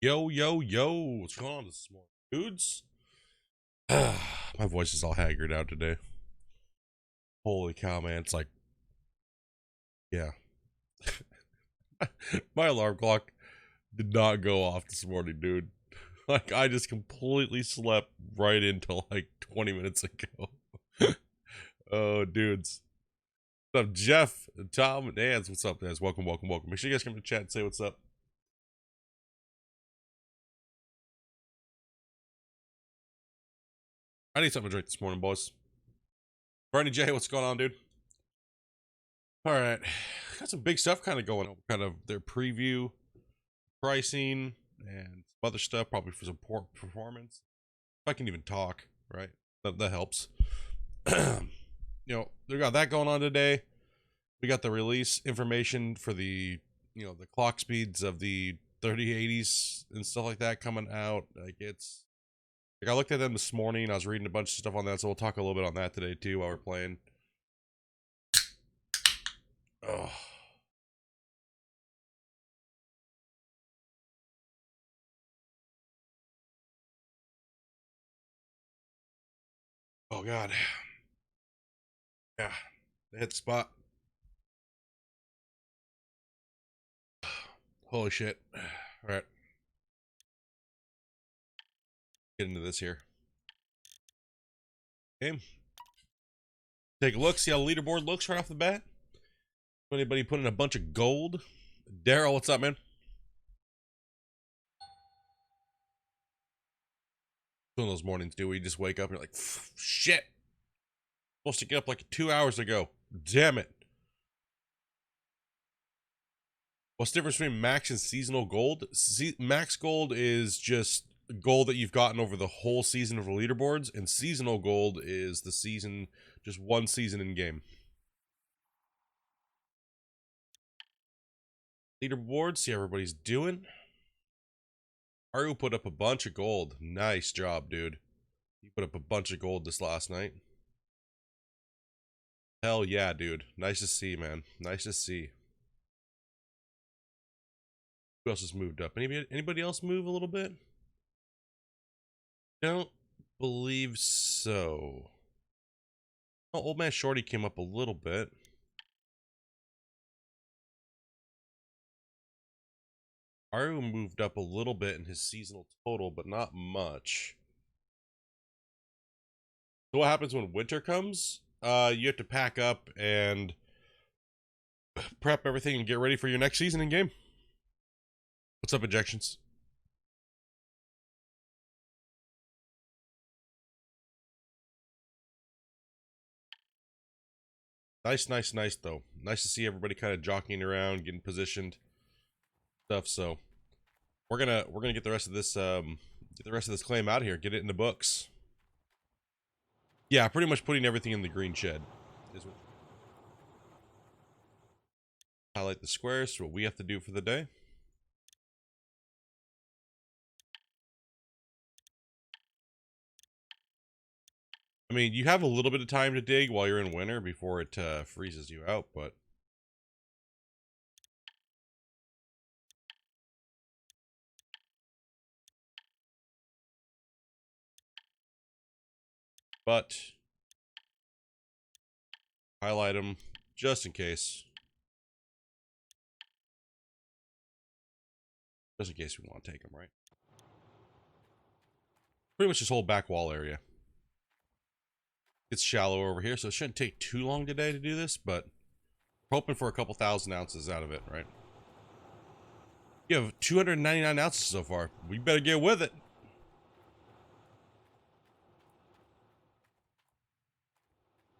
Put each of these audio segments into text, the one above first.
Yo, yo, yo, what's going on this morning, dudes? My voice is all haggard out today. Holy cow, man. It's like, yeah. My alarm clock did not go off this morning, dude. Like, I just completely slept right until like 20 minutes ago. Oh, dudes. What's up, Jeff, Tom, and Ans? What's up, guys? Welcome, welcome, welcome. Make sure you guys come to chat and say what's up. I need something to drink this morning, boys. Bernie J, what's going on, dude? All right, got some big stuff kind of going on. Kind of their preview, pricing, and some other stuff. Probably for some performance. If I can even talk, right? That helps. They got that going on today. We got the release information for the the clock speeds of the 3080s and stuff like that coming out. I looked at them this morning. I was reading a bunch of stuff on that, so we'll talk a little bit on that today too while we're playing. Oh. Oh God. Yeah. They hit the spot. Holy shit. Alright. Get into this here. Okay. Take a look, see how the leaderboard looks right off the bat. Anybody put in a bunch of gold? Daryl, what's up, man? One of those mornings, dude, where you just wake up and you're like, shit. Supposed to get up like 2 hours ago. Damn it. What's the difference between max and seasonal gold? Max gold is just gold that you've gotten over the whole season of the leaderboards, and seasonal gold is the season, just one season in game. Leaderboards, see how everybody's doing. Aru put up a bunch of gold. Nice job, dude. You put up a bunch of gold this last night. Hell yeah, dude. Nice to see, man. Nice to see. Who else has moved up? Anybody else move a little bit? Don't believe so. Oh, Old Man Shorty came up a little bit. Aru moved up a little bit in his seasonal total, but not much. So what happens when winter comes? You have to pack up and prep everything and get ready for your next season in game. What's up, Injections? Nice, nice, nice though. Nice to see everybody kind of jockeying around, getting positioned, stuff. So we're gonna get the rest of this claim out of here, get it in the books. Yeah, pretty much putting everything in the green shed. Highlight the squares, what we have to do for the day. I mean, you have a little bit of time to dig while you're in winter before it freezes you out, but highlight them just in case. Just in case we want to take them, right? Pretty much this whole back wall area. It's shallow over here, so it shouldn't take too long today to do this, but we're hoping for a couple thousand ounces out of it, right? You have 299 ounces so far. We better get with it.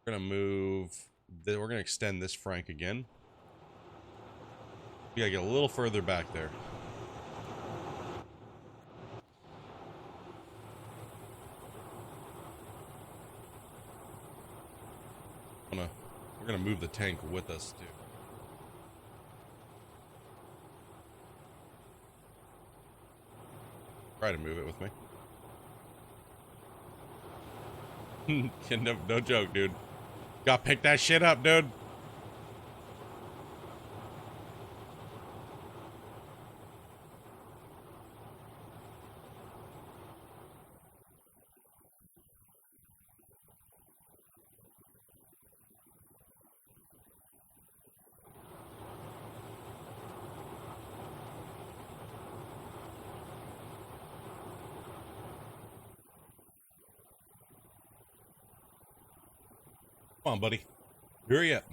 We're gonna move. We're gonna extend this frank again. We gotta get a little further back there. We're gonna move the tank with us too. Try to move it with me. No joke, dude. Gotta pick that shit up, dude. Come on, buddy. Hurry up.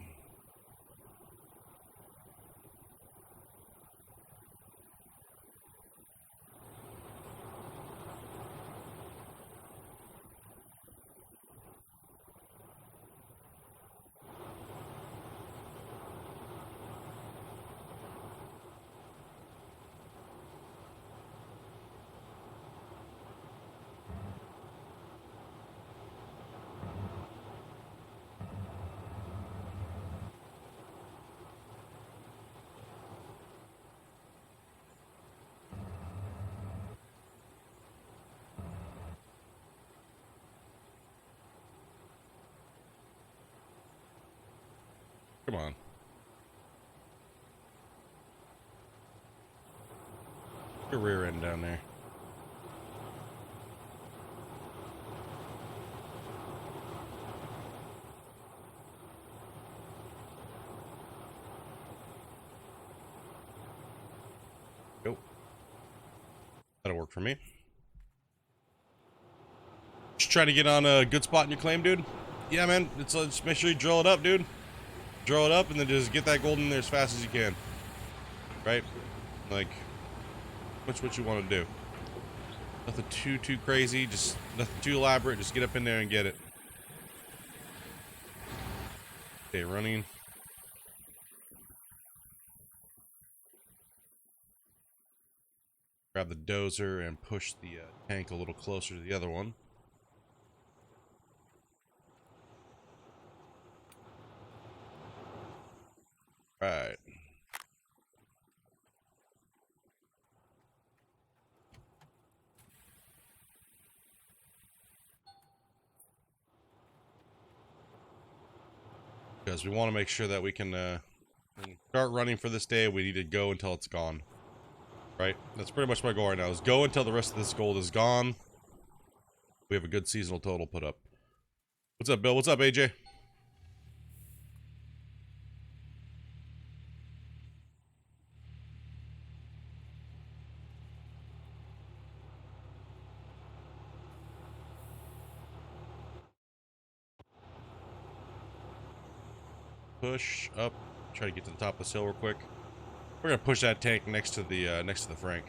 Come on. Your rear end down there. Go. That'll work for me. Just trying to get on a good spot in your claim, dude. Yeah, man. Just make sure you drill it up, dude. Drill it up and then just get that gold in there as fast as you can. Right? Like, what's what you want to do. Nothing too crazy. Just nothing too elaborate. Just get up in there and get it. Okay, running. Grab the dozer and push the tank a little closer to the other one. Right. Because we want to make sure that we can start running for this day. We need to go until it's gone. Right? That's pretty much my goal right now, is go until the rest of this gold is gone. We have a good seasonal total put up. What's up, Bill? What's up, AJ? Push up. Try to get to the top of this hill real quick. We're gonna push that tank next to the Frank.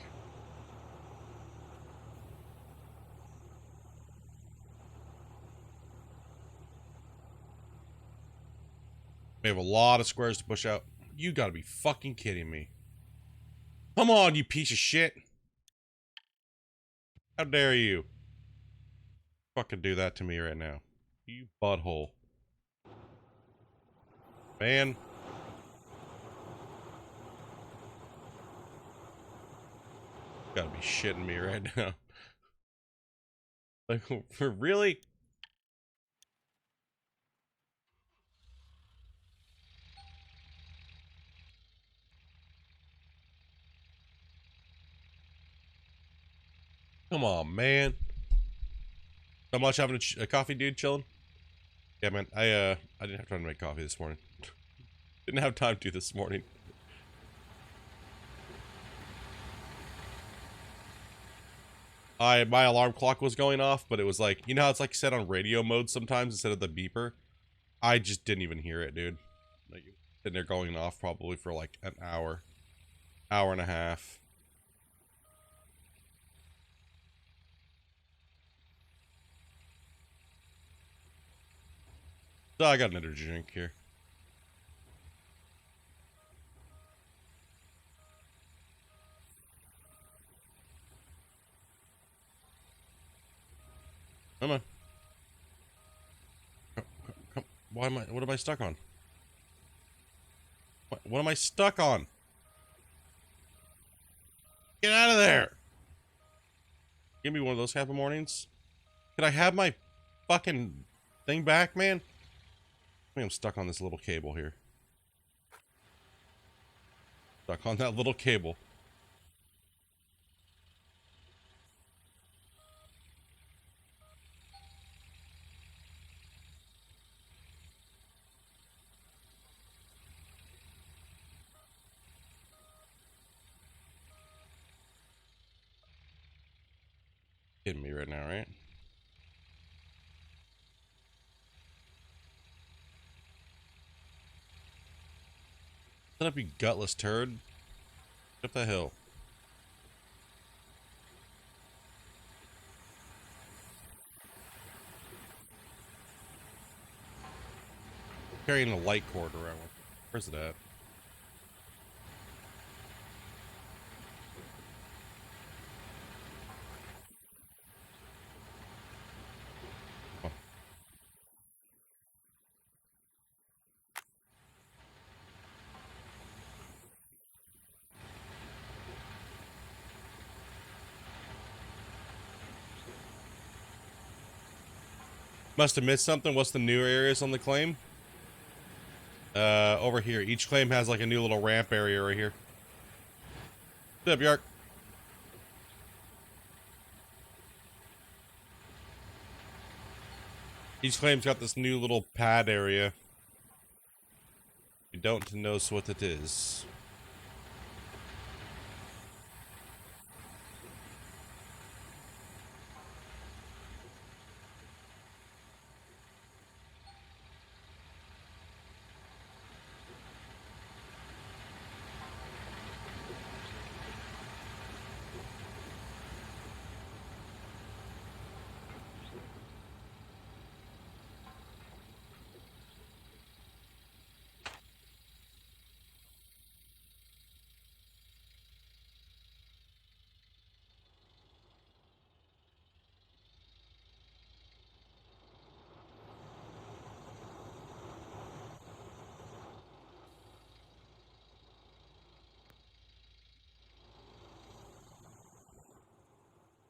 We have a lot of squares to push out. You gotta be fucking kidding me. Come on, you piece of shit. How dare you? Fucking do that to me right now. You butthole. Man. You gotta be shitting me right now. Like, really? Come on, man. Not much having a coffee, dude, chilling? Yeah, man, I didn't have time to make coffee this morning. Didn't have time to this morning. My alarm clock was going off, but it was like, you know how it's like set on radio mode sometimes instead of the beeper? I just didn't even hear it, dude. Like, sitting there going off probably for like an hour. Hour and a half. So I got an energy drink here. Come on. Come. What am I stuck on? What am I stuck on? Get out of there! Give me one of those happy mornings. Could I have my fucking thing back, man? I think I'm stuck on this little cable here. Stuck on that little cable. Kidding me right now, right? Shut up, you gutless turd. Up the hill. Carrying a light cord around. Where's it at? Oh. Must have missed something. What's the new areas on the claim? Over here. Each claim has like a new little ramp area right here. What's up, Yark? Each claim's got this new little pad area. You don't know what it is.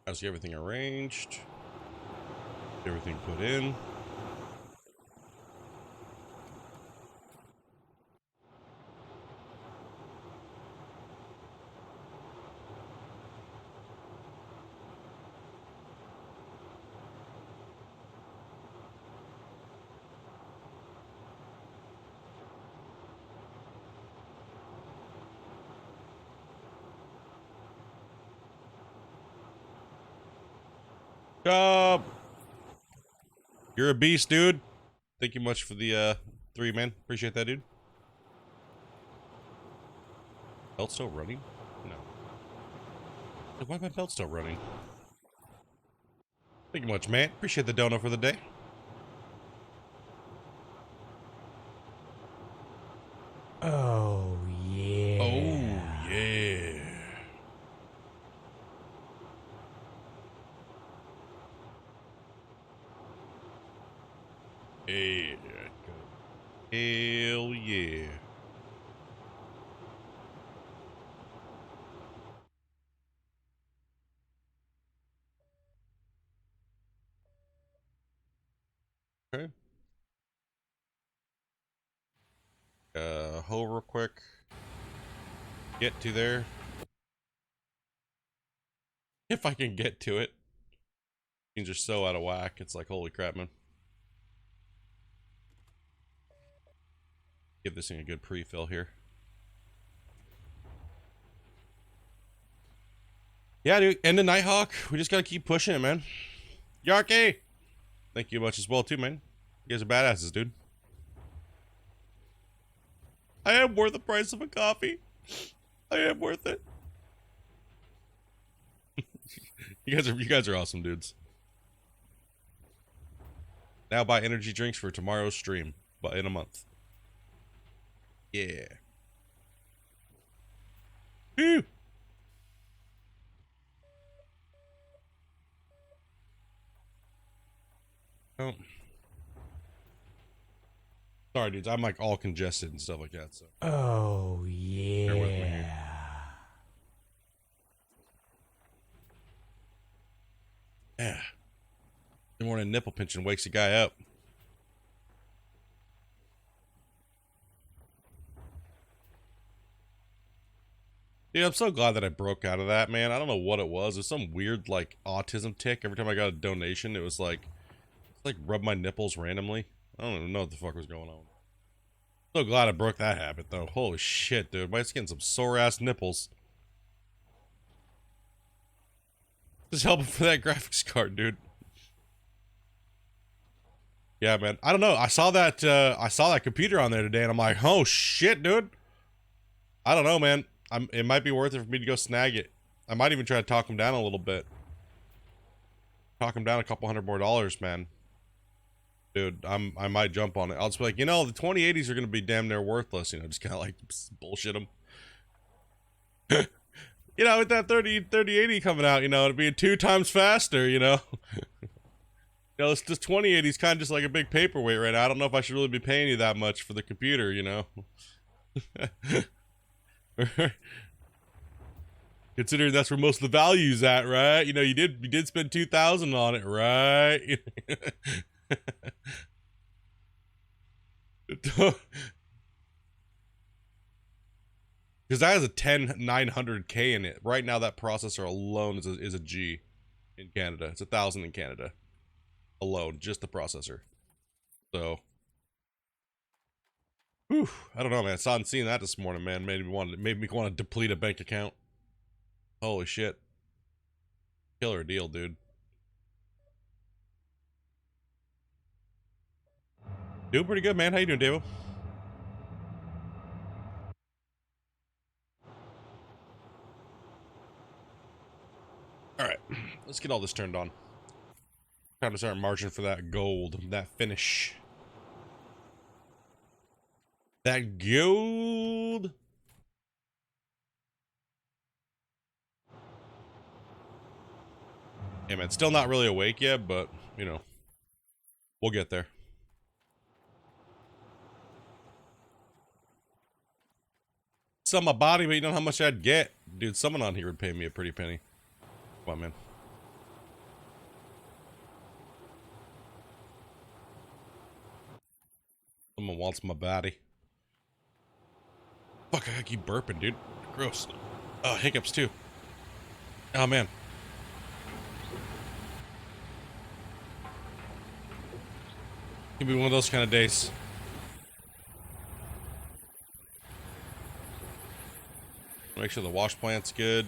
I see everything arranged. Everything put in. Job. You're a beast, dude. Thank you much for the 3, man. Appreciate that, dude. Belt still running? No. Why is my belt still running? Thank you much, man. Appreciate the dono for the day. Oh, yeah. Oh, yeah. Yeah. Hell yeah. Okay. Hoe real quick. Get to there. If I can get to it. Things are so out of whack. It's like, holy crap, man. Give this thing a good pre-fill here. Yeah, dude. End of Nighthawk. We just gotta keep pushing it, man. Yarky! Thank you much as well, too, man. You guys are badasses, dude. I am worth the price of a coffee. I am worth it. You guys are awesome, dudes. Now buy energy drinks for tomorrow's stream, but in a month. Yeah. Woo! Oh. Sorry, dudes. I'm like all congested and stuff like that. So. Oh, yeah. Bear with me here. Yeah. The morning nipple pinching wakes a guy up. Dude, I'm so glad that I broke out of that, man. I don't know what it was. It was some weird, like, autism tick. Every time I got a donation, it was like rub my nipples randomly. I don't even know what the fuck was going on. So glad I broke that habit, though. Holy shit, dude. My skin's some sore-ass nipples. Just helping for that graphics card, dude. Yeah, man. I don't know. I saw that computer on there today, and I'm like, oh, shit, dude. I don't know, man. It might be worth it for me to go snag it. I might even try to talk him down a little bit. Talk him down a couple $100 more, man. Dude, I might jump on it. I'll just be like, you know, the 2080s are gonna be damn near worthless. You know, just kind of like bullshit them. You know, with that 3080 coming out, you know, it'd be 2 times faster. You know. You know, this 2080 is kind of just like a big paperweight right now. I don't know if I should really be paying you that much for the computer, you know? Considering that's where most of the value's at, right? You know, you did spend 2,000 on it, right? Because that has a 10900K in it. Right now, that processor alone is a G in Canada. It's 1,000 in Canada. Alone, just the processor. So, whew, I don't know, man. I saw and seeing that this morning, man. Made me want to deplete a bank account. Holy shit. Killer deal, dude. Doing pretty good, man. How you doing, Davo? Alright, let's get all this turned on. Time to start marching for that gold, that finish. That gold! Yeah, man, still not really awake yet, but, you know, we'll get there. Sell my body, but you know how much I'd get? Dude, someone on here would pay me a pretty penny. Come on, man. Someone wants my body. Fuck, I keep burping, dude. Gross. Oh, hiccups, too. Oh, man. Could be one of those kind of days. Make sure the wash plant's good.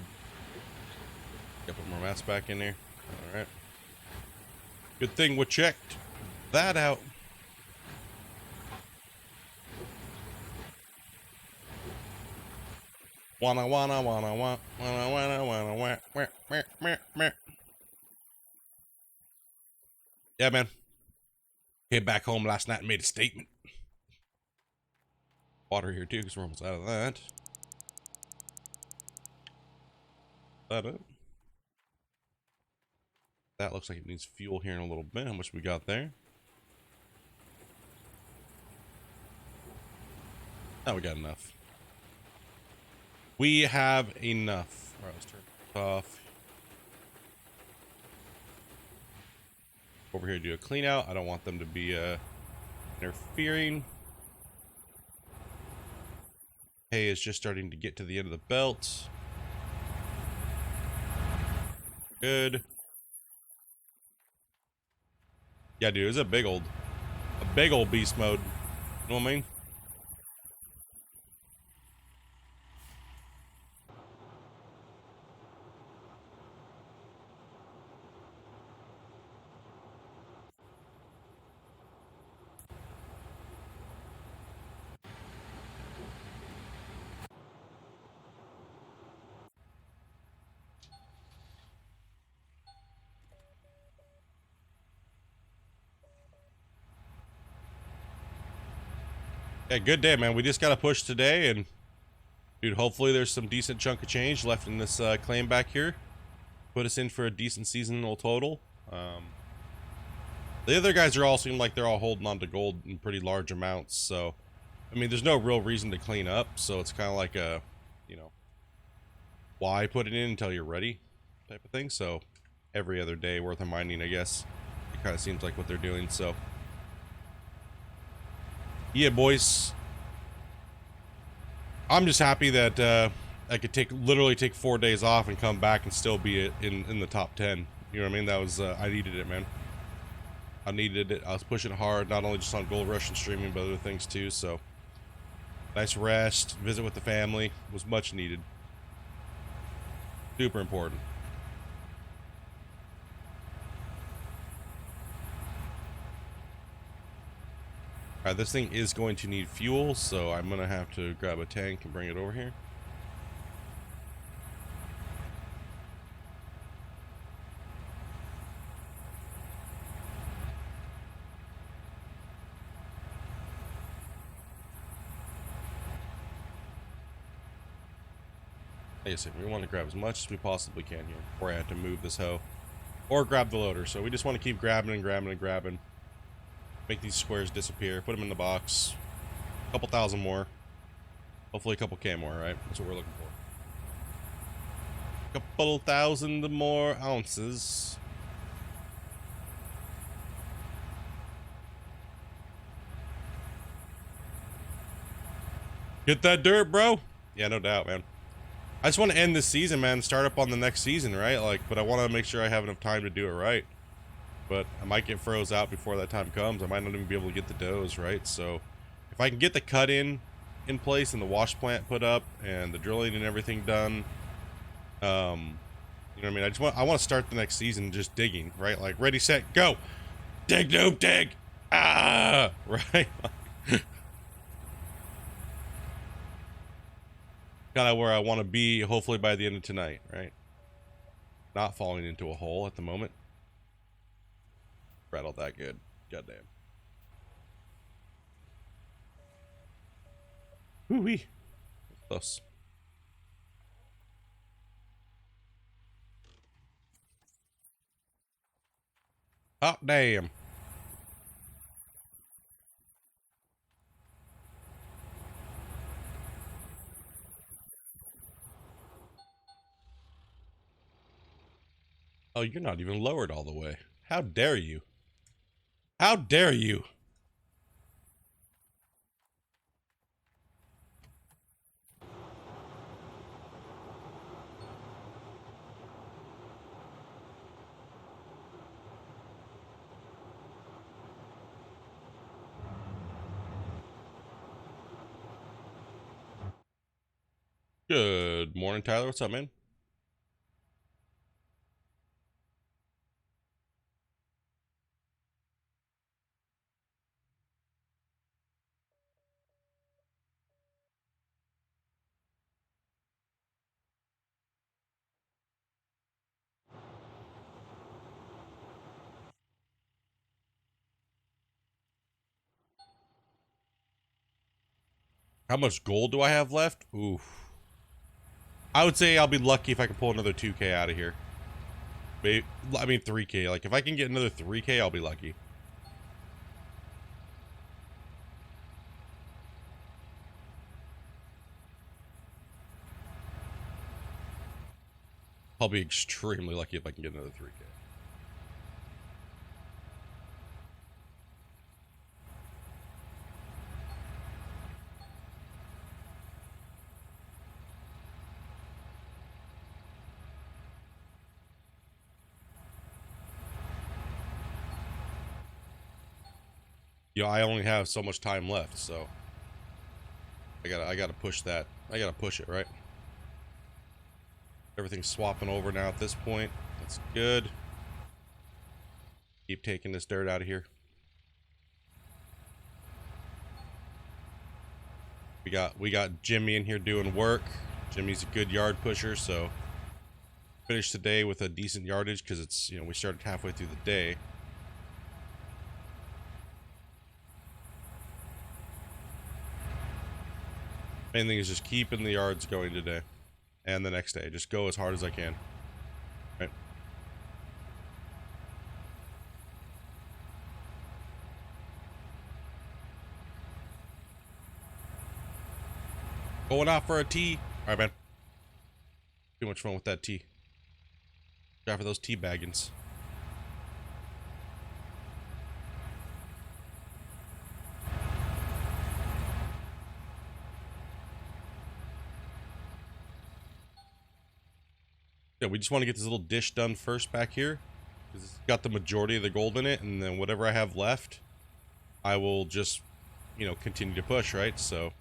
Gotta put more mats back in there. Alright. Good thing we checked that out. Wanna. Yeah, man. Came back home last night and made a statement. Water here too, because we're almost out of that. That looks like it needs fuel here in a little bit. How much we got there? Oh, we got enough. We have enough. Alright, let's turn it off. Over here, do a clean out. I don't want them to be interfering. Hay is just starting to get to the end of the belt. Good. Yeah, dude, it's a big old beast mode. You know what I mean? Yeah, good day, man. We just got to push today, and dude, hopefully there's some decent chunk of change left in this claim back here. Put us in for a decent seasonal total. The other guys are all seem like they're all holding on to gold in pretty large amounts, so I mean, there's no real reason to clean up, so it's kind of like a, you know, why put it in until you're ready type of thing. So every other day worth of mining, I guess. It kind of seems like what they're doing, so yeah, boys. I'm just happy that I could literally take 4 days off and come back and still be in the top 10. You know what I mean? That was I needed it, man. I needed it. I was pushing hard, not only just on Gold Rush and streaming, but other things too. So nice rest, visit with the family was much needed. Super important. Alright, this thing is going to need fuel, so I'm gonna have to grab a tank and bring it over here. Like I said, we want to grab as much as we possibly can here before I have to move this hoe. Or grab the loader. So we just want to keep grabbing and grabbing and grabbing. Make these squares disappear. Put them in the box. A couple thousand more. Hopefully a couple K more, right? That's what we're looking for. Couple thousand more ounces. Get that dirt, bro. Yeah, no doubt, man. I just want to end this season, man. Start up on the next season, right? Like, but I want to make sure I have enough time to do it right. But I might get froze out before that time comes. I might not even be able to get the does, right? So if I can get the cut in place and the wash plant put up and the drilling and everything done, you know what I mean? I want to start the next season just digging, right? Like, ready, set, go. Dig, noob, dig. Ah, right? Kind of where I want to be, hopefully by the end of tonight, right? Not falling into a hole at the moment. Rattled that good. Goddamn. Woo-wee. Close. Oh, damn. Oh, you're not even lowered all the way. How dare you? How dare you? Good morning, Tyler. What's up, man? How much gold do I have left? Oof. I would say I'll be lucky if I can pull another 2K out of here. Maybe, I mean 3K. Like, if I can get another 3K, I'll be lucky. I'll be extremely lucky if I can get another 3K. You know, I only have so much time left, so I gotta push that. I gotta push it, right? Everything's swapping over now at this point. That's good. Keep taking this dirt out of here. We got Jimmy in here doing work. Jimmy's a good yard pusher, so finished today with a decent yardage because it's, you know, we started halfway through the day. Main thing is just keeping the yards going today and the next day. Just go as hard as I can. Right. Going out for a tee. All right, man. Too much fun with that tee. Try for those tea baggins. Yeah, we just want to get this little dish done first back here. Because it's got the majority of the gold in it, and then whatever I have left, I will just, you know, continue to push, right? So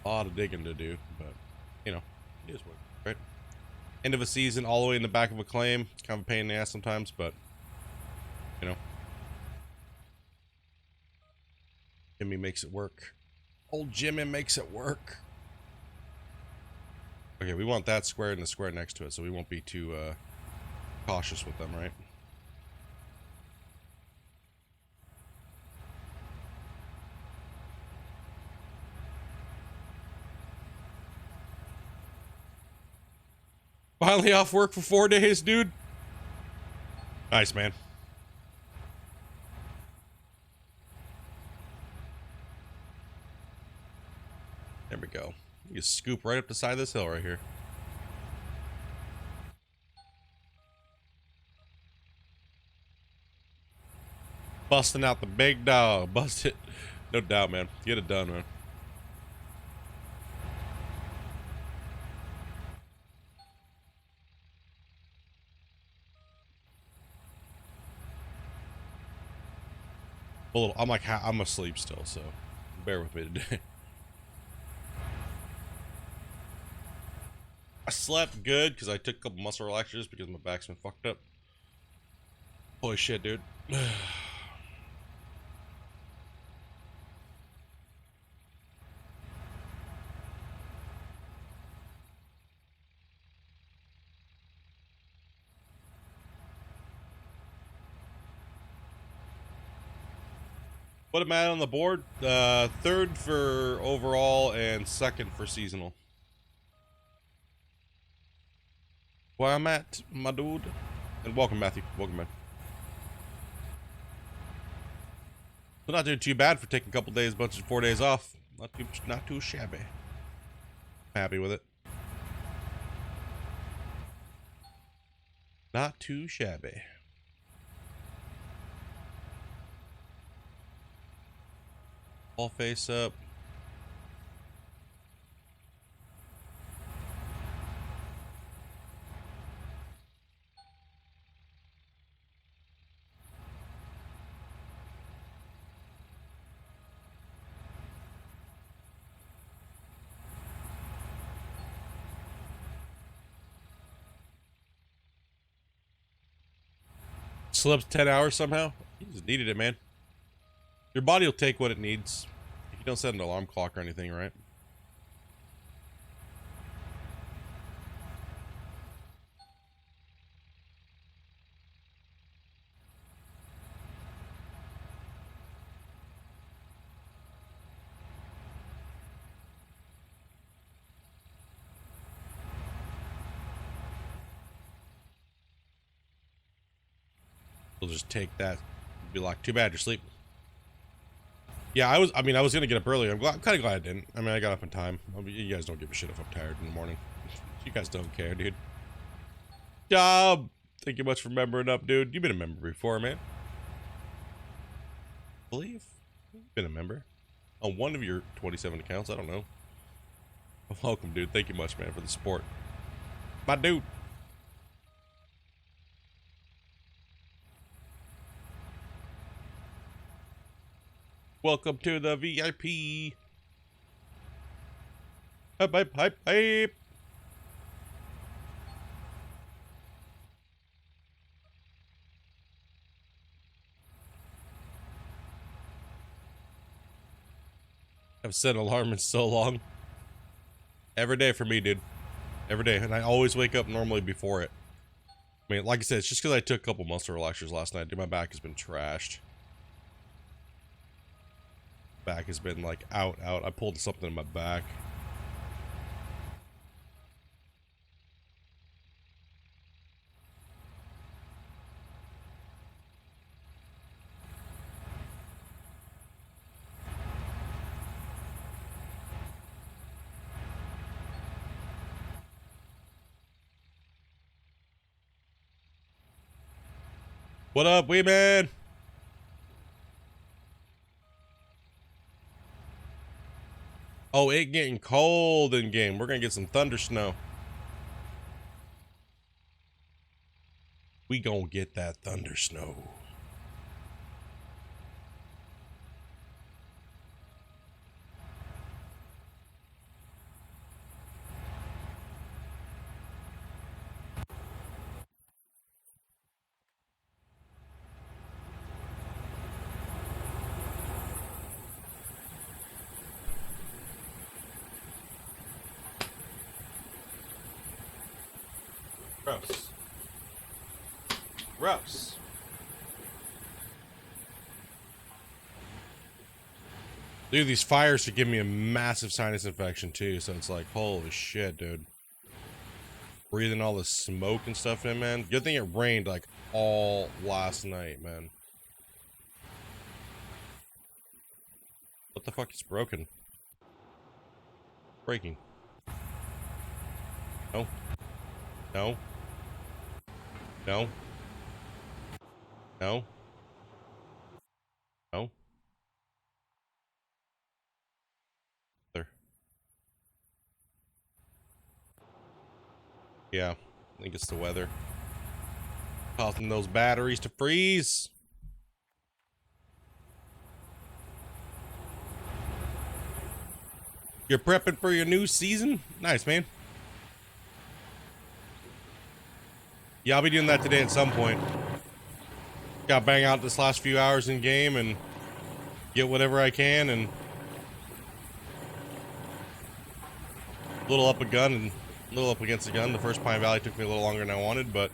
lot of digging to do, but you know, it is what, right? End of a season, all the way in the back of a claim. Kind of a pain in the ass sometimes, but you know, Jimmy makes it work. Old Jimmy makes it work. Okay, we want that square and the square next to it, so we won't be too cautious with them, right? Finally off work for 4 days, dude. Nice, man. There we go. You scoop right up the side of this hill right here. Busting out the big dog. Bust it. No doubt, man. Get it done, man. I'm asleep still, so bear with me today. I slept good because I took a couple muscle relaxers because my back's been fucked up. Holy shit, dude. What am I on the board? Third for overall and second for seasonal. Where I'm at, my dude. And welcome, Matthew. Welcome, man. So not doing too bad for taking a couple days, bunch of 4 days off. Not too shabby. Happy with it. Not too shabby. All face up. Slept 10 hours somehow. You just needed it, man. Your body will take what it needs. If you don't set an alarm clock or anything, right? We'll just take that. Be like, too bad you're sleeping. Yeah, I was gonna get up earlier. I'm kind of glad I didn't. I mean, I got up in time. You guys don't give a shit if I'm tired in the morning. You guys don't care, dude. Job. Thank you much for membering up, dude. You've been a member before, man. I believe you've been a member on one of your 27 accounts. I don't know. Welcome, dude. Thank you much, man, for the support. My dude. Welcome to the VIP. Hype, hype, hype, hype. I've set an alarm in so long. Every day for me, dude. Every day. And I always wake up normally before it. I mean, like I said, it's just because I took a couple muscle relaxers last night. Dude, my back has been trashed. Back has been like out. I pulled something in my back. What up, wee man? Oh, it getting cold in game. We're gonna get some thunder snow. We gonna get that thunder snow. Gross. Gross. Dude, these fires should give me a massive sinus infection too, so it's like, holy shit, dude. Breathing all the smoke and stuff in, man. Good thing it rained like all last night, man. What the fuck is broken? Breaking. No. No. No. No. No. There. Yeah, I think it's the weather. Causing those batteries to freeze. You're prepping for your new season? Nice, man. Yeah, I'll be doing that today at some point. Gotta bang out this last few hours in game and get whatever I can, and a little up a gun and a little up against the gun. The first Pine Valley took me a little longer than I wanted, but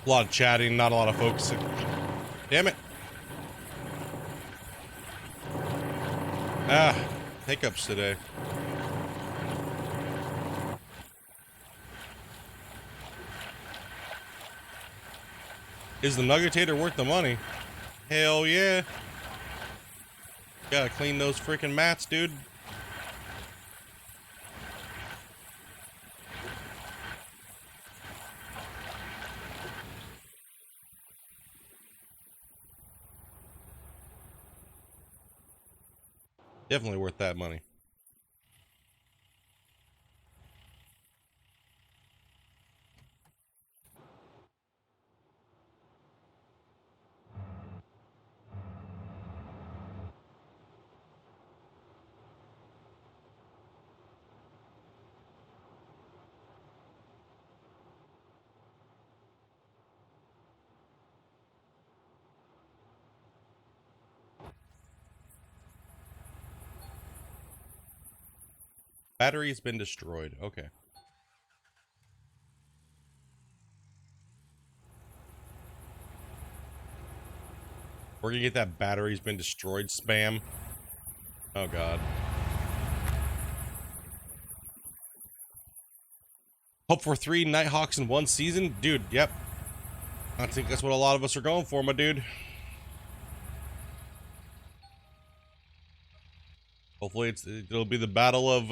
a lot of chatting, not a lot of focusing. Damn it. Ah, hiccups today. Is the Nuggetator worth the money? Hell yeah. Gotta clean those freaking mats, dude. Definitely worth that money. Battery has been destroyed. Okay. We're gonna get that battery's been destroyed spam. Oh god. Hope for 3 Nighthawks in one season? Dude, yep. I think that's what a lot of us are going for, my dude. Hopefully it'll be the battle of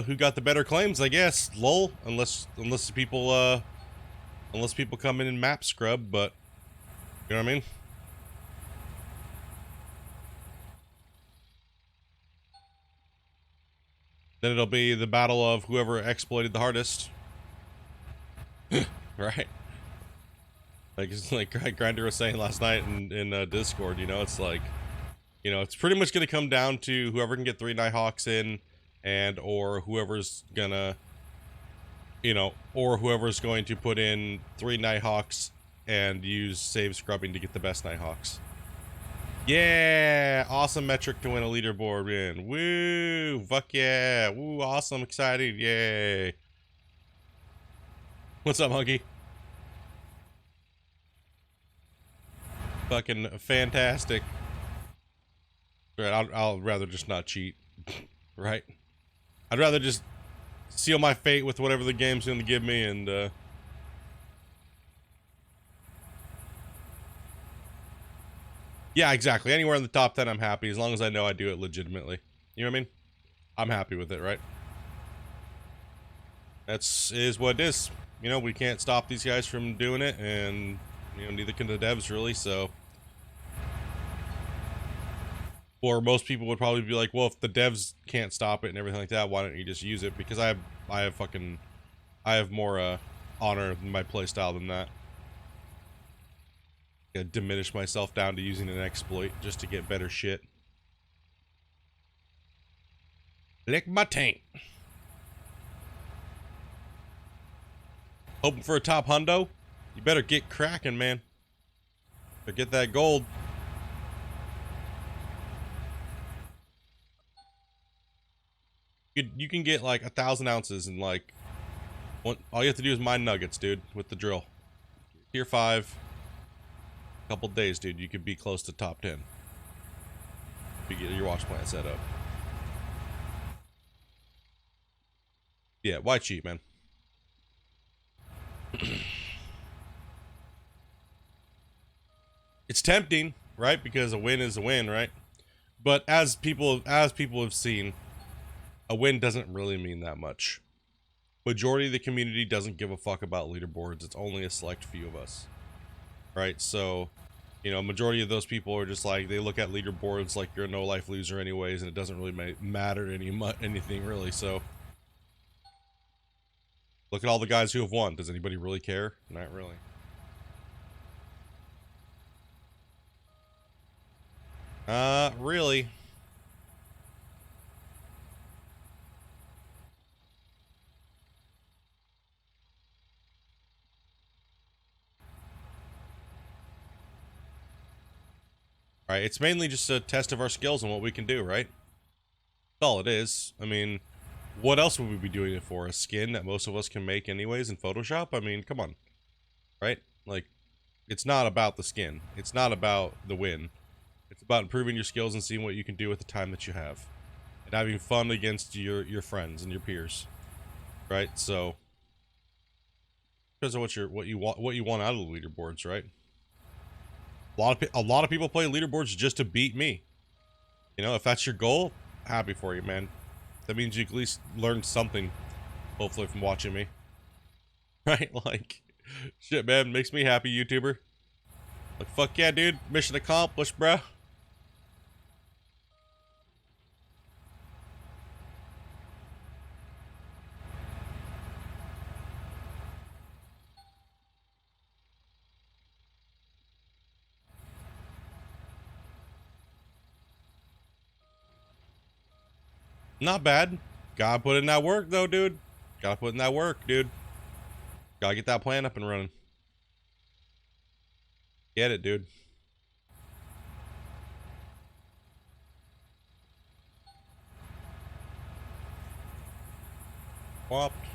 who got the better claims, I guess. Lol. Unless people come in and map scrub, but you know what I mean? Then it'll be the battle of whoever exploited the hardest. Right? Like it's like Grinder was saying last night in Discord, you know, it's like, you know, it's pretty much gonna come down to whoever can get 3 Nighthawks in, and or whoever's gonna, you know, or whoever's going to put in 3 Nighthawks and use save scrubbing to get the best Nighthawks. Yeah, awesome metric to win a leaderboard win. Woo, fuck yeah. Woo, awesome, excited, yay. What's up, Hunky? Fucking fantastic. Right, I'll rather just not cheat, right? I'd rather just seal my fate with whatever the game's gonna give me, and yeah, exactly. Anywhere in the top 10, I'm happy as long as I know I do it legitimately. You know what I mean? I'm happy with it, right? Is what it is. You know, we can't stop these guys from doing it, and you know, neither can the devs really. So, or most people would probably be like, well, if the devs can't stop it and everything like that, why don't you just use it? Because I have more honor in my playstyle than that. I diminish myself down to using an exploit just to get better shit. Lick my taint. Hoping for a top hundo? You better get cracking, man. Better get that gold. You can get like 1,000 ounces in like all you have to do is mine nuggets, dude, with the drill. Tier 5. Couple days, dude, you could be close to top 10. You get your wash plant set up. Yeah, why cheat, man? It's tempting, right? Because a win is a win, right? But as people have seen, a win doesn't really mean that much. Majority of the community doesn't give a fuck about leaderboards. It's only a select few of us, right? So, you know, majority of those people are just like, they look at leaderboards like you're a no-life loser anyways, and it doesn't really matter anything really. So, look at all the guys who have won. Does anybody really care? Not really. Really? Right, it's mainly just a test of our skills and what we can do, right? That's all it is. I mean, what else would we be doing it for? A skin that most of us can make anyways in Photoshop? I mean, come on. Right? Like, it's not about the skin. It's not about the win. It's about improving your skills and seeing what you can do with the time that you have. And having fun against your friends and your peers. Right? So, because of what you want out of the leaderboards, right? A lot of people play leaderboards just to beat me. You know, if that's your goal, happy for you, man. That means you at least learned something, hopefully, from watching me. Right? Like, shit, man, makes me happy, YouTuber. Like, fuck yeah, dude. Mission accomplished, bruh. Not bad. Gotta put in that work, though, dude. Gotta put in that work, dude. Gotta get that plan up and running. Get it, dude. Whopped.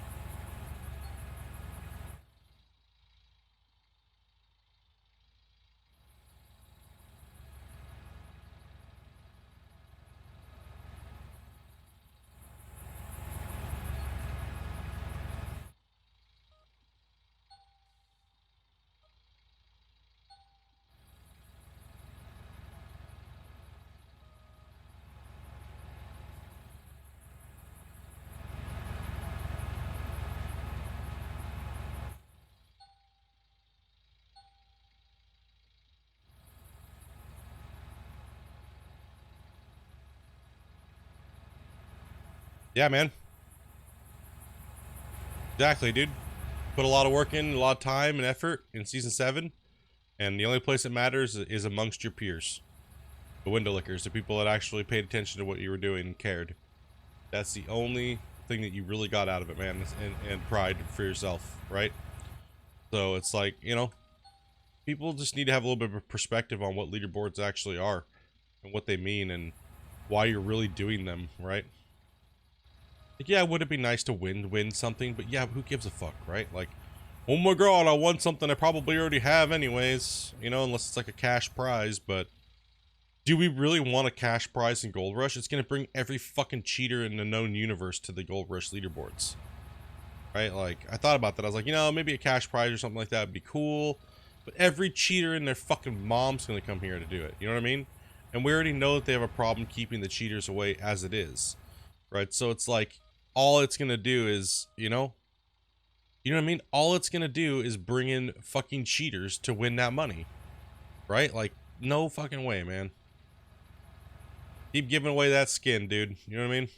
Yeah, man. Exactly, dude. Put a lot of work in, a lot of time and effort in Season 7. And the only place that matters is amongst your peers. The window lickers, the people that actually paid attention to what you were doing and cared. That's the only thing that you really got out of it, man. And pride for yourself, right? So it's like, you know, people just need to have a little bit of a perspective on what leaderboards actually are. And what they mean and why you're really doing them, right? Like, yeah, would it be nice to win something? But yeah, who gives a fuck, right? Like, oh my god, I won something I probably already have anyways. You know, unless it's like a cash prize, but... Do we really want a cash prize in Gold Rush? It's gonna bring every fucking cheater in the known universe to the Gold Rush leaderboards. Right? Like, I thought about that. I was like, you know, maybe a cash prize or something like that would be cool. But every cheater and their fucking mom's gonna come here to do it. You know what I mean? And we already know that they have a problem keeping the cheaters away as it is. Right? So it's like, all it's gonna do is, you know what I mean? All it's gonna do is bring in fucking cheaters to win that money. Right? Like, no fucking way, man. Keep giving away that skin, dude. You know what I mean?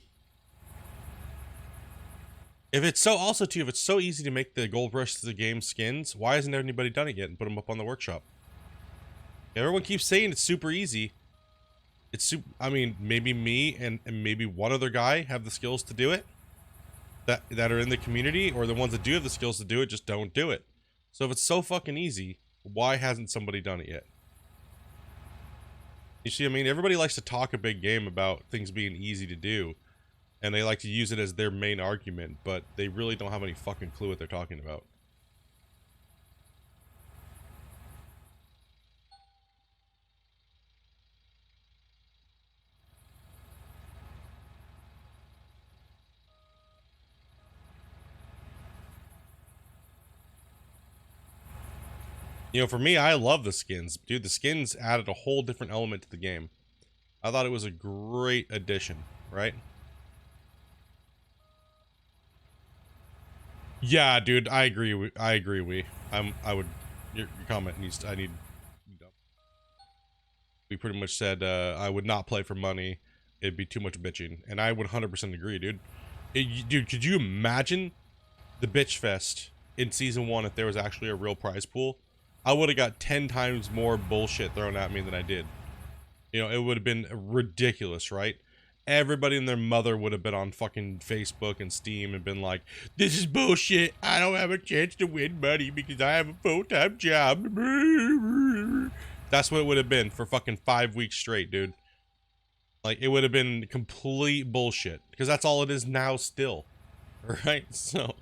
If it's so, also too, if it's so easy to make the Gold Rush to the game skins, why hasn't anybody done it yet and put them up on the workshop? Everyone keeps saying it's super easy. I mean, maybe me and maybe one other guy have the skills to do it that are in the community, or the ones that do have the skills to do it just don't do it. So if it's so fucking easy, why hasn't somebody done it yet? You see, I mean, everybody likes to talk a big game about things being easy to do, and they like to use it as their main argument, but they really don't have any fucking clue what they're talking about. You know, for me, I love the skins. Dude, the skins added a whole different element to the game. I thought it was a great addition, right? Yeah, dude, I agree. I agree. I would. Your comment needs. We pretty much said I would not play for money. It'd be too much bitching, and I would 100% agree, dude. Dude, could you imagine the bitch fest in season 1 if there was actually a real prize pool? I would have got 10 times more bullshit thrown at me than I did. You know, it would have been ridiculous, right? Everybody and their mother would have been on fucking Facebook and Steam and been like, this is bullshit. I don't have a chance to win money because I have a full-time job. That's what it would have been for fucking 5 weeks straight, dude. Like, it would have been complete bullshit. Because that's all it is now still. Right? So,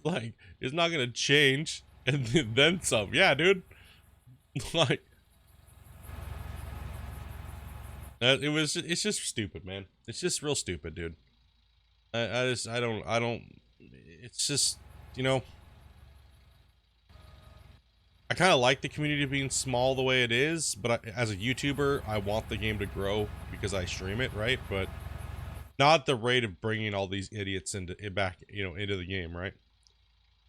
like, it's not gonna change. And then some. Yeah, dude. Like, it's just stupid, man. It's just real stupid, dude. I don't, it's just, you know, I kind of like the community being small the way it is, but as a YouTuber, I want the game to grow because I stream it, right? But not at the rate of bringing all these idiots into the game, right?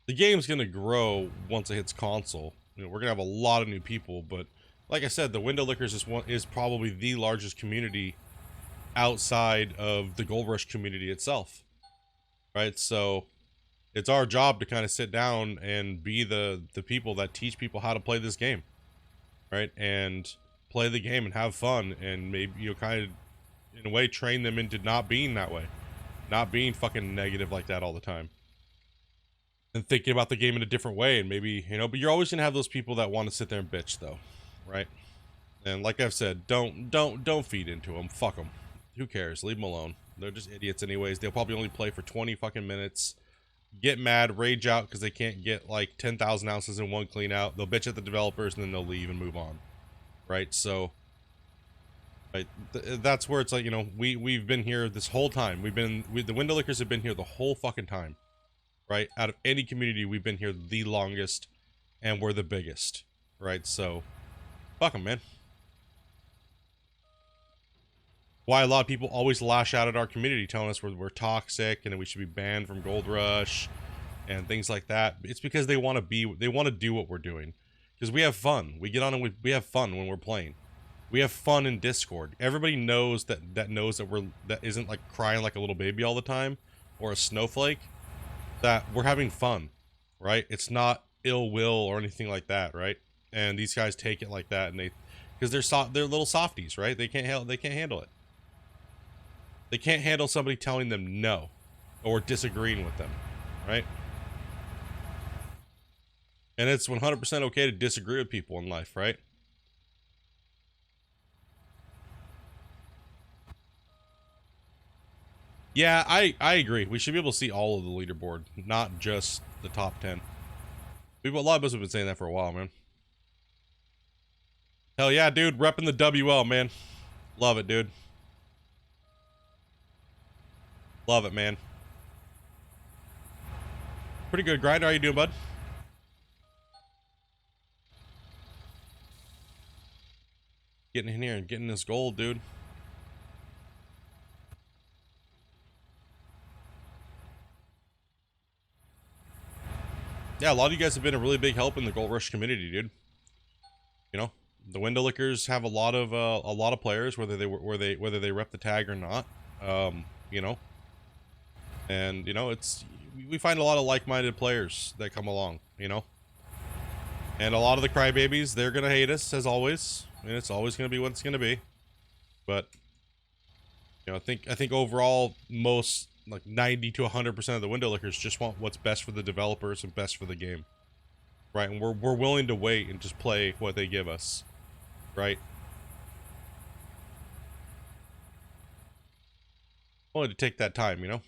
The game's gonna grow once it hits console. You know, we're gonna have a lot of new people, but like I said, the Window Lickers is probably the largest community outside of the Gold Rush community itself, right? So it's our job to kind of sit down and be the people that teach people how to play this game, right? And play the game and have fun, and maybe, you know, kind of in a way train them into not being that way, not being fucking negative like that all the time, and thinking about the game in a different way. And maybe, you know, but you're always gonna have those people that want to sit there and bitch, though, right? And like I've said, don't feed into them. Fuck them. Who cares? Leave them alone. They're just idiots anyways. They'll probably only play for 20 fucking minutes, get mad, rage out because they can't get like 10,000 ounces in one clean out. They'll bitch at the developers and then they'll leave and move on, right? So, right, that's where it's like, you know, we've been here this whole time. The Window Lickers have been here the whole fucking time, right? Out of any community, we've been here the longest, and we're the biggest, right? So, fuck them, man. Why a lot of people always lash out at our community, telling us we're toxic and that we should be banned from Gold Rush and things like that. It's because they want to do what we're doing, because we have fun. We get on and we have fun when we're playing. We have fun in Discord. Everybody knows that that isn't like crying like a little baby all the time or a snowflake. That we're having fun, right? It's not ill will or anything like that, right? And these guys take it like that, and because they're little softies, right? They can't handle it. They can't handle somebody telling them no or disagreeing with them, right? And it's 100% okay to disagree with people in life, right? Yeah, I agree. We should be able to see all of the leaderboard, not just the top 10. A lot of us have been saying that for a while, man. Hell yeah, dude. Repping the WL, man. Love it, dude. Love it, man. Pretty good grinder. How you doing, bud? Getting in here and getting this gold, dude. Yeah, a lot of you guys have been a really big help in the Gold Rush community, dude. You know, the Window Lickers have a lot of players, whether they rep the tag or not. You know, and you know, we find a lot of like-minded players that come along, you know. And a lot of the crybabies, they're gonna hate us as always, and it's always gonna be what it's gonna be. But you know, I think overall most like 90 to 100% of the window lickers just want what's best for the developers and best for the game, right? And we're willing to wait and just play what they give us, right? Willing to take that time, you know.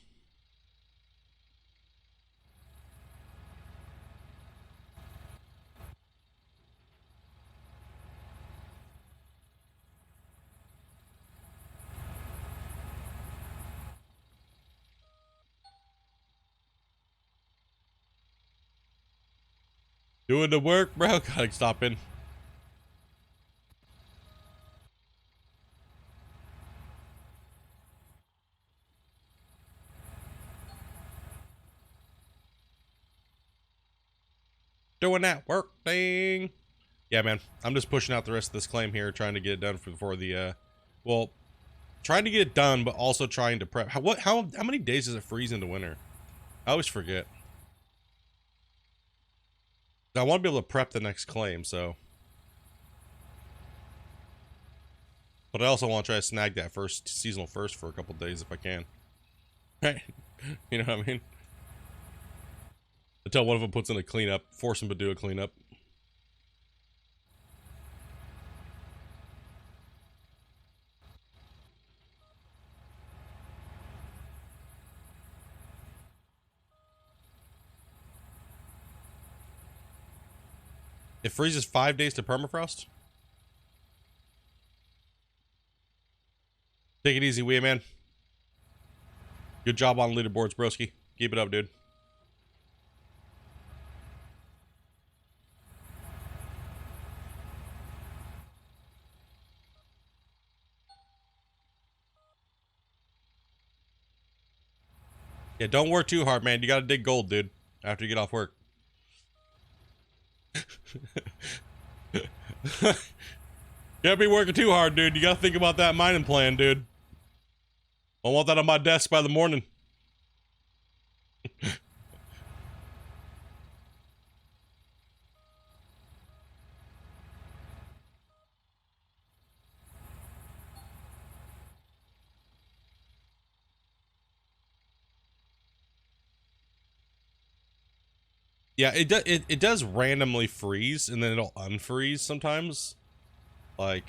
Doing the work, bro. Gotta stop in. Doing that work thing. Yeah, man. I'm just pushing out the rest of this claim here, trying to get it done before the, well, trying to get it done, but also trying to prep. How many days does it freeze into winter? I always forget. I want to be able to prep the next claim, so. But I also want to try to snag that first seasonal first for a couple days if I can. Right? You know what I mean? Until one of them puts in a cleanup, force them to do a cleanup. It freezes 5 days to permafrost? Take it easy, Wee man. Good job on leaderboards, broski. Keep it up, dude. Yeah, don't work too hard, man. You gotta dig gold, dude, after you get off work. Can't be working too hard, dude. You gotta think about that mining plan, dude. I want that on my desk by the morning. Yeah, it does randomly freeze and then it'll unfreeze sometimes. Like,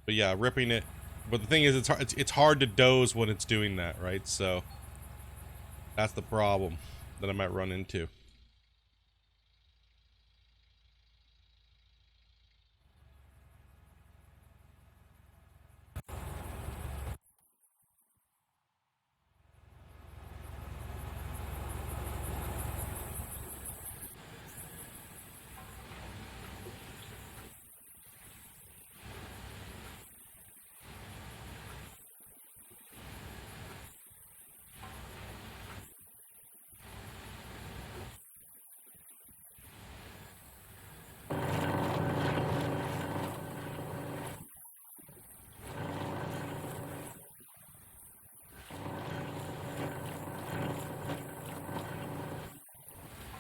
but yeah, ripping it. But the thing is, it's hard to doze when it's doing that, right? So that's the problem that I might run into.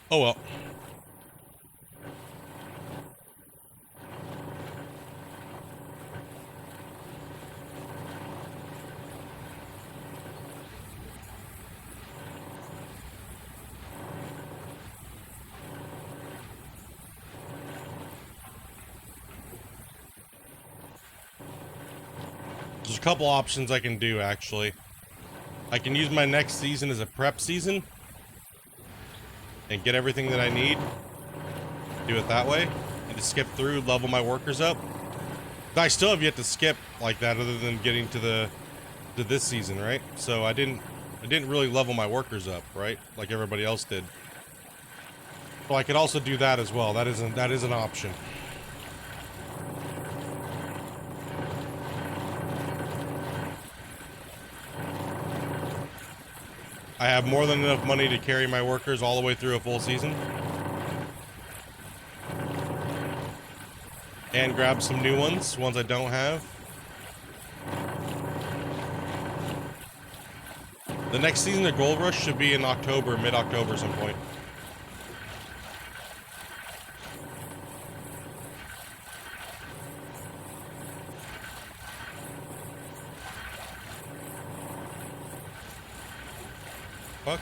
Oh well. There's a couple options I can do, actually. I can use my next season as a prep season and get everything that I need. Do it that way. And just skip through, level my workers up. I still have yet to skip like that other than getting to this season, right? So I didn't really level my workers up, right? Like everybody else did. So I could also do that as well. That is an option. I have more than enough money to carry my workers all the way through a full season. And grab some new ones I don't have. The next season of Gold Rush should be in October, mid-October some point. Fuck.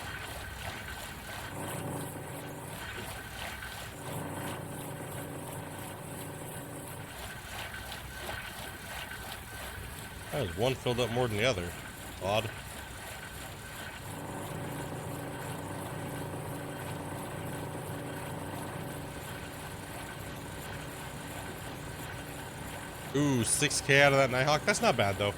That was one filled up more than the other. Odd. Ooh, 6K out of that Nighthawk. That's not bad, though.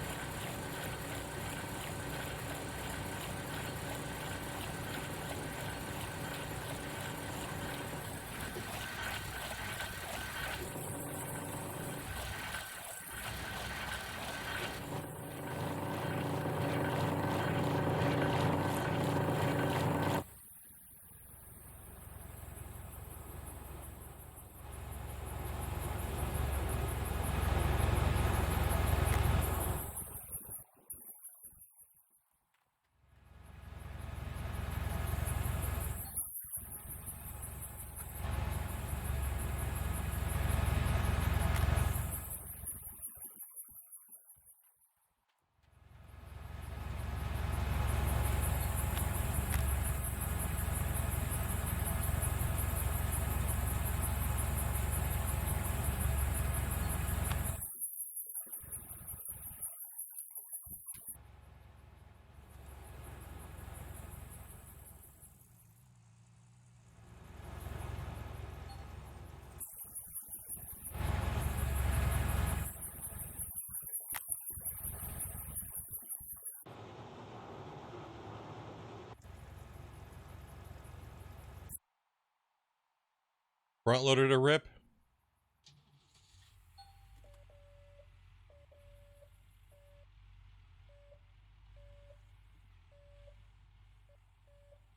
Front loader to rip.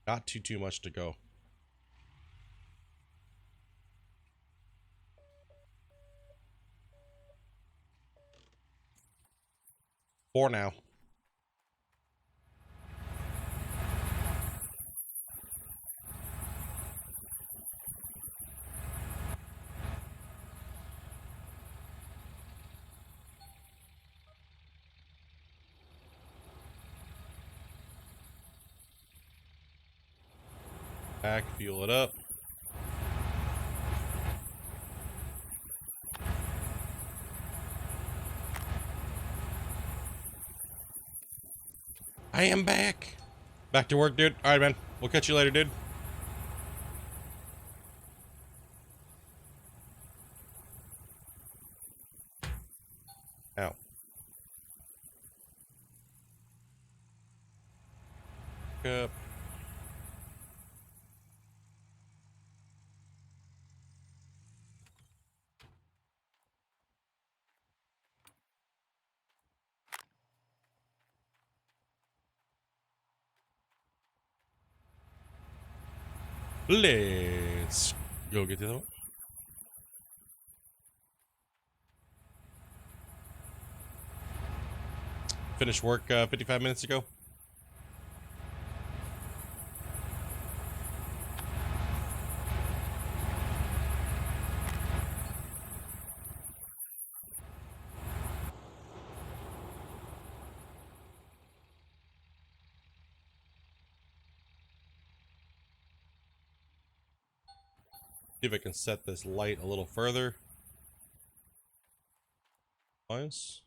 Not too much to go. For now. Back, fuel it up. I am back. Back to work, dude. All right, man. We'll catch you later, dude. Ow. Up. Let's go get the other one. Finished work 55 minutes ago. See if I can set this light a little further. Nice.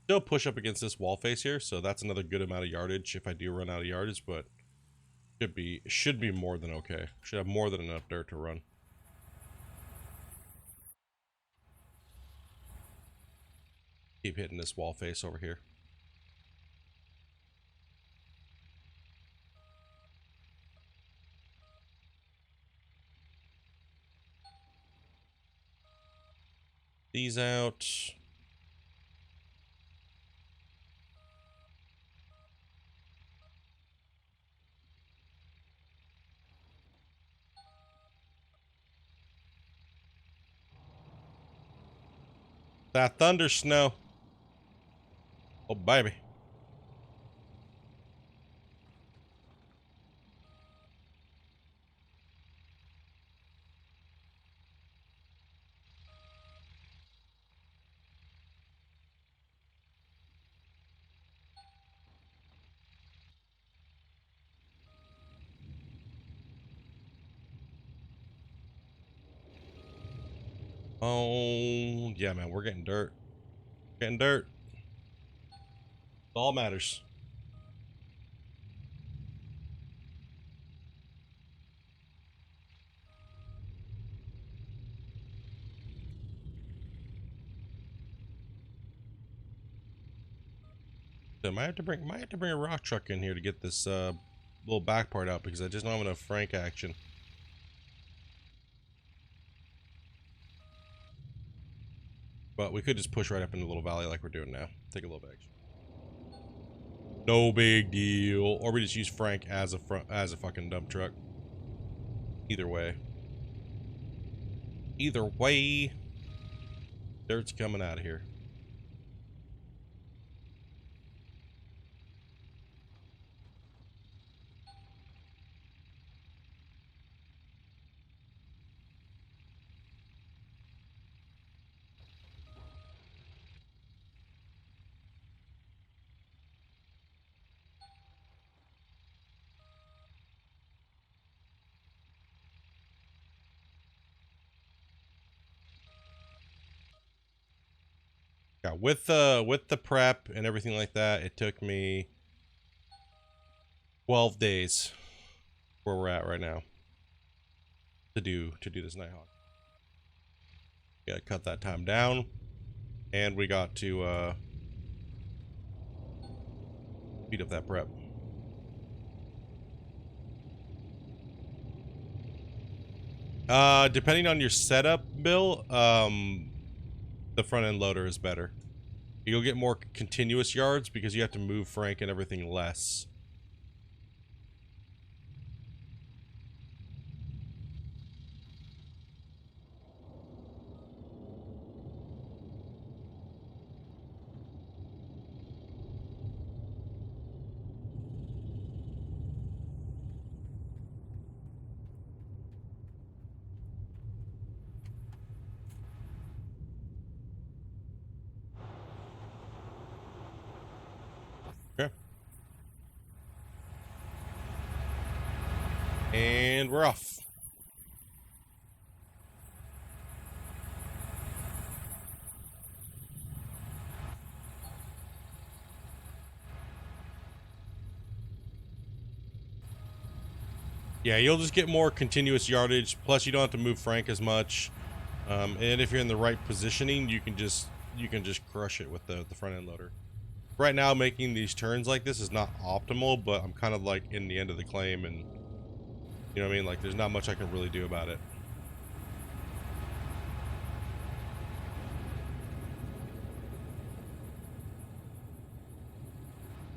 Still push up against this wall face here, so that's another good amount of yardage if I do run out of yardage, but should be more than okay. Should have more than enough dirt to run. Keep hitting this wall face over here. These out. That thunder snow. Oh, baby. Oh, yeah, man. We're getting dirt. Getting dirt. All matters. So might have to bring a rock truck in here to get this little back part out because I just don't have enough Frank action. But we could just push right up into the little valley like we're doing now. Take a little bit extra. No big deal. Or we just use Frank as a fucking dump truck. Either way. Either way, dirt's coming out of here. Yeah, with the prep and everything like that, it took me 12 days where we're at right now to do this Nighthawk. Gotta cut that time down, and we got to speed up that prep. Depending on your setup, Bill, the front end loader is better. You'll get more continuous yards because you have to move Frank and everything less. Okay. And we're off. Yeah, you'll just get more continuous yardage, plus you don't have to move Frank as much. And if you're in the right positioning, you can just crush it with the front end loader. Right now, making these turns like this is not optimal, but I'm kind of like in the end of the claim, and you know what I mean? Like, there's not much I can really do about it.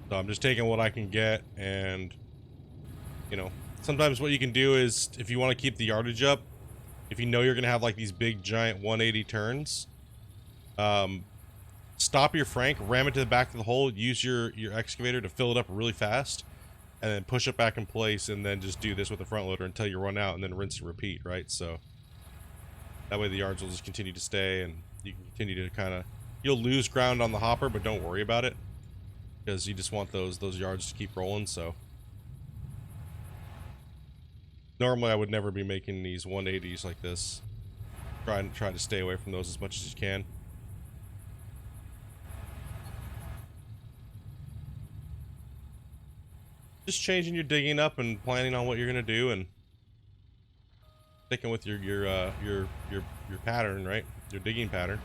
So I'm just taking what I can get, and you know, sometimes what you can do is, if you want to keep the yardage up, if you know you're gonna have like these big giant 180 turns, stop your Frank, ram it to the back of the hole, use your excavator to fill it up really fast, and then push it back in place, and then just do this with the front loader until you run out, and then rinse and repeat, right? So that way the yards will just continue to stay, and you can continue to kind of, you'll lose ground on the hopper, but don't worry about it, because you just want those yards to keep rolling. So normally I would never be making these 180s like this. Try to stay away from those as much as you can. Just changing your digging up and planning on what you're gonna do, and sticking with your pattern, right? Your digging pattern.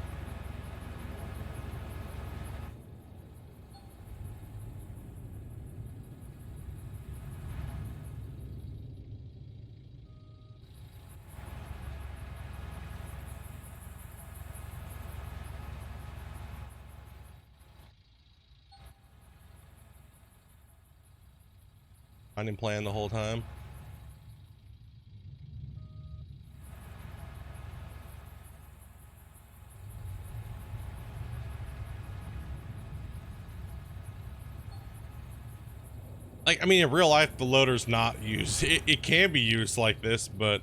I didn't plan the whole time. I mean, in real life, the loader's not used. It can be used like this, but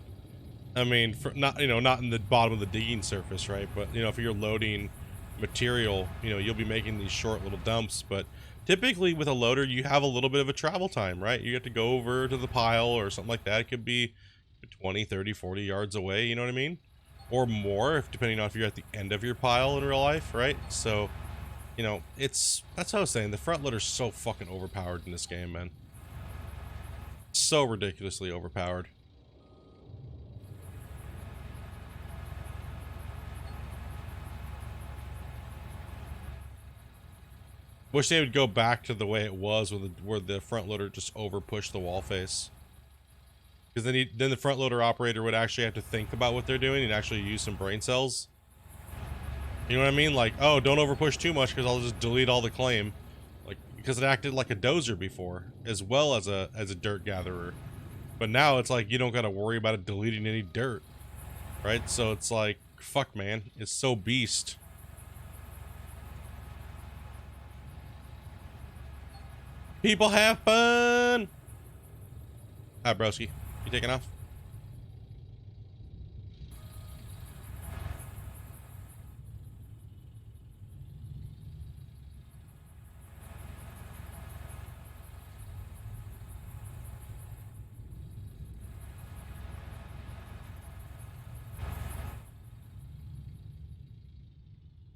I mean, for not, not in the bottom of the digging surface, right? But, if you're loading material, you'll be making these short little dumps. But typically with a loader, you have a little bit of a travel time, right? You have to go over to the pile or something like that. It could be 20, 30, 40 yards away, you know what I mean? Or more, if depending on if you're at the end of your pile in real life, right? So, that's what I was saying. The front loader's so fucking overpowered in this game, man. So ridiculously overpowered. Wish they would go back to the way it was where the front loader just over pushed the wall face. Because then the front loader operator would actually have to think about what they're doing and actually use some brain cells. You know what I mean? Like, oh, don't over push too much because I'll just delete all the claim. Like, because it acted like a dozer before, as well as a dirt gatherer. But now it's like you don't gotta worry about it deleting any dirt. Right? So it's like, fuck, man. It's so beast. People have fun! Alright, broski. You taking off?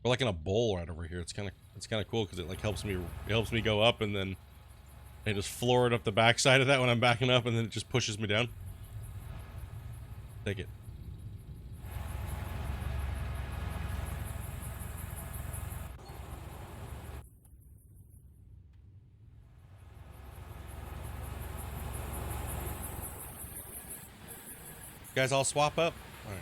We're like in a bowl right over here. It's kind of cool because it like helps me go up, and then I just floor it up the backside of that when I'm backing up, and then it just pushes me down. Take it. You guys all swap up? All right.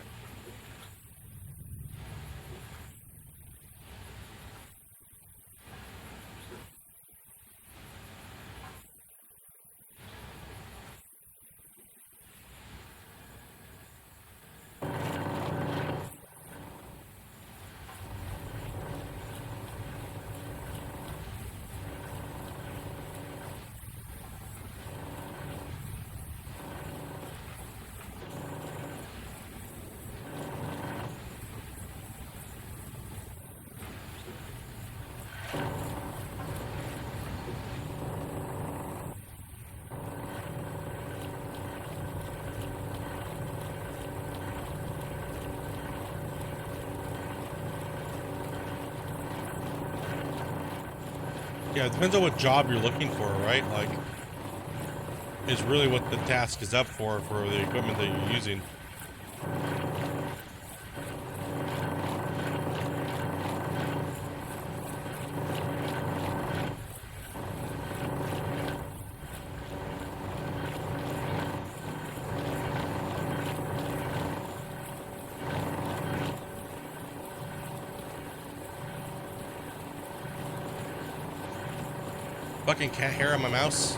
Yeah, it depends on what job you're looking for, right? Like, is really what the task is up for the equipment that you're using. Fucking cat hair on my mouse.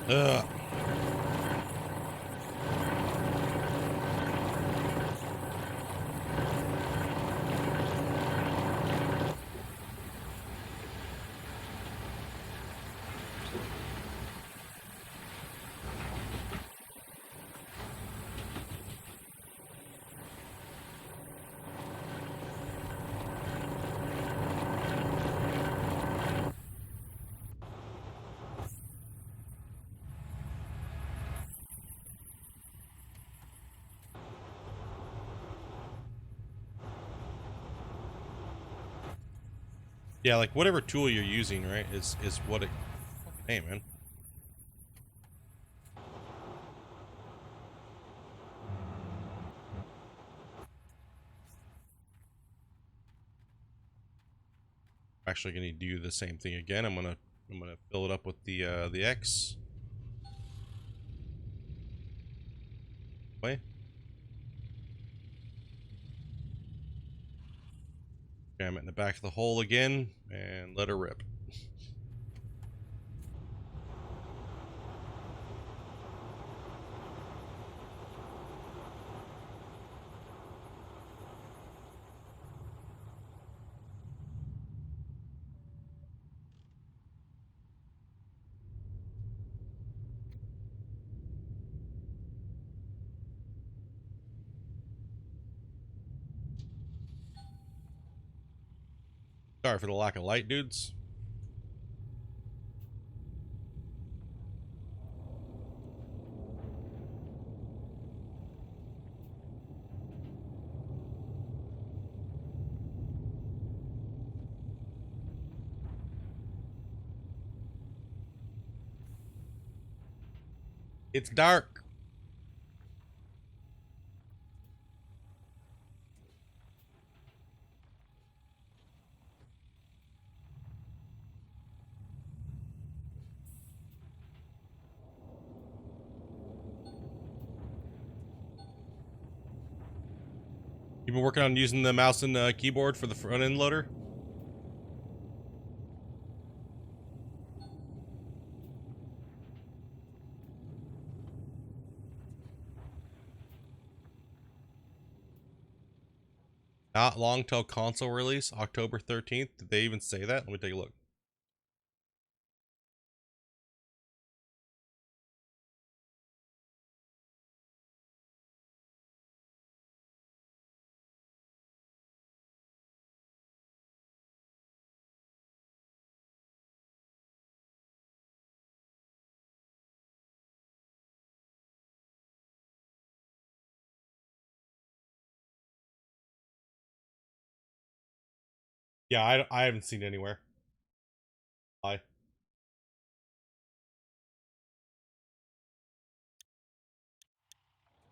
Ugh. Yeah, like whatever tool you're using, right, is what it. Hey, man. Actually gonna do the same thing again. I'm gonna fill it up with the X. Way. Jam it in the back of the hole again and let her rip. Sorry for the lack of light, dudes. It's dark. You've been working on using the mouse and keyboard for the front end loader? Not long till console release, October 13th. Did they even say that? Let me take a look. Yeah, I haven't seen it anywhere. Why?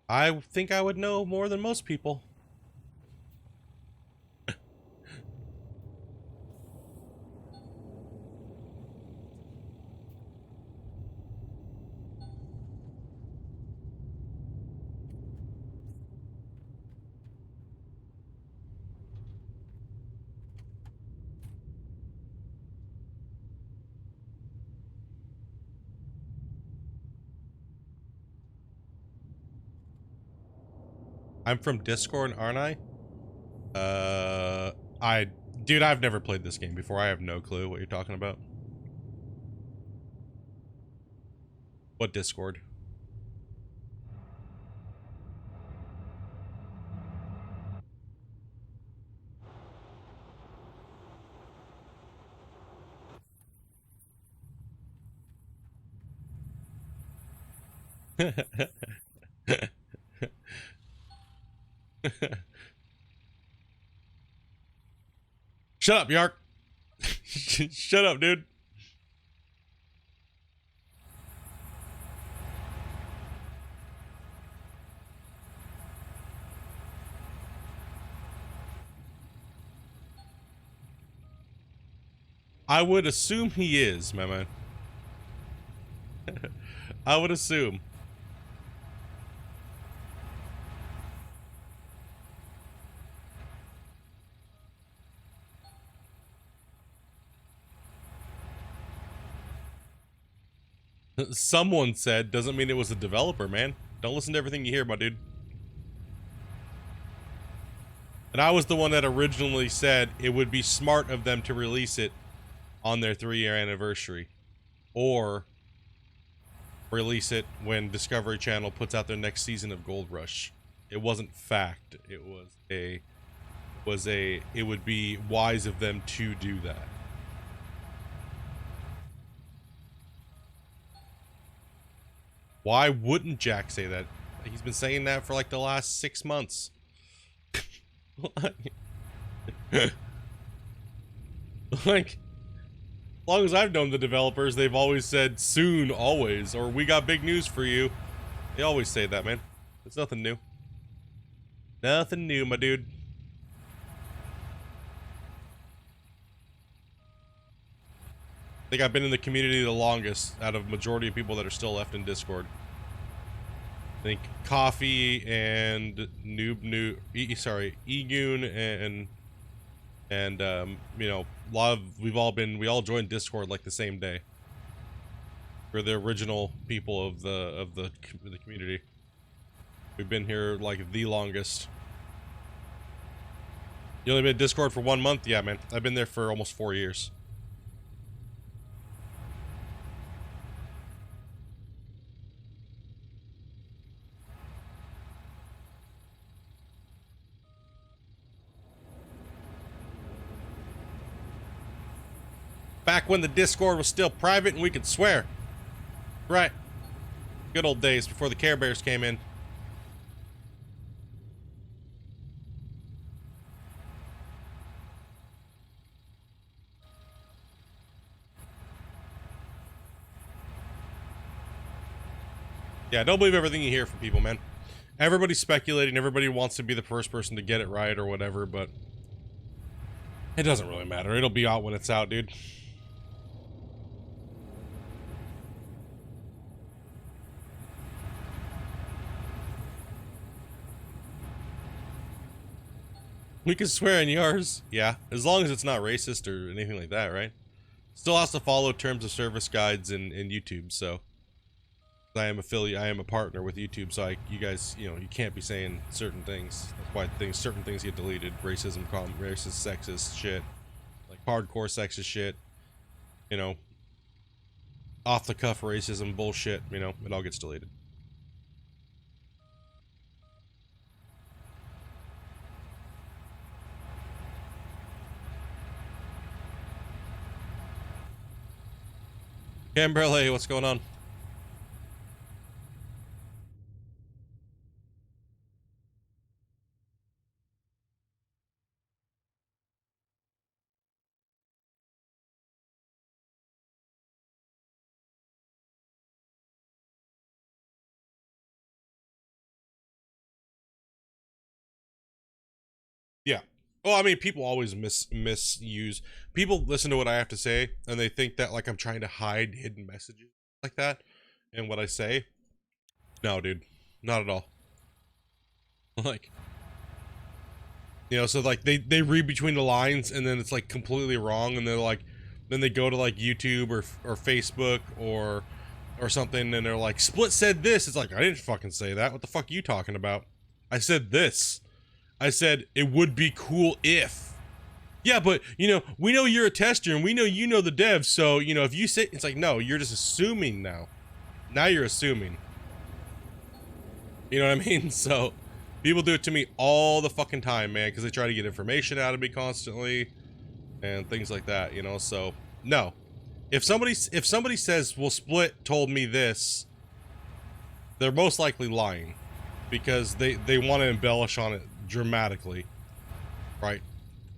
I think I would know more than most people. I'm from Discord, aren't I? Dude, I've never played this game before. I have no clue what you're talking about. What Discord? Shut up, Yark. Shut up, dude. I would assume he is, my man. I would assume. Someone said doesn't mean it was a developer, man. Don't listen to everything you hear, my dude. And I was the one that originally said it would be smart of them to release it on their 3-year anniversary. Or release it when Discovery Channel puts out their next season of Gold Rush. It wasn't fact. It would be wise of them to do that. Why wouldn't Jack say that? He's been saying that for like the last 6 months. Like, as long as I've known the developers, they've always said soon, always, or we got big news for you. They always say that, man. It's nothing new. Nothing new, my dude. I think I've been in the community the longest out of majority of people that are still left in Discord. I think Coffee and Egoon and you know, we all joined Discord like the same day. We're the original people of the community. We've been here like the longest. You only been in Discord for 1 month? Yeah, man. I've been there for almost 4 years. Back when the Discord was still private and we could swear. Right. Good old days before the Care Bears came in. Yeah, don't believe everything you hear from people, man. Everybody's speculating, everybody wants to be the first person to get it right or whatever, but it doesn't really matter. It'll be out when it's out, dude. We can swear in yours. Yeah, as long as it's not racist or anything like that, right? Still has to follow terms of service guides in YouTube, so I am a partner with YouTube, so you guys, you know, you can't be saying certain things. That's why certain things get deleted. Racism, racist, sexist shit, like hardcore sexist shit, you know, off the cuff racism bullshit, you know, it all gets deleted. Camberley, what's going on? Yeah. Well, I mean, people always misuse. People listen to what I have to say, and they think that like I'm trying to hide hidden messages like that, and what I say. No, dude, not at all. Like, you know, so like they read between the lines, and then it's like completely wrong, and they're like, then they go to like YouTube or Facebook or something, and they're like, Split said this. It's like, I didn't fucking say that. What the fuck are you talking about? I said this. I said it would be cool if. Yeah, but you know, we know you're a tester and we know you know the devs, so you know, if you say, it's like, no, you're just assuming now. Now you're assuming. You know what I mean? So people do it to me all the fucking time, man, because they try to get information out of me constantly and things like that, you know. So no. If somebody says, well, Split told me this, they're most likely lying, because they want to embellish on it dramatically, right?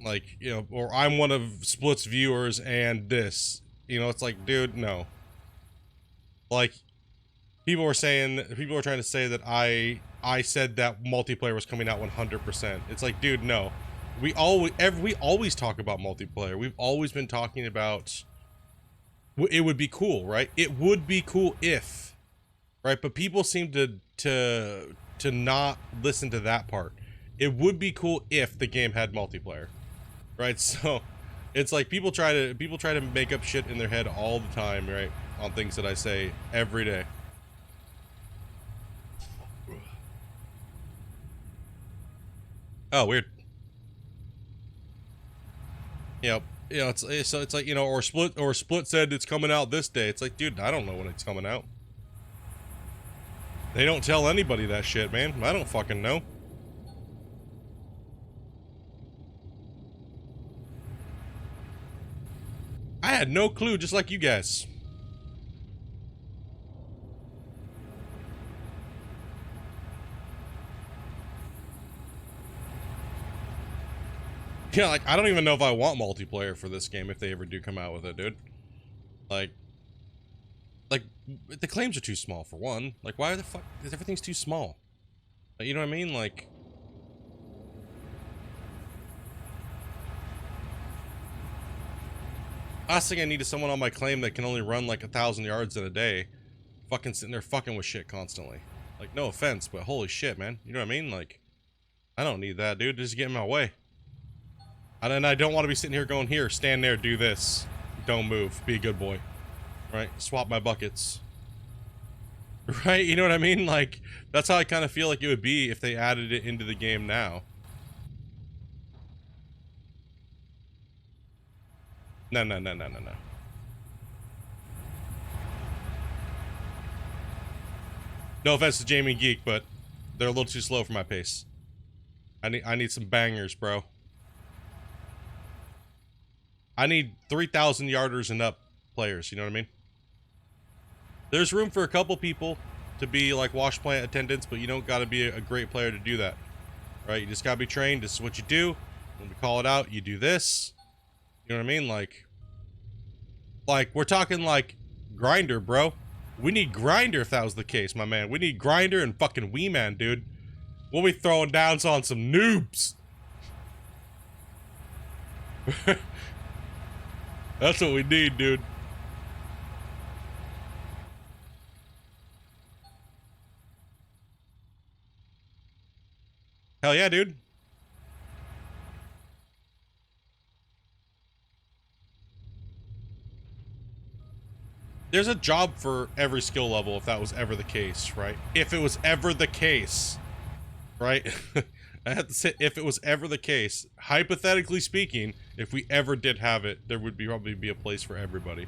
Like, you know, or I'm one of Split's viewers and this, you know, it's like, dude, no. Like, people were trying to say that I said that multiplayer was coming out 100%. It's like, dude, no. We always talk about multiplayer. We've always been talking about it would be cool, right? It would be cool if, right? But people seem to not listen to that part. It would be cool if the game had multiplayer, right? So it's like people try to make up shit in their head all the time, right? On things that I say every day. Oh, weird. You know, it's like, you know, or Split said it's coming out this day. It's like, dude, I don't know when it's coming out. They don't tell anybody that shit, man. I don't fucking know. I had no clue, just like you guys. Yeah, like, I don't even know if I want multiplayer for this game if they ever do come out with it, dude. Like, the claims are too small, for one. Like, why the fuck? Everything's too small. You know what I mean? Like, last thing I need is someone on my claim that can only run like 1,000 yards in a day, fucking sitting there fucking with shit constantly. Like, no offense, but holy shit, man. You know what I mean? Like, I don't need that, dude. Just get in my way. And I don't want to be sitting here going, here, stand there, do this. Don't move. Be a good boy. Right? Swap my buckets. Right? You know what I mean? Like, that's how I kind of feel like it would be if they added it into the game now. No. No offense to Jamie Geek, but they're a little too slow for my pace. I need some bangers, bro. I need 3,000 yarders and up players, you know what I mean? There's room for a couple people to be like washplant attendants, but you don't got to be a great player to do that, right? You just got to be trained. This is what you do. When we call it out, you do this. You know what I mean? Like we're talking like grinder, bro. We need grinder if that was the case, my man. We need grinder and fucking wee man, dude. We'll be throwing downs on some noobs. That's what we need, dude. Hell yeah, dude. There's a job for every skill level if that was ever the case, right? If it was ever the case, right? I have to say, if it was ever the case, hypothetically speaking, if we ever did have it, there would probably be a place for everybody.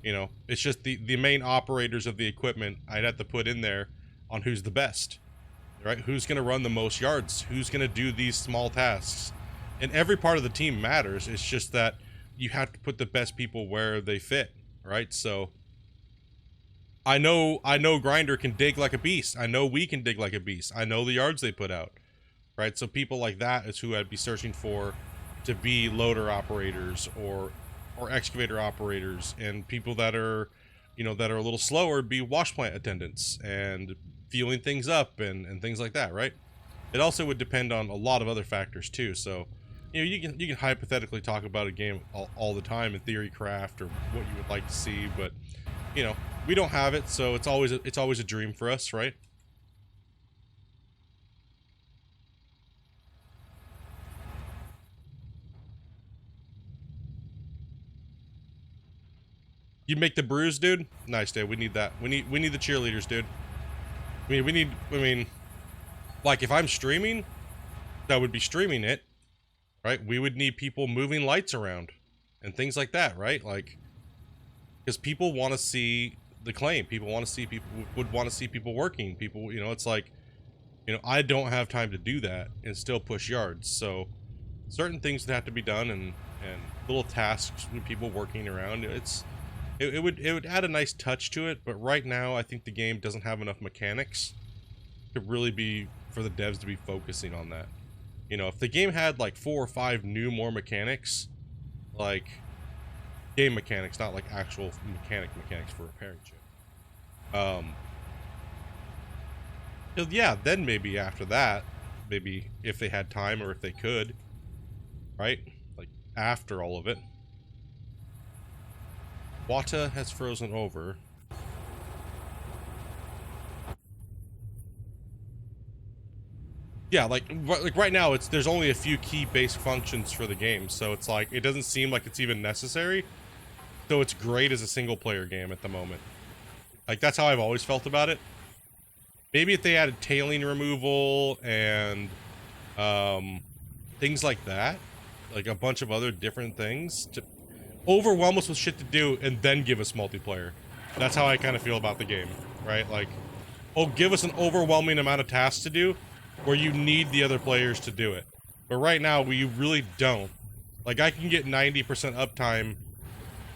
You know, it's just the main operators of the equipment I'd have to put in there on who's the best, right? Who's going to run the most yards? Who's going to do these small tasks? And every part of the team matters. It's just that you have to put the best people where they fit, right? So I know Grinder can dig like a beast. I know we can dig like a beast. I know the yards they put out, right? So people like that is who I'd be searching for to be loader operators or excavator operators, and people that are, you know, that are a little slower be washplant attendants and fueling things up and things like that, right? It also would depend on a lot of other factors too. So, you know, you can hypothetically talk about a game all the time in theory craft or what you would like to see, but you know, we don't have it, so it's always a dream for us, right? You make the brews, dude? Nice, dude. We need that. We need the cheerleaders, dude. I mean, like if I'm streaming, that would be streaming it, right? We would need people moving lights around and things like that, right? Like, because people want to see the claim. People want to see would want to see people working. People, you know, it's like, you know, I don't have time to do that and still push yards. So certain things that have to be done and little tasks with people working around. It would add a nice touch to it, but right now I think the game doesn't have enough mechanics to really be for the devs to be focusing on that. You know, if the game had like 4 or 5 more mechanics, like game mechanics, not like actual mechanics for repairing shit. Yeah, then maybe after that, maybe if they had time or if they could, right? Like after all of it. Water has frozen over. Yeah, like right now, there's only a few key base functions for the game, so it's like it doesn't seem like it's even necessary. So it's great as a single player game at the moment. Like that's how I've always felt about it. Maybe if they added tailing removal and things like that, like a bunch of other different things to overwhelm us with shit to do and then give us multiplayer. That's how I kind of feel about the game, right? Like, oh, give us an overwhelming amount of tasks to do where you need the other players to do it. But right now, we really don't. Like, I can get 90% uptime,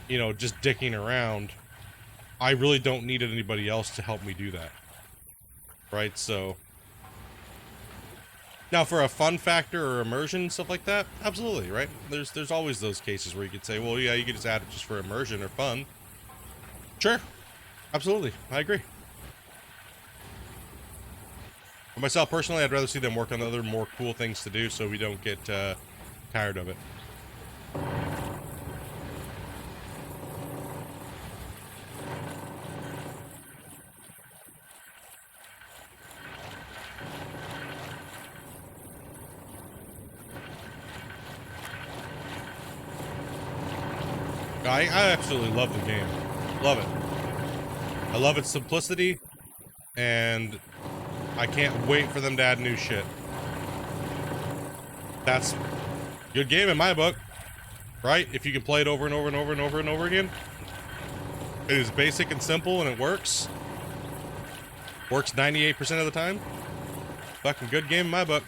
you know, just dicking around. I really don't need anybody else to help me do that. Right? So now for a fun factor or immersion, stuff like that, absolutely, right? There's always those cases where you could say, well, yeah, you could just add it just for immersion or fun. Sure. Absolutely. I agree. For myself, personally, I'd rather see them work on other more cool things to do so we don't get tired of it. I absolutely love the game. Love it. I love its simplicity, and I can't wait for them to add new shit. That's a good game in my book, right? If you can play it over and over and over and over and over again. It is basic and simple, and it works. Works 98% of the time. Fucking good game in my book.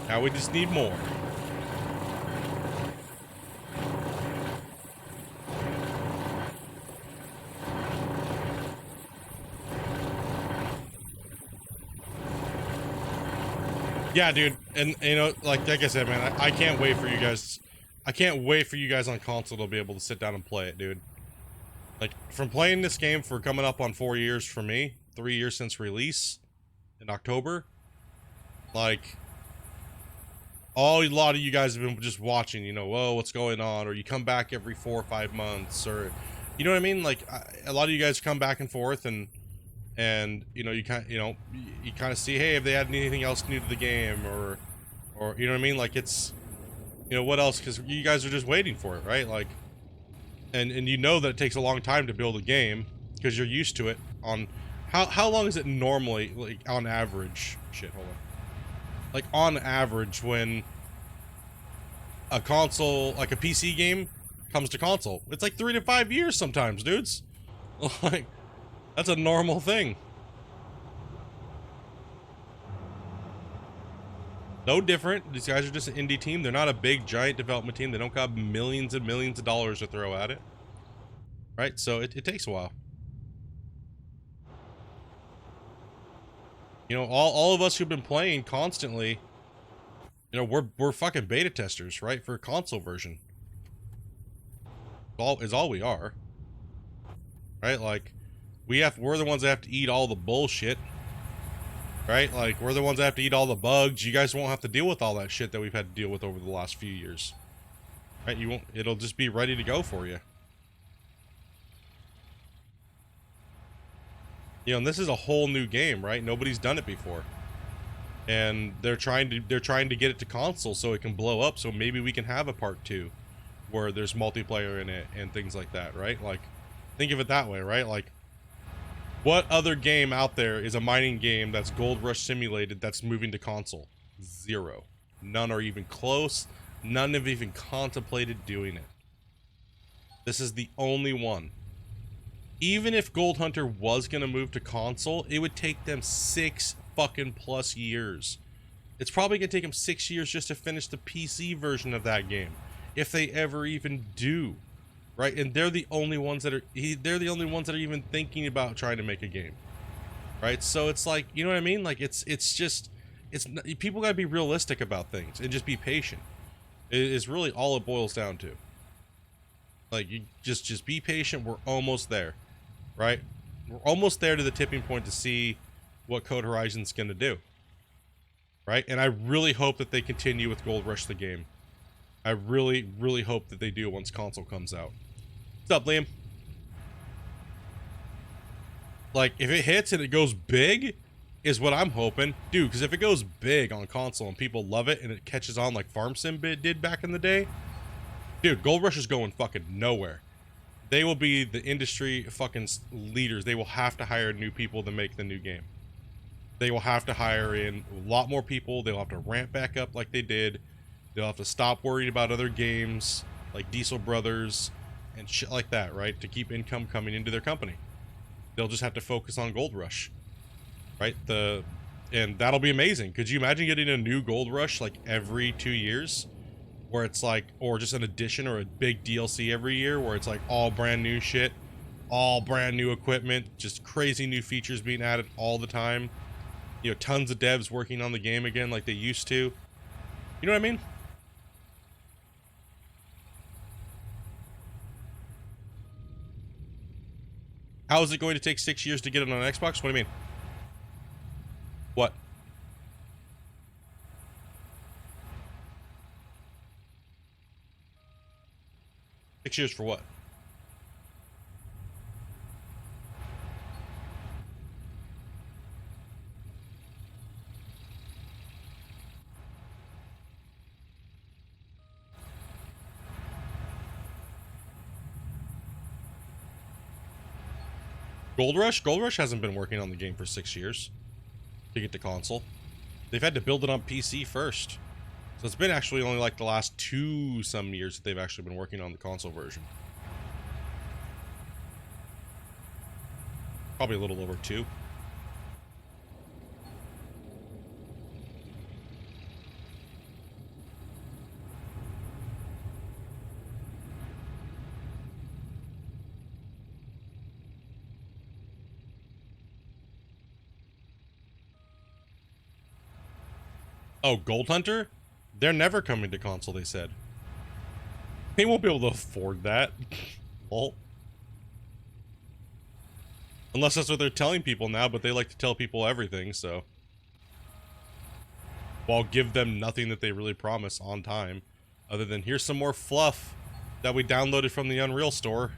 Now we just need more. Yeah, dude, and you know, like I said, man, I can't wait for you guys. I can't wait for you guys on console to be able to sit down and play it, dude. Like, from playing this game for coming up on 4 years for me, 3 years since release in October, like, a lot of you guys have been just watching, you know, whoa, what's going on, or you come back every 4 or 5 months, or, you know what I mean? Like, a lot of you guys come back and forth, and you know, you kind of see, hey, have they added anything else new to the game, or you know what I mean? Like, it's, you know, what else? Because you guys are just waiting for it, right? Like, and you know that it takes a long time to build a game because you're used to it. On how long is it normally, like, on average? Shit, hold on. Like, on average, when a console, like a PC game, comes to console, it's like 3 to 5 years sometimes, dudes. Like, that's a normal thing. No different. These guys are just an indie team. They're not a big, giant development team. They don't got millions and millions of dollars to throw at it. Right? So it takes a while. You know, all of us who've been playing constantly, you know, we're fucking beta testers, right? For a console version. Is all we are. Right? Like, we're the ones that have to eat all the bullshit. Right? Like, we're the ones that have to eat all the bugs. You guys won't have to deal with all that shit that we've had to deal with over the last few years. Right? You won't, it'll just be ready to go for you. You know, and this is a whole new game, right? Nobody's done it before. And they're trying to get it to console so it can blow up, so maybe we can have a part 2 where there's multiplayer in it and things like that, right? Like, think of it that way, right? Like, what other game out there is a mining game that's Gold Rush simulated that's moving to console? Zero. None are even close. None have even contemplated doing it. This is the only one. Even if Gold Hunter was going to move to console, it would take them 6 fucking plus years. It's probably going to take them 6 years just to finish the PC version of that game, if they ever even do. Right? And they're the only ones that are even thinking about trying to make a game. Right? So it's like, you know what I mean? Like, it's people got to be realistic about things and just be patient. It's really all it boils down to. Like, you just be patient. We're almost there. Right? We're almost there to the tipping point to see what Code Horizon's going to do. Right? And I really hope that they continue with Gold Rush the game. I really, really hope that they do once console comes out. What's up, Liam? Like, if it hits and it goes big, is what I'm hoping. Dude, because if it goes big on console and people love it and it catches on like Farm Sim did back in the day, dude, Gold Rush is going fucking nowhere. They will be the industry fucking leaders. They will have to hire new people to make the new game. They will have to hire in a lot more people. They'll have to ramp back up like they did. They'll have to stop worrying about other games like Diesel Brothers and shit like that, right? To keep income coming into their company. They'll just have to focus on Gold Rush, right? And that'll be amazing. Could you imagine getting a new Gold Rush like every 2 years? Where it's like, or just an addition or a big DLC every year where it's like all brand new shit, all brand new equipment, just crazy new features being added all the time. You know, tons of devs working on the game again like they used to. You know what I mean? How is it going to take 6 years to get it on an Xbox? What do you mean? What? Six years for what? Gold Rush? Gold Rush hasn't been working on the game for 6 years to get to console. They've had to build it on PC first. So it's been actually only like the last 2 some years that they've actually been working on the console version. Probably a little over 2. I Oh, Gold Hunter? They're never coming to console, they said. They won't be able to afford that. Well, unless that's what they're telling people now, but they like to tell people everything, so. Well, I'll give them nothing that they really promise on time, other than here's some more fluff that we downloaded from the Unreal store.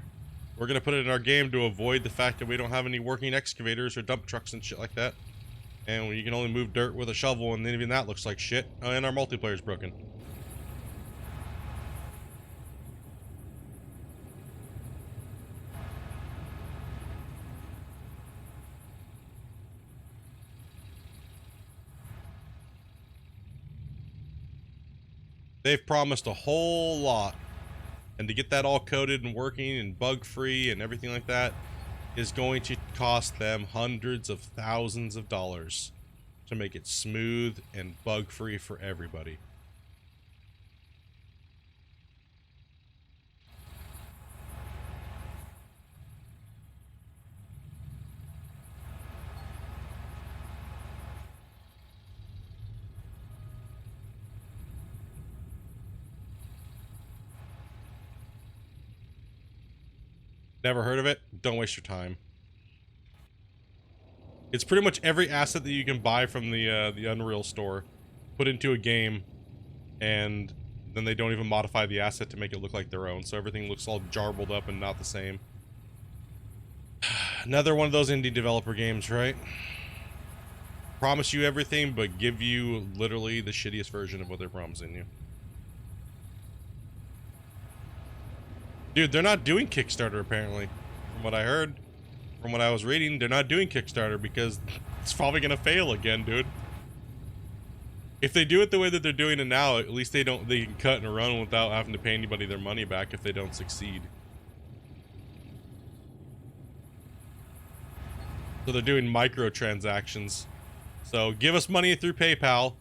We're gonna put it in our game to avoid the fact that we don't have any working excavators or dump trucks and shit like that. And you can only move dirt with a shovel, and even that looks like shit. Oh, and our multiplayer's broken. They've promised a whole lot. And to get that all coded and working and bug-free and everything like that is going to cost them hundreds of thousands of dollars to make it smooth and bug-free for everybody. Never heard of it? Don't waste your time. It's pretty much every asset that you can buy from the Unreal store, put into a game, and then they don't even modify the asset to make it look like their own, so everything looks all jarbled up and not the same. Another one of those indie developer games, right? Promise you everything, but give you literally the shittiest version of what they're promising you. Dude, they're not doing Kickstarter, apparently. From what I heard, from what I was reading, they're not doing Kickstarter because it's probably gonna fail again, dude. If they do it the way that they're doing it now, at least they can cut and run without having to pay anybody their money back if they don't succeed. So they're doing microtransactions. So give us money through PayPal,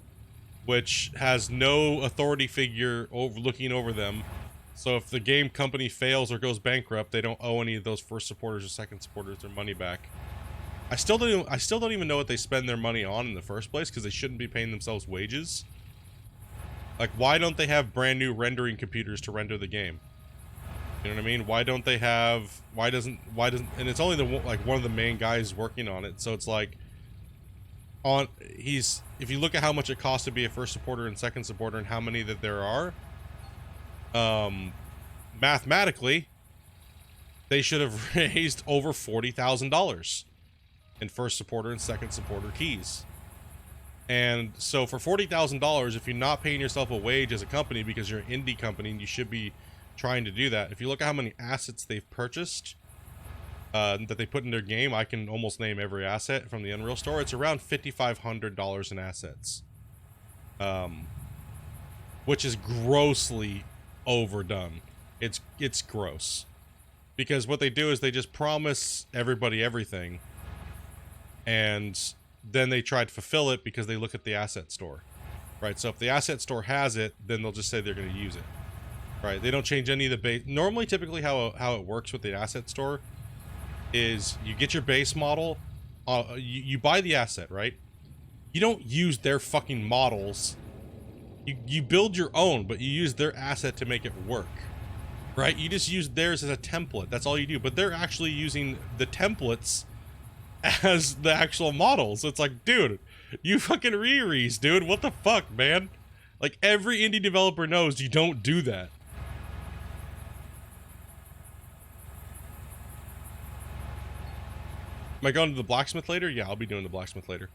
which has no authority figure looking over them. So if the game company fails or goes bankrupt, they don't owe any of those first supporters or second supporters their money back. I still don't even know what they spend their money on in the first place, because they shouldn't be paying themselves wages. Like, why don't they have brand new rendering computers to render the game? You know what I mean? Why don't they have? Why doesn't? And it's only one of the main guys working on it. So it's like, if you look at how much it costs to be a first supporter and second supporter and how many that there are. Mathematically, they should have raised over $40,000 in first supporter and second supporter keys. And so for $40,000, if you're not paying yourself a wage as a company because you're an indie company, and you should be trying to do that. If you look at how many assets they've purchased, that they put in their game, I can almost name every asset from the Unreal store. It's around $5,500 in assets. Which is grossly overdone. It's gross, because what they do is they just promise everybody everything, and then they try to fulfill it because they look at the asset store, right? So if the asset store has it, then they'll just say they're going to use it, right? They don't change any of the base. Normally, typically how it works with the asset store is you get your base model, you buy the asset, right? You don't use their fucking models. You build your own, but you use their asset to make it work, right? You just use theirs as a template. That's all you do. But they're actually using the templates as the actual models. So it's like, dude, you fucking re-rees, dude. What the fuck, man? Like, every indie developer knows you don't do that. Am I going to the blacksmith later? Yeah, I'll be doing the blacksmith later.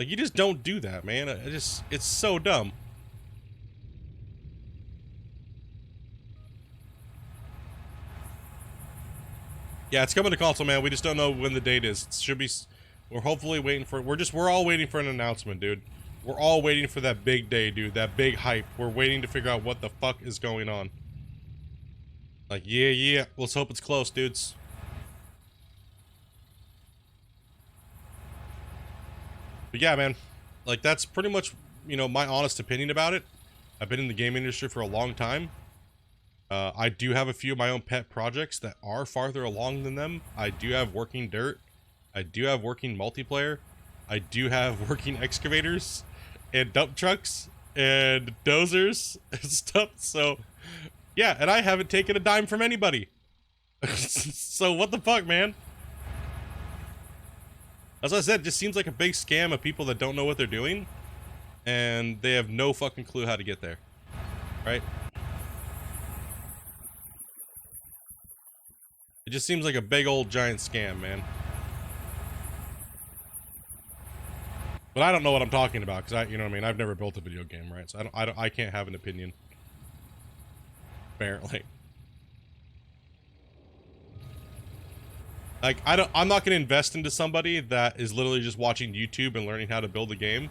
Like, you just don't do that, man. It's so dumb. Yeah, it's coming to console, man. We just don't know when the date is. It should be. We're hopefully waiting for. We're all waiting for an announcement, dude. We're all waiting for that big day, dude. That big hype. We're waiting to figure out what the fuck is going on. Like, yeah. Let's hope it's close, dudes. But yeah, man. Like, that's pretty much, my honest opinion about it. I've been in the game industry for a long time. I do have a few of my own pet projects that are farther along than them. I do have working dirt. I do have working multiplayer. I do have working excavators and dump trucks. and dozers and stuff. So yeah, and I haven't taken a dime from anybody. So what the fuck, man? As I said, it just seems like a big scam of people that don't know what they're doing, and they have no fucking clue how to get there, right? It just seems like a big old giant scam, man. But I don't know what I'm talking about, because you know what I mean? I've never built a video game, right? So I can't have an opinion. Apparently. Like, I'm not gonna invest into somebody that is literally just watching YouTube and learning how to build a game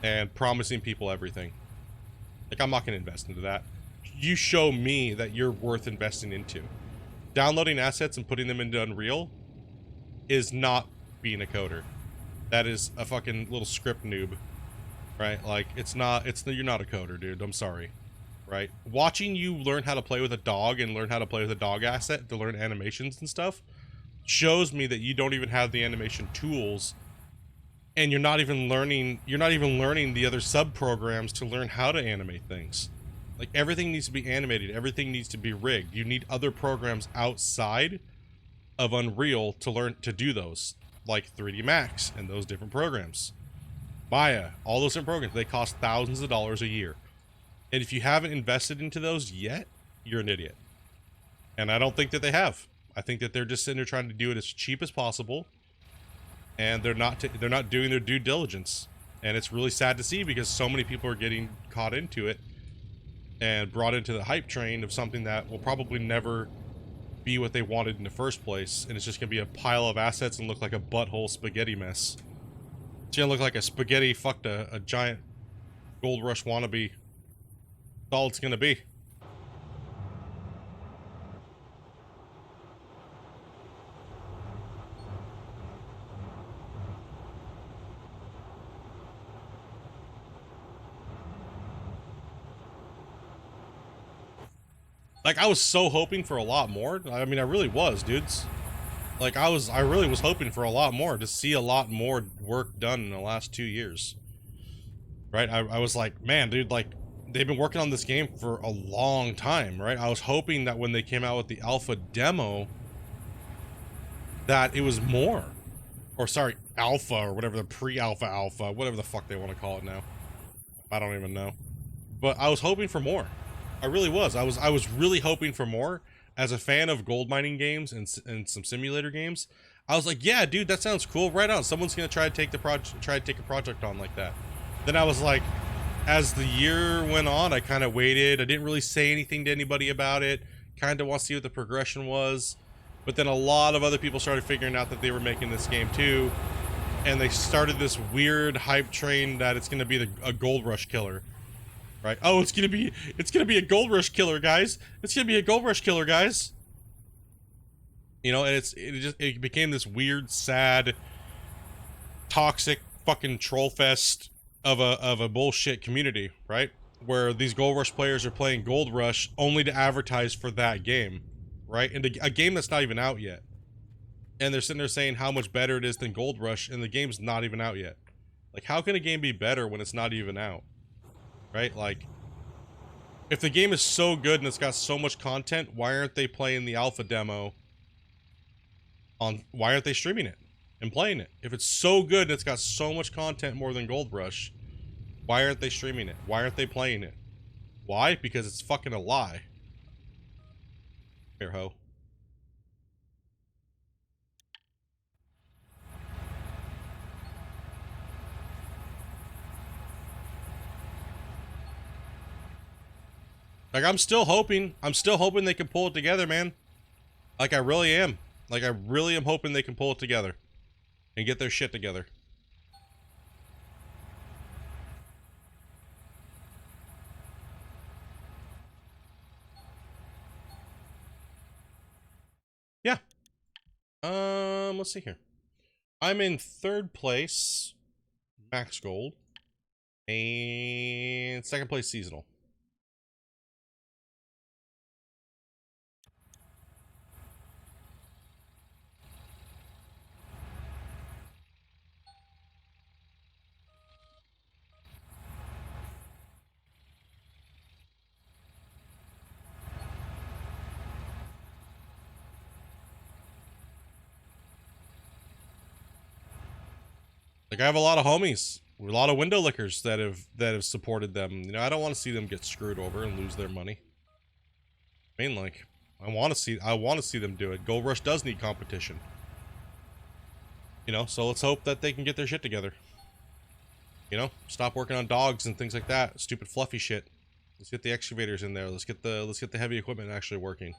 and promising people everything. Like, I'm not gonna invest into that. You show me that you're worth investing into. Downloading assets and putting them into Unreal is not being a coder. That is a fucking little script noob, right? Like, you're not a coder, dude. I'm sorry, right? Watching you learn how to play with a dog and learn how to play with a dog asset to learn animations and stuff shows me that you don't even have the animation tools, and you're not even learning the other sub programs to learn how to animate things. Like, everything needs to be animated, everything needs to be rigged. You need other programs outside of Unreal to learn to do those, like 3D Max and those different programs, Maya, all those different programs. They cost thousands of dollars a year, and if you haven't invested into those yet, you're an idiot. And I don't think that they have. I think that they're just sitting there trying to do it as cheap as possible, and they're not doing their due diligence. And it's really sad to see, because so many people are getting caught into it and brought into the hype train of something that will probably never be what they wanted in the first place, and it's just gonna be a pile of assets and look like a butthole spaghetti mess. It's gonna look like a spaghetti fucked a giant Gold Rush wannabe. That's all it's gonna be. Like, I was so hoping for a lot more. I mean, I really was, dudes. Like, I really was hoping for a lot more, to see a lot more work done in the last 2 years. Right? I was like, man, dude, like, they've been working on this game for a long time, right? I was hoping that when they came out with the alpha demo, that it was more. Or, sorry, alpha, or whatever, the pre-alpha, whatever the fuck they want to call it now. I don't even know. But I was hoping for more. I really was. I was really hoping for more. As a fan of gold mining games and some simulator games, I was like, yeah, dude, that sounds cool. Right on. Someone's gonna try to take a project on like that. Then I was like, as the year went on, I kind of waited. I didn't really say anything to anybody about it. Kind of want to see what the progression was. But then a lot of other people started figuring out that they were making this game too, and they started this weird hype train that it's gonna be a Gold Rush killer. Right? Oh, it's gonna be a Gold Rush killer, guys. It's gonna be a Gold Rush killer, guys. You know, and it became this weird, sad, toxic fucking troll fest of a bullshit community, right? Where these Gold Rush players are playing Gold Rush only to advertise for that game, right? And a game that's not even out yet. And they're sitting there saying how much better it is than Gold Rush, and the game's not even out yet. Like, how can a game be better when it's not even out? Right? Like, if the game is so good and it's got so much content, why aren't they playing the alpha demo why aren't they streaming it and playing it? If it's so good and it's got so much content more than Gold Rush, why aren't they streaming it? Why aren't they playing it? Why? Because it's fucking a lie. Here, ho. Like, I'm still hoping they can pull it together, man. Like, I really am. Like, I really am hoping they can pull it together and get their shit together. Yeah. Let's see here. I'm in 3rd place, max gold, and 2nd place seasonal. Like, I have a lot of homies, a lot of window lickers that have supported them. You know, I don't want to see them get screwed over and lose their money. I mean, like, I want to see them do it. Gold Rush does need competition. You know, so let's hope that they can get their shit together. You know, stop working on dogs and things like that. Stupid fluffy shit. Let's get the excavators in there. Let's get the heavy equipment actually working.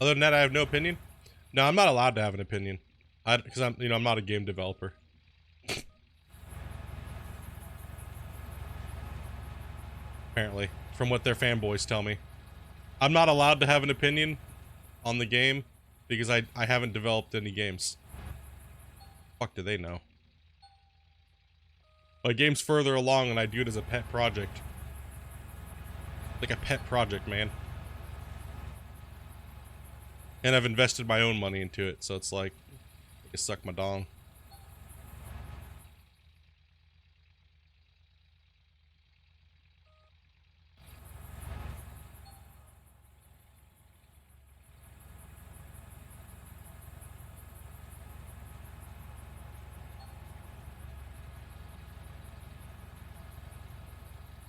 Other than that, I have no opinion. No, I'm not allowed to have an opinion. Because I'm not a game developer. Apparently, from what their fanboys tell me. I'm not allowed to have an opinion on the game because I haven't developed any games. Fuck do they know? My game's further along and I do it as a pet project. Like a pet project, man. And I've invested my own money into it, so it's like, I can suck my dong.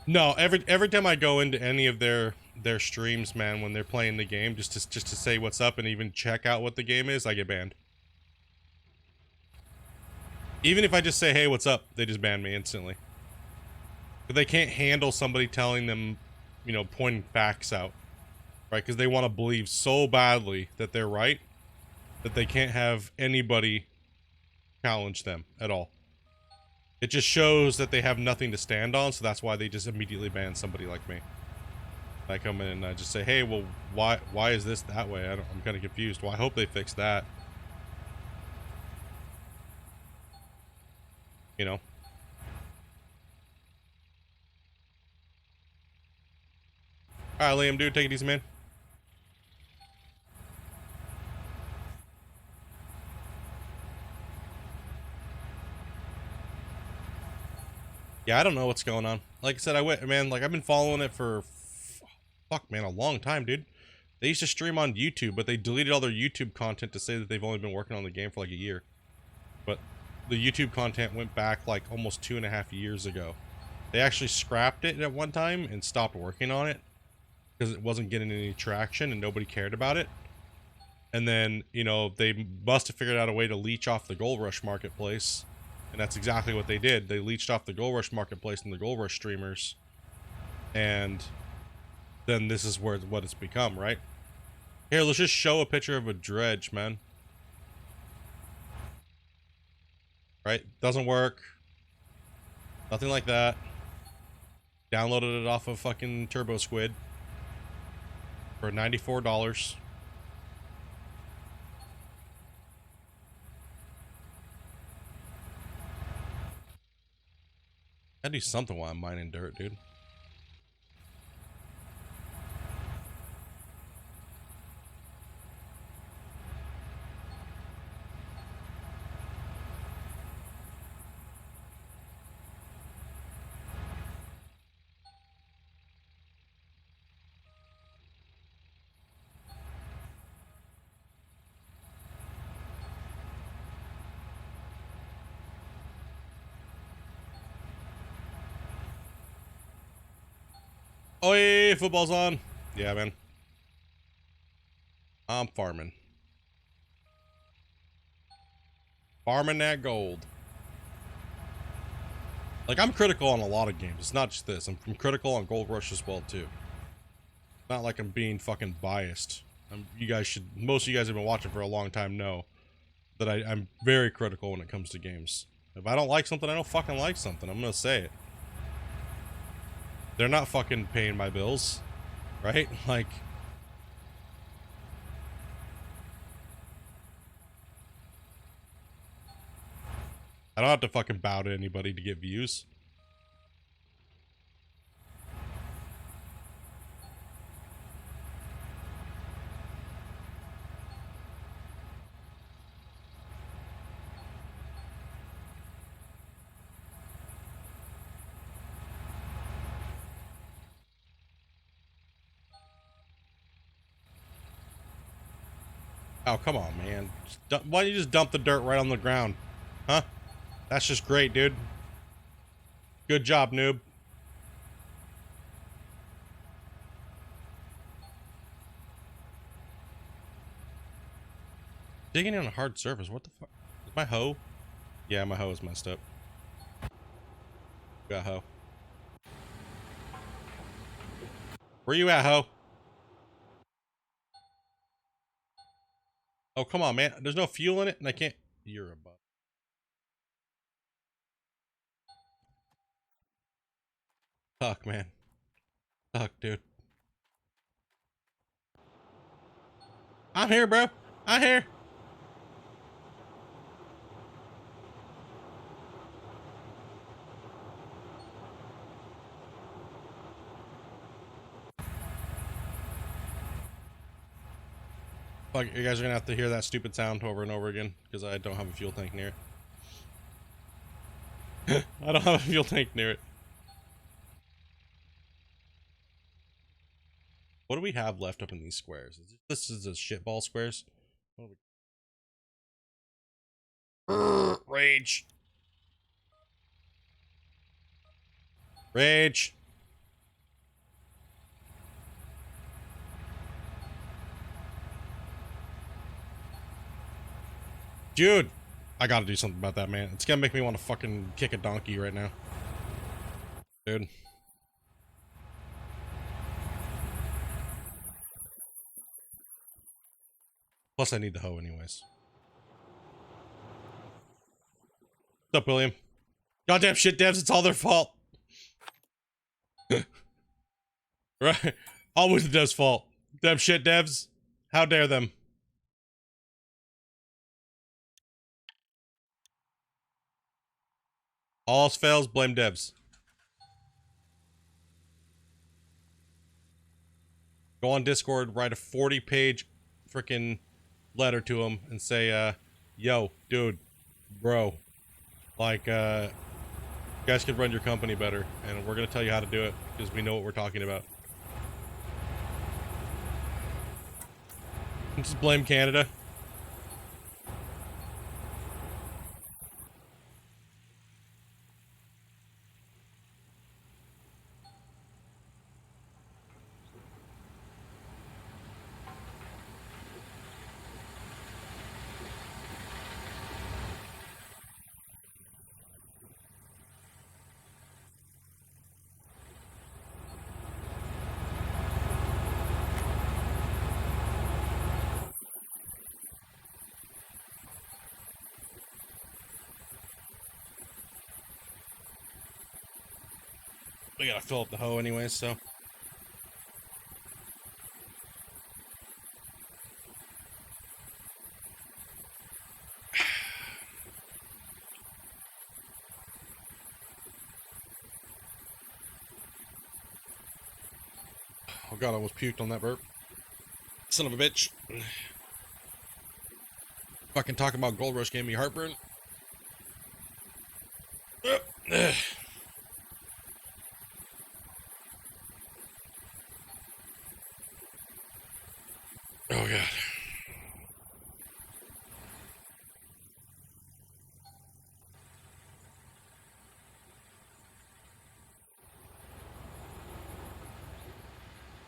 No, every time I go into any of their streams, man, when they're playing the game, just to say what's up and even check out what the game is, I get banned. Even if I just say, hey, what's up, they just ban me instantly. But they can't handle somebody telling them, you know, pointing facts out, right? Because they want to believe so badly that they're right that they can't have anybody challenge them at all. It just shows that they have nothing to stand on, so that's why they just immediately ban somebody like me. I come in and I just say, hey, well, why is this that way? I'm kind of confused. Well, I hope they fix that. You know? Alright, Liam, dude, take it easy, man. Yeah, I don't know what's going on. Like I said, I've been following it for, fuck, man, a long time, dude. They used to stream on YouTube, but they deleted all their YouTube content to say that they've only been working on the game for like a year. But the YouTube content went back like almost 2.5 years ago. They actually scrapped it at one time and stopped working on it because it wasn't getting any traction and nobody cared about it. And then, you know, they must have figured out a way to leech off the Gold Rush marketplace. And that's exactly what they did. They leached off the Gold Rush marketplace and the Gold Rush streamers. And then this is what it's become, right? Here, let's just show a picture of a dredge, man. Right? Doesn't work. Nothing like that. Downloaded it off of fucking Turbo Squid for $94. Gotta do something while I'm mining dirt, dude. Oh, yeah, football's on. Yeah, man. I'm farming. Farming that gold. Like, I'm critical on a lot of games. It's not just this. I'm critical on Gold Rush as well, too. Not like I'm being fucking biased. Most of you guys have been watching for a long time know that I'm very critical when it comes to games. If I don't like something, I don't fucking like something. I'm gonna say it. They're not fucking paying my bills, right? Like, I don't have to fucking bow to anybody to get views. Oh, come on, man. Why don't you just dump the dirt right on the ground? Huh? That's just great, dude. Good job, noob. Digging on a hard surface. What the fuck? Is my hoe? Yeah, my hoe is messed up. Got hoe. Where you at, hoe? Oh, come on, man. There's no fuel in it, and I can't. You're a butt. Fuck, man. Fuck, dude. I'm here, bro. I'm here. Fuck, you guys are gonna have to hear that stupid sound over and over again, because I don't have a fuel tank near it. I don't have a fuel tank near it. What do we have left up in these squares? This is the shitball squares. Rage. Rage. Dude, I gotta do something about that, man. It's gonna make me want to fucking kick a donkey right now. Dude. Plus, I need the hoe anyways. What's up, William? Goddamn shit devs, it's all their fault. Right? Always the devs' fault. Damn shit devs. How dare them? All else fails, blame devs. Go on Discord, write a 40-page freaking letter to them and say, yo, dude, bro, like, you guys could run your company better, and we're gonna tell you how to do it, because we know what we're talking about. Just blame Canada. We gotta fill up the hoe anyways, so. Oh god, I almost puked on that burp. Son of a bitch. Fucking talking about Gold Rush gave me heartburn. Oh god.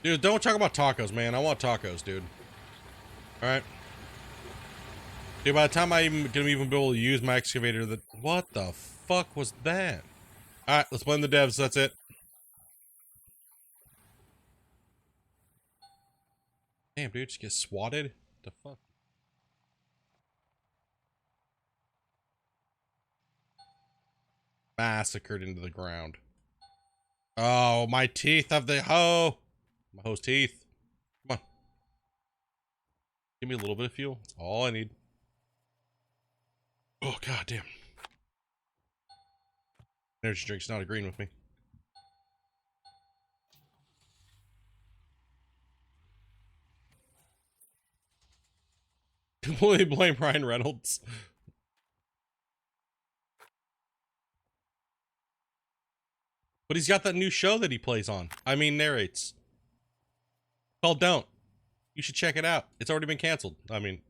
Dude, don't talk about tacos, man. I want tacos, dude. Alright. Dude, by the time I'm gonna even be able to use my excavator, what the fuck was that? Alright, let's blame the devs, that's it. Damn, dude, just get swatted? The fuck? Massacred into the ground. Oh, my teeth have the hoe. My hoe's teeth. Come on. Give me a little bit of fuel. That's all I need. Oh, god damn. Energy drink's not agreeing with me. Completely blame Ryan Reynolds. But he's got that new show that he plays on. I mean, narrates. Called Don't. You should check it out. It's already been canceled. I mean,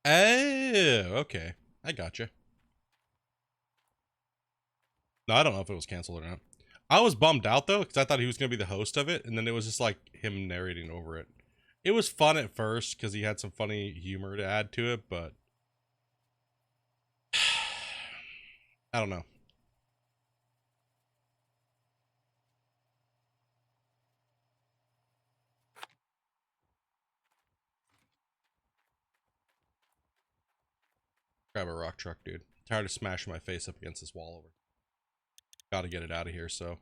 Oh, okay. I gotcha. No, I don't know if it was canceled or not. I was bummed out though, because I thought he was gonna be the host of it, and then it was just like him narrating over it. It was fun at first because he had some funny humor to add to it, but I don't know. Grab a rock truck, dude. Tired of smashing my face up against this wall over. Gotta get it out of here, so.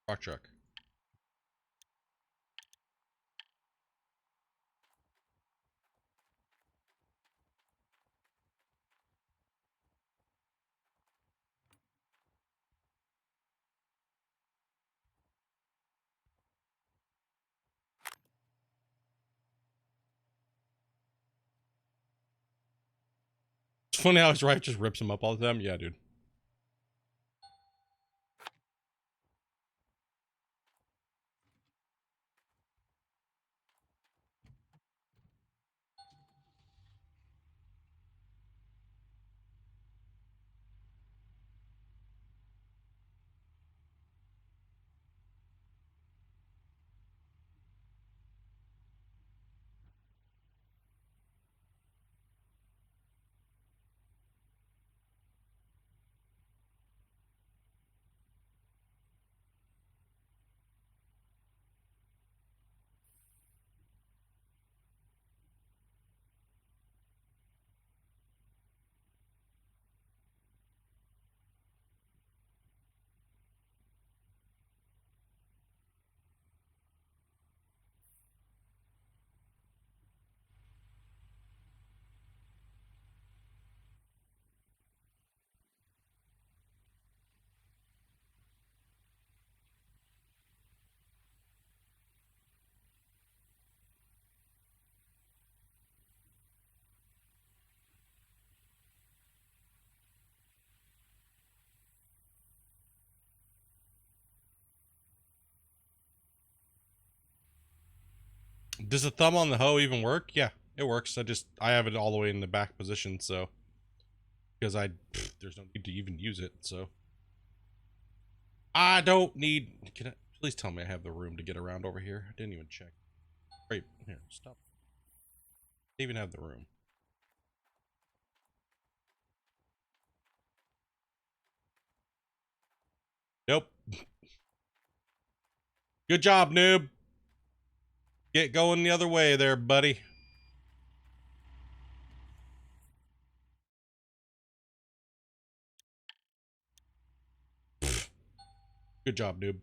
Rock truck. It's funny how his wife just rips him up all the time. Yeah, dude. Does the thumb on the hoe even work? Yeah, it works. I have it all the way in the back position, so because there's no need to even use it. So I don't need. Can I please tell me I have the room to get around over here? I didn't even check. Right here, stop. I even have the room. Nope. Good job, noob. Get going the other way there, buddy. Good job, noob.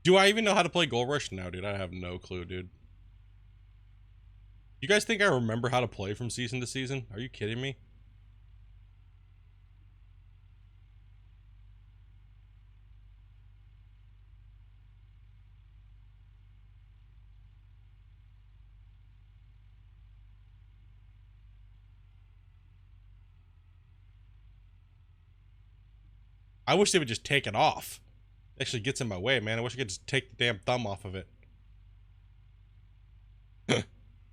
Do I even know how to play Gold Rush? No, dude. I have no clue, dude. You guys think I remember how to play from season to season? Are you kidding me? I wish they would just take it off. It actually gets in my way, man. I wish I could just take the damn thumb off of it.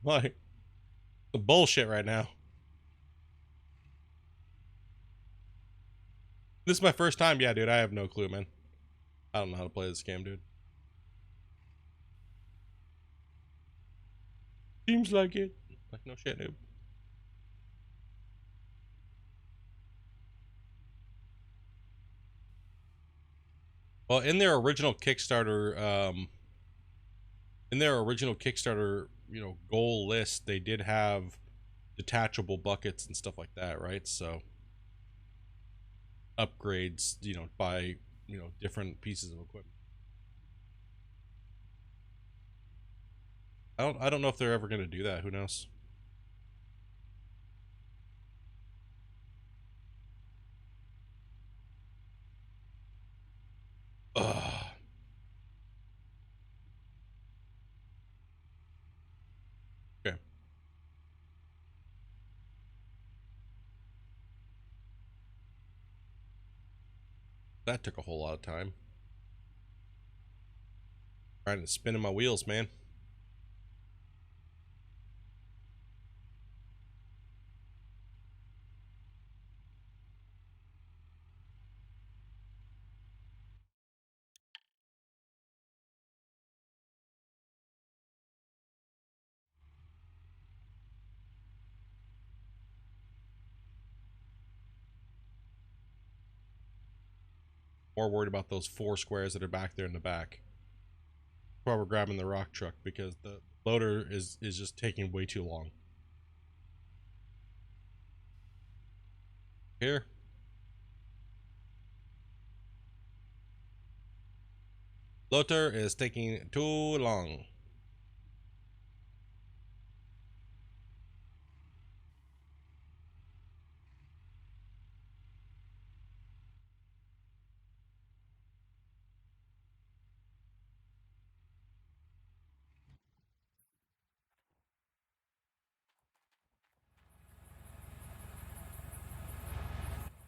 Like, the bullshit right now. This is my first time. Yeah, dude. I have no clue, man. I don't know how to play this game, dude. Seems like it. Like, no shit, noob. Well, in their original Kickstarter, goal list, they did have detachable buckets and stuff like that, right? So upgrades, by different pieces of equipment. I don't know if they're ever gonna do that. Who knows? Ugh. Okay. That took a whole lot of time. Trying to spin in my wheels, man. More worried about those 4 squares that are back there in the back. That's why we're grabbing the rock truck, because the loader is just taking way too long. Here. Loader is taking too long.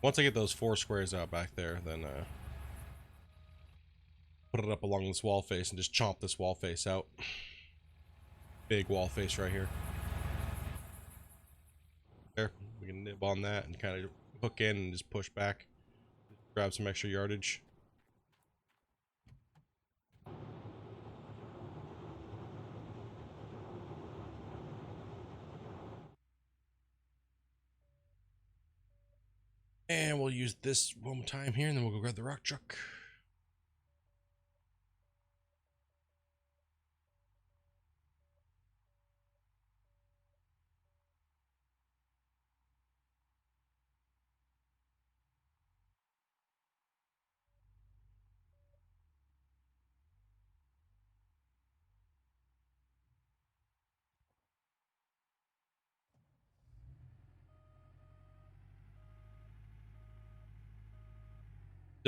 Once I get those 4 squares out back there, then put it up along this wall face and just chomp this wall face out. Big wall face right here. There, we can nib on that and kind of hook in and just push back. Grab some extra yardage. And we'll use this one more time here, and then we'll go grab the rock truck.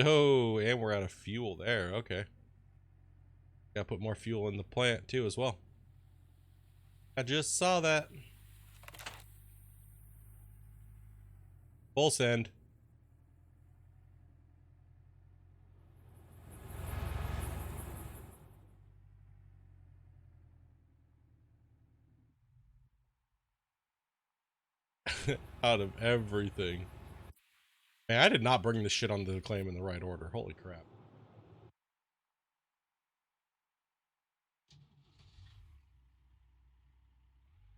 Oh, and we're out of fuel there. Okay. Gotta put more fuel in the plant too as well. I just saw that. Full send. Out of everything. Man, I did not bring this shit onto the claim in the right order. Holy crap.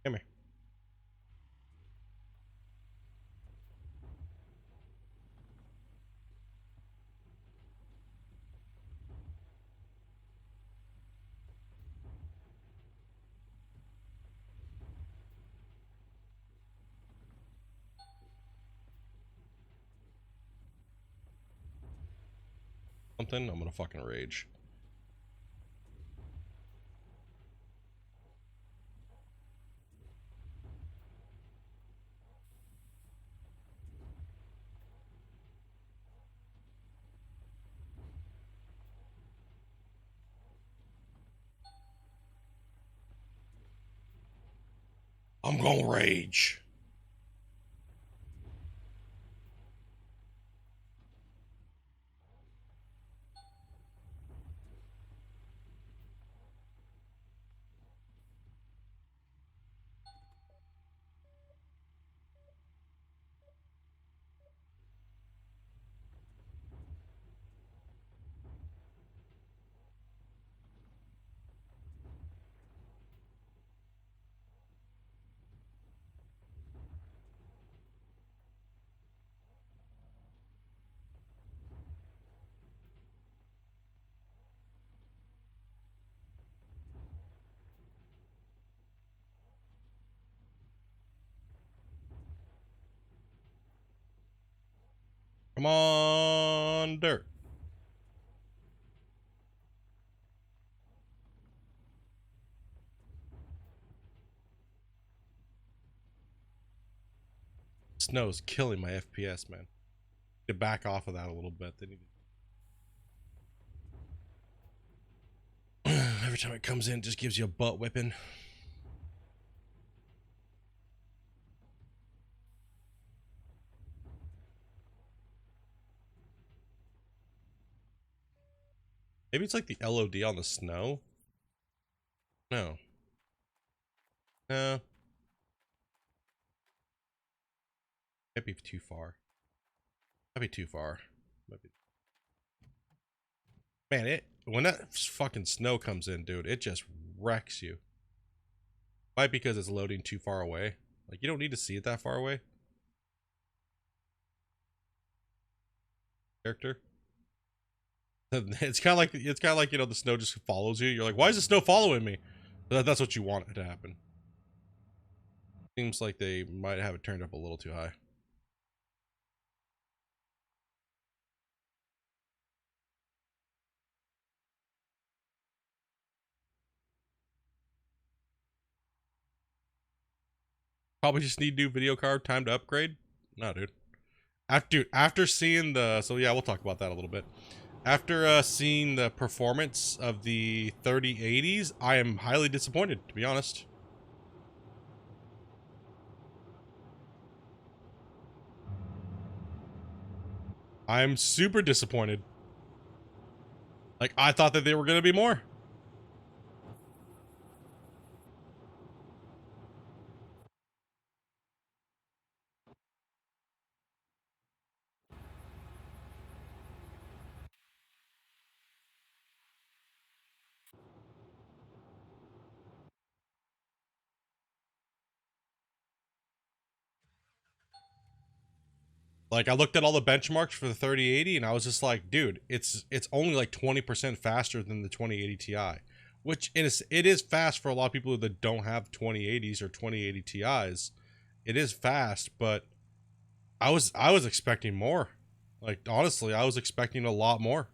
Come here. Something, I'm gonna fucking rage. I'm gonna rage. Come on, dirt. snow is killing my FPS, man. To back off of that a little bit. They need to... Every time it comes in, it just gives you a butt whipping. Maybe it's like the LOD on the snow? No. No. Might be too far. Might be too far. Might be... Man, when that fucking snow comes in, dude, it just wrecks you. Might be because it's loading too far away. Like, you don't need to see it that far away. Character. It's kind of like you know, the snow just follows you. You're like, why is the snow following me? But that's what you want it to happen. Seems like they might have it turned up a little too high. Probably just need new video card, time to upgrade. No, dude. After seeing the, so yeah, we'll talk about that a little bit. After seeing the performance of the 3080s, I am highly disappointed, to be honest. I'm super disappointed. Like, I thought that they were going to be more. Like, I looked at all the benchmarks for the 3080 and I was just like, dude, it's only like 20% faster than the 2080 Ti, which it is fast for a lot of people that don't have 2080s or 2080 Ti's. It is fast, but I was expecting more. Like, honestly, I was expecting a lot more.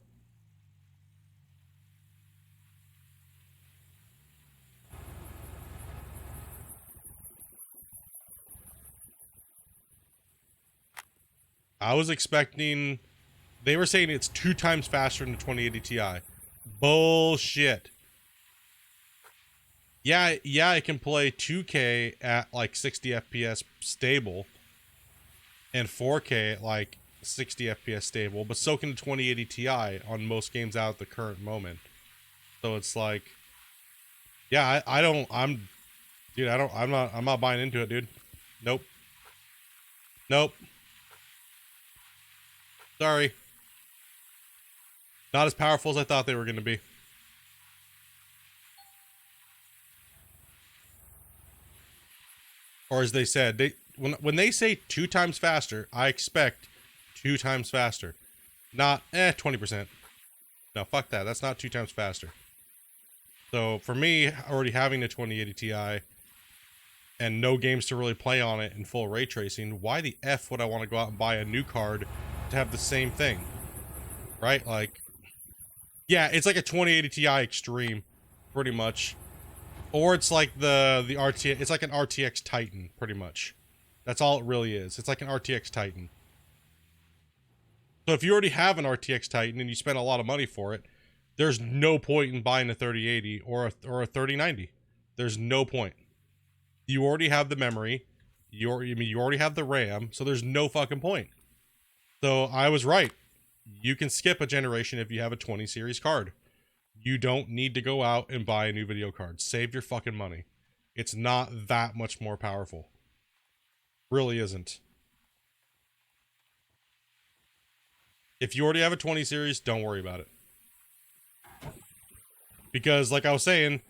I was expecting... They were saying it's 2 times faster than the 2080 Ti. Bullshit. Yeah, it can play 2K at like 60 FPS stable. And 4K at like 60 FPS stable. But so can the 2080 Ti on most games out at the current moment. So it's like... Yeah, I'm not buying into it, dude. Nope. Nope. Sorry. Not as powerful as I thought they were going to be. Or as they said, when they say 2 times faster, I expect 2 times faster. Not 20%. No, fuck that. That's not 2 times faster. So for me, already having a 2080 Ti and no games to really play on it in full ray tracing, why the F would I want to go out and buy a new card to have the same thing? Right? Like, yeah, it's like a 2080 Ti Extreme, pretty much. Or it's like the RTX, it's like an RTX Titan, pretty much. That's all it really is. It's like an RTX Titan. So if you already have an RTX Titan and you spend a lot of money for it, there's no point in buying a 3080 or a 3090. There's no point. You already have the memory. You already have the RAM, so there's no fucking point. So I was right. You can skip a generation if you have a 20 series card. You don't need to go out and buy a new video card. Save your fucking money. It's not that much more powerful. Really isn't. If you already have a 20 series, don't worry about it. Because like I was saying,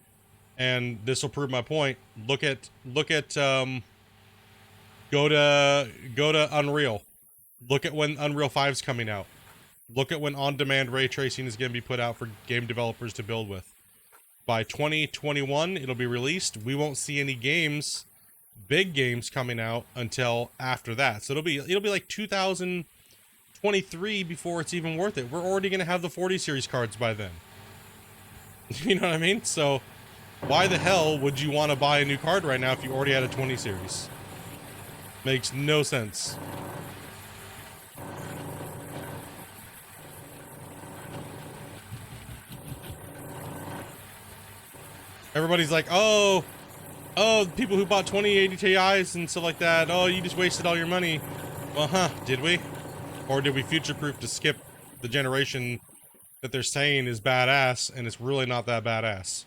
and this will prove my point, go to Unreal. Look at when Unreal 5 is coming out. Look at when on-demand ray tracing is going to be put out for game developers to build with. By 2021, it'll be released. We won't see any games, big games coming out until after that. So it'll be like 2023 before it's even worth it. We're already going to have the 40 series cards by then. You know what I mean? So why the hell would you want to buy a new card right now if you already had a 20 series? Makes no sense. Everybody's like, oh, people who bought 2080 Ti's and stuff like that, oh, you just wasted all your money. Well, did we? Or did we future-proof to skip the generation that they're saying is badass, and it's really not that badass?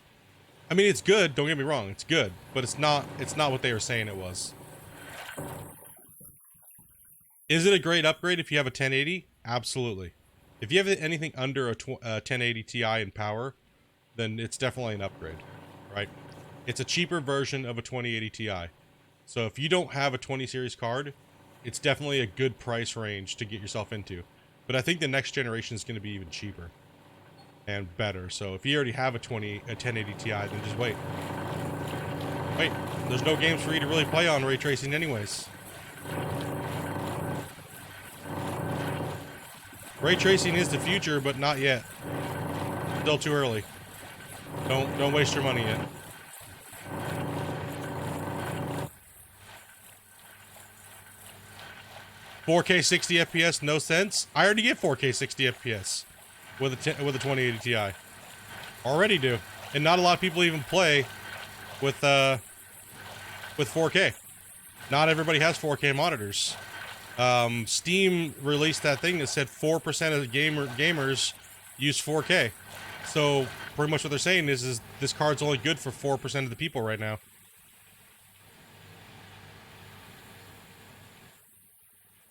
I mean, it's good, don't get me wrong, it's good, but it's not what they were saying it was. Is it a great upgrade if you have a 1080? Absolutely. If you have anything under a 1080 Ti in power, then it's definitely an upgrade, right? It's a cheaper version of a 2080 Ti. So if you don't have a 20 series card, it's definitely a good price range to get yourself into. But I think the next generation is going to be even cheaper and better. So if you already have a 1080 Ti, then just wait. Wait, there's no games for you to really play on ray tracing anyways. Ray tracing is the future, but not yet. Still too early. Don't waste your money yet. $4K 60 FPS, no sense. I already get 4K 60 FPS with a 2080 Ti. Already do, and not a lot of people even play with 4K. Not everybody has 4K monitors. Steam released that thing that said 4% of the gamers use 4K. So pretty much what they're saying is this card's only good for 4% of the people right now.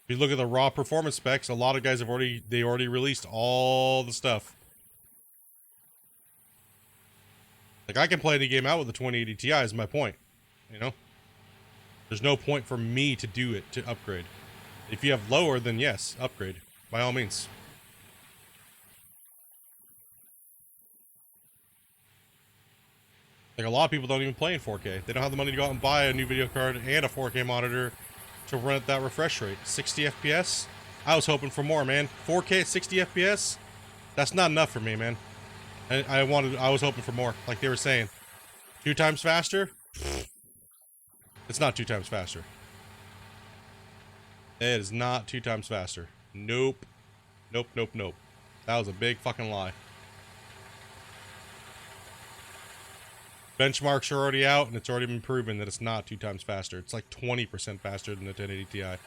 If you look at the raw performance specs, a lot of guys have already released all the stuff. Like, I can play any game out with the 2080 Ti is my point, you know? There's no point for me to do it, to upgrade. If you have lower, then yes, upgrade. By all means. Like, a lot of people don't even play in 4K. They don't have the money to go out and buy a new video card and a 4K monitor to run at that refresh rate. 60 FPS? I was hoping for more, man. 4K at 60 FPS? That's not enough for me, man. I was hoping for more, like they were saying. 2 times faster? It's not 2 times faster. It is not 2 times faster. Nope. Nope, nope, nope. That was a big fucking lie. Benchmarks are already out, and it's already been proven that it's not 2 times faster. It's like 20% faster than the 1080 Ti.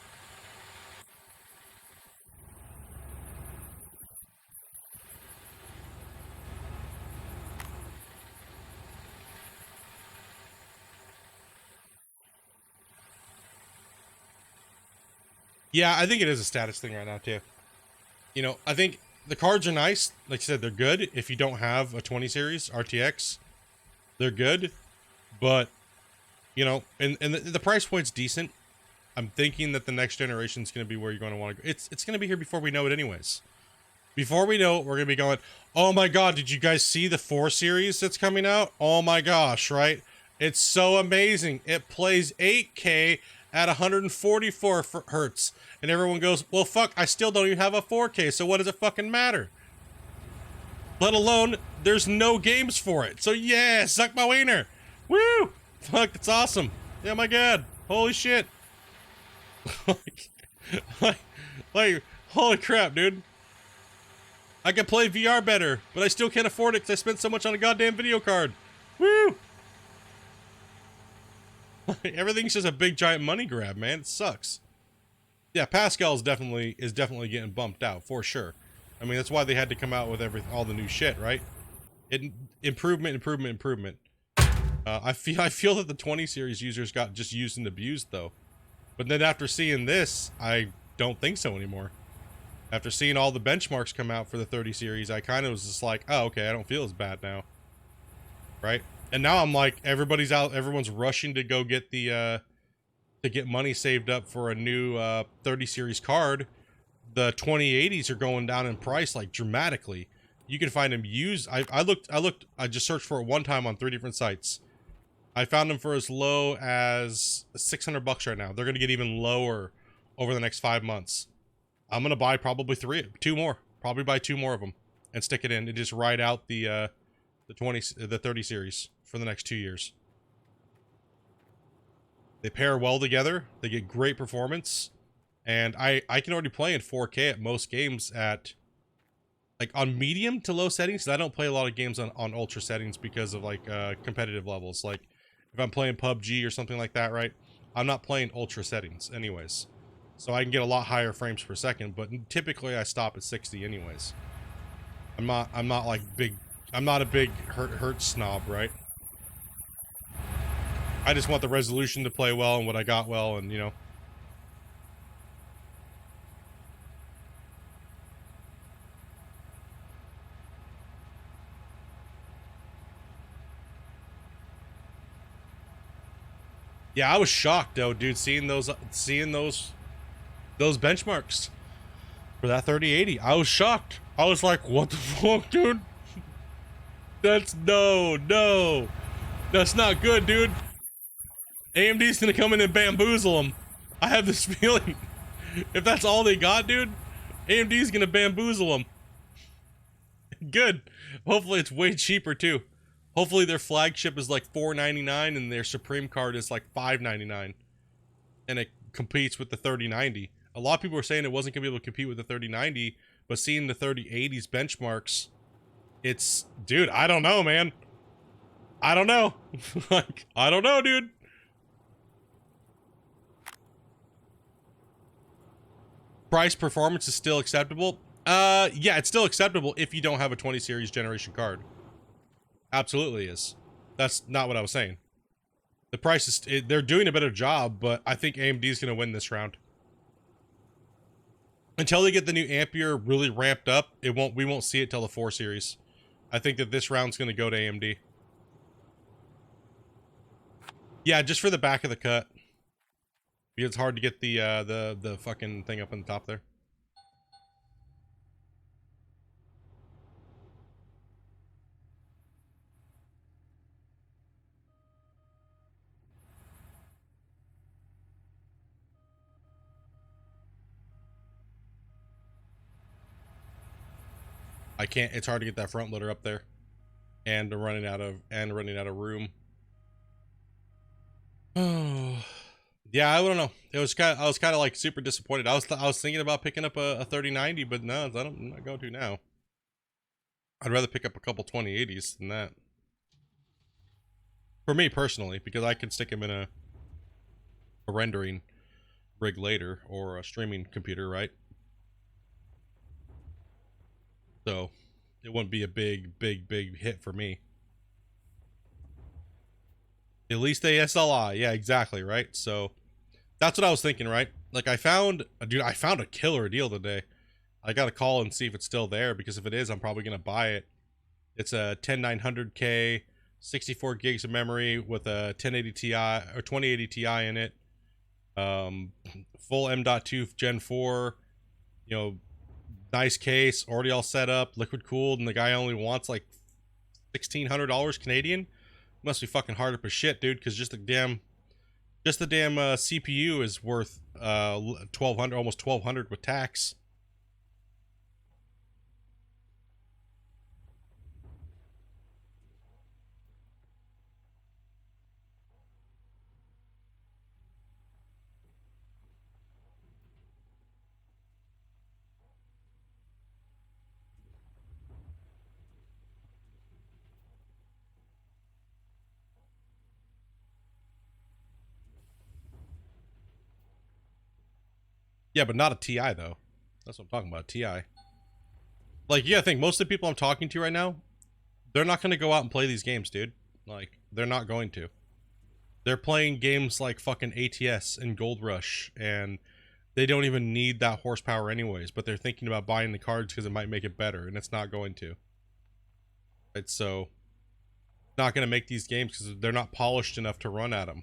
Yeah, I think it is a status thing right now, too. You know, I think the cards are nice. Like I said, they're good if you don't have a 20 series RTX. They're good, but, you know, and the price point's decent. I'm thinking that the next generation is going to be where you're going to want to go. It's going to be here before we know it anyways. Before we know it, we're going to be going, oh my god, did you guys see the 4 series that's coming out? Oh my gosh, right? It's so amazing. It plays 8K at 144 hertz. And everyone goes, well, fuck, I still don't even have a 4K, so what does it fucking matter? Let alone, there's no games for it. So yeah, suck my wiener. Woo! Fuck, it's awesome. Yeah, my god. Holy shit. like, holy crap, dude. I can play VR better, but I still can't afford it because I spent so much on a goddamn video card. Woo! Everything's just a big giant money grab, man. It sucks. Yeah, Pascal is definitely getting bumped out for sure. I mean, that's why they had to come out with all the new shit, right? Improvement. I feel that the 20 series users got just used and abused though. But then after seeing this, I don't think so anymore. After seeing all the benchmarks come out for the 30 series, I kind of was just like, oh, okay, I don't feel as bad now. Right? And now I'm like, everyone's rushing to go get to get money saved up for a new 30 series card. The 2080s are going down in price like dramatically. You can find them used. I just searched for it one time on 3 different sites. I found them for as low as $600 right now. They're gonna get even lower over the next 5 months. I'm gonna buy probably 2 more. Probably buy 2 more of them and stick it in and just ride out the 30 series for the next 2 years. They pair well together. They get great performance. And I can already play in 4K at most games at, like, on medium to low settings. I don't play a lot of games on ultra settings because of, like, competitive levels. Like, if I'm playing PUBG or something like that, right? I'm not playing ultra settings anyways. So I can get a lot higher frames per second, but typically I stop at 60 anyways. I'm not like I'm not a big hertz snob, right? I just want the resolution to play well and what I got well, and you know. Yeah, I was shocked though, dude, seeing those benchmarks for that 3080. I was shocked. I was like, what the fuck, dude? That's no. That's not good, dude. AMD's gonna come in and bamboozle them. I have this feeling. If that's all they got, dude, AMD's gonna bamboozle them. Good. Hopefully it's way cheaper too. Hopefully their flagship is like $499 and their Supreme card is like $599, and it competes with the 3090. A lot of people were saying it wasn't gonna be able to compete with the 3090, but seeing the 3080's benchmarks, it's, dude, I don't know, man. I don't know. Like, I don't know, dude. Price performance is still acceptable. Yeah, it's still acceptable if you don't have a 20 series generation card. Absolutely is. That's not what I was saying. The price is, they're doing a better job, but I think AMD is going to win this round. Until they get the new Ampere really ramped up, we won't see it till the 4 series. I think that this round's going to go to AMD. Yeah, just for the back of the cut. Because it's hard to get the fucking thing up on the top there. I can't, it's hard to get that front loader up there. And running out of room. Oh. Yeah, I don't know. I was kind of like super disappointed. I was thinking about picking up a 3090, but no, I'm not going to now. I'd rather pick up a couple 2080s than that. For me personally, because I can stick them in a rendering rig later, or a streaming computer, right? So it wouldn't be a big hit for me. At least the SLI, yeah, exactly, right? So that's what I was thinking, right? Like, I found a killer deal today. I gotta call and see if it's still there, because if it is, I'm probably gonna buy it. It's a 10900K, 64 gigs of memory with a 1080 Ti or 2080 Ti in it. Full M.2 Gen 4, you know, nice case, already all set up, liquid cooled, and the guy only wants like $1,600 Canadian. Must be fucking hard up as shit, dude, because just the damn CPU is worth $1,200, almost $1,200 with tax. Yeah, but not a TI though. That's what I'm talking about, TI. Like, yeah, I think most of the people I'm talking to right now, they're not going to go out and play these games, dude. Like, they're not going to. They're playing games like fucking ATS and Gold Rush, and they don't even need that horsepower anyways, but they're thinking about buying the cards because it might make it better, and it's not going to. Right, so not going to make these games because they're not polished enough to run at them.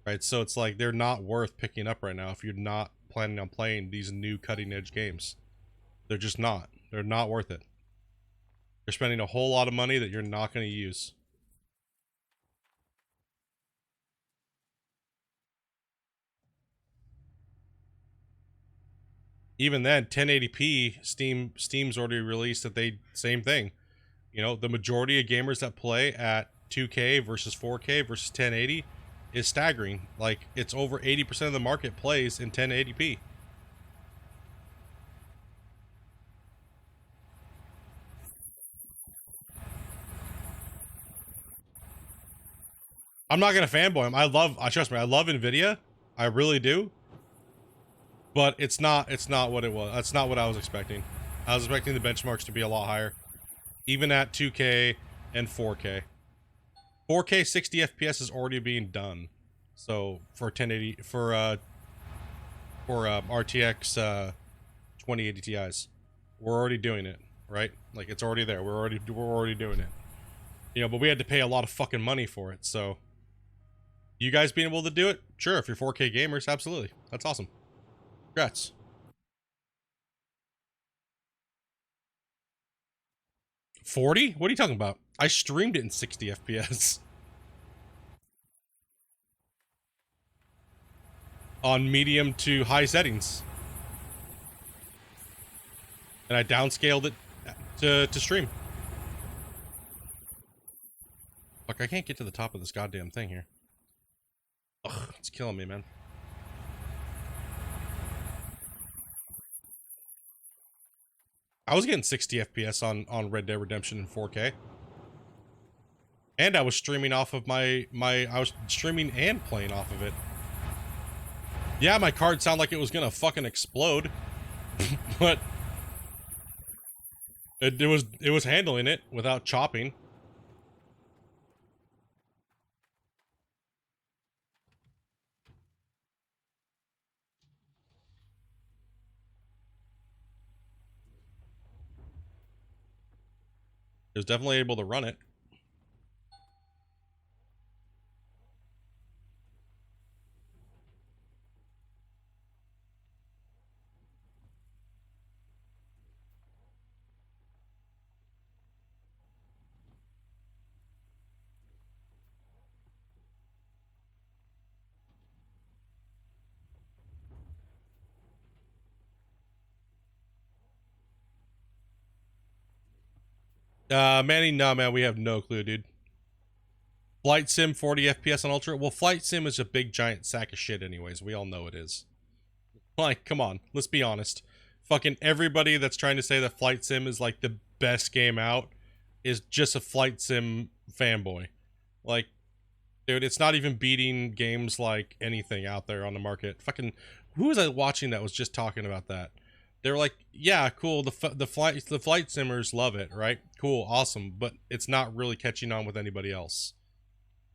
Right, so it's like they're not worth picking up right now if you're not planning on playing these new cutting edge games. They're just not. They're not worth it. You're spending a whole lot of money that you're not going to use. Even then, 1080p, Steam's already released that they, same thing. You know, the majority of gamers that play at 2K versus 4K versus 1080 is staggering. Like, it's over 80% of the market plays in 1080p. I'm not gonna fanboy him. Trust me, I love Nvidia. I really do. But it's not what it was. That's not what I was expecting. I was expecting the benchmarks to be a lot higher. Even at 2K and 4K. 4K 60 FPS is already being done. So for 1080 for RTX 2080 Ti's, we're already doing it, right? Like, it's already there. We're already doing it. You know, but we had to pay a lot of fucking money for it. So you guys being able to do it, sure. If you're 4K gamers, absolutely. That's awesome. Congrats. $40? What are you talking about? I streamed it in 60 FPS. On medium to high settings. And I downscaled it to stream. Fuck, I can't get to the top of this goddamn thing here. Ugh, it's killing me, man. I was getting 60 FPS on Red Dead Redemption in 4K. And I was streaming off of I was streaming and playing off of it. Yeah, my card sounded like it was gonna fucking explode. But it was handling it without chopping. It was definitely able to run it. Manny, no, man, we have no clue, dude. Flight Sim 40 FPS on Ultra? Well, Flight Sim is a big giant sack of shit anyways. We all know it is. Like, come on, let's be honest. Fucking everybody that's trying to say that Flight Sim is like the best game out is just a Flight Sim fanboy. Like, dude, it's not even beating games like anything out there on the market. Fucking, who was I watching that was just talking about that? They were like, yeah, cool, the flight simmers love it, right? Cool, awesome, but it's not really catching on with anybody else.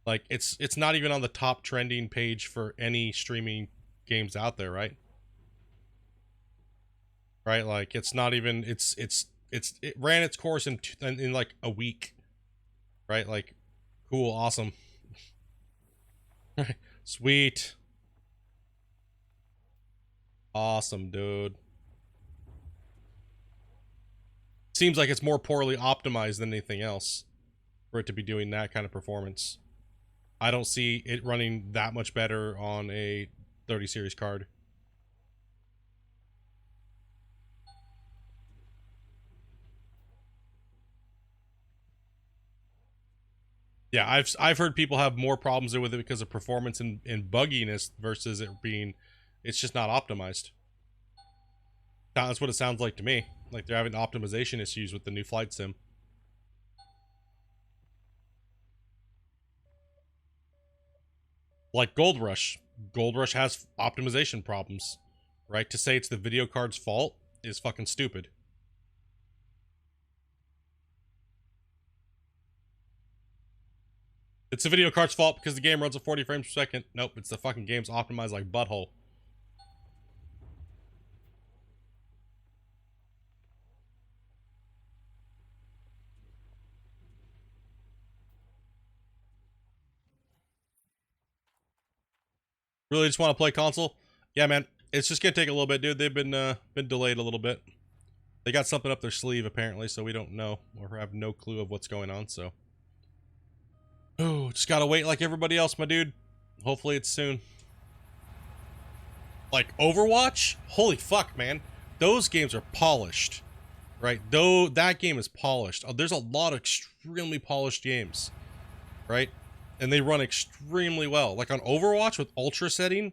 Like, it's not even on the top trending page for any streaming games out there, right? Right, like, it's not even, it ran its course in like a week, right? Like, cool, awesome. Sweet. Awesome, dude. Seems like it's more poorly optimized than anything else for it to be doing that kind of performance. I don't see it running that much better on a 30 series card. Yeah, I've heard people have more problems with it because of performance and bugginess versus it being, it's just not optimized. That's what it sounds like to me. Like they're having optimization issues with the new Flight Sim. Like Gold Rush. Gold Rush has optimization problems, right? To say it's the video card's fault is fucking stupid. It's the video card's fault because the game runs at 40 frames per second. Nope, it's the fucking game's optimized like butthole. Really just want to play console? Yeah, man. It's just gonna take a little bit, dude. They've been delayed a little bit. They got something up their sleeve apparently, so we don't know or have no clue of what's going on. So, oh, just gotta wait like everybody else, my dude. Hopefully it's soon. Like Overwatch, holy fuck, man. Those games are polished, right? Though that game is polished. There's a lot of extremely polished games, right? and they run extremely well. Like on Overwatch with ultra setting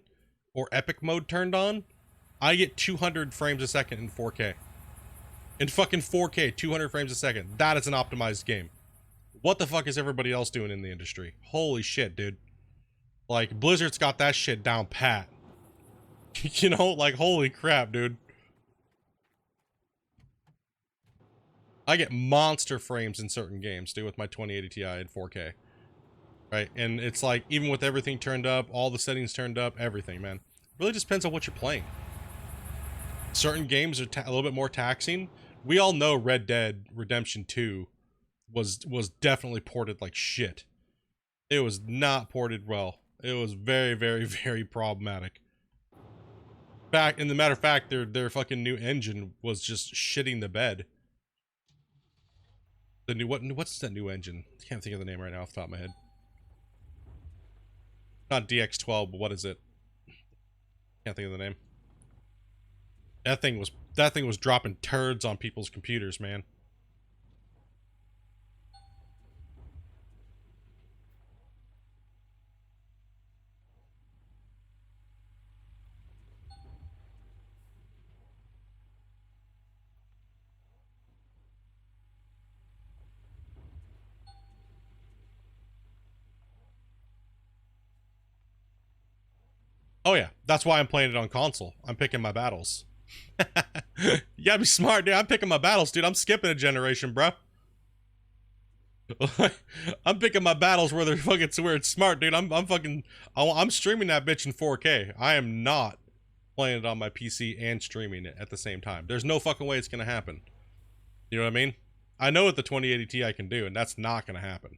or epic mode turned on, I get 200 frames a second in 4K. In fucking 4K, 200 frames a second. That is an optimized game. What the fuck is everybody else doing in the industry? Holy shit, dude. Like, Blizzard's got that shit down pat. You know, like, holy crap, dude. I get monster frames in certain games, dude, with my 2080 Ti in 4K. Right? And it's like, even with everything turned up, all the settings turned up, everything, man. Really just depends on what you're playing. Certain games are a little bit more taxing. We all know Red Dead Redemption 2 was definitely ported like shit. It was not ported well. It was very, very, very problematic. In the matter of fact, their fucking new engine was just shitting the bed. The new what's that new engine? I can't think of the name right now off the top of my head. Not DX12, but what is it? Can't think of the name. That thing was dropping turds on people's computers, man. Oh yeah, that's why I'm playing it on console. I'm picking my battles. You gotta be smart, dude. I'm picking my battles, dude. I'm skipping a generation, bro. I'm picking my battles where they're fucking where it's smart, dude. I'm streaming that bitch in 4K. I am not playing it on my PC and streaming it at the same time. There's no fucking way it's gonna happen. You know what I mean? I know what the 2080 Ti can do, and that's not gonna happen.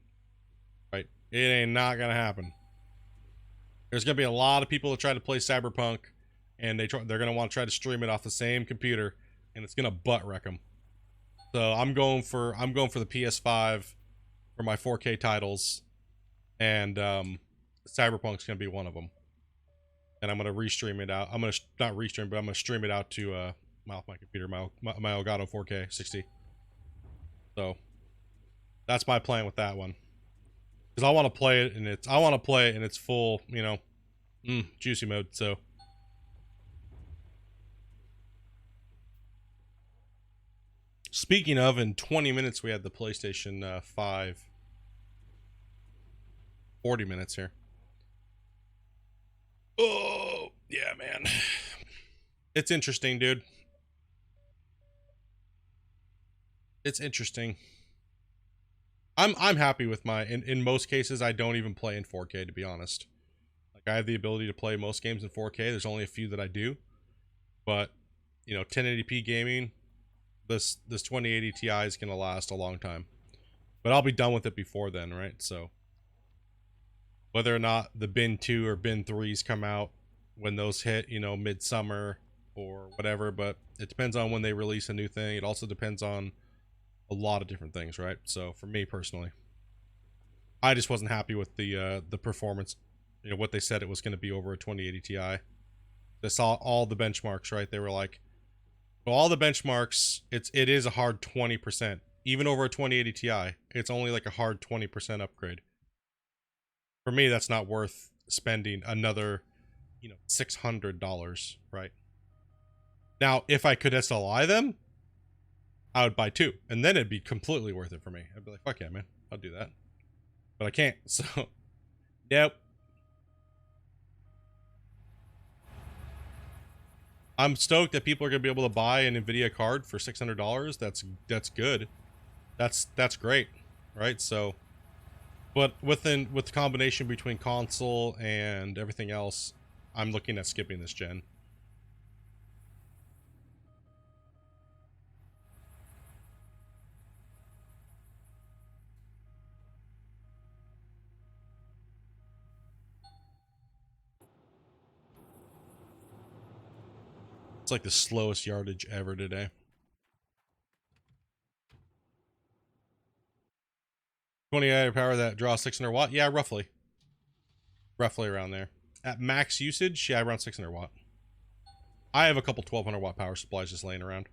Right? It ain't not gonna happen. There's gonna be a lot of people that try to play Cyberpunk, and they're gonna want to try to stream it off the same computer, and it's gonna butt wreck them. So I'm going for the PS5 for my 4K titles, and Cyberpunk's gonna be one of them. And I'm gonna restream it out. I'm gonna not restream, but I'm gonna stream it out to my computer, my Elgato 4K 60. So that's my plan with that one. Because I want to play it in its full, you know, juicy mode. So speaking of, in 20 minutes we had the PlayStation 5. 40 minutes here. Oh yeah, man. It's interesting, dude. It's interesting. I'm happy with my in most cases I don't even play in 4K, to be honest. Like, I have the ability to play most games in 4K. There's only a few that I do. But, you know, 1080p gaming, this 2080 Ti is going to last a long time. But I'll be done with it before then, right? So whether or not the bin 2 or bin 3s come out, when those hit, you know, midsummer or whatever, but it depends on when they release a new thing. It also depends on a lot of different things, right? So for me personally, I just wasn't happy with the performance. You know, what they said it was going to be over a 2080 Ti. They saw all the benchmarks, right? They were like, well, all the benchmarks, it is a hard 20%. Even over a 2080 Ti, it's only like a hard 20% upgrade. For me, that's not worth spending another, you know, $600, right? Now, if I could SLI them, I would buy 2, and then it'd be completely worth it for me. I'd be like, fuck yeah, man, I'll do that. But I can't, so nope. I'm stoked that people are gonna be able to buy an Nvidia card for $600. That's good. That's great, right? So, but with the combination between console and everything else, I'm looking at skipping this gen. It's like the slowest yardage ever today. 28 power that draws 600 watt. Yeah, roughly around there. At max usage, yeah, around 600 watt. I have a couple 1200 watt power supplies just laying around.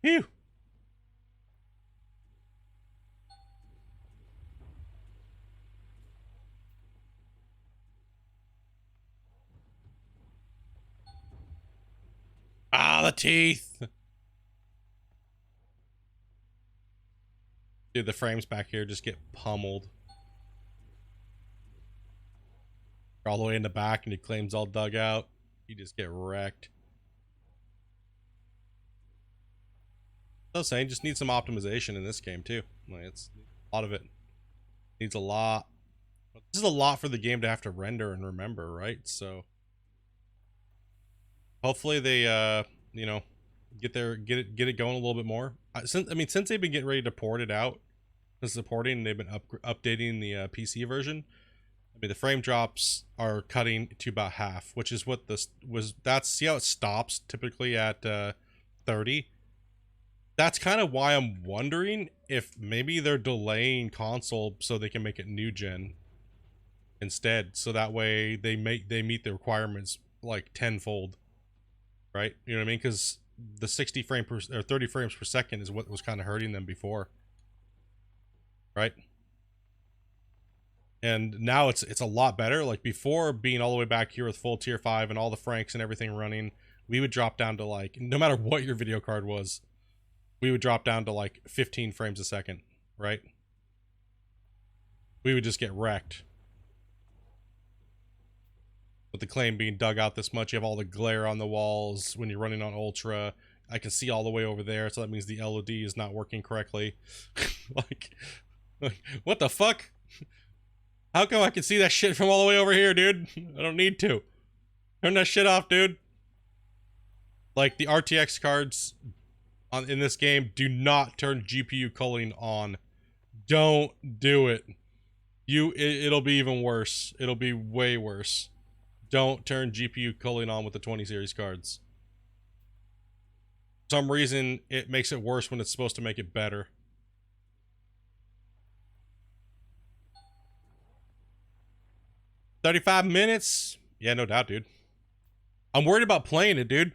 Phew. Ah, the teeth. Dude, the frames back here just get pummeled. All the way in the back and your claim's all dug out. You just get wrecked. I was saying, just need some optimization in this game too. Like, it's a lot of it needs a lot. This is a lot for the game to have to render and remember, right? So hopefully they you know, get it going a little bit more. Since they've been getting ready to port it out, supporting, they've been updating the PC version. I mean, the frame drops are cutting to about half, which is what this was. See how it stops typically at 30. That's kind of why I'm wondering if maybe they're delaying console so they can make it new gen instead, so that way they meet the requirements like tenfold, right? You know what I mean? Because the 60 frame per or 30 frames per second is what was kind of hurting them before, right? And now it's a lot better. Like before, being all the way back here with full tier 5 and all the Franks and everything running, we would drop down to like, no matter what your video card was, we would drop down to like 15 frames a second, right? We would just get wrecked. With the claim being dug out this much, you have all the glare on the walls when you're running on Ultra. I can see all the way over there, so that means the LOD is not working correctly. like, what the fuck? How come I can see that shit from all the way over here, dude? I don't need to. Turn that shit off, dude. Like, the RTX cards in this game do not turn GPU culling on. Don't do it. It'll be even worse. It'll be way worse. Don't turn GPU culling on with the 20 series cards. For some reason, it makes it worse when it's supposed to make it better. $35 minutes? Yeah, no doubt, dude. I'm worried about playing it, dude.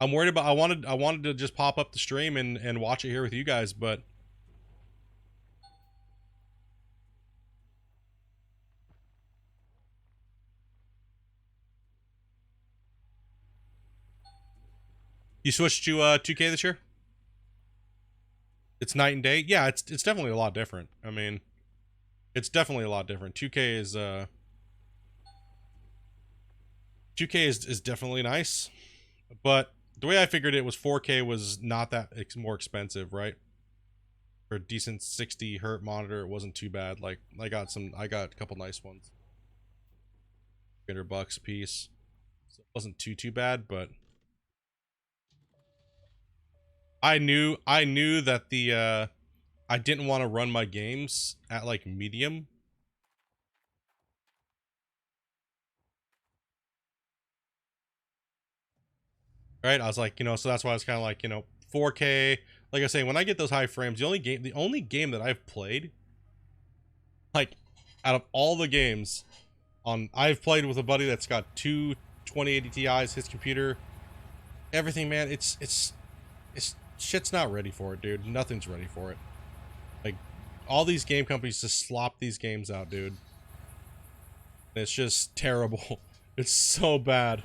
I'm worried about, I wanted to just pop up the stream and watch it here with you guys, but you switched to 2K this year? It's night and day? Yeah, it's definitely a lot different. I mean, it's definitely a lot different. 2K is 2K is definitely nice, but the way I figured it was 4K was not that more expensive, right? For a decent 60 hertz monitor, it wasn't too bad. Like I got a couple nice ones. $300 a piece. So it wasn't too bad, but I knew that the I didn't want to run my games at like medium. Right? I was like, you know, so that's why I was kind of like, you know, 4K. Like I say, when I get those high frames, the only game that I've played, like, out of all the games, I've played with a buddy that's got two 2080 Ti's, his computer, everything, man. It's shit's not ready for it, dude. Nothing's ready for it. Like, all these game companies just slop these games out, dude. And it's just terrible. It's so bad.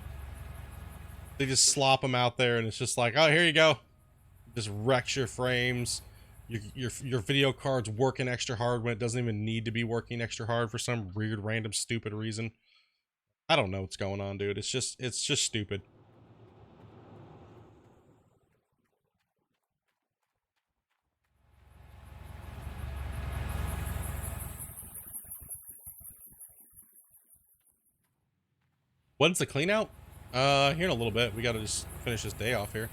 They just slop them out there, and it's just like, oh, here you go. Just wrecks your frames. Your video card's working extra hard when it doesn't even need to be working extra hard for some weird, random, stupid reason. I don't know what's going on, dude. It's just stupid. When's the clean out? Here in a little bit. We gotta just finish this day off here.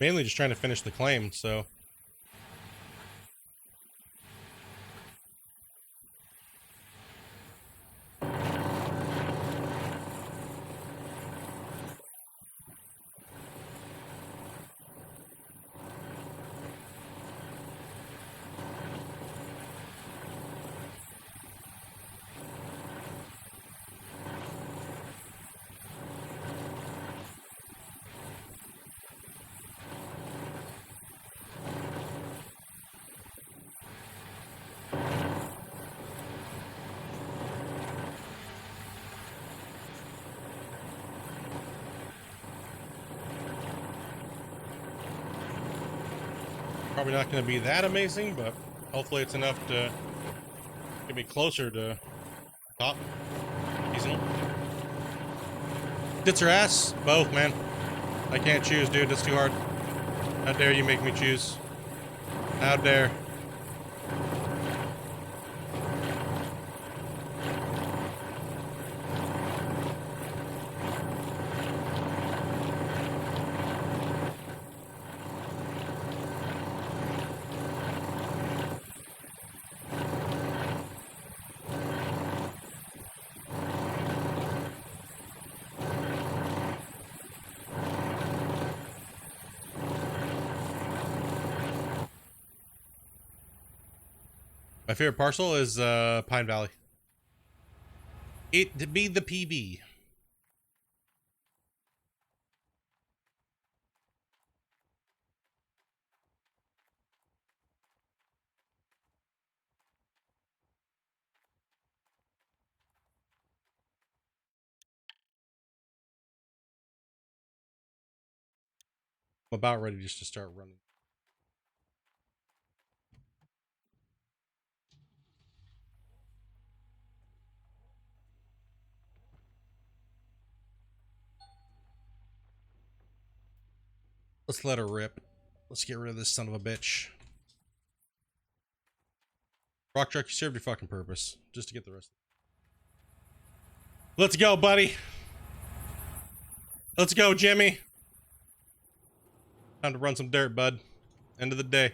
Mainly just trying to finish the claim, so. Probably not going to be that amazing, but hopefully it's enough to get me closer to top. Seasonal. Tits or ass? Both, man. I can't choose, dude. That's too hard. How dare you make me choose? How dare. My favorite parcel is Pine Valley. It to be the PV. I'm about ready just to start running. Let's let her rip. Let's get rid of this son of a bitch. Rock truck, you served your fucking purpose. Just to get the rest. Let's go, buddy. Let's go, Jimmy. Time to run some dirt, bud. End of the day.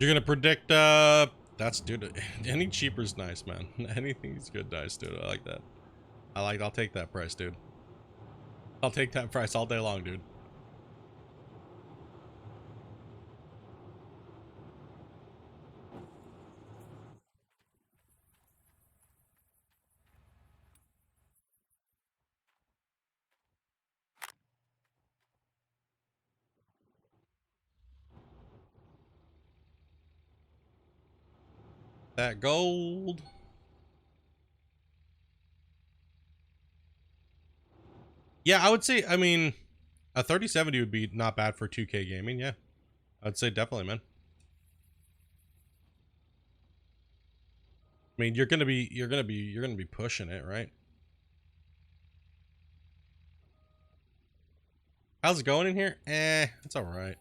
You're gonna predict, that's, dude, any cheaper's nice, man. Anything's good, nice, dude. I like that. I'll take that price, dude. I'll take that price all day long, dude. That gold. Yeah, I would say, I mean, a 3070 would be not bad for 2K gaming, yeah. I'd say definitely, man. I mean, you're gonna be pushing it, right? How's it going in here? It's alright.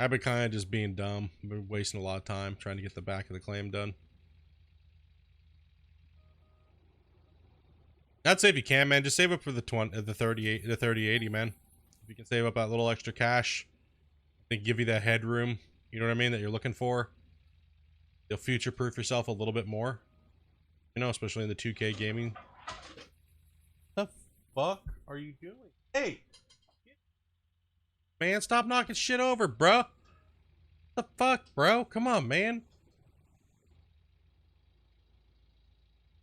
I've been kind of just being dumb. I've been wasting a lot of time trying to get the back of the claim done. I'd say if you can, man, just save up for the 3080, man. If you can save up that little extra cash, I think give you that headroom, you know what I mean, that you're looking for. You'll future-proof yourself a little bit more. You know, especially in the 2K gaming. What the fuck are you doing? Hey! Man, stop knocking shit over, bro. What the fuck, bro? Come on, man.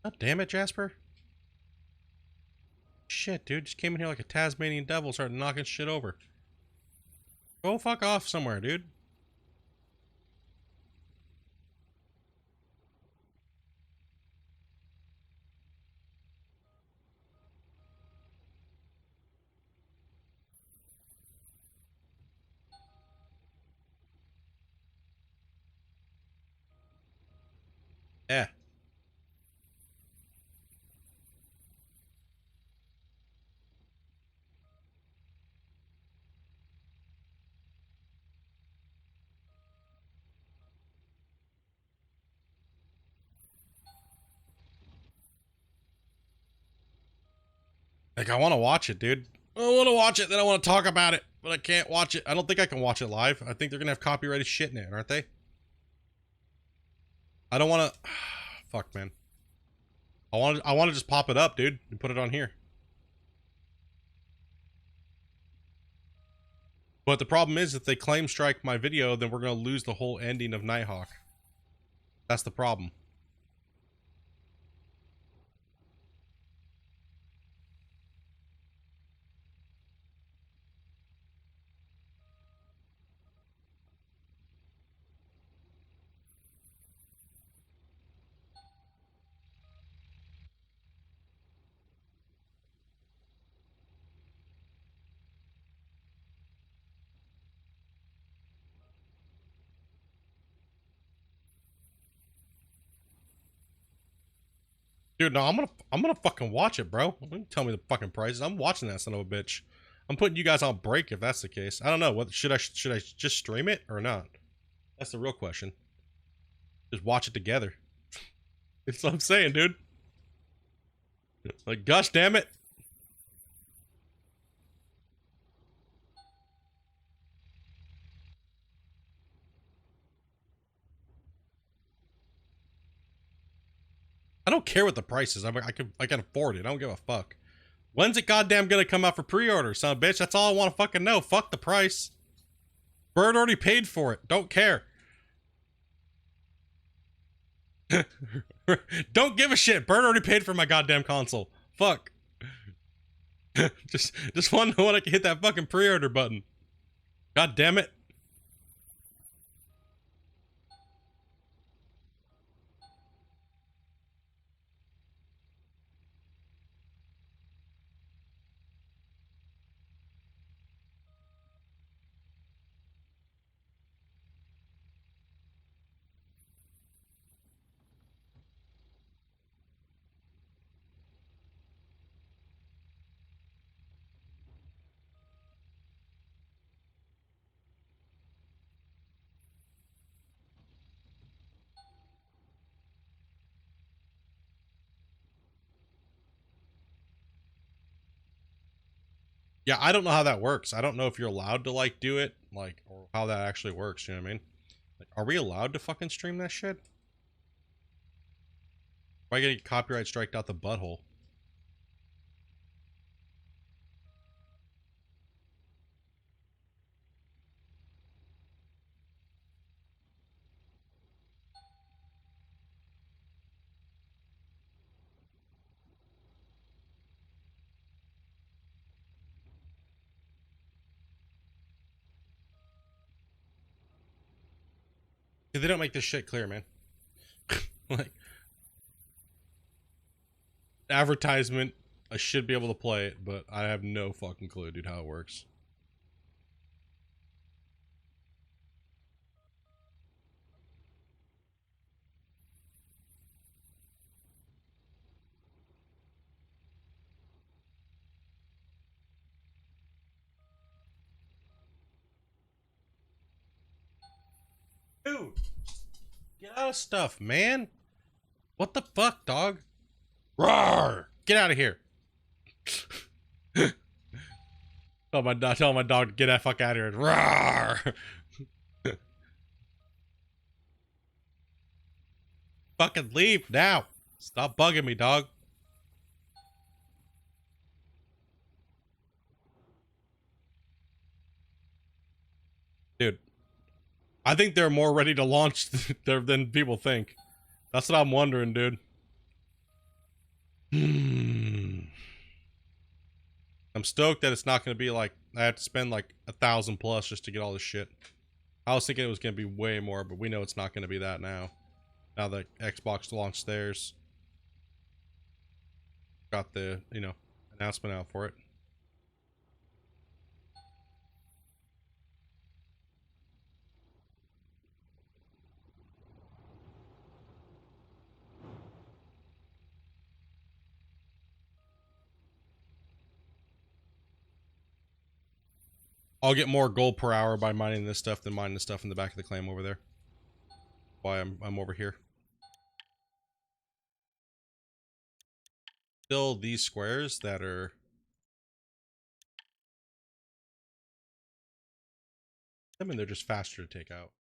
God damn it, Jasper. Shit, dude. Just came in here like a Tasmanian devil, started knocking shit over. Go fuck off somewhere, dude. Yeah. Like, I want to watch it, dude. I want to watch it, then I want to talk about it, but I can't watch it. I don't think I can watch it live. I think they're going to have copyrighted shit in it, aren't they? I don't want to... Fuck, man. I want to just pop it up, dude, and put it on here. But the problem is, if they claim strike my video, then we're going to lose the whole ending of Nighthawk. That's the problem. Dude, no, I'm gonna fucking watch it, bro. Don't tell me the fucking prices. I'm watching that son of a bitch. I'm putting you guys on break if that's the case. I don't know. What should I just stream it or not? That's the real question. Just watch it together. That's what I'm saying, dude. Like, gosh damn it. I don't care what the price is. I can afford it. I don't give a fuck. When's it goddamn gonna come out for pre-order, son of a bitch? That's all I want to fucking know. Fuck the price. Bird already paid for it. Don't care. Don't give a shit. Bird already paid for my goddamn console. Fuck. just want to know when I can hit that fucking pre-order button. God damn it. Yeah, I don't know how that works. I don't know if you're allowed to, like, do it, like, or how that actually works, you know what I mean? Like, are we allowed to fucking stream that shit? Why getting copyright striked out the butthole? They don't make this shit clear, man. Like, advertisement, I should be able to play it, but I have no fucking clue, dude, how it works. Dude, get out of stuff, man. What the fuck, dog? Roar! Get out of here. Tell my dog to get that fuck out of here. Roar! Fucking leave now. Stop bugging me, dog. Dude, I think they're more ready to launch than people think. That's what I'm wondering, dude. I'm stoked that it's not going to be like I have to spend like 1,000 plus just to get all this shit. I was thinking it was going to be way more, but we know it's not going to be that now. Now that Xbox launched theirs. Got the, you know, announcement out for it. I'll get more gold per hour by mining this stuff than mining the stuff in the back of the claim over there. Why I'm over here. Still these squares that are... I mean, they're just faster to take out.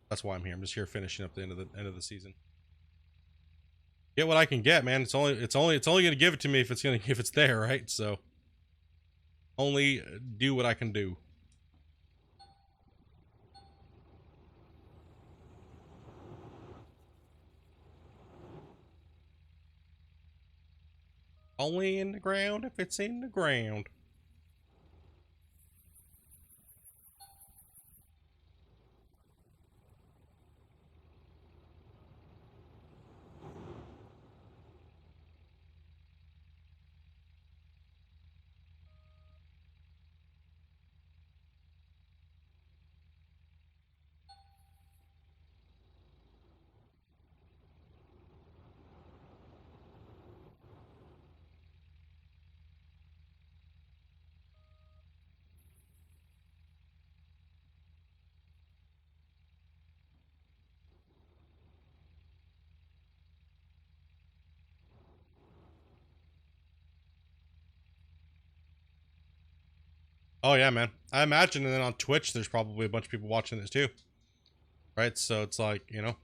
That's why I'm here. I'm just here finishing up the end of the season. Get what I can get, man. It's only gonna give it to me if it's there, right? So Only do what I can do. Only in the ground if it's in the ground. Oh yeah, man. I imagine, and then on Twitch, there's probably a bunch of people watching this too, right? So it's like, you know,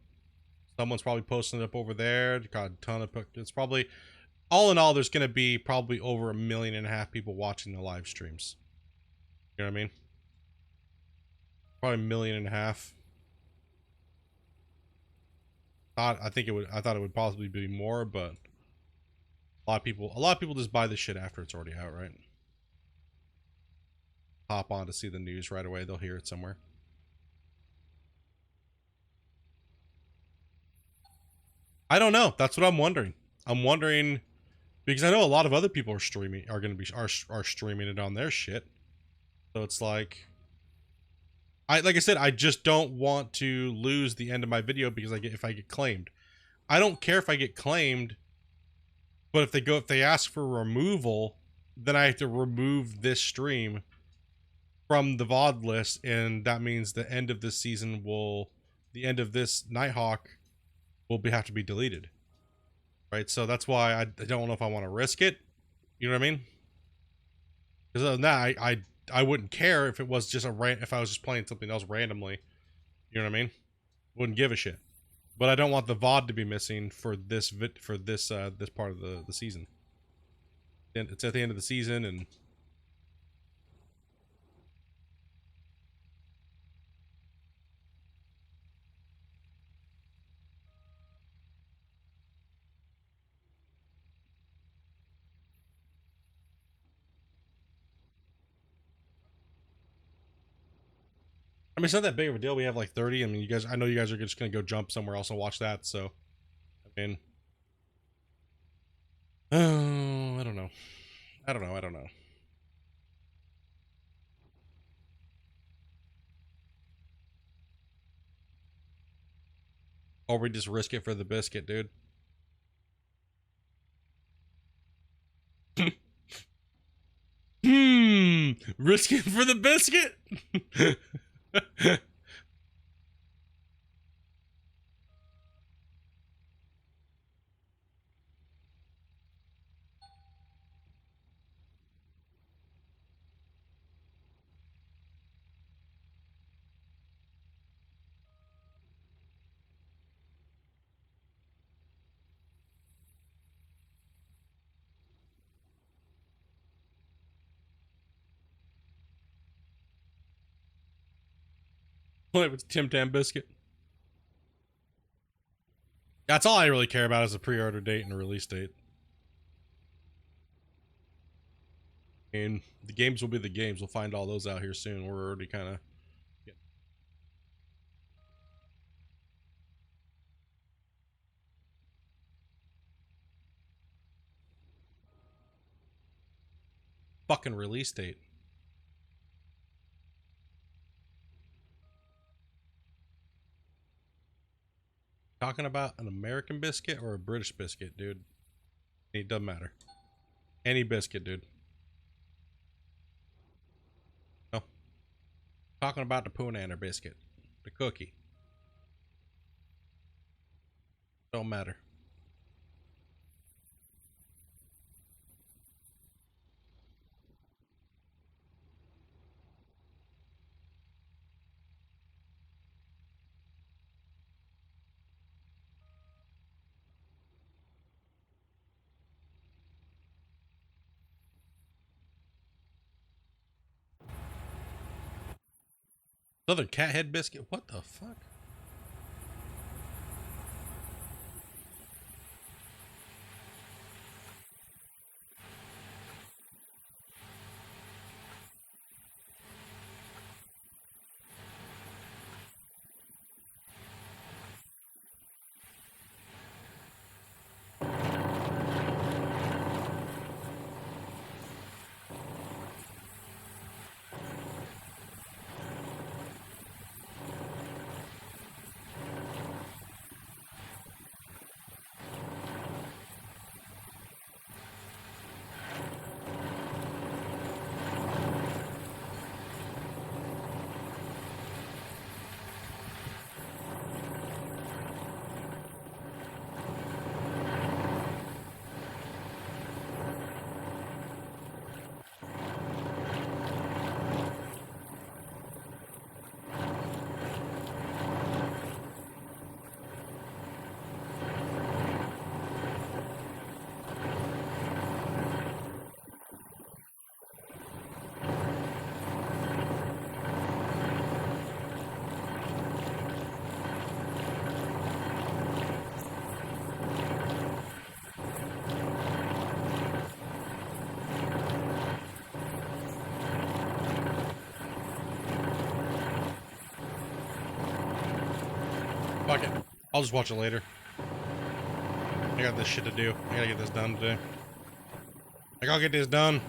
someone's probably posting it up over there. Got a ton of. It's probably, all in all, there's gonna be probably over 1.5 million people watching the live streams. You know what I mean? Probably 1.5 million. I think it would. I thought it would possibly be more, but a lot of people just buy this shit after it's already out, right? Hop on to see the news right away. They'll hear it somewhere. I don't know. That's what I'm wondering. I'm wondering because I know a lot of other people are streaming, are going to be are streaming it on their shit. So it's like, like I said, I just don't want to lose the end of my video because if I get claimed. I don't care if I get claimed, but if they ask for removal, then I have to remove this stream from the VOD list, and that means the end of this season the end of this Nighthawk will have to be deleted. Right? So that's why I don't know if I want to risk it. You know what I mean? Because other than that, I wouldn't care if it was just if I was just playing something else randomly. You know what I mean? Wouldn't give a shit. But I don't want the VOD to be missing for this this part of the season. And it's at the end of the season, and I mean, it's not that big of a deal. We have like 30. I mean, I know you guys are just gonna go jump somewhere else and watch that. So, I mean, oh, I don't know. I don't know. Or we just risk it for the biscuit, dude. Risk it for the biscuit. What with Tim Tam biscuit? That's all I really care about is a pre-order date and a release date. And the games will be the games. We'll find all those out here soon. We're already kind of fucking release date. Talking about an American biscuit or a British biscuit, dude? It doesn't matter. Any biscuit, dude. No. Talking about the Poonander biscuit. The cookie. Don't matter. Southern cat head biscuit? What the fuck? Fuck it. I'll just watch it later. I got this shit to do. I gotta get this done today. I gotta get this done.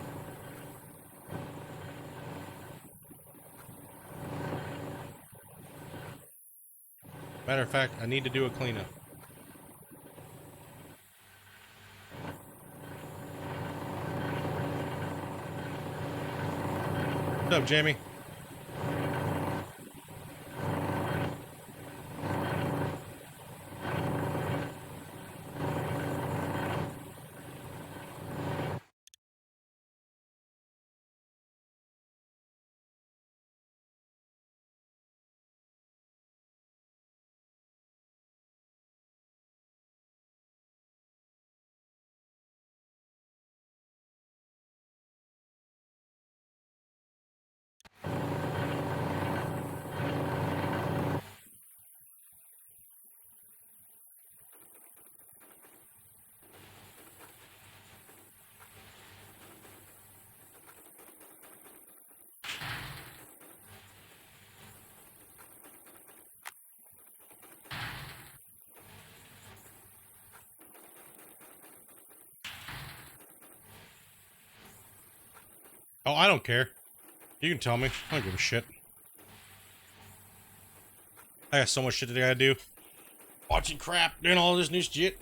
Matter of fact, I need to do a cleanup. What's up, Jamie? Oh, I don't care. You can tell me. I don't give a shit. I got so much shit that I gotta do. Watching crap, doing all this new shit.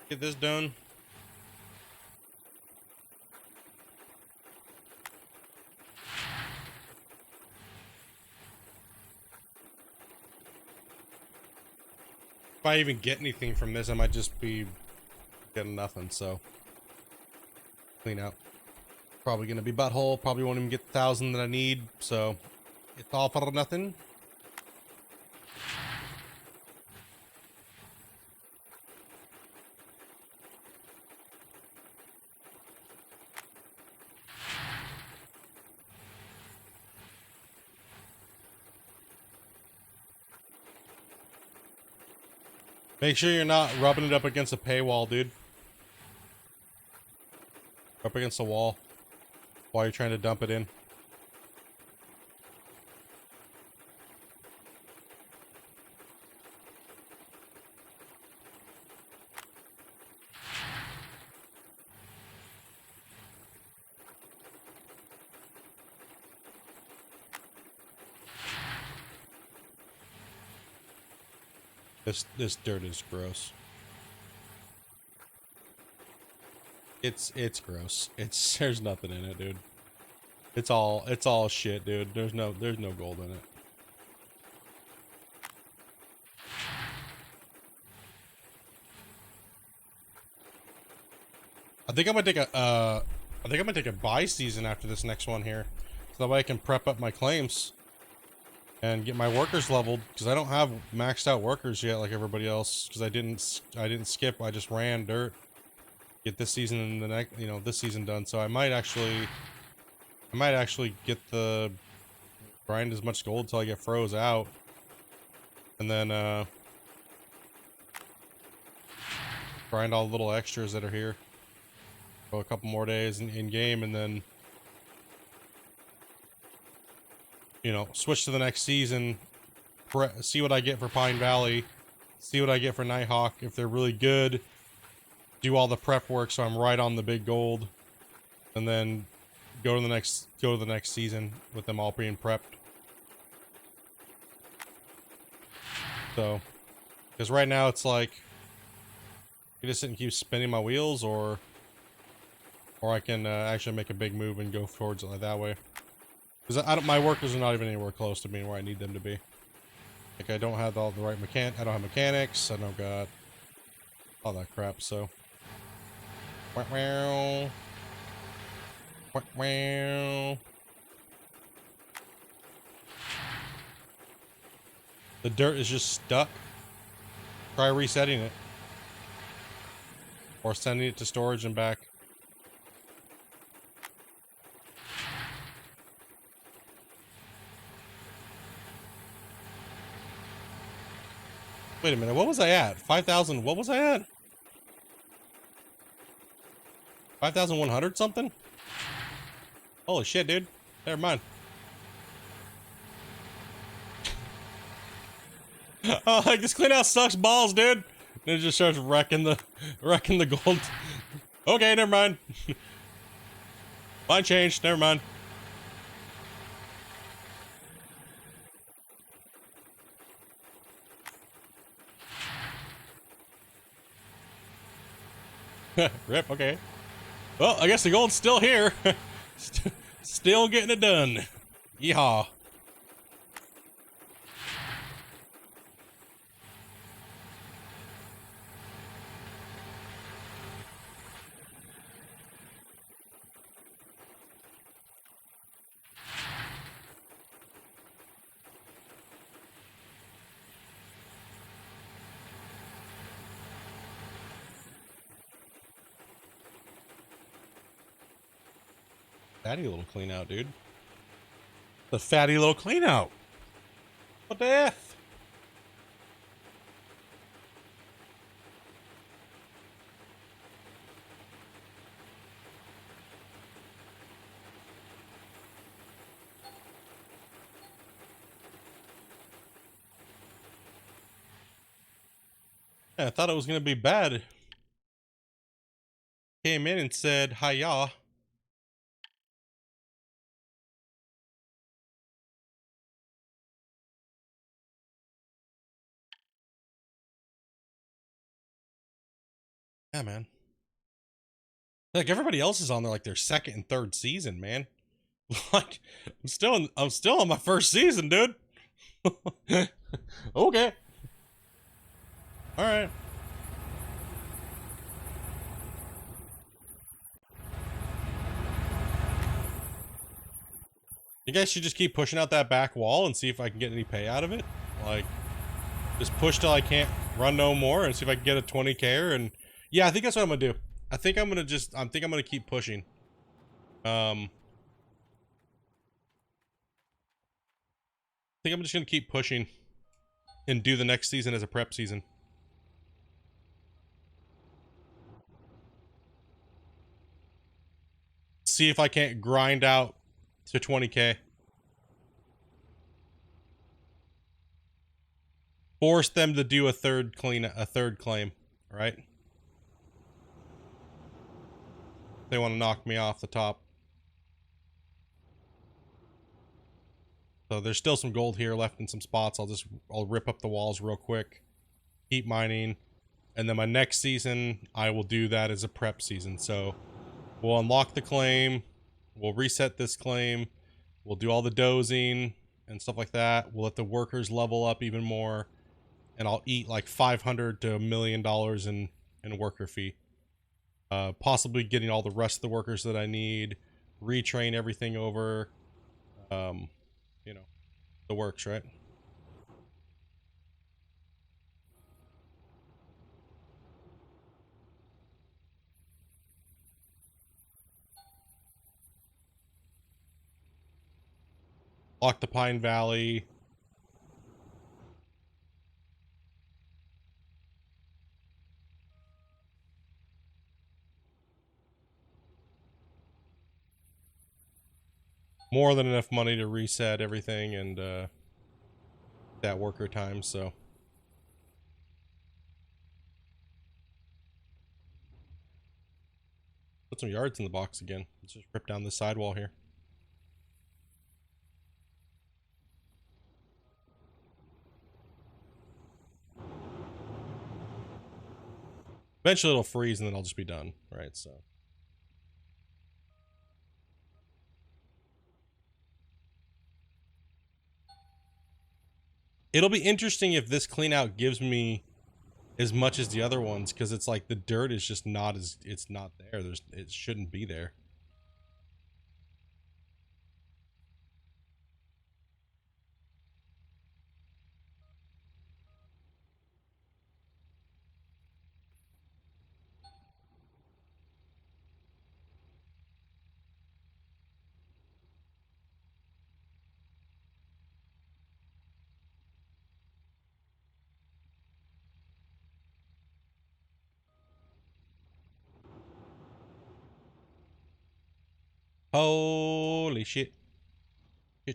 Get this done. If I even get anything from this, I might just be getting nothing, so clean out. Probably gonna be butthole, probably won't even get the 1,000 that I need, so it's all for nothing. Make sure you're not rubbing it up against a paywall, dude. Up against the wall while you're trying to dump it in. This dirt is gross. It's gross. There's nothing in it, dude. It's all shit, dude. There's no gold in it. I think I'm gonna take a buy season after this next one here, so that way I can prep up my claims and get my workers leveled, because I don't have maxed out workers yet like everybody else, because I didn't skip. I just ran dirt. Get this season and the next, this season done. So I might actually I might actually get the grind as much gold until I get froze out, and then grind all the little extras that are here. Go a couple more days in game, and then, you know, switch to the next season. See what I get for Pine Valley. See what I get for Nighthawk. If they're really good, do all the prep work so I'm right on the big gold, and then go to the next season with them all being prepped. So, because right now it's like, I just sit and keep spinning my wheels, or I can actually make a big move and go towards it like that way. Because my workers are not even anywhere close to being where I need them to be. Like, I don't have all the right I don't have mechanics. I don't got all that crap. So, wow. The dirt is just stuck. Try resetting it. Or sending it to storage and back. Wait a minute, what was I at? 5,000, what was I at? 5,100 something? Holy shit, dude. Never mind. Oh, like, this clean out sucks balls, dude. And it just starts wrecking the gold. Okay, never mind. Mine changed, never mind. Rip, okay. Well, I guess the gold's still here. Still getting it done. Yeehaw. Fatty little clean out, dude. The fatty little clean out. What the F? Yeah, I thought it was gonna be bad. Came in and said, "Hiya." Yeah, man. Like, everybody else is on there like their second and third season, man. Like, I'm still on my first season, dude. Okay. All right. You guys should just keep pushing out that back wall and see if I can get any pay out of it. Like, just push till I can't run no more and see if I can get a 20k. And yeah, I think that's what I'm gonna do. I think I'm gonna keep pushing. I think I'm just gonna keep pushing and do the next season as a prep season. See if I can't grind out to 20k. Force them to do a third claim, right? They want to knock me off the top. So there's still some gold here left in some spots. I'll rip up the walls real quick. Keep mining. And then my next season, I will do that as a prep season. So we'll unlock the claim. We'll reset this claim. We'll do all the dozing and stuff like that. We'll let the workers level up even more. And I'll eat like $500 to $1 million in worker fee. Possibly getting all the rest of the workers that I need. Retrain everything over. You know, the works, right? Lock the Pine Valley. More than enough money to reset everything and that worker time, so. Put some yards in the box again. Let's just rip down this sidewall here. Eventually it'll freeze and then I'll just be done, right? So. It'll be interesting if this clean out gives me as much as the other ones, because it's like the dirt is just not as, it's not there. It shouldn't be there. Holy shit.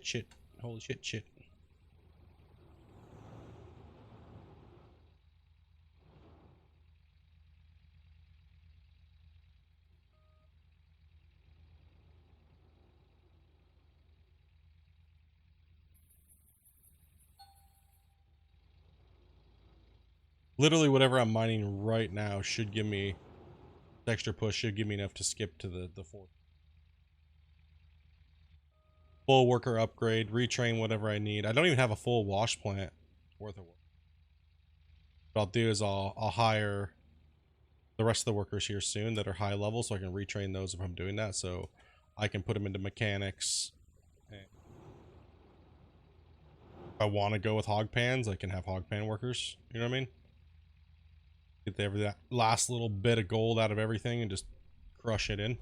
Shit. Holy shit. Literally whatever I'm mining right now should give me, extra push should give me enough to skip to the fourth. Full worker upgrade, retrain whatever I need. I don't even have a full wash plant worth of work. What I'll do is I'll hire the rest of the workers here soon that are high level, so I can retrain those if I'm doing that, so I can put them into mechanics. If I want to go with hog pans, I can have hog pan workers, you know what I mean? Get that last little bit of gold out of everything and just crush it in.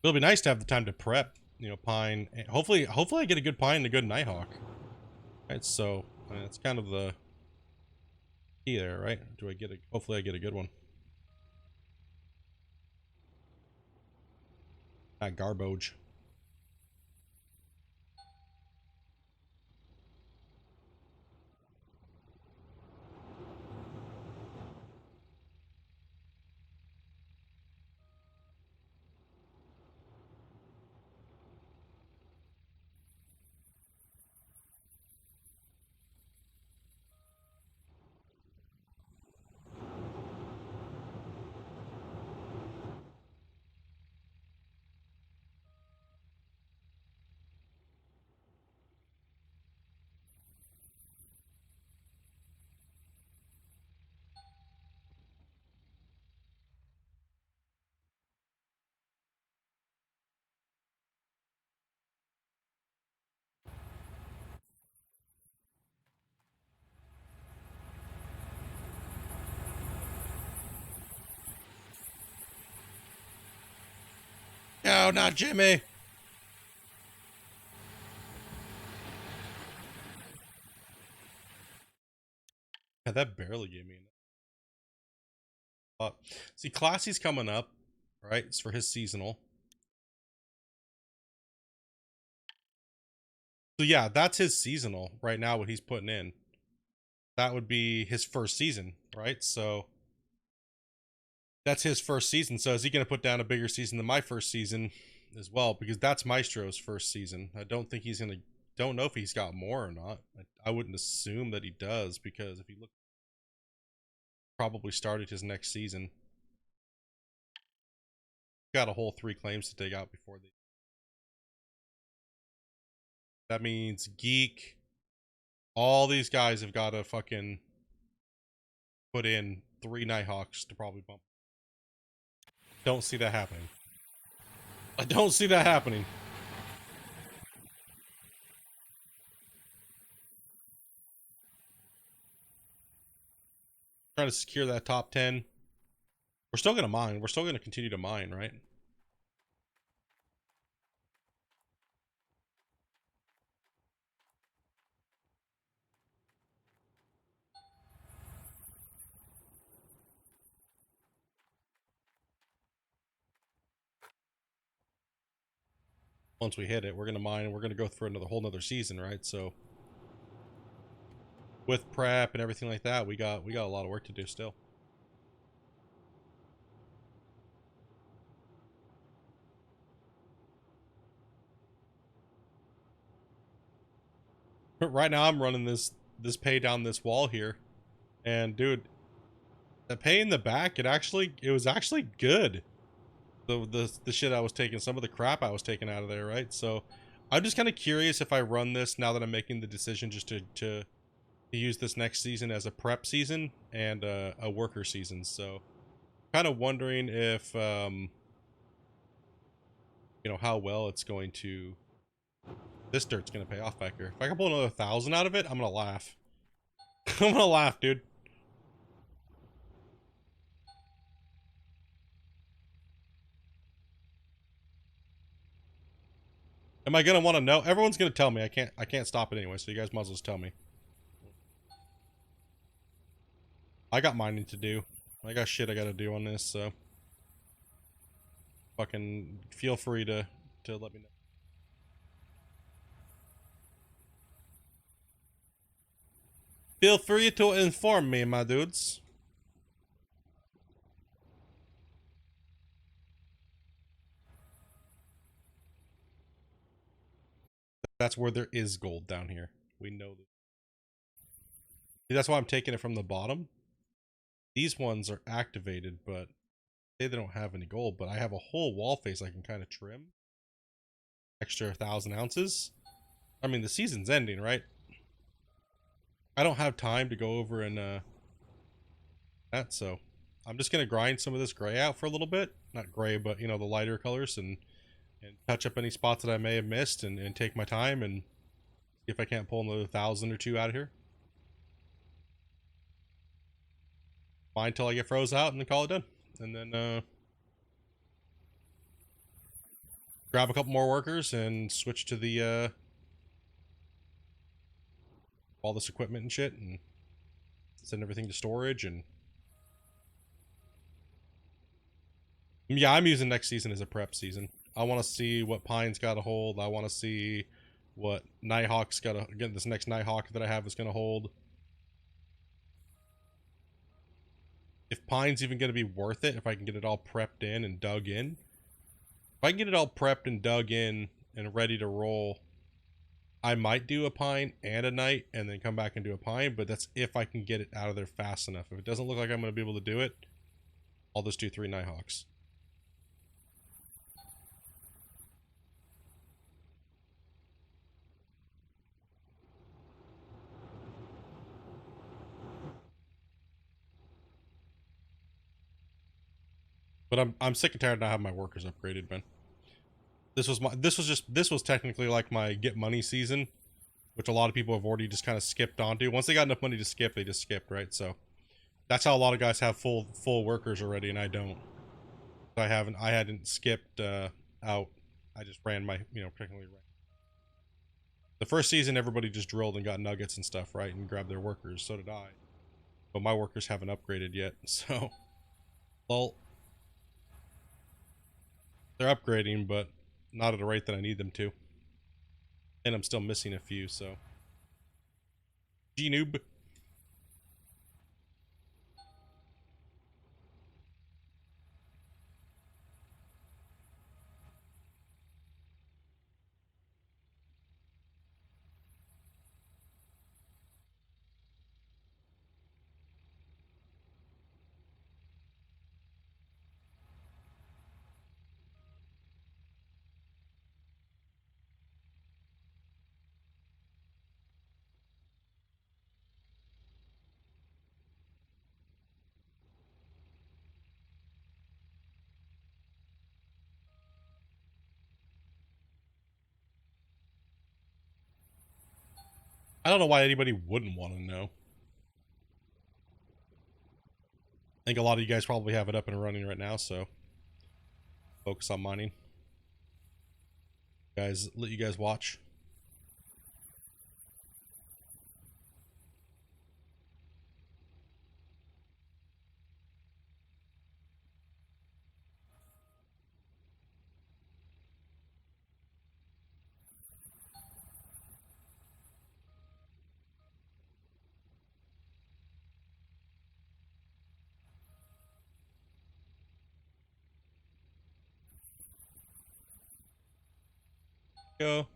It'll be nice to have the time to prep, you know, pine. Hopefully I get a good pine and a good nighthawk. Right, so I mean, that's kind of the key there, right? Hopefully I get a good one. Not garbage. No, not Jimmy. Yeah, that barely gave me enough. See, Classy's coming up, right? It's for his seasonal. So yeah, that's his seasonal right now, what he's putting in. That would be his first season, right? So that's his first season. So is he going to put down a bigger season than my first season as well? Because that's Maestro's first season. I don't think he's going to, don't know if he's got more or not. I wouldn't assume that he does, because if you look, probably started his next season. Got a whole 3 claims to take out before the. That means Geek. All these guys have got to fucking put in 3 Nighthawks to probably bump. Don't see that happening. I don't see that happening. Trying to secure that top 10. We're still going to mine. We're still going to continue to mine, right? once we hit it. We're gonna mine and we're gonna go through another whole nother season, right? So with prep and everything like that, we got a lot of work to do still. But right now I'm running this pay down this wall here, and dude, the pay in the back, it was actually good. The shit I was taking, some of the crap I was taking out of there, right? So I'm just kind of curious if I run this now that I'm making the decision just to use this next season as a prep season and a worker season. So kind of wondering if you know, how well it's going to, this dirt's gonna pay off back here. If I can pull another 1,000 out of it, I'm gonna laugh. I'm gonna laugh, dude. Am I gonna want to know? Everyone's gonna tell me. I can't stop it anyway, so you guys might as well just tell me. I got mining to do. I got shit I gotta do on this, so fucking feel free to let me know. Feel free to inform me, my dudes. That's where there is gold down here. We know that. See, that's why I'm taking it from the bottom. These ones are activated, but they don't have any gold. But I have a whole wall face I can kind of trim. Extra 1,000 ounces. I mean, the season's ending, right? I don't have time to go over and that, so I'm just gonna grind some of this gray out for a little bit. Not gray, but you know, the lighter colors, and touch up any spots that I may have missed, and take my time and see if I can't pull another 1,000 or 2 out of here. Mine till I get froze out and then call it done. And then grab a couple more workers and switch to the all this equipment and shit, and send everything to storage. And yeah, I'm using next season as a prep season. I want to see what Pine's got to hold. I want to see what Nighthawk's got to, again, this next Nighthawk that I have is going to hold. If Pine's even going to be worth it, if I can get it all prepped in and dug in. If I can get it all prepped and dug in and ready to roll, I might do a Pine and a Night and then come back and do a Pine, but that's if I can get it out of there fast enough. If it doesn't look like I'm going to be able to do it, I'll just do 3 Nighthawks. But I'm sick and tired of not having my workers upgraded, man. This was technically like my get money season, which a lot of people have already just kind of skipped onto. Once they got enough money to skip, they just skipped, right? So that's how a lot of guys have full workers already, and I don't. I hadn't skipped out. I just ran my, you know, technically ran. The first season, everybody just drilled and got nuggets and stuff, right, and grabbed their workers. So did I, but my workers haven't upgraded yet. So, well, they're upgrading, but not at a rate that I need them to. And I'm still missing a few, so. G-noob. I don't know why anybody wouldn't want to know. I think a lot of you guys probably have it up and running right now, so focus on mining. Guys, let you guys watch. Go.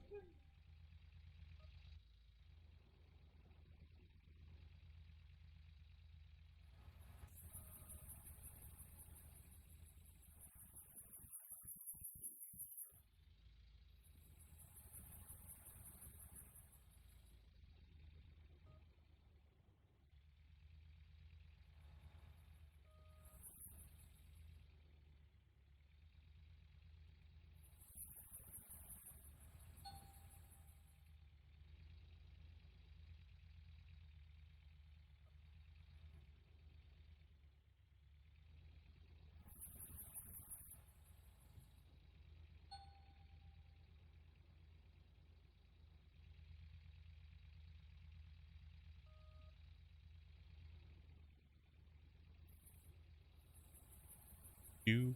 Do.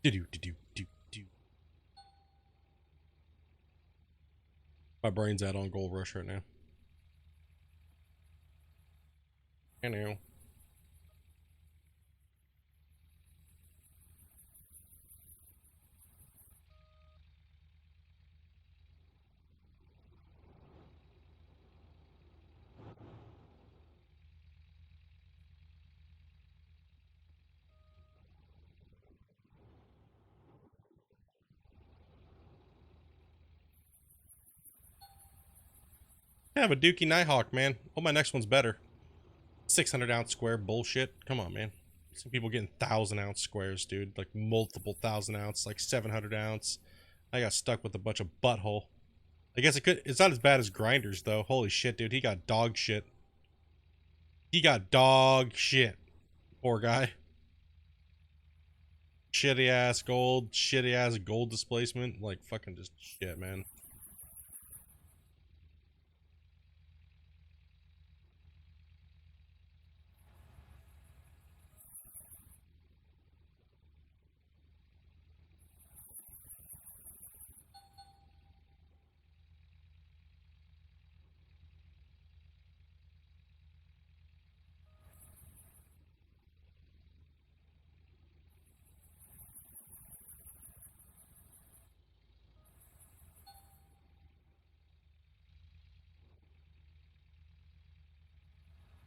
Do. My brain's out on Gold Rush right now. I know. I have a Dookie Nighthawk, man. Oh, my next one's better. 600 ounce square bullshit. Come on, man. Some people getting 1,000 ounce squares, dude. Like multiple 1,000 ounce, like 700 ounce. I got stuck with a bunch of butthole. I guess it's not as bad as Grinders, though. Holy shit, dude. He got dog shit. He got dog shit. Poor guy. Shitty ass gold displacement. Like, fucking just shit, man.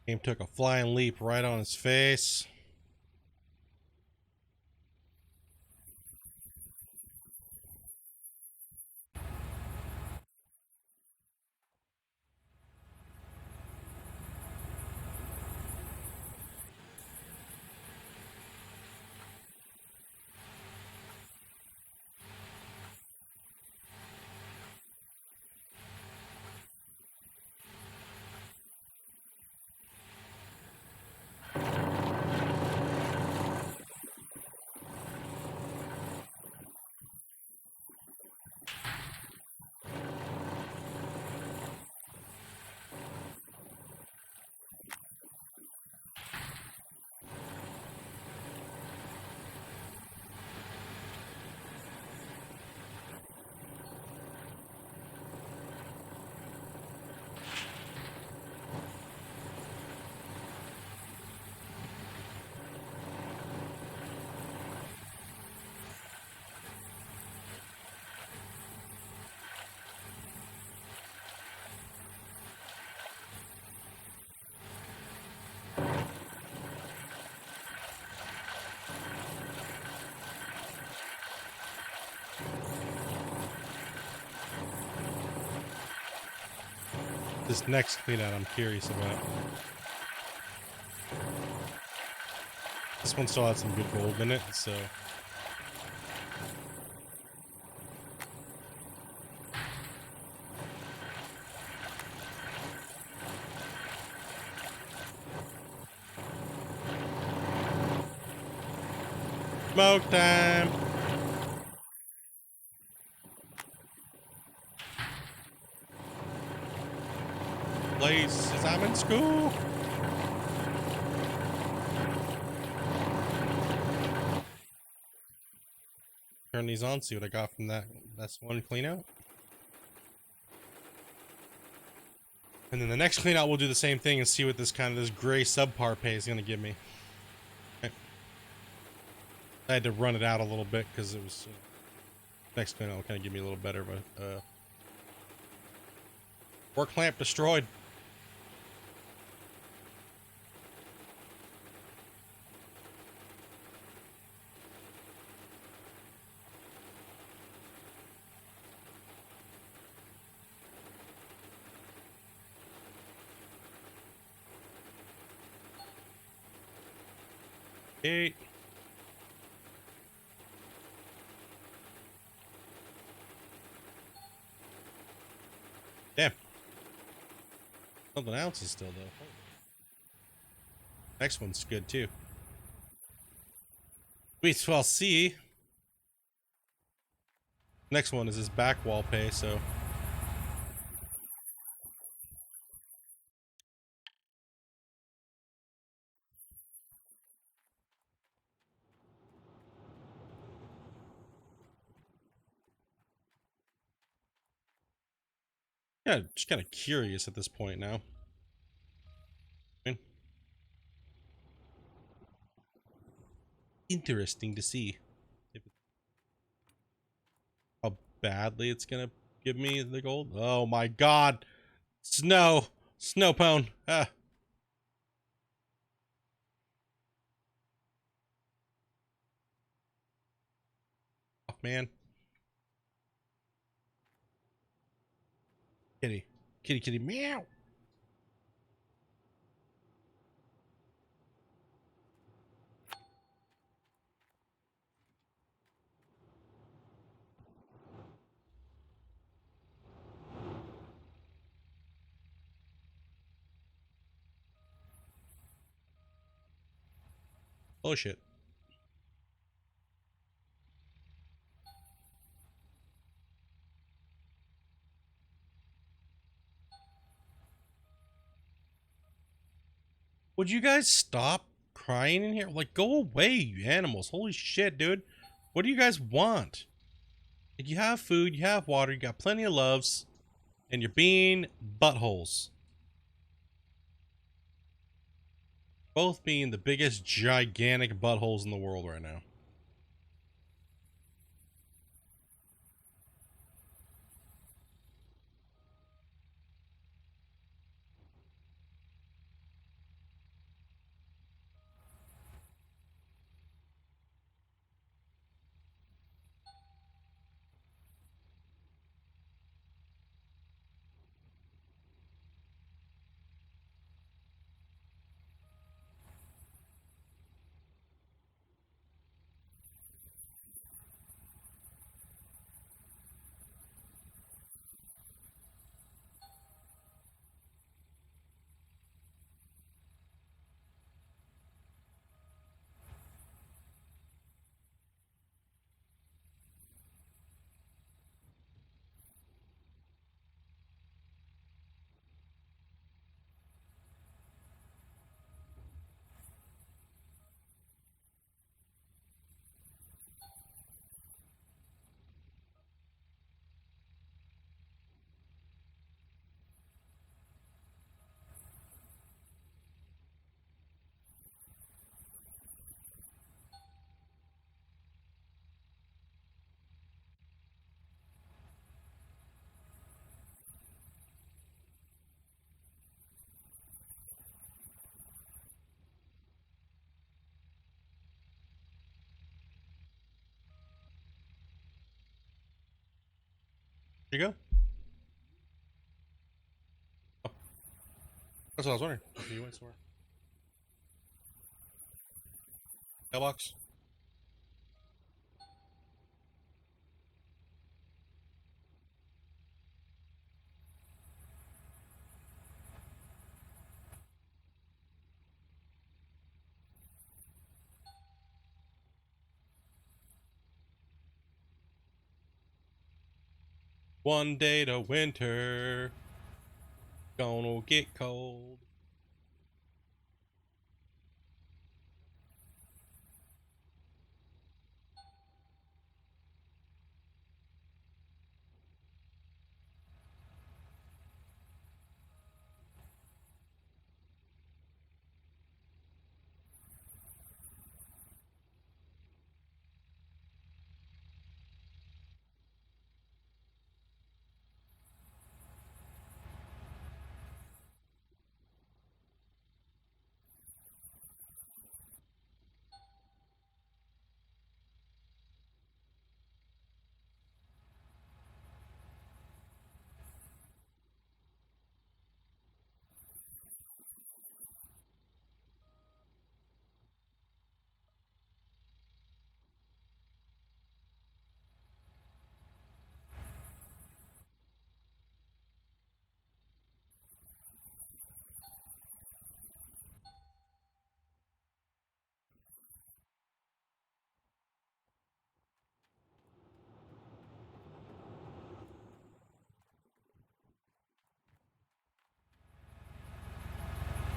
Game took a flying leap right on his face. This next cleanout I'm curious about. This one still had some good gold in it, so... Smoke time! Places I'm in school. Turn these on, see what I got from that. That's one clean out. And then the next clean out, we'll do the same thing and see what this gray subpar pay is gonna give me. Okay. I had to run it out a little bit because it was Next thing will kind of give me a little better of a work clamp destroyed. Eight. Damn. Something else is still though. Next one's good too. Well, see. Next one is his back wall pay, so. Yeah, just kind of curious at this point now. Interesting to see how badly it's gonna give me the gold. Oh my god! Snow! Snow pone! Ah! Oh, man. Kitty. Kitty, kitty, meow! Oh shit. Would you guys stop crying in here? Like, go away, you animals. Holy shit, dude. What do you guys want? Like, you have food, you have water, you got plenty of loves, and you're being buttholes. Both being the biggest gigantic buttholes in the world right now. Here you go. Oh, that's what I was wondering. Okay, you went somewhere. Mailbox. One day to winter. Gonna get cold.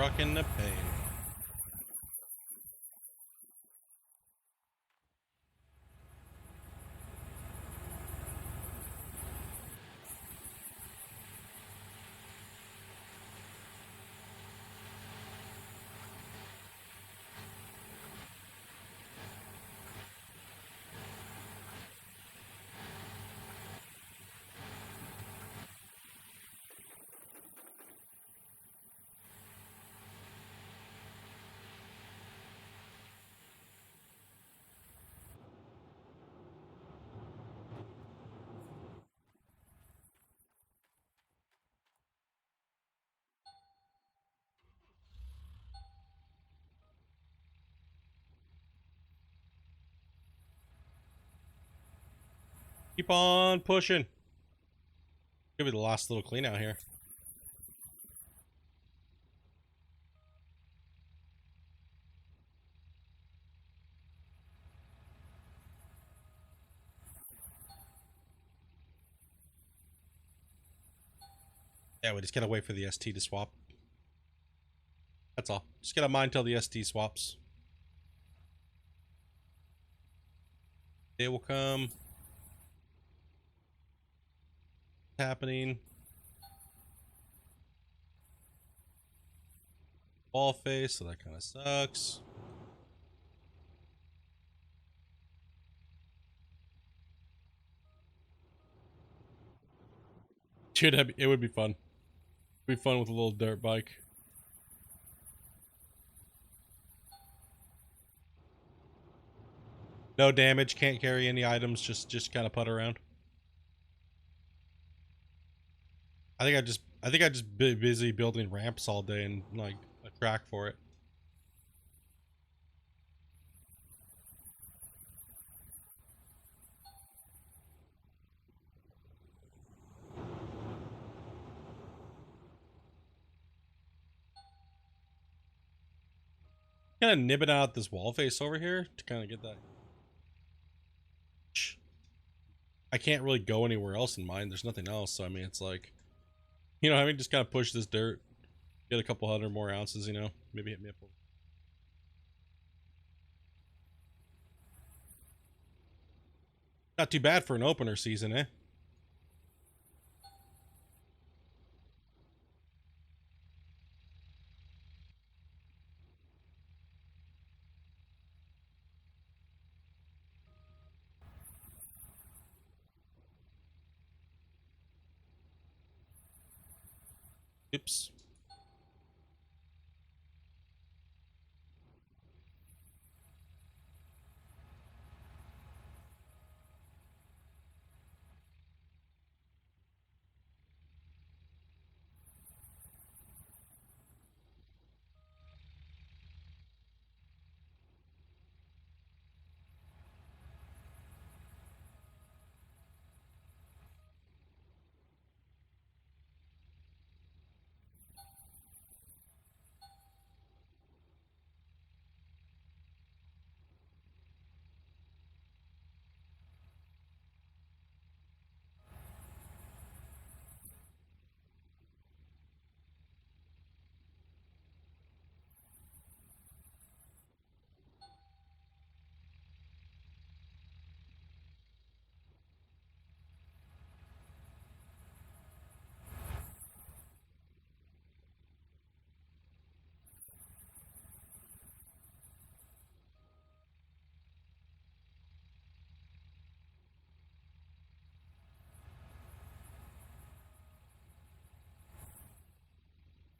Truck in the pay. Keep on pushing. Could be the last little clean out here. Yeah, we just gotta wait for the ST to swap. That's all. Just gotta mine till the ST swaps. Day will come. It's happening. Ball face, so that kind of sucks. Dude, it would be fun. It'd be fun with a little dirt bike. No damage, can't carry any items, just kind of putt around. I think I just been busy building ramps all day and like a track for it. Kind of nibbing out this wall face over here to kind of get that. I can't really go anywhere else in mine. There's nothing else, so I mean, it's like, you know, I mean, just kind of push this dirt, get a couple hundred more ounces, you know, maybe hit me up. Not too bad for an opener season, eh? Oops.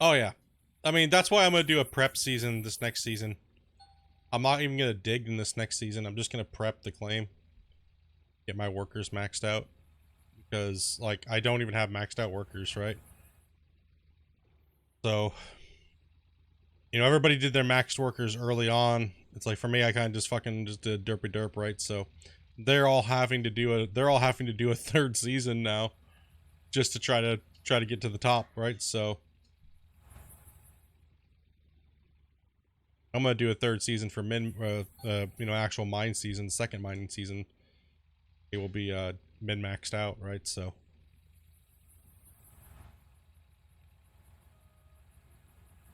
Oh yeah. I mean, that's why I'm going to do a prep season this next season. I'm not even going to dig in this next season. I'm just going to prep the claim. Get my workers maxed out. Because, like, I don't even have maxed out workers, right? So, you know, everybody did their maxed workers early on. It's like, for me, I kind of just fucking just did derpy derp, right? So, they're all having to do a third season now. Just to try to get to the top, right? So, I'm gonna do a third season for you know, actual mine season, second mining season. It will be min maxed out, right? So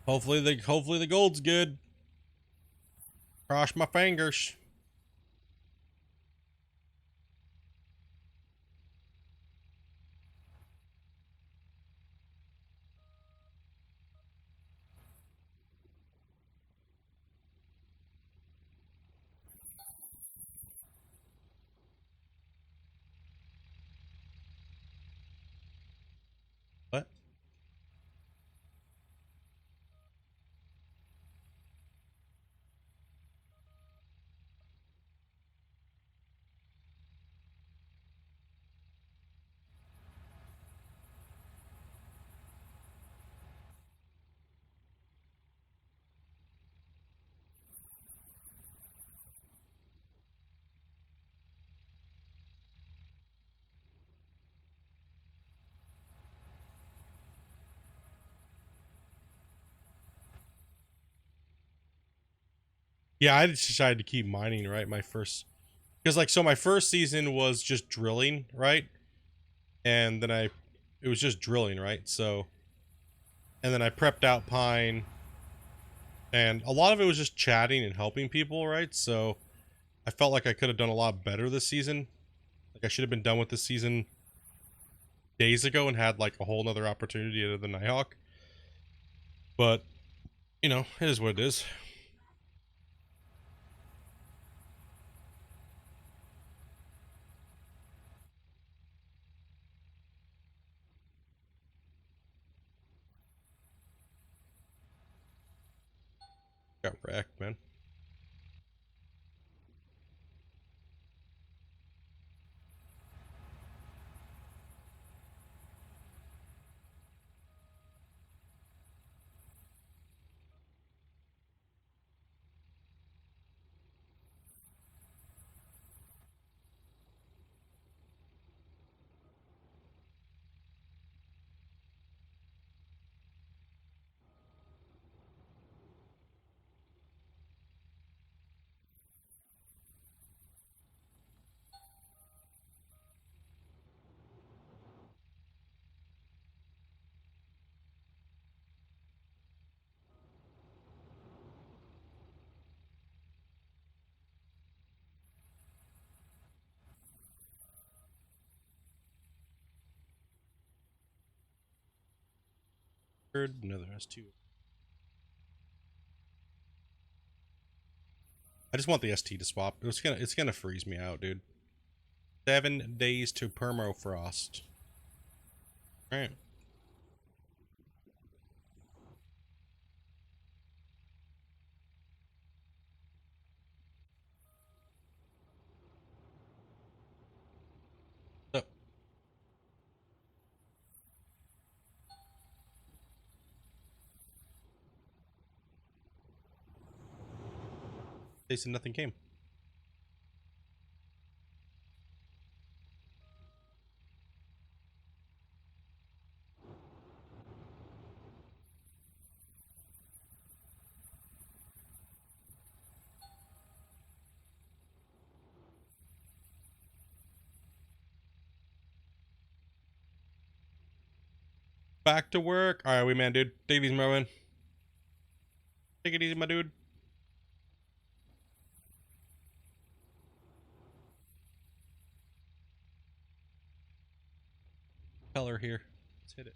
Hopefully the gold's good. Cross my fingers. What? Yeah, I just decided to keep mining, right? My first, because like, so my first season was just drilling, right? And then it was just drilling, right? So, and then I prepped out pine, and a lot of it was just chatting and helping people, right? So I felt like I could have done a lot better this season. Like I should have been done with this season days ago and had like a whole nother opportunity at the Nighthawk. But, you know, it is what it is. Got wrecked, man. Another S2. I just want the ST to swap. It's gonna freeze me out, dude. 7 days to permafrost. Alright. So, they said nothing came. Back to work. Alright, we man, dude. Take it easy, my man. Take it easy, my dude. Color here. Let's hit it.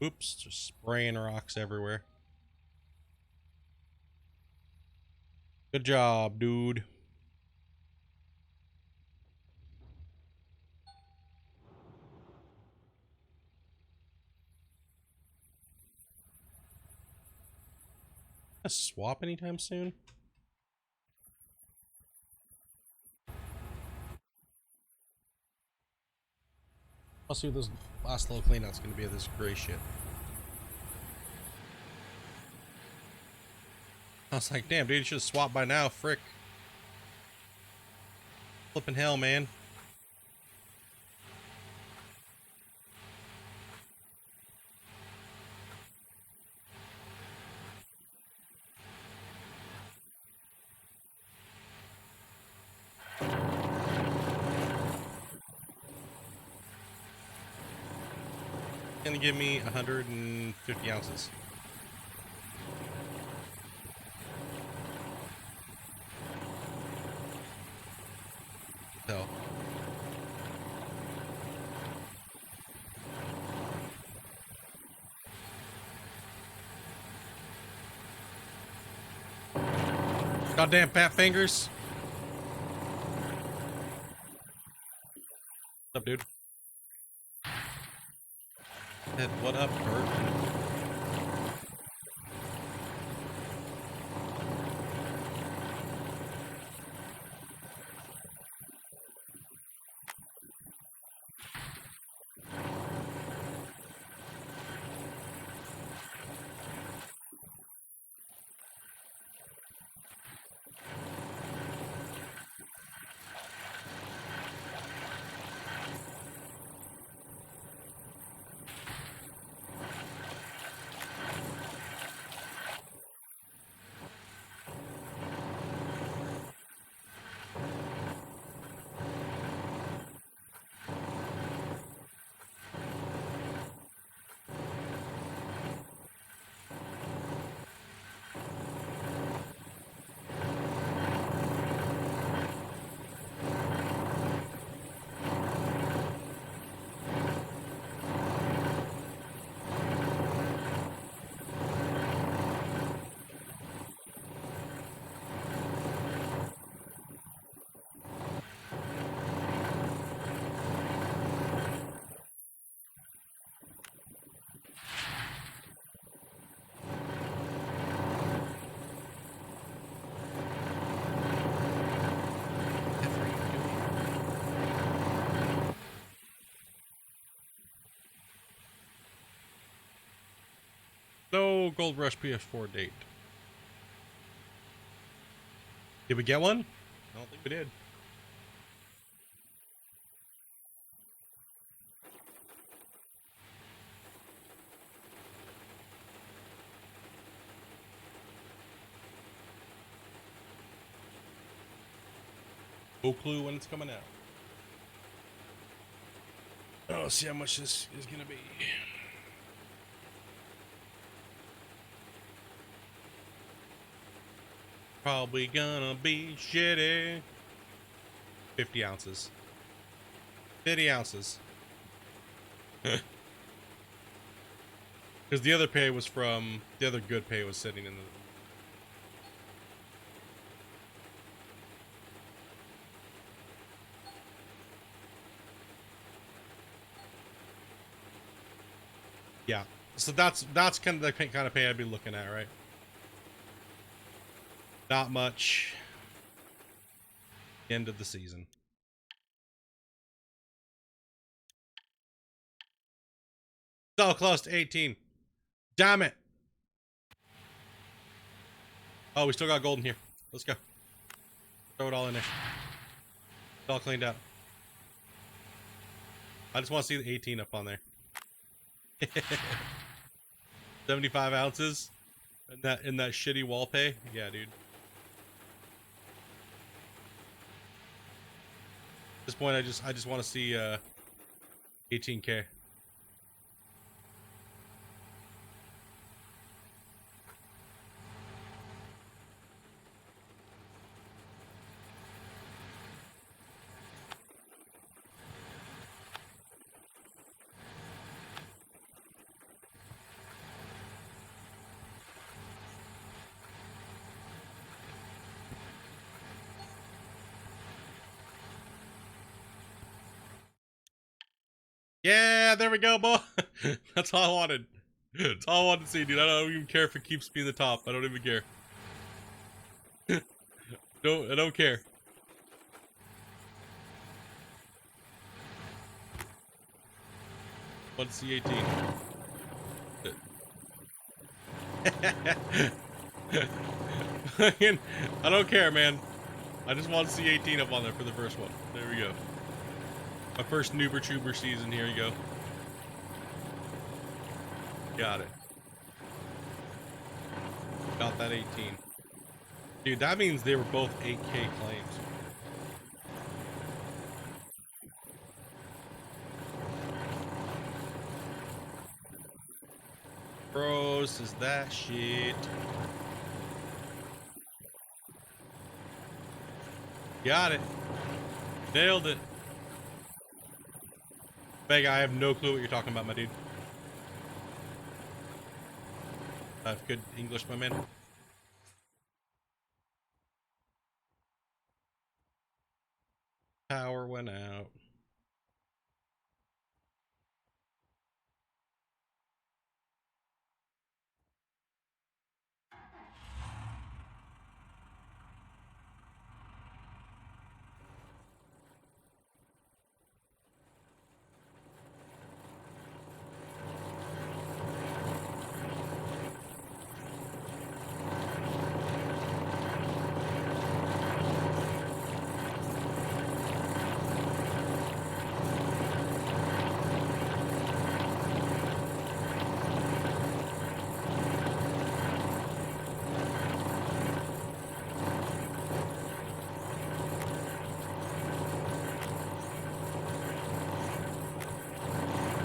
Oops, just spraying rocks everywhere. Good job, dude. A swap anytime soon? I'll see what this last little cleanout's gonna be of this gray shit. I was like, damn, dude, you should have swapped by now. Frick. Flipping hell, man. Gonna give me 150 ounces. So. Goddamn fat fingers. What's up, dude? What up, Bert? No Gold Rush PS4 date. Did we get one? I don't think we did. No clue when it's coming out. Oh, see how much this is gonna be. Probably gonna be shitty. 50 ounces. 50 ounces. Because the other pay was from, the other good pay was sitting in the... Yeah. So that's kind of the kind of pay I'd be looking at, right? Not much. End of the season. So close to 18. Damn it. Oh, we still got gold in here. Let's go. Throw it all in there. It's all cleaned up. I just want to see the 18 up on there. 75 ounces in that shitty wall pay. Yeah, dude. At this point, I just want to see 18K. Yeah, there we go, boy. That's all I wanted. That's all I wanted to see, dude. I don't even care if it keeps me in the top. I don't even care. No, I don't care. Want to see 18. I don't care, man. I just want to see 18 up on there for the first one. There we go. My first Noober Tuber season. Here you go. Got it. Got that 18. Dude, that means they were both 8K claims. Bros, is that shit? Got it. Nailed it. Vega, I have no clue what you're talking about, my dude. I have good English, my man. Power went out.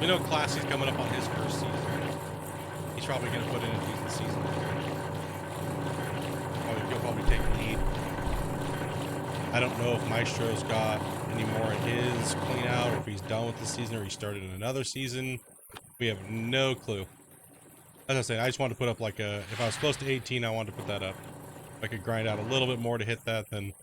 You know, Classy's coming up on his first season. He's probably going to put in a decent season. He'll probably take the lead. I don't know if Maestro's got any more of his clean out, or if he's done with the season, or he started in another season. We have no clue. As I said, I just wanted to put up like a... If I was close to 18, I wanted to put that up. If I could grind out a little bit more to hit that, then...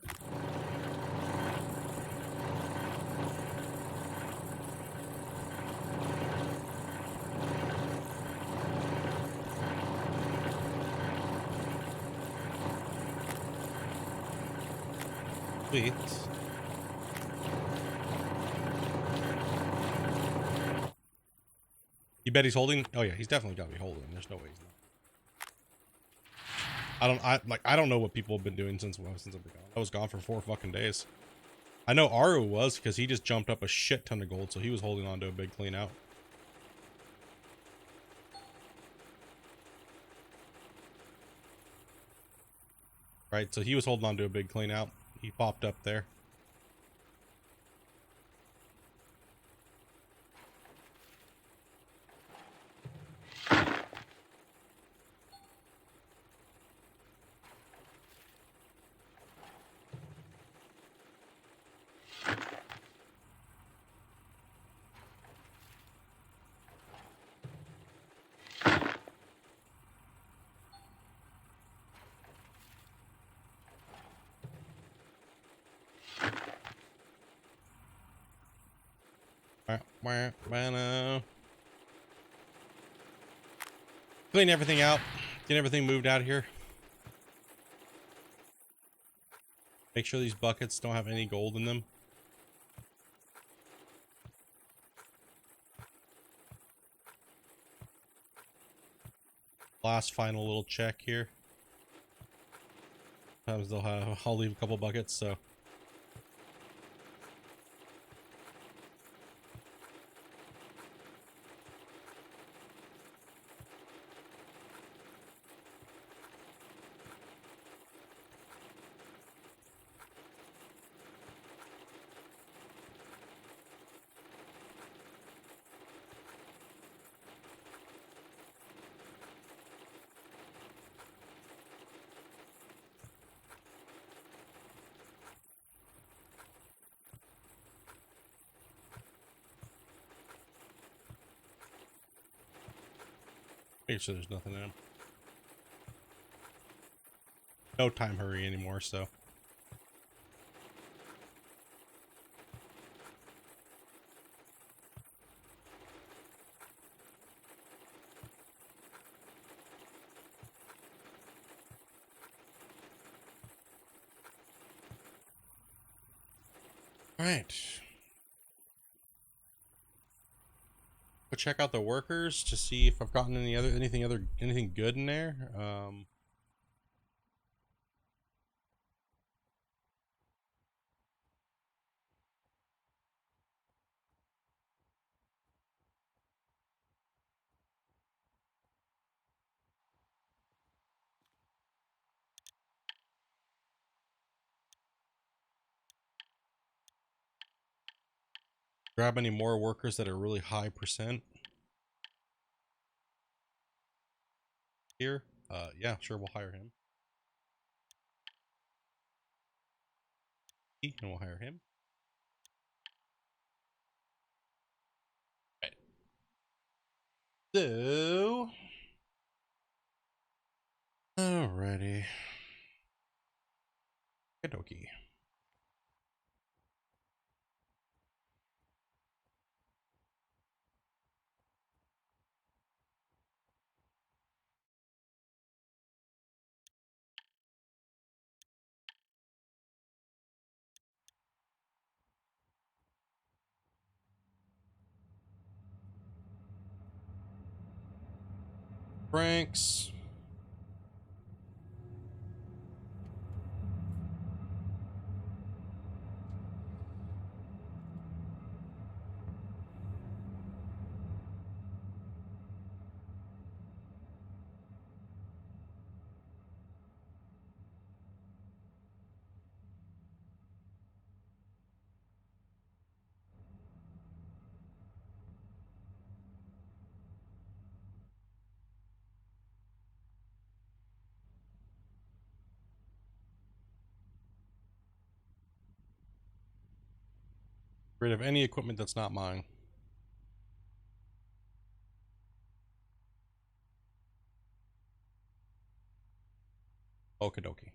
Sweet. You bet he's holding? Oh yeah, he's definitely got to be holding. There's no way he's not. I don't know what people have been doing since I've been gone. I was gone for 4 fucking days. I know Aru was, because he just jumped up a shit ton of gold, so he was holding on to a big clean out. Right, so he was holding on to a big clean out. He popped up there. Clean everything out. Get everything moved out of here. Make sure these buckets don't have any gold in them. Last final little check here. Sometimes they'll have... I'll leave a couple buckets, so... Make sure there's nothing in them. No time hurry anymore, so. All right. Go check out the workers to see if I've gotten anything good in there. Grab any more workers that are really high percent here. Yeah, sure, we'll hire him. And we'll hire him. Right. So, alrighty. Okie. Franks. Rid of any equipment that's not mine. Okie dokie.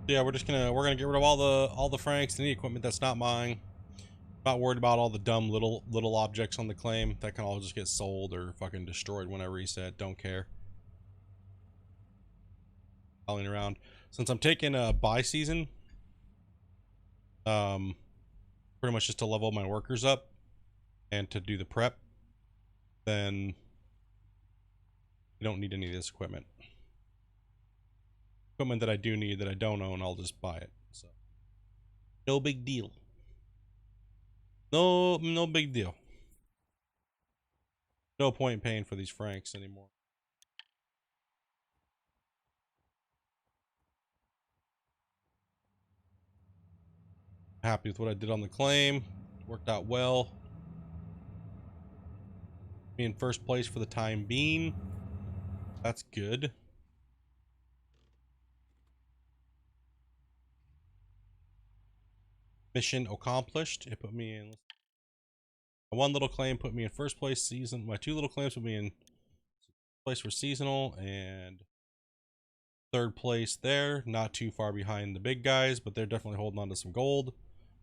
Yeah, we're gonna get rid of all the Franks, any equipment that's not mine. Not worried about all the dumb little objects on the claim that can all just get sold or fucking destroyed when I reset. Don't care. Following around. Since I'm taking a buy season, pretty much just to level my workers up and to do the prep, then you don't need any of this equipment. Equipment that I do need that I don't own, I'll just buy it. So no big deal. No big deal. No point in paying for these Franks anymore. Happy with what I did on the claim. Worked out well. Be in first place for the time being. That's good. Mission accomplished. It put me in. My one little claim put me in first place season. My two little claims put me in place for seasonal and third place there. Not too far behind the big guys, but they're definitely holding on to some gold.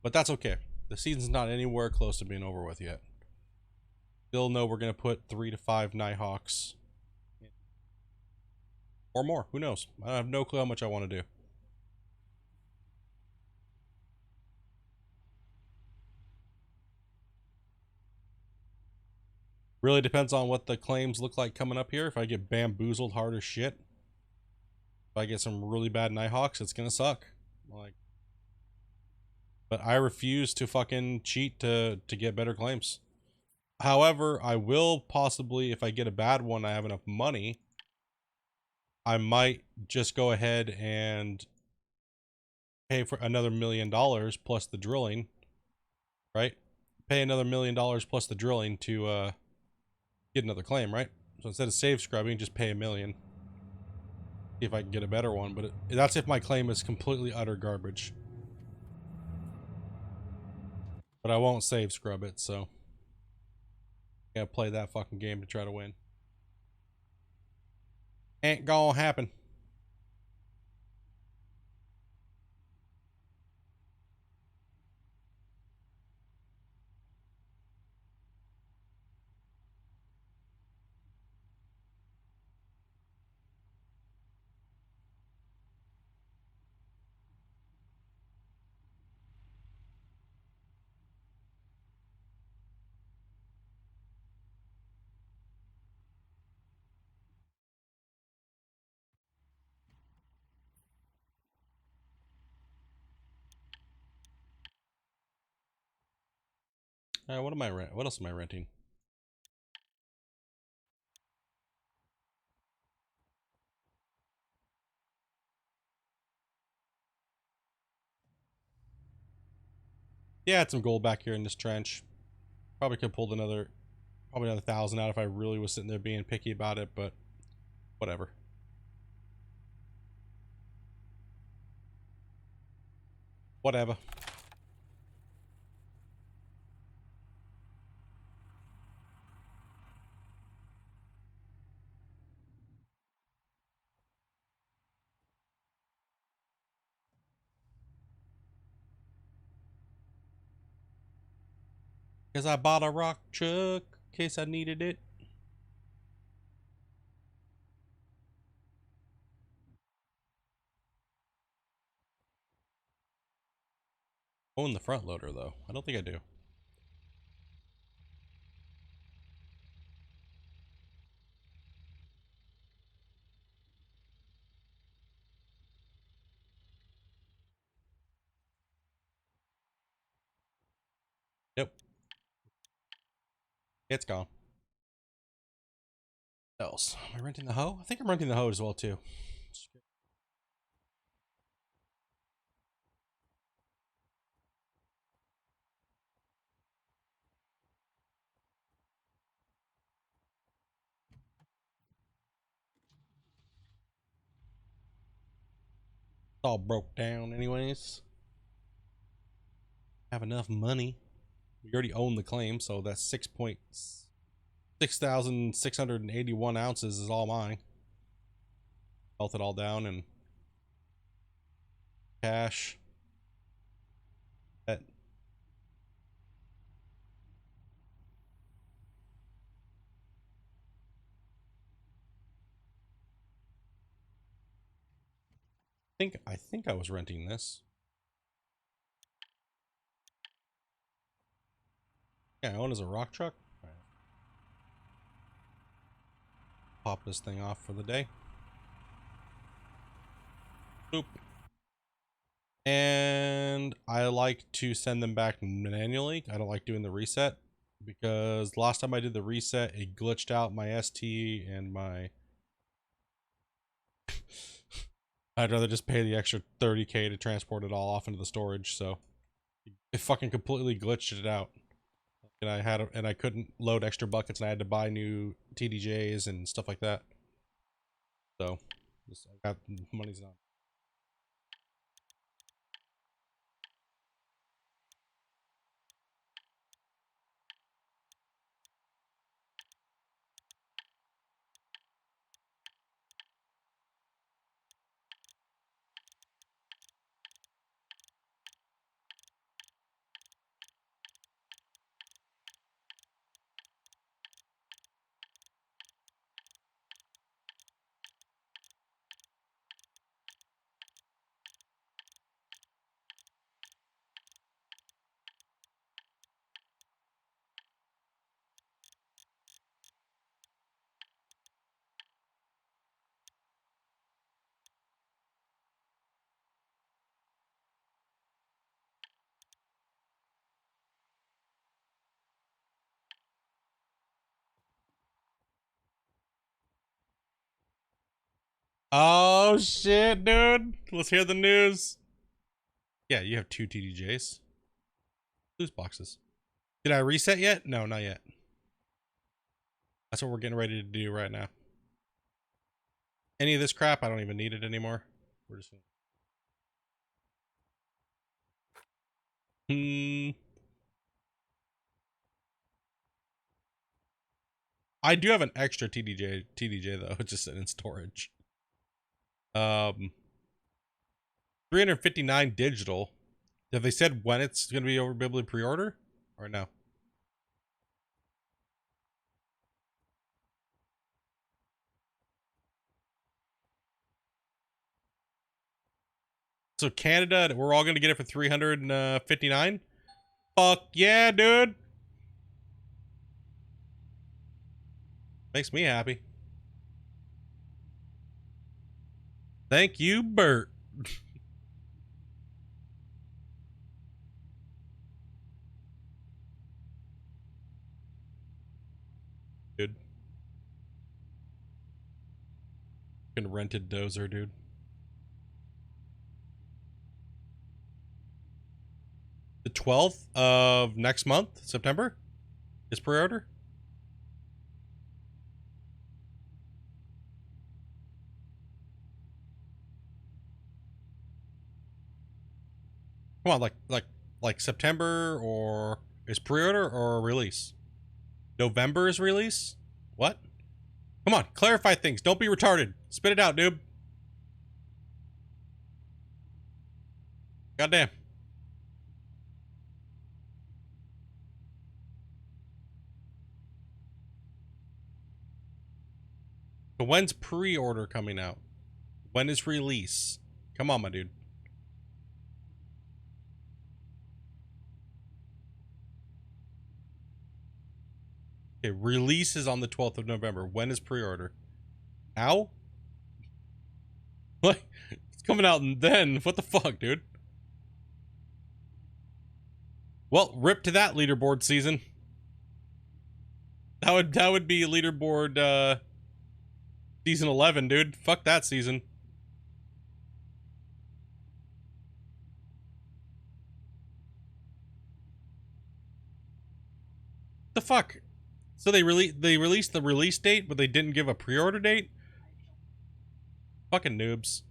But that's okay. The season's not anywhere close to being over with yet. Still know we're going to put 3 to 5 Nighthawks. Or more. Who knows? I have no clue how much I want to do. Really depends on what the claims look like coming up here. If I get bamboozled hard as shit, if I get some really bad Nighthawks, it's gonna suck. Like, but I refuse to fucking cheat to get better claims. However, I will possibly, if I get a bad one, I have enough money, I might just go ahead and pay for another $1 million plus the drilling, right? Pay another $1 million plus the drilling to get another claim, right? So instead of save scrubbing, just pay $1 million. See if I can get a better one, but that's if my claim is completely utter garbage. But I won't save scrub it, so I gotta play that fucking game to try to win. Ain't gonna happen. What am I rent? What else am I renting? Yeah, I had some gold back here in this trench. Probably could have pulled another 1,000 out if I really was sitting there being picky about it, but whatever. Whatever. Because I bought a rock truck in case I needed it. Own the front loader though. I don't think I do. Yep. It's gone. What else? Am I renting the hoe? I think I'm renting the hoe as well too. It's all broke down anyways. Have enough money. We already own the claim, so that's 6,681 ounces is all mine. Melt it all down and cash. That I think I was renting this. Yeah, I own as a rock truck. All right. Pop this thing off for the day. Boop. And I like to send them back manually. I don't like doing the reset because last time I did the reset, it glitched out my ST and my. I'd rather just pay the extra 30K to transport it all off into the storage. So it fucking completely glitched it out. And I couldn't load extra buckets, and I had to buy new TDJs and stuff like that. So, I got money's not. Oh shit, dude! Let's hear the news. Yeah, you have 2 TDJs. Loose boxes. Did I reset yet? No, not yet. That's what we're getting ready to do right now. Any of this crap, I don't even need it anymore. We're just gonna. I do have an extra TDJ though. It's just sitting in storage. 359 digital. Have they said when it's gonna be able to pre-order or no? So Canada, we're all gonna get it for 359. Fuck yeah, dude. Makes me happy. Thank you, Bert. Fucking rented dozer, dude. The 12th of next month, September, is pre-order. Come on, like September, or is pre-order or release? November is release? What? Come on, clarify things. Don't be retarded. Spit it out, dude. Goddamn. So when's pre-order coming out? When is release? Come on, my dude. Okay, release is on the 12th of November. When is pre-order? Now? What? It's coming out then. What the fuck, dude? Well, rip to that leaderboard season. That would be leaderboard season 11, dude. Fuck that season. The fuck? So they released the release date, but they didn't give a pre-order date? Fucking noobs.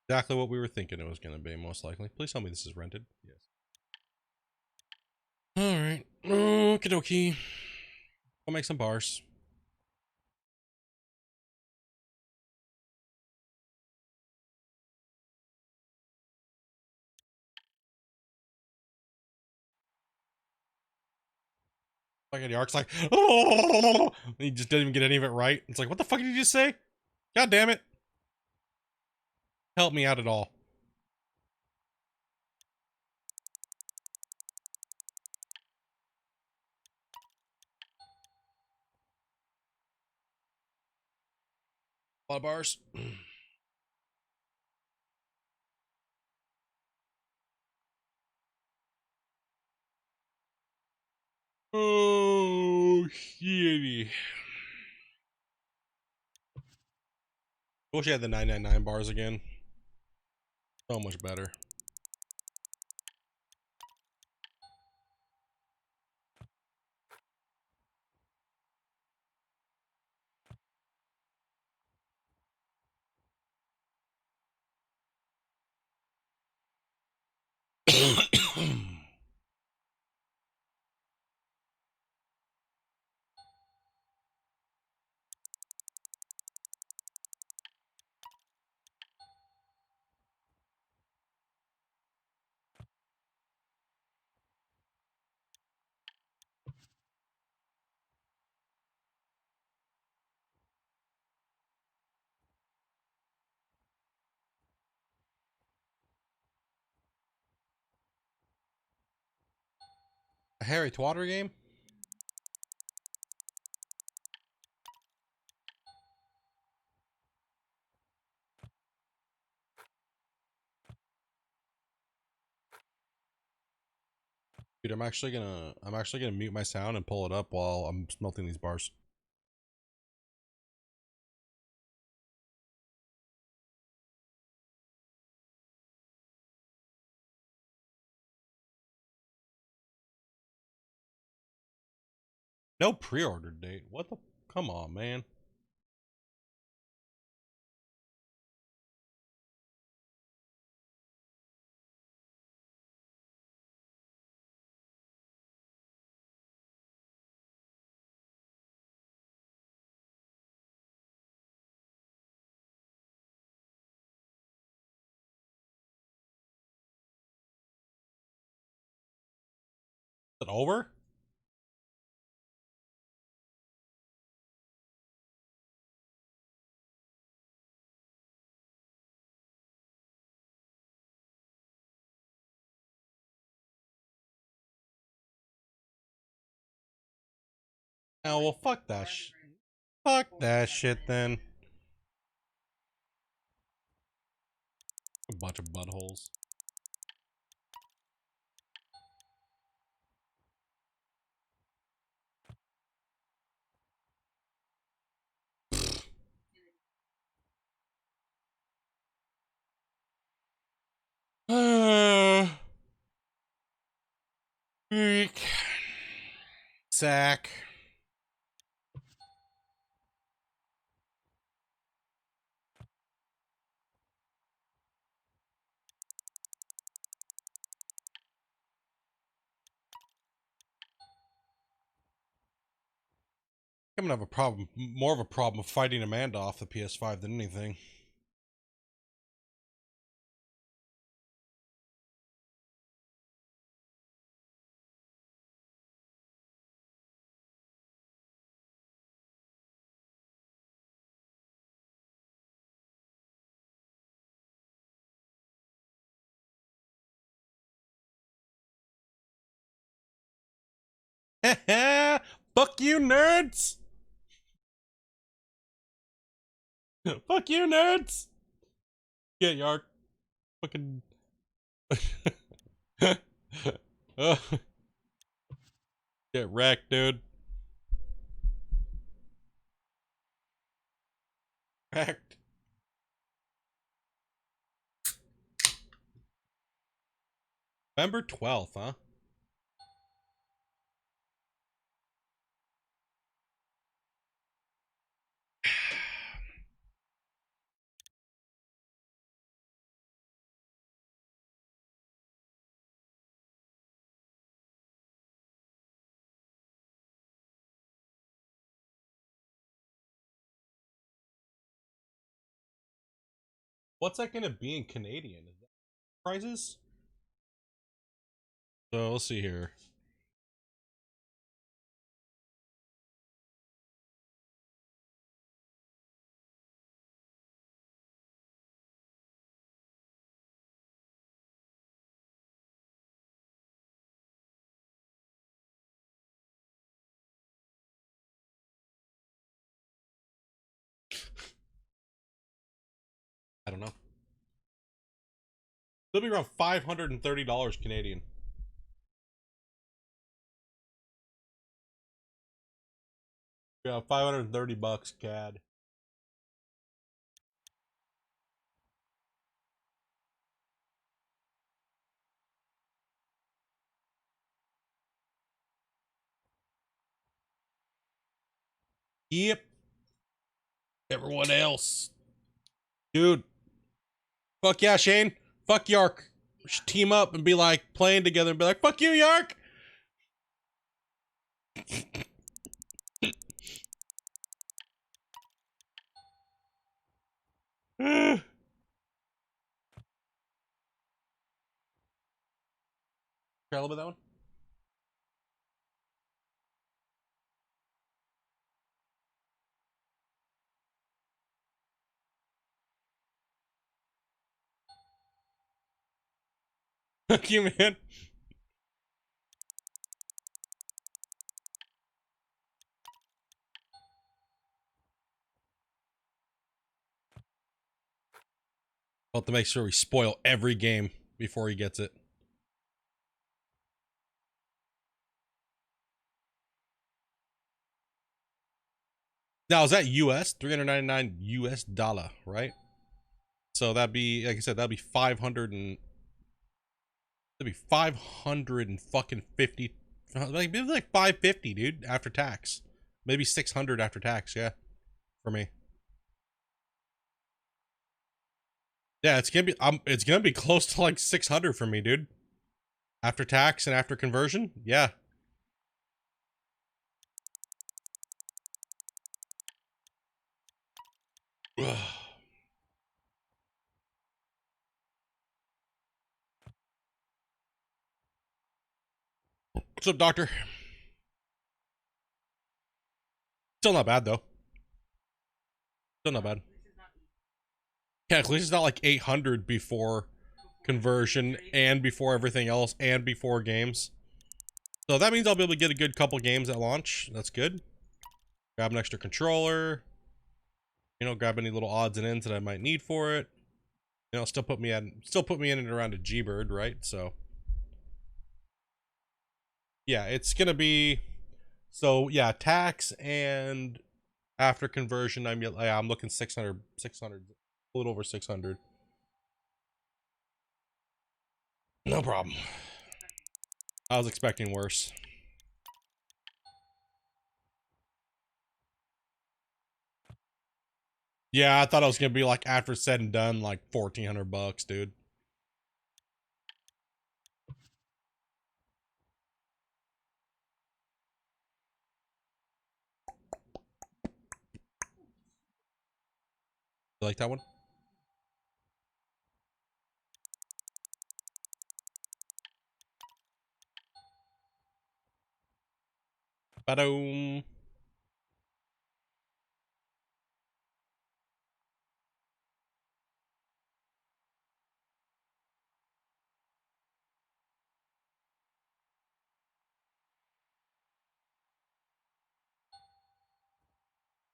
Exactly what we were thinking it was going to be, most likely. Please tell me this is rented. Yes. Alright. Okie dokie. I'll make some bars. Fucking Yark's like, oh! He just didn't even get any of it right. It's like, what the fuck did you just say? God damn it. Help me out at all. A lot of bars. Oh, shitty. I wish I had the 999 bars again. So much better. A Harry Twatter game? Dude, I'm actually gonna mute my sound and pull it up while I'm smelting these bars. No pre-order date. What the? Come on, man. Is it over? Oh well, fuck that. Fuck that shit then. A bunch of buttholes. Weak. Sack. I'm gonna have a problem, more of a problem of fighting Amanda off the PS5 than anything. Fuck you, nerds! Fuck you, nerds! Yeah, Yark. Fucking. Get wrecked, dude. Wrecked. November 12th, huh? What's that gonna be in Canadian? Is that prices? So let's see here. I don't know. It'll be around $530 Canadian. Yeah, 530 bucks CAD. Yep. Everyone else. Dude. Fuck yeah, Shane. Fuck Yark. We should team up and be like playing together and be like, fuck you, Yark. Try a little bit of that one. Fuck you, man. I'll have to make sure we spoil every game before he gets it. Now, is that US? $399 US, right? So that'd be, like I said, that'd be 500 and... That'd be 500 and fucking 50... Like, maybe like 550, dude, after tax. Maybe 600 after tax, yeah. For me. Yeah, it's gonna be close to like 600 for me, dude. After tax and after conversion, yeah. What's up, doctor? Still not bad though. Still not bad. Yeah, at least it's not like 800 before conversion and before everything else and before games. So that means I'll be able to get a good couple games at launch. That's good. Grab an extra controller. You know, grab any little odds and ends that I might need for it. You know, still put me in and around a G-Bird, right? So yeah, it's gonna be, so yeah, tax and after conversion, I'm looking 600, a little over 600. No problem. I was expecting worse. Yeah, I thought it was gonna be like, after said and done, like $1,400, dude. You like that one? Ba-doom.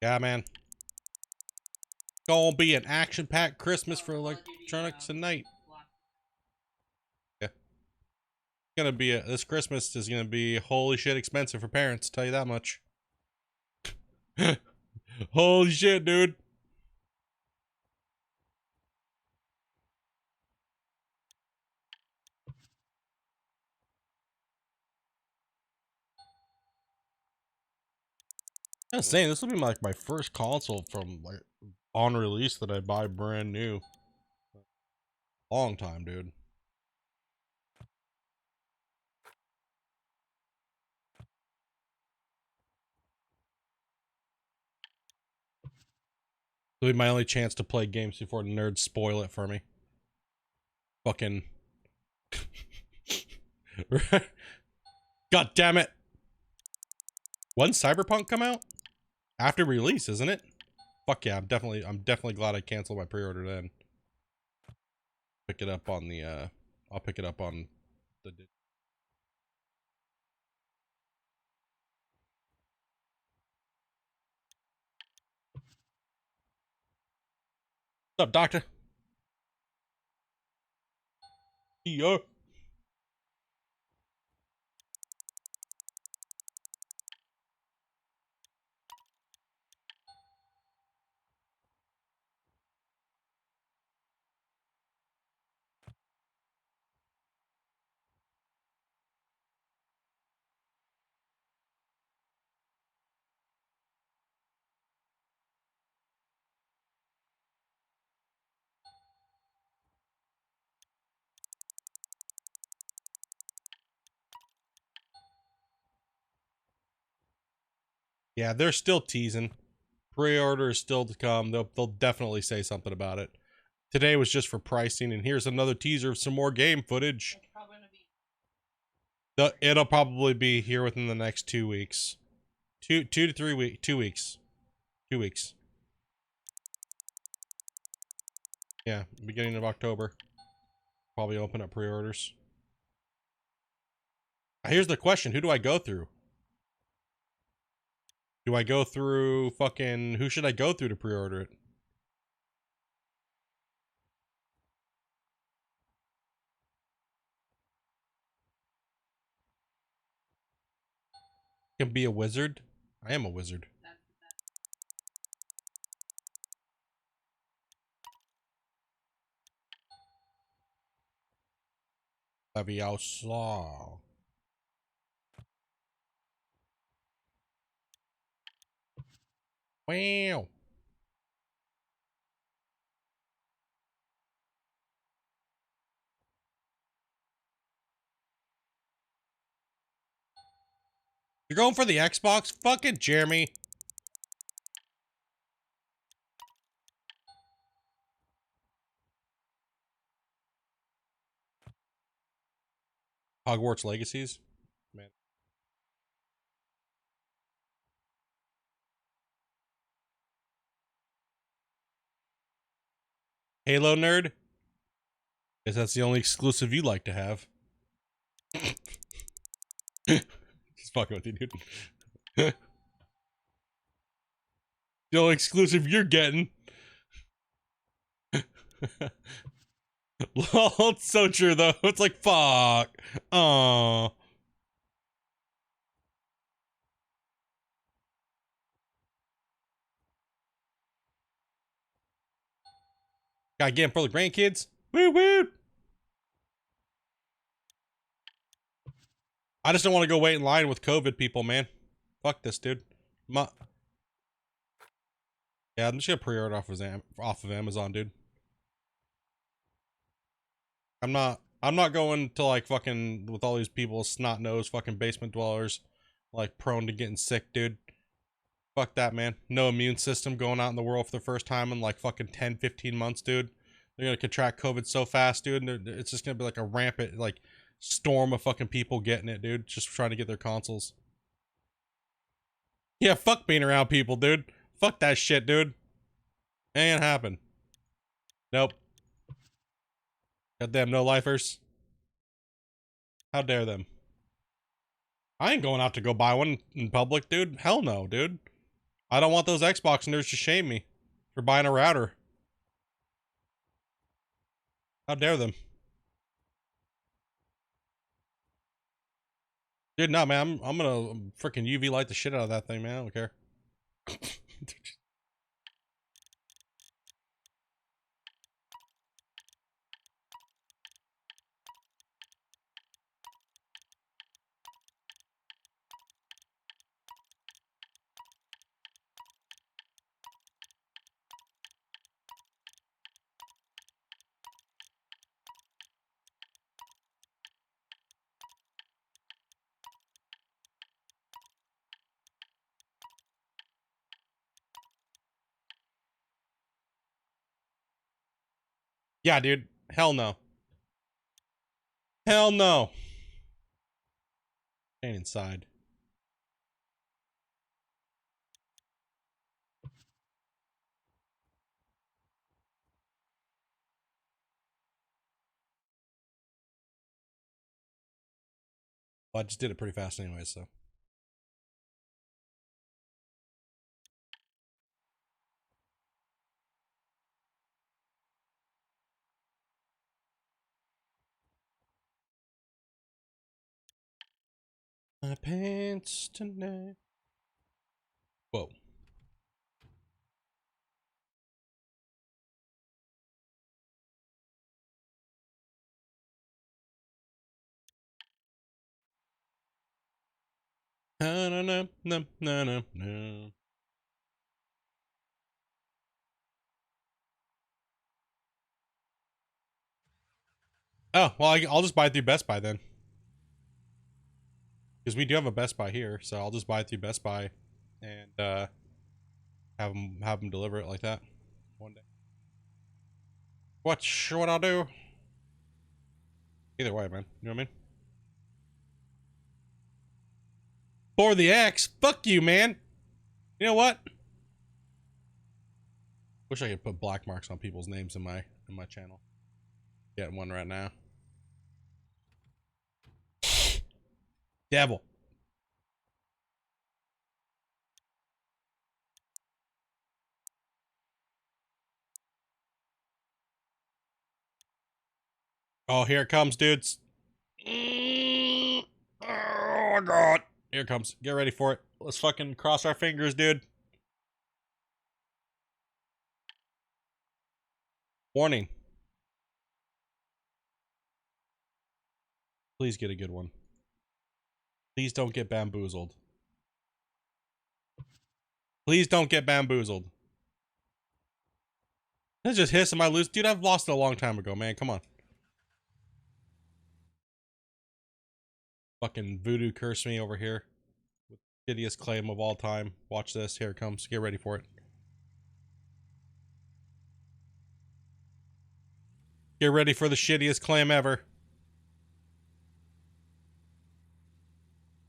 Yeah, man. Gonna be an action-packed Christmas for electronics tonight. Yeah. Gonna be this Christmas is gonna be holy shit expensive for parents, tell you that much. Holy shit, dude. I was saying, this will be like my first console from like on release that I buy brand new. Long time, dude. It'll be my only chance to play games before nerds spoil it for me. Fucking. God damn it. When's Cyberpunk come out? After release, isn't it? Fuck yeah, I'm definitely glad I canceled my pre-order then. Pick it up on the I'll pick it up on the What's up, doctor? Yeah. Yeah, they're still teasing. Pre-order is still to come. They'll definitely say something about it. Today was just for pricing, and here's another teaser of some more game footage. It'll probably be here within the next 2 weeks. 2 to 3 weeks. 2 weeks. 2 weeks. Yeah, beginning of October. Probably open up pre-orders. Here's the question. Who do I go through? Do I go through fucking... Who should I go through to pre-order it? Can be a wizard? I am a wizard. Leviosa. Wow. You're going for the Xbox? Fuck it, Jeremy. Hogwarts Legacies? Man. Halo nerd? Guess that's the only exclusive you like to have. Just fucking with you, dude. The only exclusive you're getting. Lol, it's so true though. It's like fuck. Oh. Gotta get him for the grandkids. Woo woo. I just don't want to go wait in line with COVID people, man. Fuck this, dude. Yeah, I'm just gonna pre-order off of Amazon, dude. I'm not going to like fucking with all these people snot nose fucking basement dwellers, like prone to getting sick, dude. Fuck that, man. No immune system going out in the world for the first time in like fucking 10, 15 months, dude. They're gonna contract COVID so fast, dude, and it's just gonna be like a rampant, like, storm of fucking people getting it, dude, just trying to get their consoles. Yeah, fuck being around people, dude. Fuck that shit, dude. Ain't gonna happen. Nope. Goddamn no-lifers. How dare them. I ain't going out to go buy one in public, dude. Hell no, dude. I don't want those Xbox nerds to shame me for buying a router. How dare them. Dude, no, man. I'm gonna freaking UV light the shit out of that thing, man. I don't care. Yeah, dude. Hell no. Hell no. Staying inside. Well, I just did it pretty fast anyway, so. My pants tonight. Whoa. No, no, no, no, no, no. Oh, well, I'll just buy it through Best Buy then. Because we do have a Best Buy here, so I'll just buy it through Best Buy and have them deliver it like that one day. What I'll do? Either way, man. You know what I mean? For the X, fuck you, man. You know what? Wish I could put black marks on people's names in my channel. Getting one right now. Devil. Oh, here it comes, dudes. Oh, God. Here it comes. Get ready for it. Let's fucking cross our fingers, dude. Warning. Please get a good one. Please don't get bamboozled. Please don't get bamboozled. That's just hissing my loose. Dude, I've lost it a long time ago, man. Come on. Fucking voodoo curse me over here. With the shittiest claim of all time. Watch this. Here it comes. Get ready for it. Get ready for the shittiest claim ever.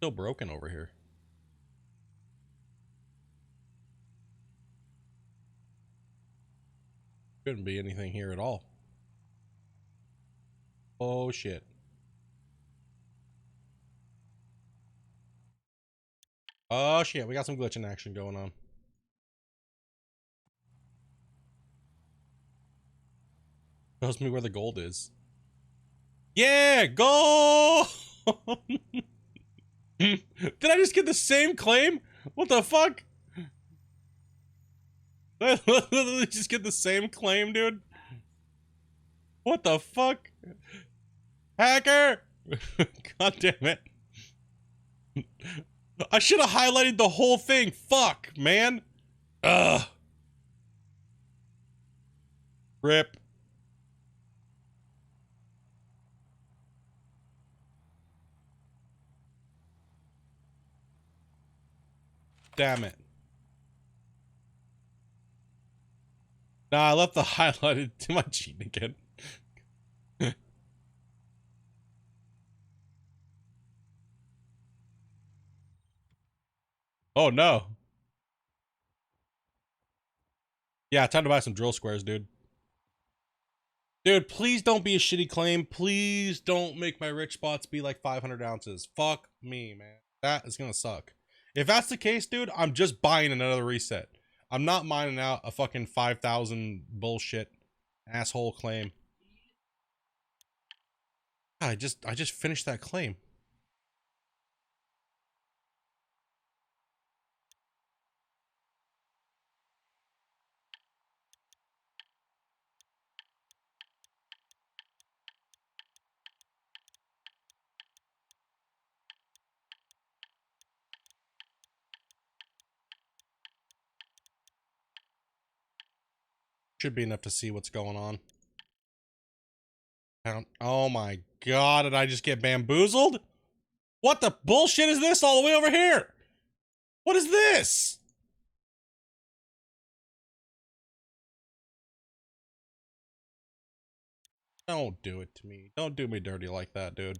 Still broken over here. Couldn't be anything here at all. Oh shit. Oh shit, we got some glitching action going on. Shows me where the gold is. Yeah, gold! Did I just get the same claim? What the fuck? Did I literally just get the same claim, dude? What the fuck? Hacker! God damn it. I should have highlighted the whole thing. Fuck, man. Ugh. Rip. Damn it. Nah, I left the highlighted. Am I cheating again? Oh no. Yeah, time to buy some drill squares, dude. Dude, please don't be a shitty claim. Please don't make my rich spots be like 500 ounces. Fuck me, man. That is gonna suck. If that's the case, dude, I'm just buying another reset. I'm not mining out a fucking 5,000 bullshit asshole claim. I just finished that claim. Should be enough to see what's going on. Oh my god, did I just get bamboozled? What the bullshit is this all the way over here? What is this? Don't do it to me. Don't do me dirty like that, dude.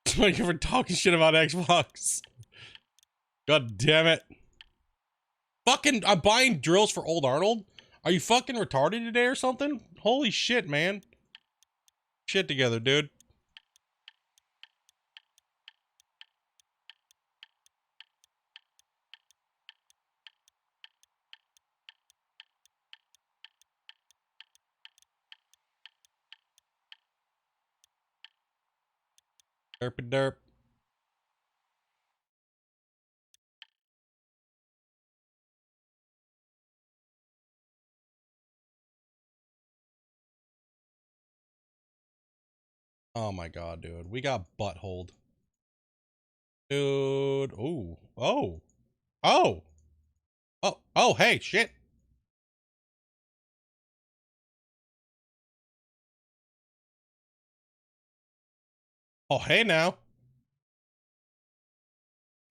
Thank you for talking shit about Xbox. God damn it. Fucking, I'm buying drills for old Arnold? Are you fucking retarded today or something? Holy shit, man. Shit together, dude. Derp derp. Oh my god, dude. We got buttholed. Dude. Ooh. Oh. Oh. Oh. Oh, hey, shit. Oh, hey now.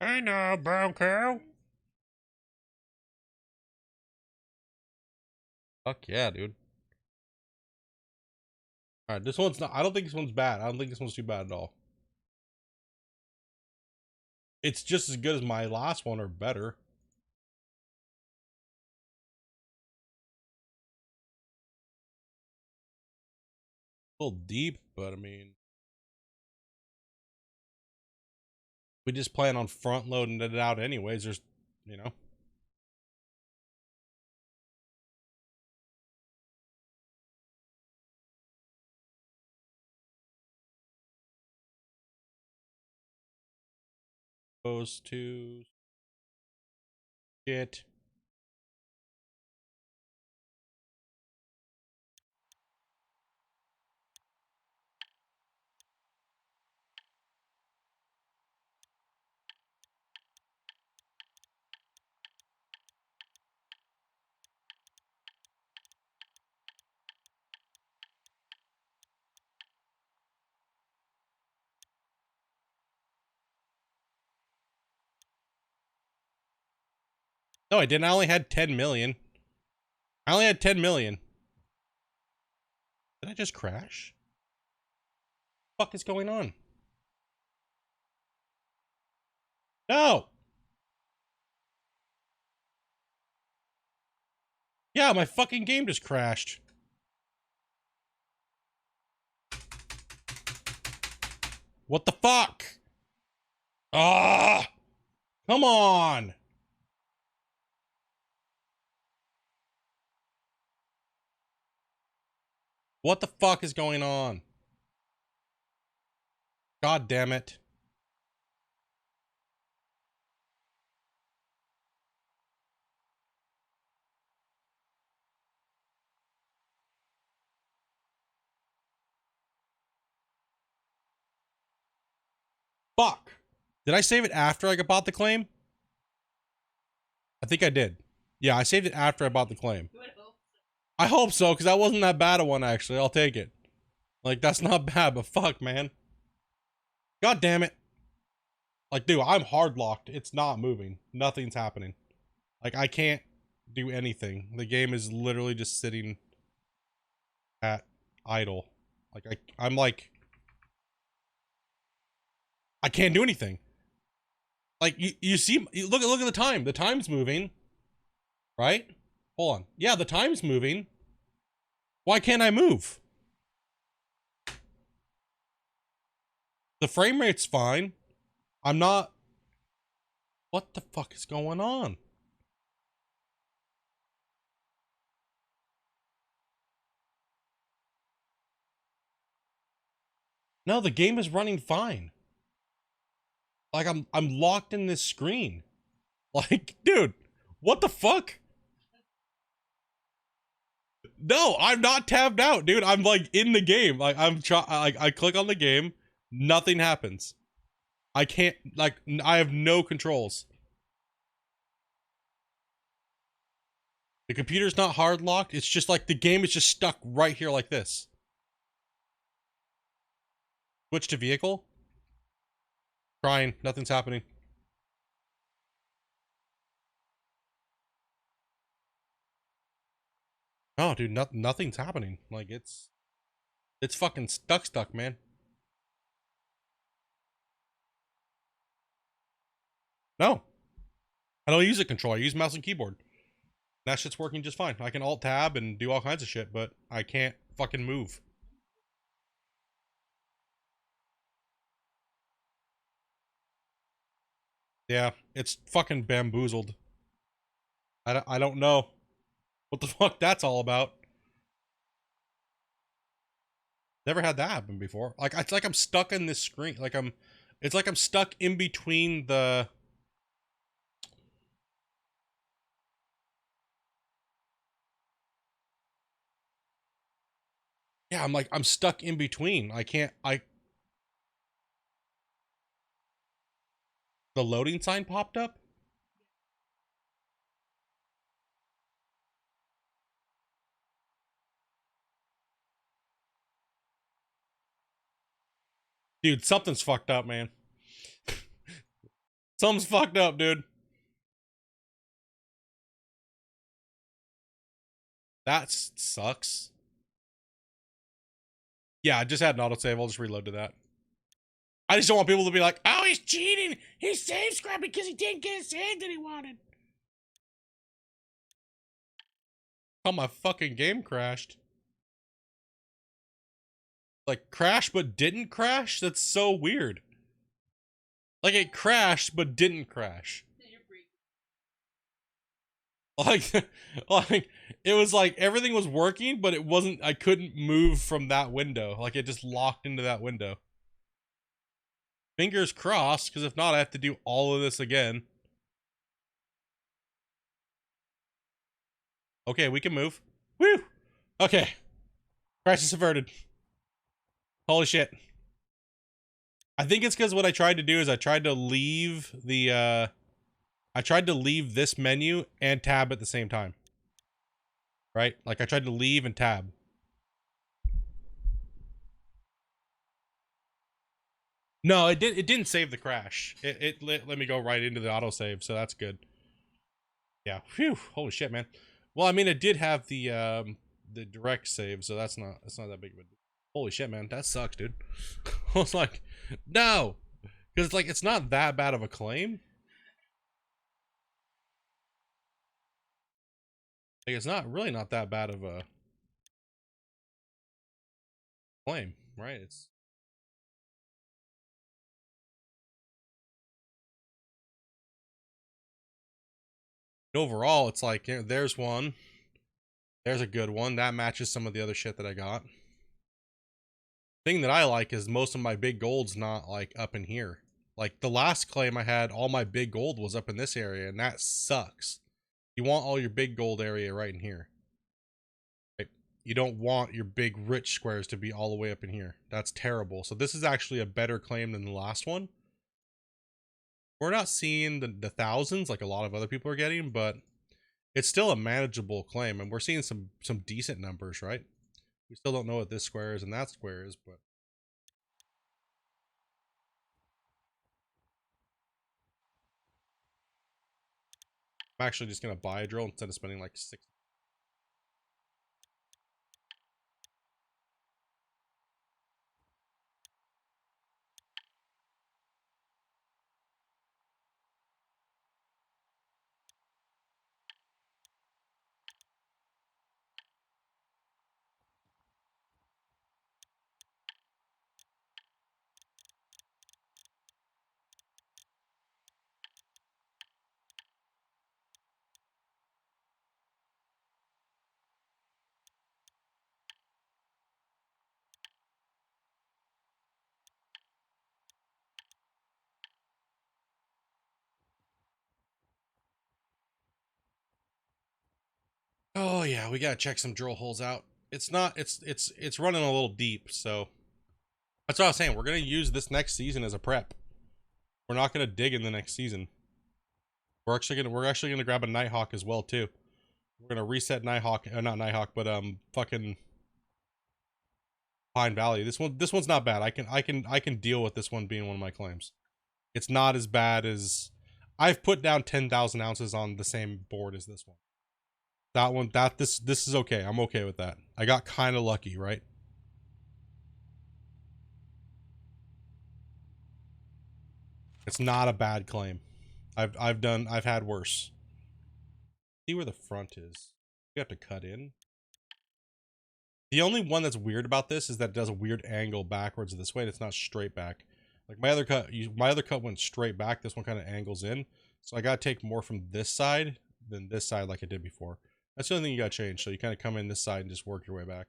Hey now, brown cow. Fuck yeah, dude. Alright, this one's not, I don't think this one's bad. I don't think this one's too bad at all. It's just as good as my last one or better. A little deep, but I mean, we just plan on front loading it out anyways. There's, you know. Goes to shit. No, I didn't. I only had 10 million. I only had 10 million. Did I just crash? What the fuck is going on? No! Yeah, my fucking game just crashed. What the fuck? Ah! Come on! What the fuck is going on? God damn it. Fuck. Did I save it after I bought the claim? I think I did. Yeah, I saved it after I bought the claim. I hope so, because that wasn't that bad a one, actually. I'll take it. Like, that's not bad, but fuck, man. God damn it. Like, dude, I'm hard locked. It's not moving. Nothing's happening. Like, I can't do anything. The game is literally just sitting at idle. Like, I'm like... I can't do anything. Like, you see... Look at the time. The time's moving. Right? Hold on. Yeah, the time's moving. Why can't I move? The frame rate's fine. I'm not... What the fuck is going on? No, the game is running fine. Like, I'm locked in this screen. Like, dude, what the fuck? No, I'm not tabbed out, dude. I'm like in the game. Like, I click on the game, nothing happens. I can't, like, I have no controls. The computer's not hard locked. It's just like the game is just stuck right here like this. Switch to vehicle. Trying. Nothing's happening. No, dude, nothing's happening. Like, it's fucking stuck, man. No. I don't use a controller. I use mouse and keyboard. That shit's working just fine. I can alt tab and do all kinds of shit, but I can't fucking move. Yeah, it's fucking bamboozled. I don't know what the fuck that's all about. Never had that happen before. Like, it's like I'm stuck in this screen. Like, it's like I'm stuck in between the... Yeah, I'm stuck in between. The loading sign popped up? Dude, something's fucked up, man. Something's fucked up, dude. That sucks. Yeah, I just had an autosave. I'll just reload to that. I just don't want people to be like, oh, he's cheating. He save scrap because he didn't get his save that he wanted. Oh, my fucking game crashed. Like, crashed but didn't crash? That's so weird. Like, it crashed but didn't crash. Like, like, it was like everything was working, but it wasn't, I couldn't move from that window. Like, it just locked into that window. Fingers crossed, because if not, I have to do all of this again. Okay, we can move. Woo! Okay. Crisis averted. Holy shit. I think it's because what I tried to do is I tried to leave the, I tried to leave this menu and tab at the same time. Right? Like, I tried to leave and tab. No, it didn't save the crash. It let me go right into the autosave, so that's good. Yeah. Phew. Holy shit, man. Well, I mean, it did have the direct save, so that's not that big of a deal. Holy shit, man. That sucks, dude. I was like, no. Because it's like, it's not that bad of a claim. Like, it's not really not that bad of a claim, right? It's overall, it's like, there's one. There's a good one. That matches some of the other shit that I got. Thing that I like is most of my big gold's not like up in here. Like the last claim I had, all my big gold was up in this area, and that sucks. You want all your big gold area right in here. Right? You don't want your big rich squares to be all the way up in here. That's terrible. So this is actually a better claim than the last one. We're not seeing the thousands like a lot of other people are getting, but it's still a manageable claim, and we're seeing some decent numbers, right? We still don't know what this square is and that square is, but I'm actually just gonna buy a drill instead of spending like 6. Oh yeah, we gotta check some drill holes out. It's not. It's running a little deep, so that's what I was saying. We're gonna use this next season as a prep. We're not gonna dig in the next season. We're actually gonna grab a Nighthawk as well too. We're gonna reset Nighthawk, not Nighthawk, but fucking Pine Valley. This one's not bad. I can deal with this one being one of my claims. It's not as bad as I've put down 10,000 ounces on the same board as this one. That one, this is okay. I'm okay with that. I got kind of lucky, right? It's not a bad claim. I've had worse. See where the front is. You have to cut in. The only one that's weird about this is that it does a weird angle backwards this way, and it's not straight back. Like my other cut went straight back. This one kind of angles in, so I gotta take more from this side than this side, like I did before. That's the only thing you gotta change. So you kind of come in this side and just work your way back.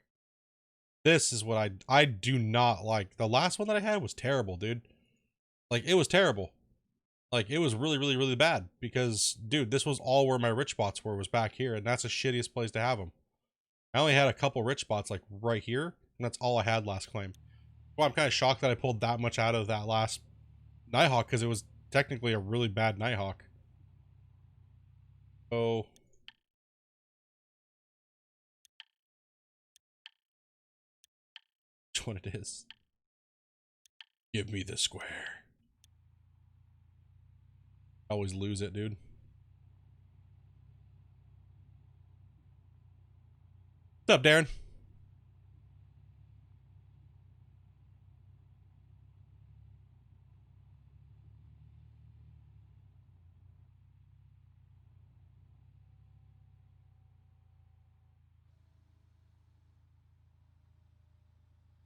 This is what I do not like. The last one that I had was terrible, dude. Like it was terrible. Like it was really, really, really bad because, dude, this was all where my rich spots were, was back here, and that's the shittiest place to have them. I only had a couple rich spots like right here, and that's all I had last claim. Well, I'm kind of shocked that I pulled that much out of that last Nighthawk because it was technically a really bad Nighthawk. Oh. Which one it is? Give me the square. I always lose it, dude. What's up, Darren?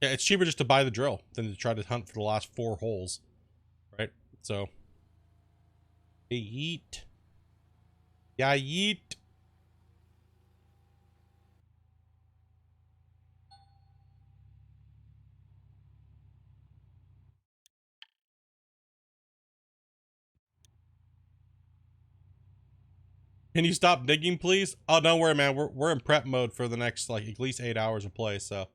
Yeah, it's cheaper just to buy the drill than to try to hunt for the last 4 holes, right? So, yeet. Yeah, yeet. Can you stop digging, please? Oh, don't worry, man. We're in prep mode for the next like at least 8 hours of play. So.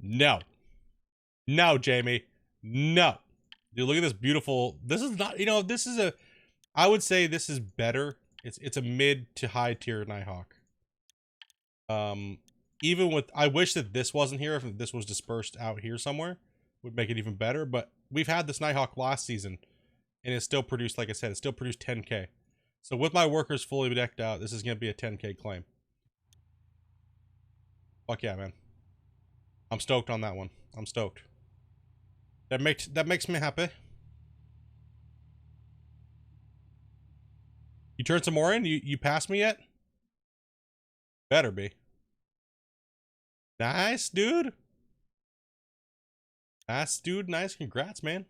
No, no, Jamie, no. Dude, look at this beautiful. This is not. This is a. I would say this is better. It's a mid to high tier Nighthawk. Even with, I wish that this wasn't here. If this was dispersed out here somewhere, would make it even better. But we've had this Nighthawk last season, and it still produced, like I said, it still produced 10K. So with my workers fully decked out, this is gonna be a 10K claim. Fuck yeah, man. I'm stoked on that one. I'm stoked. That makes me happy. You turned some more in? You passed me yet? Better be. Nice, dude. Nice, dude. Nice. Congrats, man.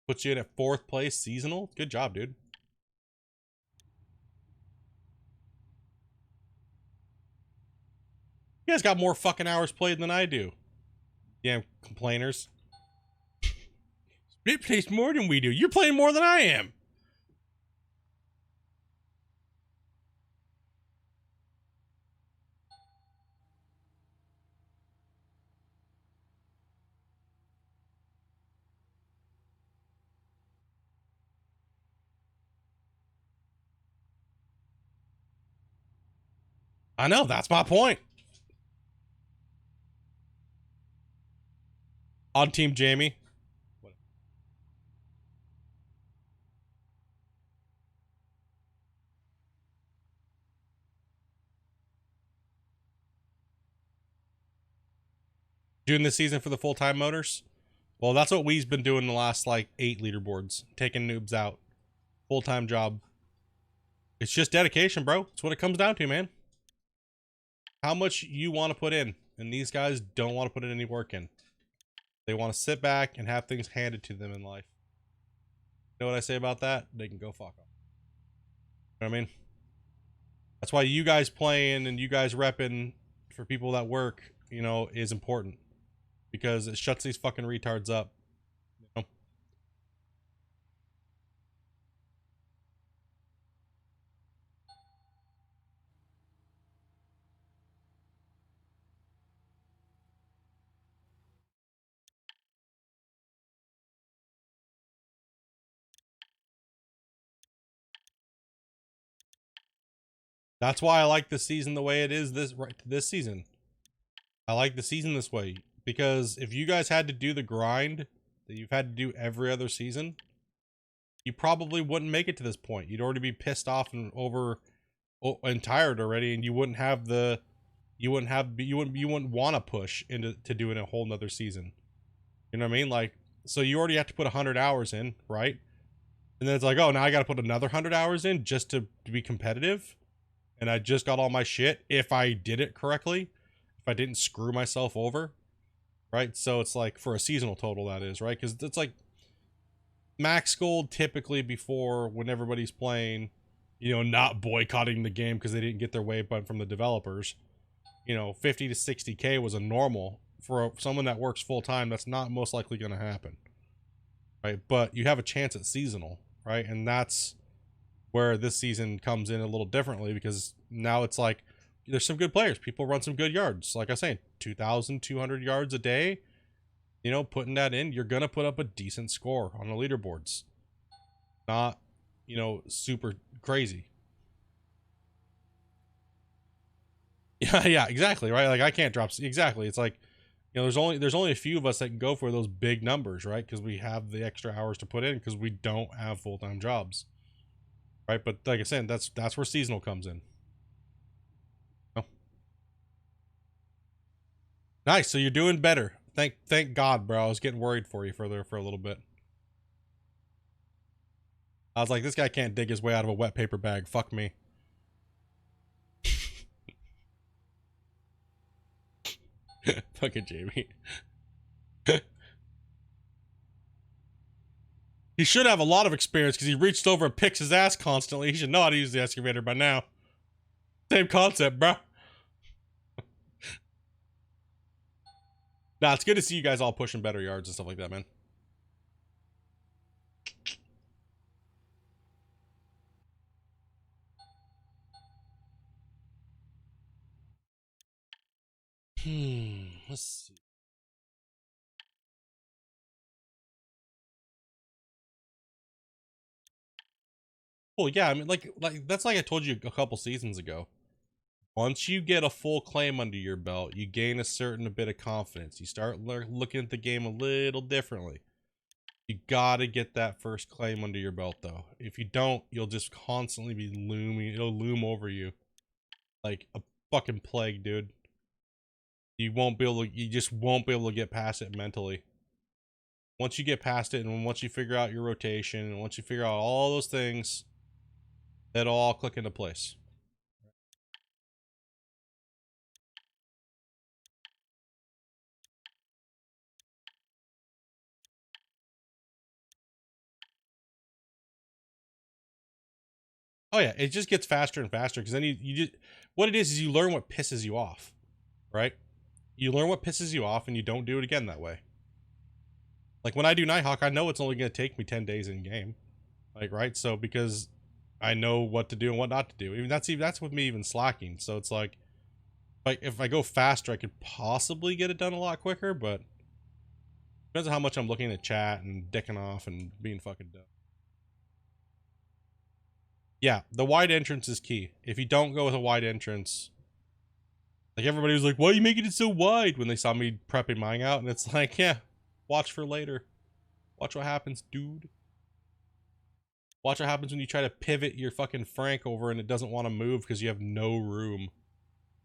Puts you in at 4th place seasonal. Good job, dude. You guys got more fucking hours played than I do. Yeah, complainers. Split plays more than we do. You're playing more than I am. I know, that's my point. On Team Jamie. Doing this season for the full-time motors? Well, that's what we've been doing the last, like, 8 leaderboards. Taking noobs out. Full-time job. It's just dedication, bro. It's what it comes down to, man. How much you want to put in. And these guys don't want to put any work in. They want to sit back and have things handed to them in life. You know what I say about that? They can go fuck off. You know what I mean? That's why you guys playing and you guys repping for people that work, you know, is important. Because it shuts these fucking retards up. You know? That's why I like the season the way it is this season. I like the season this way. Because if you guys had to do the grind that you've had to do every other season, you probably wouldn't make it to this point. You'd already be pissed off and and tired already, and you wouldn't have the you wouldn't want to push into doing a whole nother season. You know what I mean? Like, so you already have to put 100 hours in, right? And then it's like, oh, now I got to put another 100 hours in just to be competitive. And I just got all my shit if I did it correctly, if I didn't screw myself over, right? So it's like for a seasonal total, that is, right? Because it's like max gold typically before, when everybody's playing, you know, not boycotting the game because they didn't get their way from the developers, you know, 50 to 60k was a normal for someone that works full time. That's not most likely going to happen, right? But you have a chance at seasonal, right? And that's where this season comes in a little differently, because now it's like there's some good players. People run some good yards. Like I was saying, 2,200 yards a day, you know, putting that in, you're going to put up a decent score on the leaderboards. Not, you know, super crazy. Yeah, exactly, right? Like I can't drop exactly. It's like, you know, there's only a few of us that can go for those big numbers, right? Because we have the extra hours to put in because we don't have full-time jobs. Right, but like I said, that's where seasonal comes in. Oh. Nice, so you're doing better. Thank God, bro. I was getting worried for you for a little bit. I was like, this guy can't dig his way out of a wet paper bag. Fuck me. Fucking Jamie. He should have a lot of experience because he reached over and picks his ass constantly. He should know how to use the excavator by now. Same concept, bro. Nah, it's good to see you guys all pushing better yards and stuff like that, man. Let's see. Well, yeah, I mean, like that's like I told you a couple seasons ago. Once you get a full claim under your belt, you gain a certain bit of confidence. You start looking at the game a little differently. You gotta get that first claim under your belt, though. If you don't, you'll just constantly be looming. It'll loom over you like a fucking plague, dude. You won't be able to. You just won't be able to get past it mentally. Once you get past it, and once you figure out your rotation, and once you figure out all those things, it'll all click into place. Oh yeah, it just gets faster and faster, because then you just, what it is you learn what pisses you off, right? You learn what pisses you off, and you don't do it again that way. Like when I do Nighthawk, I know it's only going to take me 10 days in game, like, right? So because I know what to do and what not to do. Even that's with me even slacking. So it's like if I go faster, I could possibly get it done a lot quicker, but depends on how much I'm looking at chat and dicking off and being fucking dumb. Yeah, the wide entrance is key. If you don't go with a wide entrance, like everybody was like, why are you making it so wide when they saw me prepping mine out? And it's like, yeah, watch for later. Watch what happens, dude. Watch what happens when you try to pivot your fucking Frank over and it doesn't want to move because you have no room,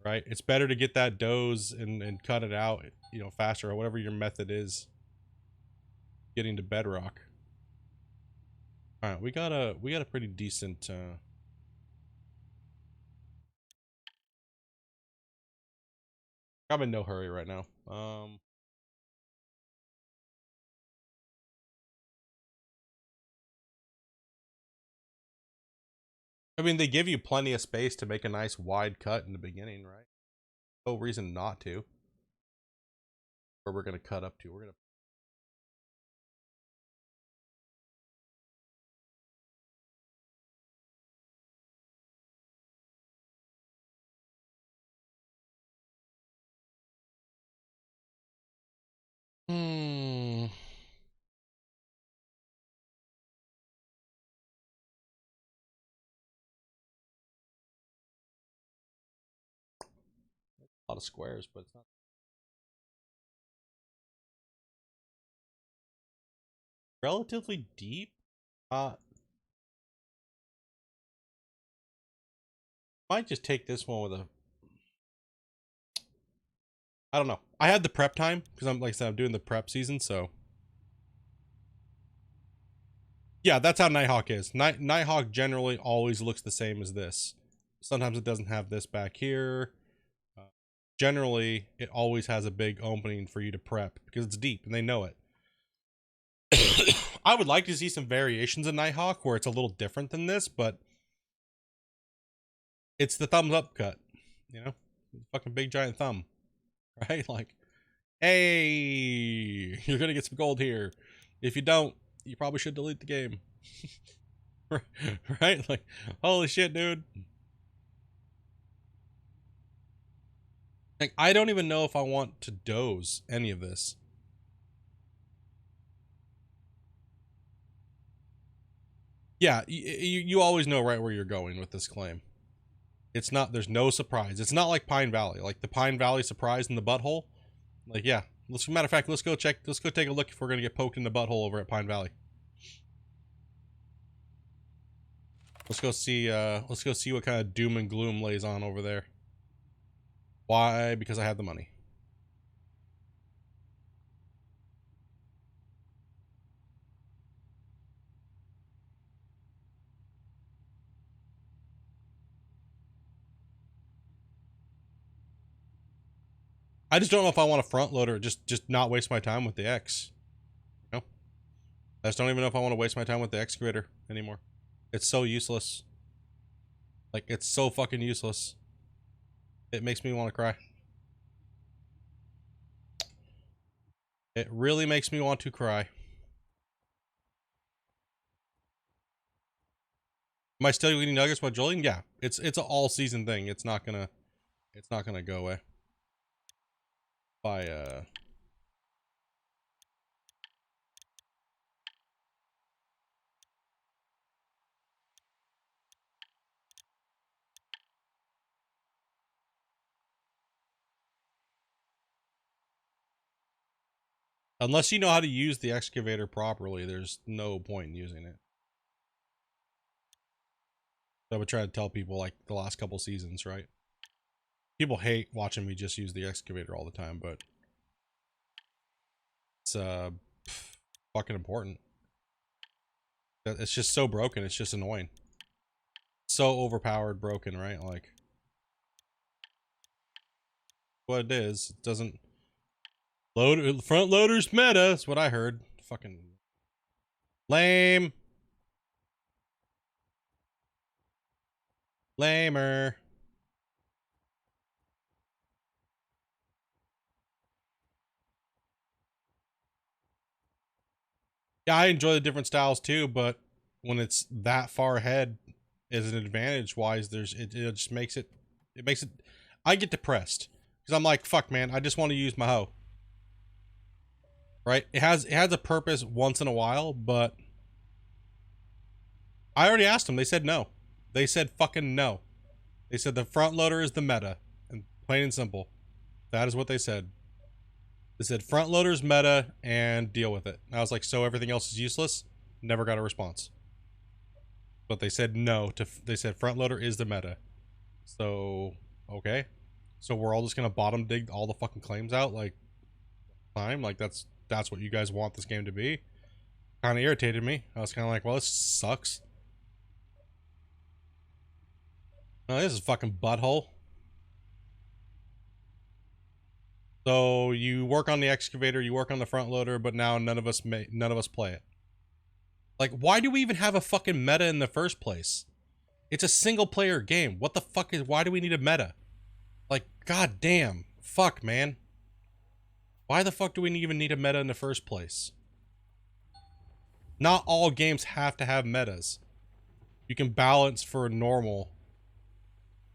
right? It's better to get that doze and cut it out, you know, faster, or whatever your method is. Getting to bedrock. All right, we got a pretty decent I'm in no hurry right now. I mean, they give you plenty of space to make a nice wide cut in the beginning, right? No reason not to. Where we're gonna cut up to. We're gonna. Hmm. A lot of squares, but it's not relatively deep. Might just take this one with a. I don't know. I had the prep time because I'm, like I said, I'm doing the prep season, so. Yeah, that's how Nighthawk is. Nighthawk generally always looks the same as this. Sometimes it doesn't have this back here. Generally, it always has a big opening for you to prep because it's deep and they know it. I would like to see some variations in Nighthawk where it's a little different than this, but it's the thumbs up cut, you know? Fucking big giant thumb, right? Like, hey, you're gonna get some gold here. If you don't, you probably should delete the game. Right? Like, holy shit, dude. Like, I don't even know if I want to doze any of this. Yeah, you always know right where you're going with this claim. It's not, there's no surprise. It's not like Pine Valley. Like the Pine Valley surprise in the butthole. Like, yeah. Matter of fact, let's go take a look if we're gonna get poked in the butthole over at Pine Valley. Let's go see what kind of doom and gloom lays on over there. Why? Because I have the money. I just don't know if I want a front loader, just not waste my time with the X. You know? I just don't even know if I want to waste my time with the excavator anymore. It's so useless. Like, it's so fucking useless. It makes me want to cry. It really makes me want to cry. Am I still eating nuggets while Julian? Yeah, it's an all season thing. It's not gonna go away. By unless you know how to use the excavator properly, there's no point in using it. I would try to tell people like the last couple seasons, right? People hate watching me just use the excavator all the time, but it's fucking important. It's just so broken. It's just annoying. So overpowered, broken, right? Like, what it is. It doesn't load. Front loaders meta. That's what I heard. Fucking lame. Lamer. Yeah, I enjoy the different styles too, but when it's that far ahead as an advantage wise, it just makes it I get depressed because I'm like, fuck man, I just want to use my hoe. Right? It has a purpose once in a while, but I already asked them. They said no. They said fucking no. They said the front loader is the meta, and plain and simple. That is what they said. They said front loader's meta and deal with it. And I was like, so everything else is useless? Never got a response. But they said no to, they said front loader is the meta. So, okay. So we're all just gonna bottom dig all the fucking claims out like time? Like that's what you guys want this game to be? Kinda irritated me. I was kinda like, well, this sucks. Oh, this is fucking butthole. So you work on the excavator, you work on the front loader, but now none of us play it. Like, why do we even have a fucking meta in the first place? It's a single player game. What the fuck why do we need a meta? Like, god damn. Fuck, man. Why the fuck do we even need a meta in the first place? Not all games have to have metas. You can balance for normal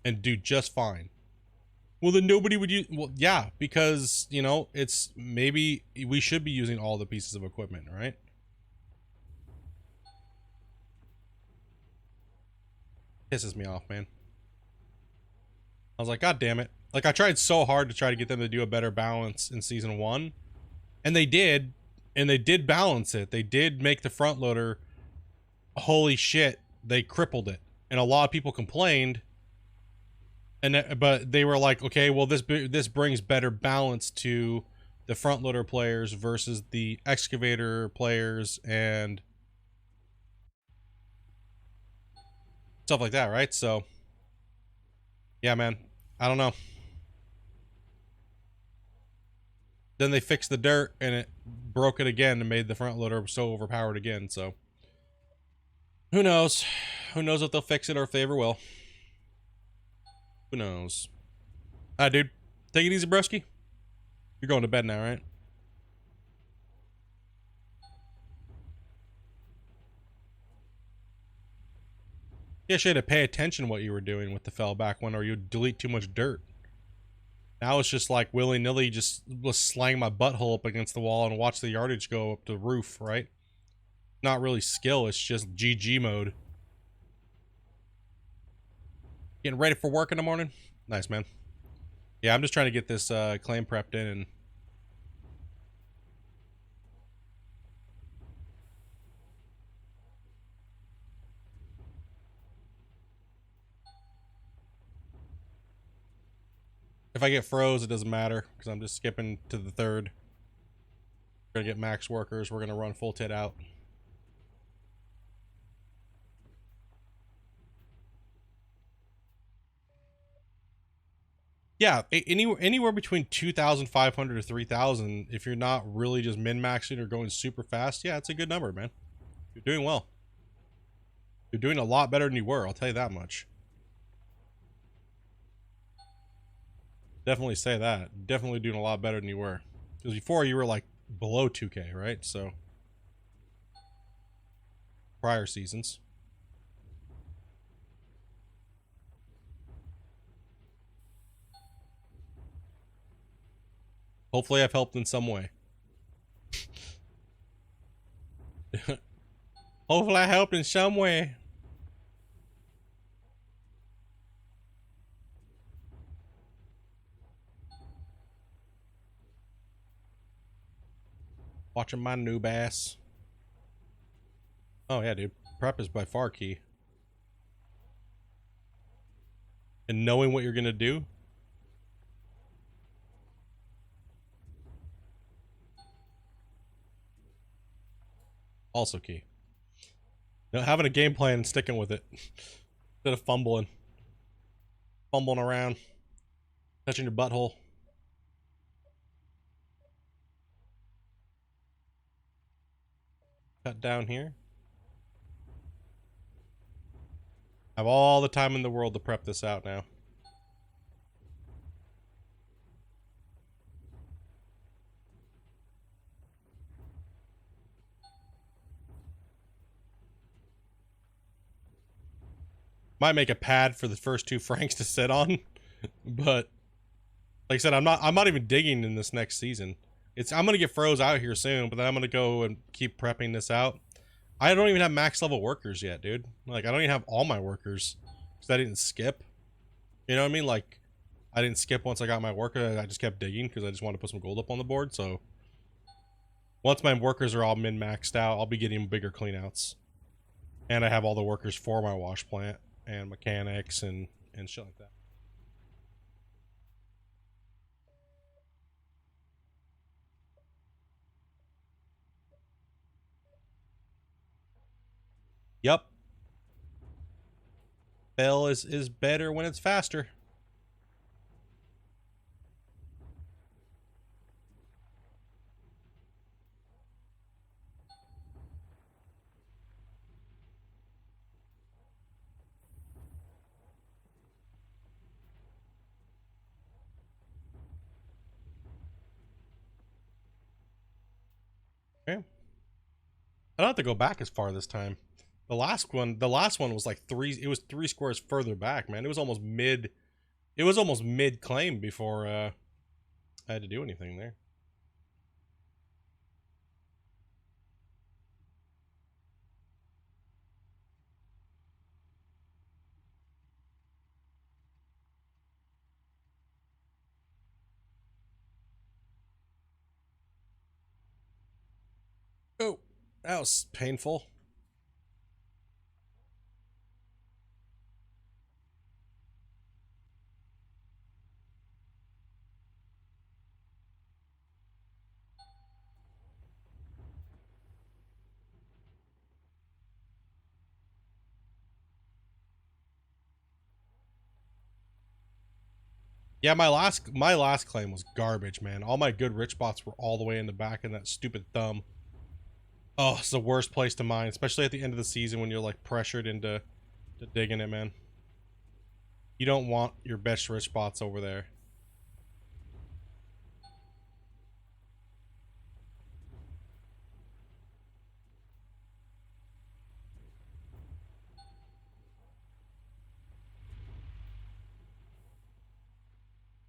and do just fine. Well, then nobody would use... Well, yeah, because, you know, it's... Maybe we should be using all the pieces of equipment, right? Pisses me off, man. I was like, god damn it. Like, I tried so hard to try to get them to do a better balance in Season 1. And they did. And they did balance it. They did make the front loader... Holy shit. They crippled it. And a lot of people complained... But they were like, okay, well, this brings better balance to the front loader players versus the excavator players and stuff like that, right? So, yeah, man, I don't know. Then they fixed the dirt and it broke it again and made the front loader so overpowered again. So, who knows? Who knows if they'll fix it or if they ever will? Who knows? Alright, dude. Take it easy, broski. You're going to bed now, right? Yeah, you had to pay attention to what you were doing with the fell back one, or you'd delete too much dirt. Now it's just like willy-nilly, just slang my butthole up against the wall and watch the yardage go up the roof, right? Not really skill, it's just GG mode. Getting ready for work in the morning? Nice, man. Yeah, I'm just trying to get this claim prepped in and... If I get froze, it doesn't matter, because I'm just skipping to the third. We're gonna get max workers, we're gonna run full tit out. Yeah, anywhere between 2,500 to 3,000, if you're not really just min-maxing or going super fast, yeah, it's a good number, man. You're doing well. You're doing a lot better than you were, I'll tell you that much. Definitely say that. Definitely doing a lot better than you were. Because before you were like below 2K, right? So, prior seasons. Hopefully I've helped in some way. Hopefully I helped in some way. Watching my noob ass. Oh yeah, dude. Prep is by far key. And knowing what you're gonna do. Also key. You know, having a game plan and sticking with it. Instead of fumbling. Fumbling around. Touching your butthole. Cut down here. I have all the time in the world to prep this out now. Might make a pad for the first 2 Franks to sit on, but like I said, I'm not even digging in this next season. I'm gonna get froze out here soon, but then I'm gonna go and keep prepping this out. I don't even have max level workers yet, dude. Like, I don't even have all my workers because I didn't skip. You know what I mean? Like, I didn't skip once I got my worker. I just kept digging because I just wanted to put some gold up on the board. So once my workers are all min-maxed out, I'll be getting bigger cleanouts. And I have all the workers for my wash plant and mechanics and shit like that. Yup. Bell is better when it's faster. Okay. I don't have to go back as far this time. The last one was like it was 3 squares further back, man. It was almost mid claim before I had to do anything there. Oh, that was painful. Yeah, my last claim was garbage, man. All my good rich spots were all the way in the back in that stupid thumb. Oh, it's the worst place to mine, especially at the end of the season when you're like pressured into digging it, man. You don't want your best rich spots over there.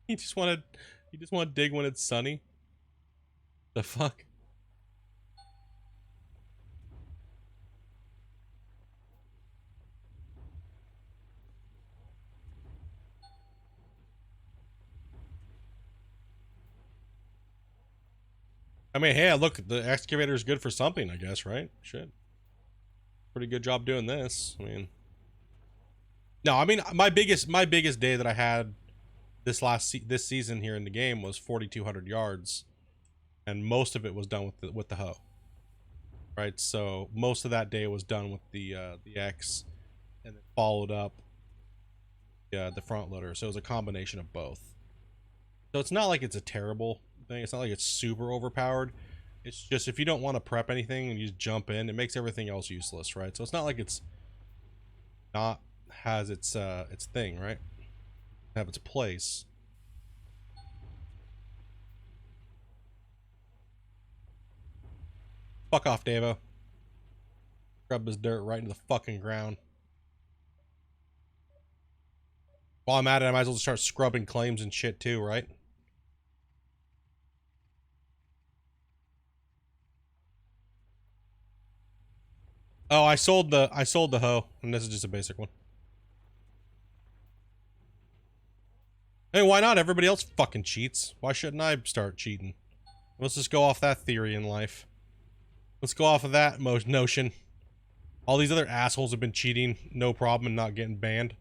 You just want to dig when it's sunny? The fuck? I mean, hey, look, the excavator is good for something, I guess, right? Shit. Pretty good job doing this. I mean, no, I mean, my biggest day that I had this season here in the game was 4,200 yards, and most of it was done with the hoe. Right, so most of that day was done with the X, and then followed up the front loader. So it was a combination of both. So it's not like it's a terrible thing. It's not like it's super overpowered. It's just if you don't want to prep anything and you just jump in, it makes everything else useless, right? So it's not like it's not has its thing, right? Have its place. Fuck off, Davo. Scrub this dirt right into the fucking ground. While I'm at it, I might as well just start scrubbing claims and shit too, right? Oh, I sold the hoe, and this is just a basic one. Hey, why not? Everybody else fucking cheats. Why shouldn't I start cheating? Let's just go off that theory in life. Let's go off of that notion. All these other assholes have been cheating, no problem, and not getting banned.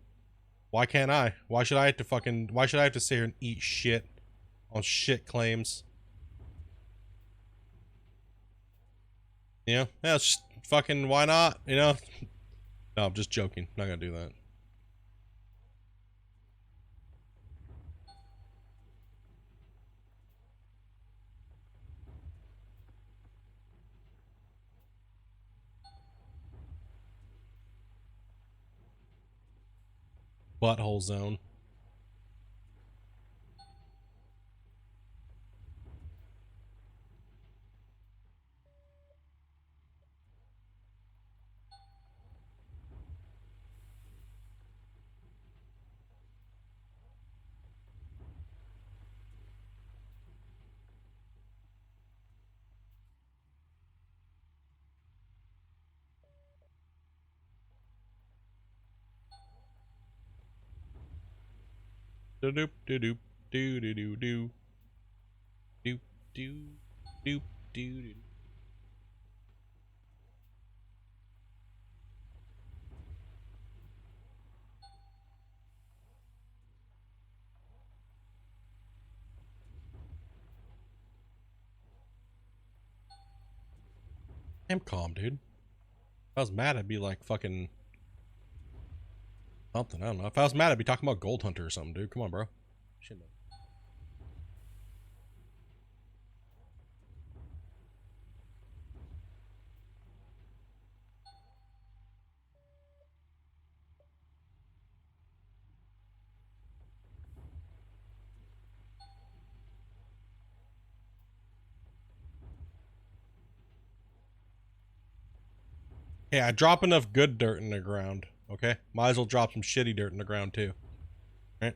Why can't I? Why should I have to sit here and eat shit on shit claims? You know? Yeah, it's just Fucking why not? You know? No, I'm just joking. Not gonna do that. Butthole zone. Do doop do doop do do do do doop do doop do do. I'm calm, dude. If I was mad, I'd be like fucking something. I don't know. If I was mad, I'd be talking about Gold Hunter or something, dude. Come on, bro. Shit, man. Hey, I drop enough good dirt in the ground, okay? Might as well drop some shitty dirt in the ground, too. Right?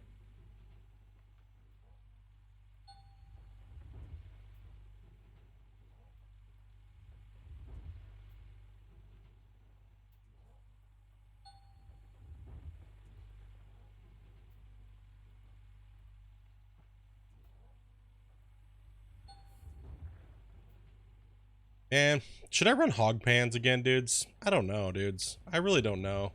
Man, should I run hog pans again, dudes? I don't know, dudes. I really don't know.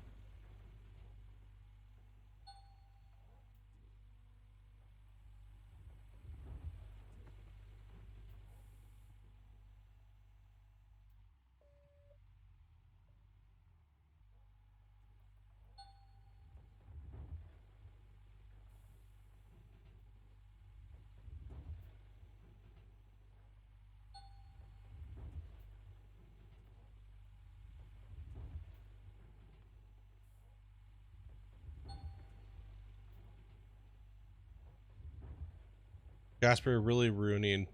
Jasper really ruining.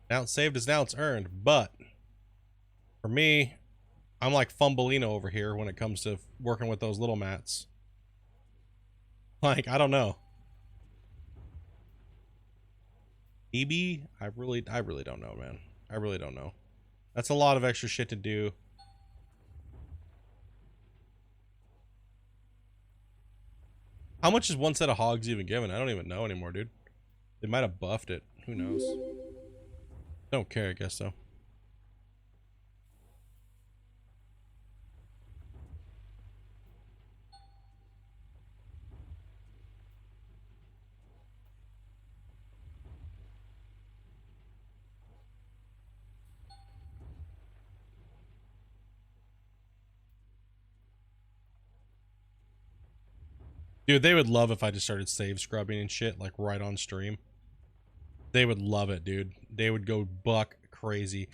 Now it's saved as now it's earned, but for me, I'm like Fumbleino over here when it comes to working with those little mats. Like, I don't know. EB? I really don't know, man. I really don't know. That's a lot of extra shit to do. How much is one set of hogs even given? I don't even know anymore, dude. They might have buffed it. Who knows? Don't care, I guess so. Dude, they would love if I just started save scrubbing and shit, like right on stream. They would love it, dude. They would go buck crazy.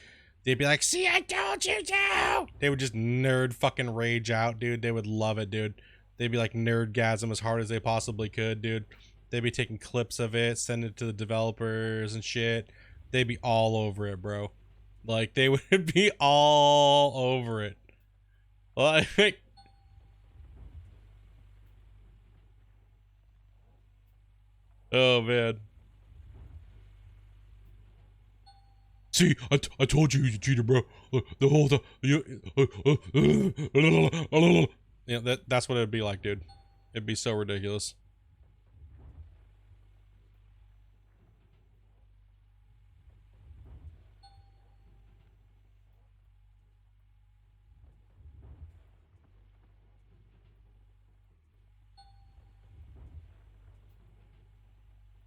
They'd be like, see, I told you to! They would just nerd fucking rage out, dude. They would love it, dude. They'd be like nerdgasm as hard as they possibly could, dude. They'd be taking clips of it, send it to the developers and shit. They'd be all over it, bro. Like, they would be all over it. Like, oh, man. See, I told you, you cheater, bro. The whole time. Yeah, that's what it'd be like, dude. It'd be so ridiculous.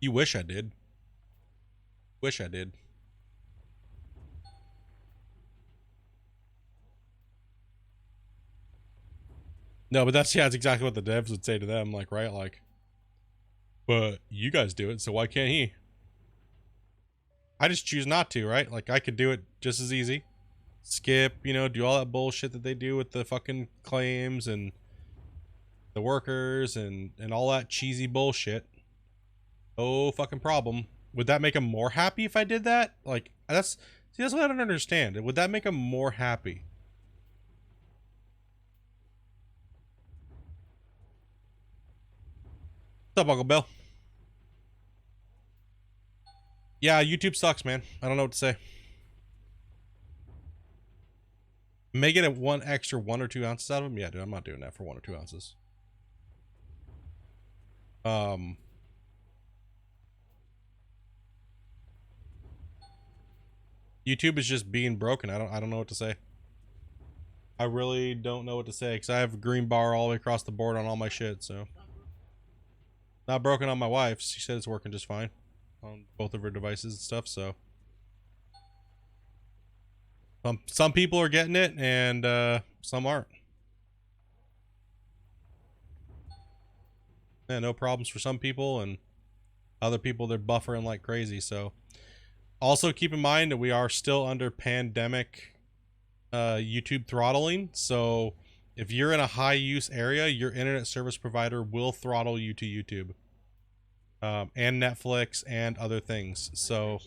You wish I did. Wish I did. No, but that's exactly what the devs would say to them, like, right? Like, but you guys do it, so why can't he? I just choose not to, right? Like, I could do it just as easy. Skip, do all that bullshit that they do with the fucking claims and the workers and all that cheesy bullshit. No fucking problem. Would that make them more happy if I did that? Like, that's what I don't understand. Would that make them more happy? What's up, Uncle Bill? Yeah, YouTube sucks, man. I don't know what to say. May get a one extra 1 or 2 ounces out of them. Yeah, dude, I'm not doing that for 1 or 2 ounces. YouTube is just being broken. I don't know what to say. I really don't know what to say because I have a green bar all the way across the board on all my shit. So not broken on my wife's. She said it's working just fine on both of her devices and stuff. So some people are getting it and some aren't. Yeah, no problems for some people, and other people they're buffering like crazy. So also keep in mind that we are still under pandemic YouTube throttling. So if you're in a high use area, your internet service provider will throttle you to YouTube and Netflix and other things. So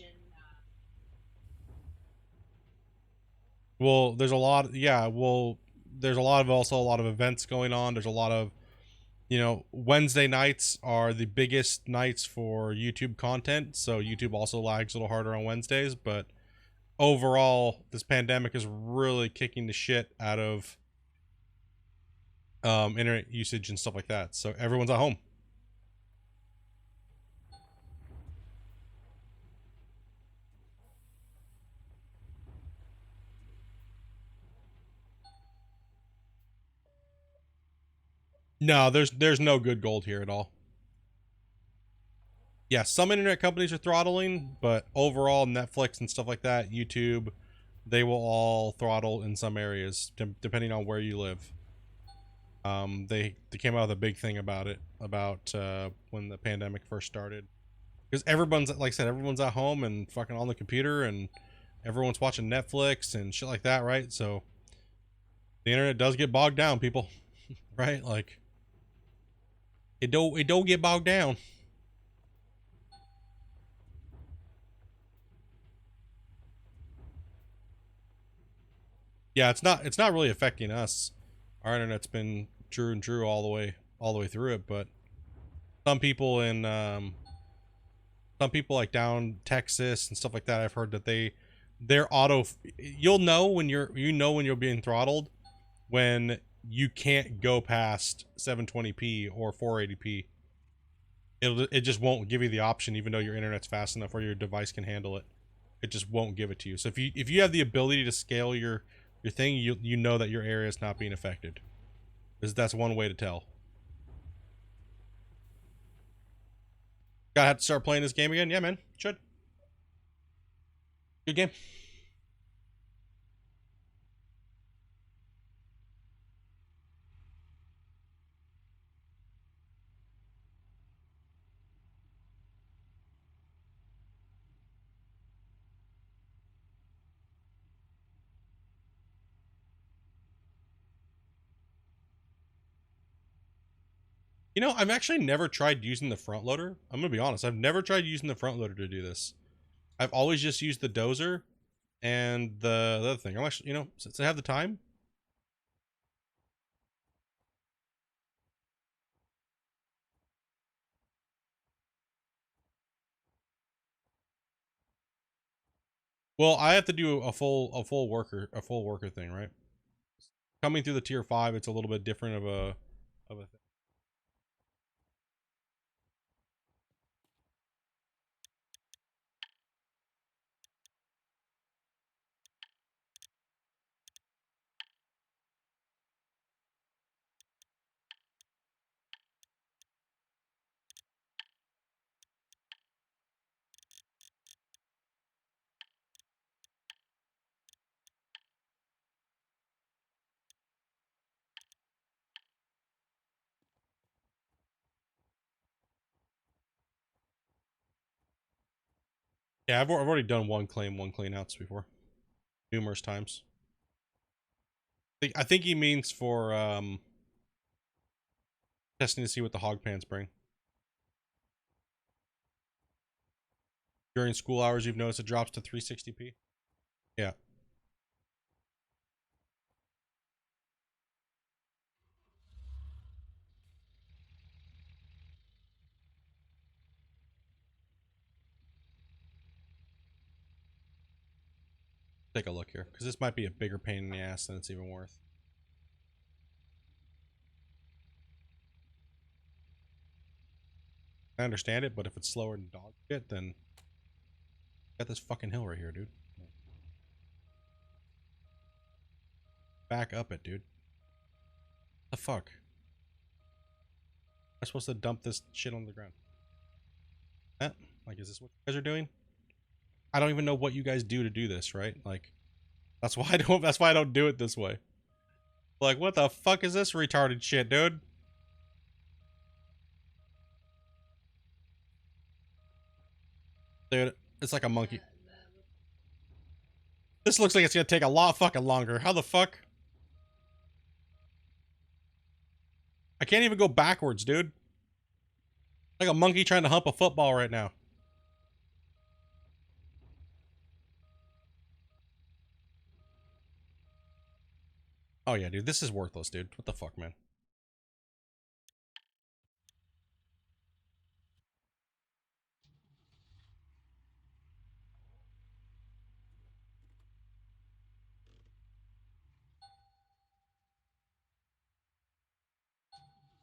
well, there's a lot. Yeah, well, there's a lot of also a lot of events going on. There's a lot of Wednesday nights are the biggest nights for YouTube content, so YouTube also lags a little harder on Wednesdays. But overall, this pandemic is really kicking the shit out of internet usage and stuff like that. So everyone's at home. No, there's no good gold here at all. Yeah, some internet companies are throttling, but overall, Netflix and stuff like that, YouTube, they will all throttle in some areas, depending on where you live. They came out with a big thing about it, about when the pandemic first started, because everyone's, like I said, everyone's at home and fucking on the computer, and everyone's watching Netflix and shit like that, right? So the internet does get bogged down, people, right? Like it don't get bogged down. Yeah, it's not really affecting us. Our internet's been true and true all the way through it, but some people in some people like down Texas and stuff like that, I've heard that they're auto you'll know when you're being throttled when you can't go past 720p or 480p. It just won't give you the option even though your internet's fast enough or your device can handle it. It just won't give it to you. So if you have the ability to scale your thing, you know that your area is not being affected. Because that's one way to tell. Gotta have to start playing this game again? Yeah, man. Should. Good game. I've actually never tried using the front loader. I'm gonna be honest. I've never tried using the front loader to do this. I've always just used the dozer and the other thing. I'm actually, since I have the time. Well, I have to do a full worker thing, right? Coming through the tier 5, it's a little bit different of a thing. Yeah, I've already done one claim, one clean outs before. Numerous times. I think he means for testing to see what the hog pans bring. During school hours, you've noticed it drops to 360p? Yeah. Take a look here, because this might be a bigger pain in the ass than it's even worth. I understand it, but if it's slower than dog shit, then got this fucking hill right here, dude. Back up it, dude. What the fuck? Am I supposed to dump this shit on the ground? Eh? Like, is this what you guys are doing? I don't even know what you guys do to do this, right? Like, that's why I don't do it this way. Like, what the fuck is this retarded shit, dude? Dude, it's like a monkey. This looks like it's gonna take a lot fucking longer. How the fuck? I can't even go backwards, dude. Like a monkey trying to hump a football right now. Oh yeah, dude, this is worthless, dude. What the fuck, man?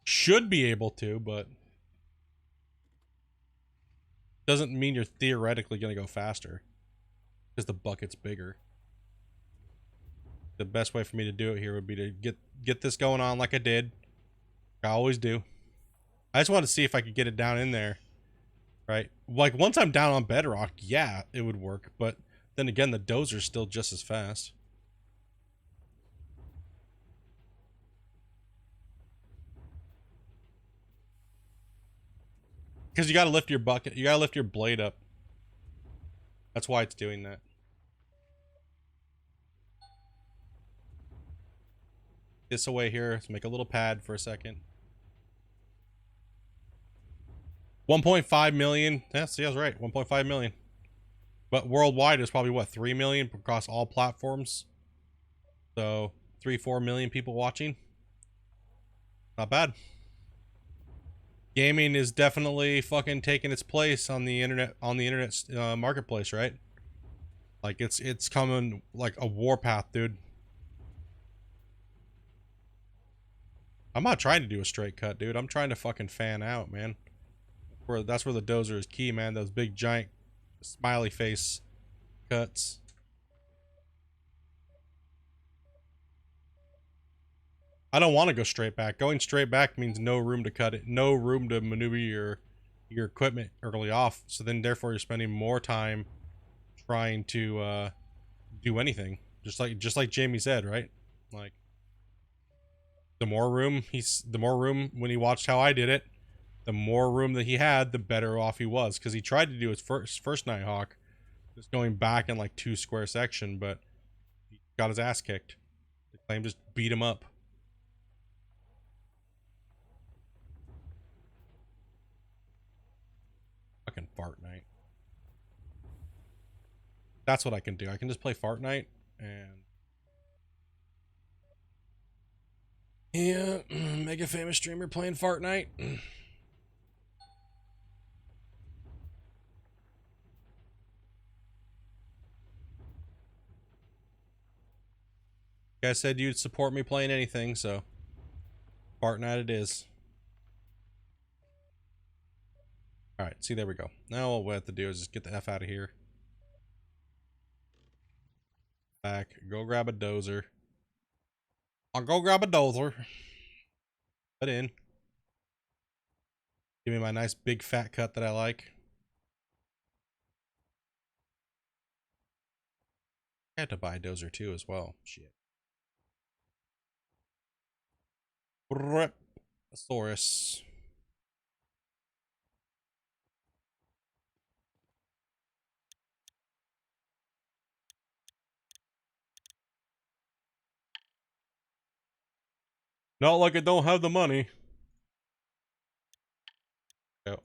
Should be able to, but doesn't mean you're theoretically gonna go faster because the bucket's bigger. The best way for me to do it here would be to get this going on like I did. I always do. I just wanted to see if I could get it down in there, right? Like once I'm down on bedrock, yeah, it would work. But then again, the dozer's still just as fast. Because you gotta lift your bucket, you gotta lift your blade up. That's why it's doing that. This away here, let's make a little pad for a second. 1.5 million. Yes, yeah, I was right. 1.5 million. But worldwide is probably what, 3 million across all platforms. So 3-4 million people watching. Not bad. Gaming is definitely fucking taking its place on the internet marketplace, right? Like it's coming like a warpath, dude. I'm not trying to do a straight cut, dude. I'm trying to fucking fan out, man. That's where the dozer is key, man. Those big giant smiley face cuts. I don't want to go straight back. Going straight back means no room to cut it, no room to maneuver your equipment early off. So then, therefore, you're spending more time trying to do anything. Just like Jamie said, right? Like the more room when he watched how I did it, the more room that he had, the better off he was. Because he tried to do his first Nighthawk, just going back in like 2 square section, but he got his ass kicked. The claim just beat him up. Fucking fart night. That's what I can do. I can just play fart night and yeah, mega famous streamer playing fart night. You guys said you'd support me playing anything, so fart night it is. Alright, see, there we go. Now all we have to do is just get the F out of here. Back, go grab a dozer. I'll go grab a dozer. Put in. Give me my nice big fat cut that I like. I had to buy a dozer too as well. Shit. Brepsaurus. Not like I don't have the money. Yep.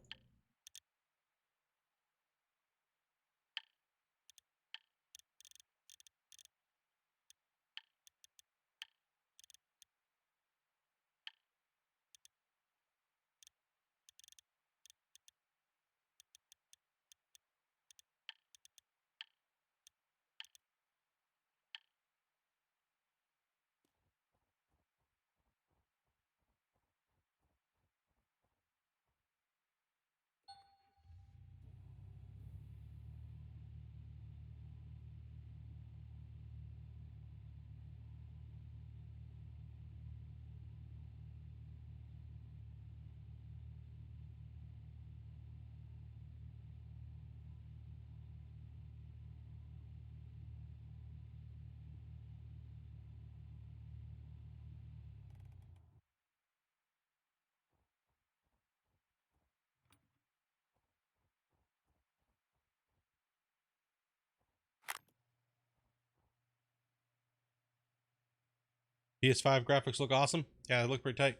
PS5 graphics look awesome. Yeah, they look pretty tight.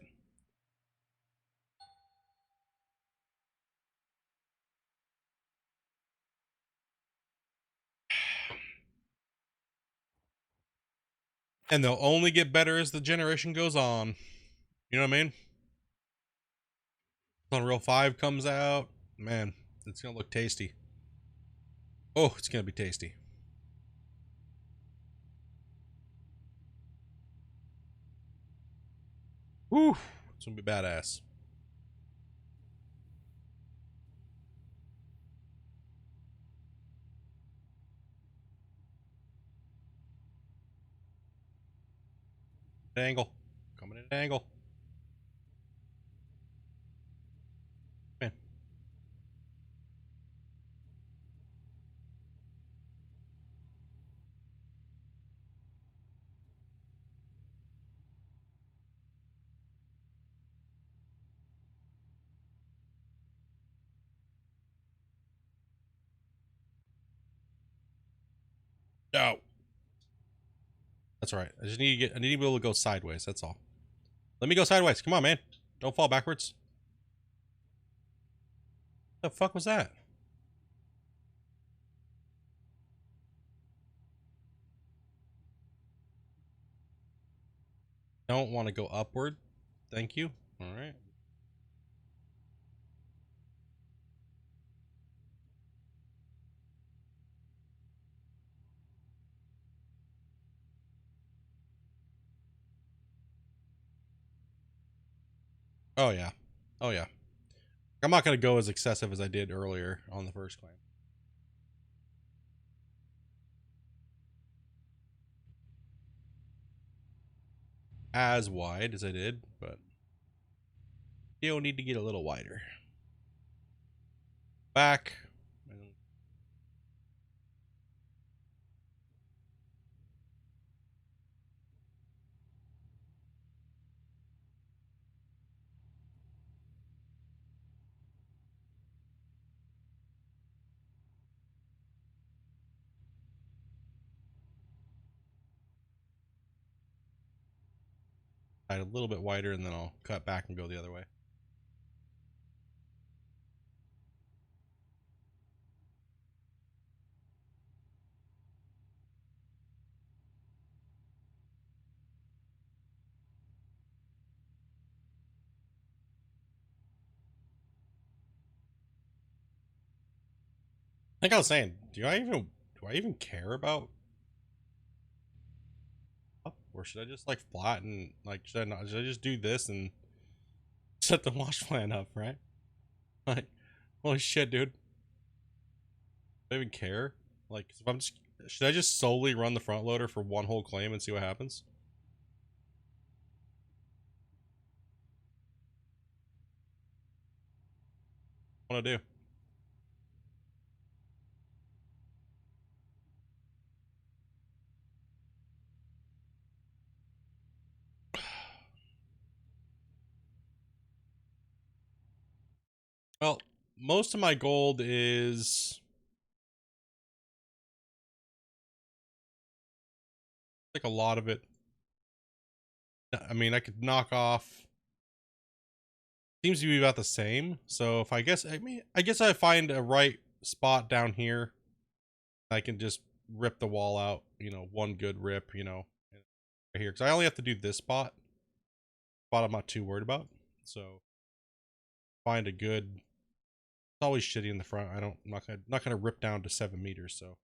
And they'll only get better as the generation goes on. You know what I mean? Unreal 5 comes out. Man, it's going to look tasty. Oh, it's going to be tasty. Whew. It's going to be badass. Angle. Coming in an angle. Man. No. That's all right. I just need to get. I need to be able to go sideways. That's all. Let me go sideways. Come on, man. Don't fall backwards. The fuck was that? Don't want to go upward. Thank you. All right. Oh yeah. Oh yeah. I'm not gonna go as excessive as I did earlier on the first climb. As wide as I did, but you'll need to get a little wider. Back. A little bit wider, and then I'll cut back and go the other way. Like I was saying, do I even care about up, or should I just like flatten? Like should I just do this and set the wash plan up, right? Like, holy shit, dude. Do I even care? Like, if I'm just should I just solely run the front loader for one whole claim and see what happens? What do I do? Well, most of my gold is like a lot of it I mean, I could knock off. Seems to be about the same. So if I guess, I guess I find a right spot down here, I can just rip the wall out. You know, one good rip. You know, right here, because I only have to do this spot. Spot I'm not too worried about. So find a good. It's always shitty in the front. I'm not gonna rip down to 7 meters. So.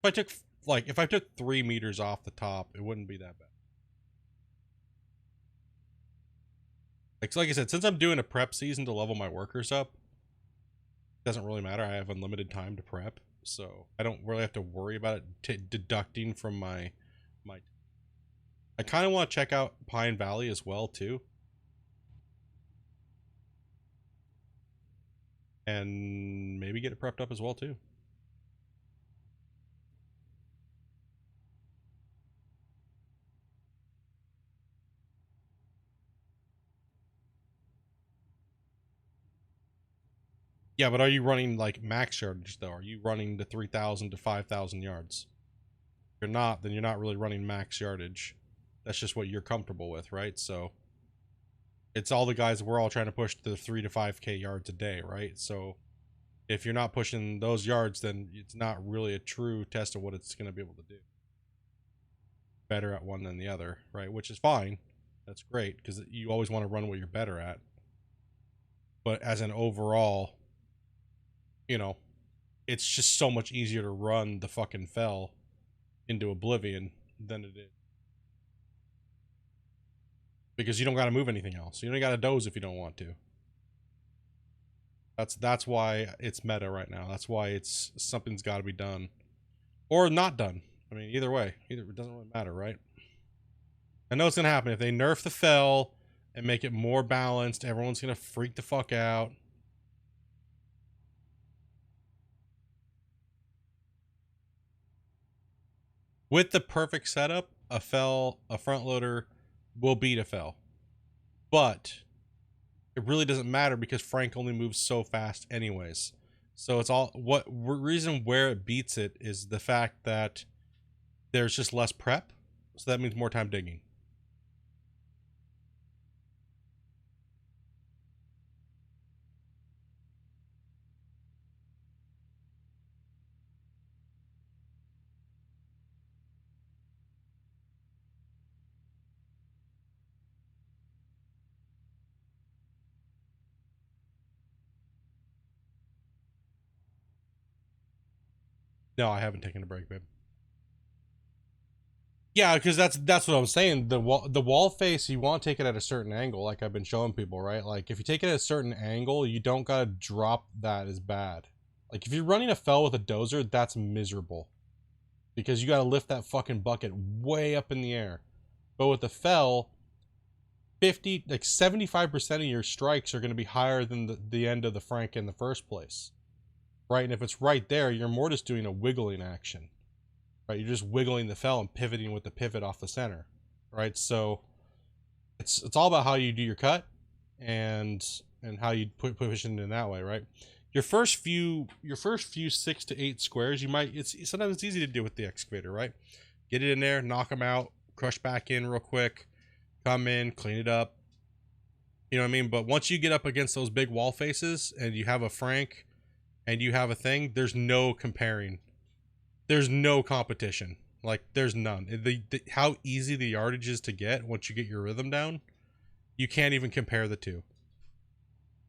If I took 3 meters off the top, it wouldn't be that bad. Like I said, since I'm doing a prep season to level my workers up, it doesn't really matter. I have unlimited time to prep, so I don't really have to worry about it deducting from my. I kind of want to check out Pine Valley as well too, and maybe get it prepped up as well too. Yeah, but are you running like max yardage though? Are you running the 3,000 to 5,000 yards? If you're not, then you're not really running max yardage. That's just what you're comfortable with, right? So it's all the guys, we're all trying to push the 3 to 5K yards a day, right? So if you're not pushing those yards, then it's not really a true test of what it's going to be able to do. Better at one than the other, right? Which is fine. That's great, because you always want to run what you're better at. But as an overall, you know, it's just so much easier to run the fucking fell into oblivion than it is. Because you don't got to move anything else. You don't got to doze if you don't want to. That's why it's meta right now. That's why it's something's got to be done or not done. I mean, either way, it doesn't really matter, right? I know it's gonna happen if they nerf the fell and make it more balanced. Everyone's gonna freak the fuck out. With the perfect setup, a front loader will beat a fell, but it really doesn't matter because Frank only moves so fast anyways. So it's all what reason where it beats it is the fact that there's just less prep, so that means more time digging. No, I haven't taken a break, babe. Yeah, because that's what I'm saying. The wall face, you want to take it at a certain angle, like I've been showing people, right? Like if you take it at a certain angle, you don't gotta drop that as bad. Like if you're running a fell with a dozer, that's miserable. Because you gotta lift that fucking bucket way up in the air. But with the fell, 75% of your strikes are gonna be higher than the end of the frank in the first place. Right? And if it's right there, you're more just doing a wiggling action. Right? You're just wiggling the fell and pivoting with the pivot off the center, right? So it's all about how you do your cut and how you push it in that way, right? Your first few 6 to 8 squares, sometimes it's easy to do with the excavator, right? Get it in there, knock them out, crush back in real quick, come in, clean it up. You know what I mean? But once you get up against those big wall faces and you have a frank and you have a thing, there's no comparing. There's no competition. Like, there's none. How easy the yardage is to get once you get your rhythm down, you can't even compare the two.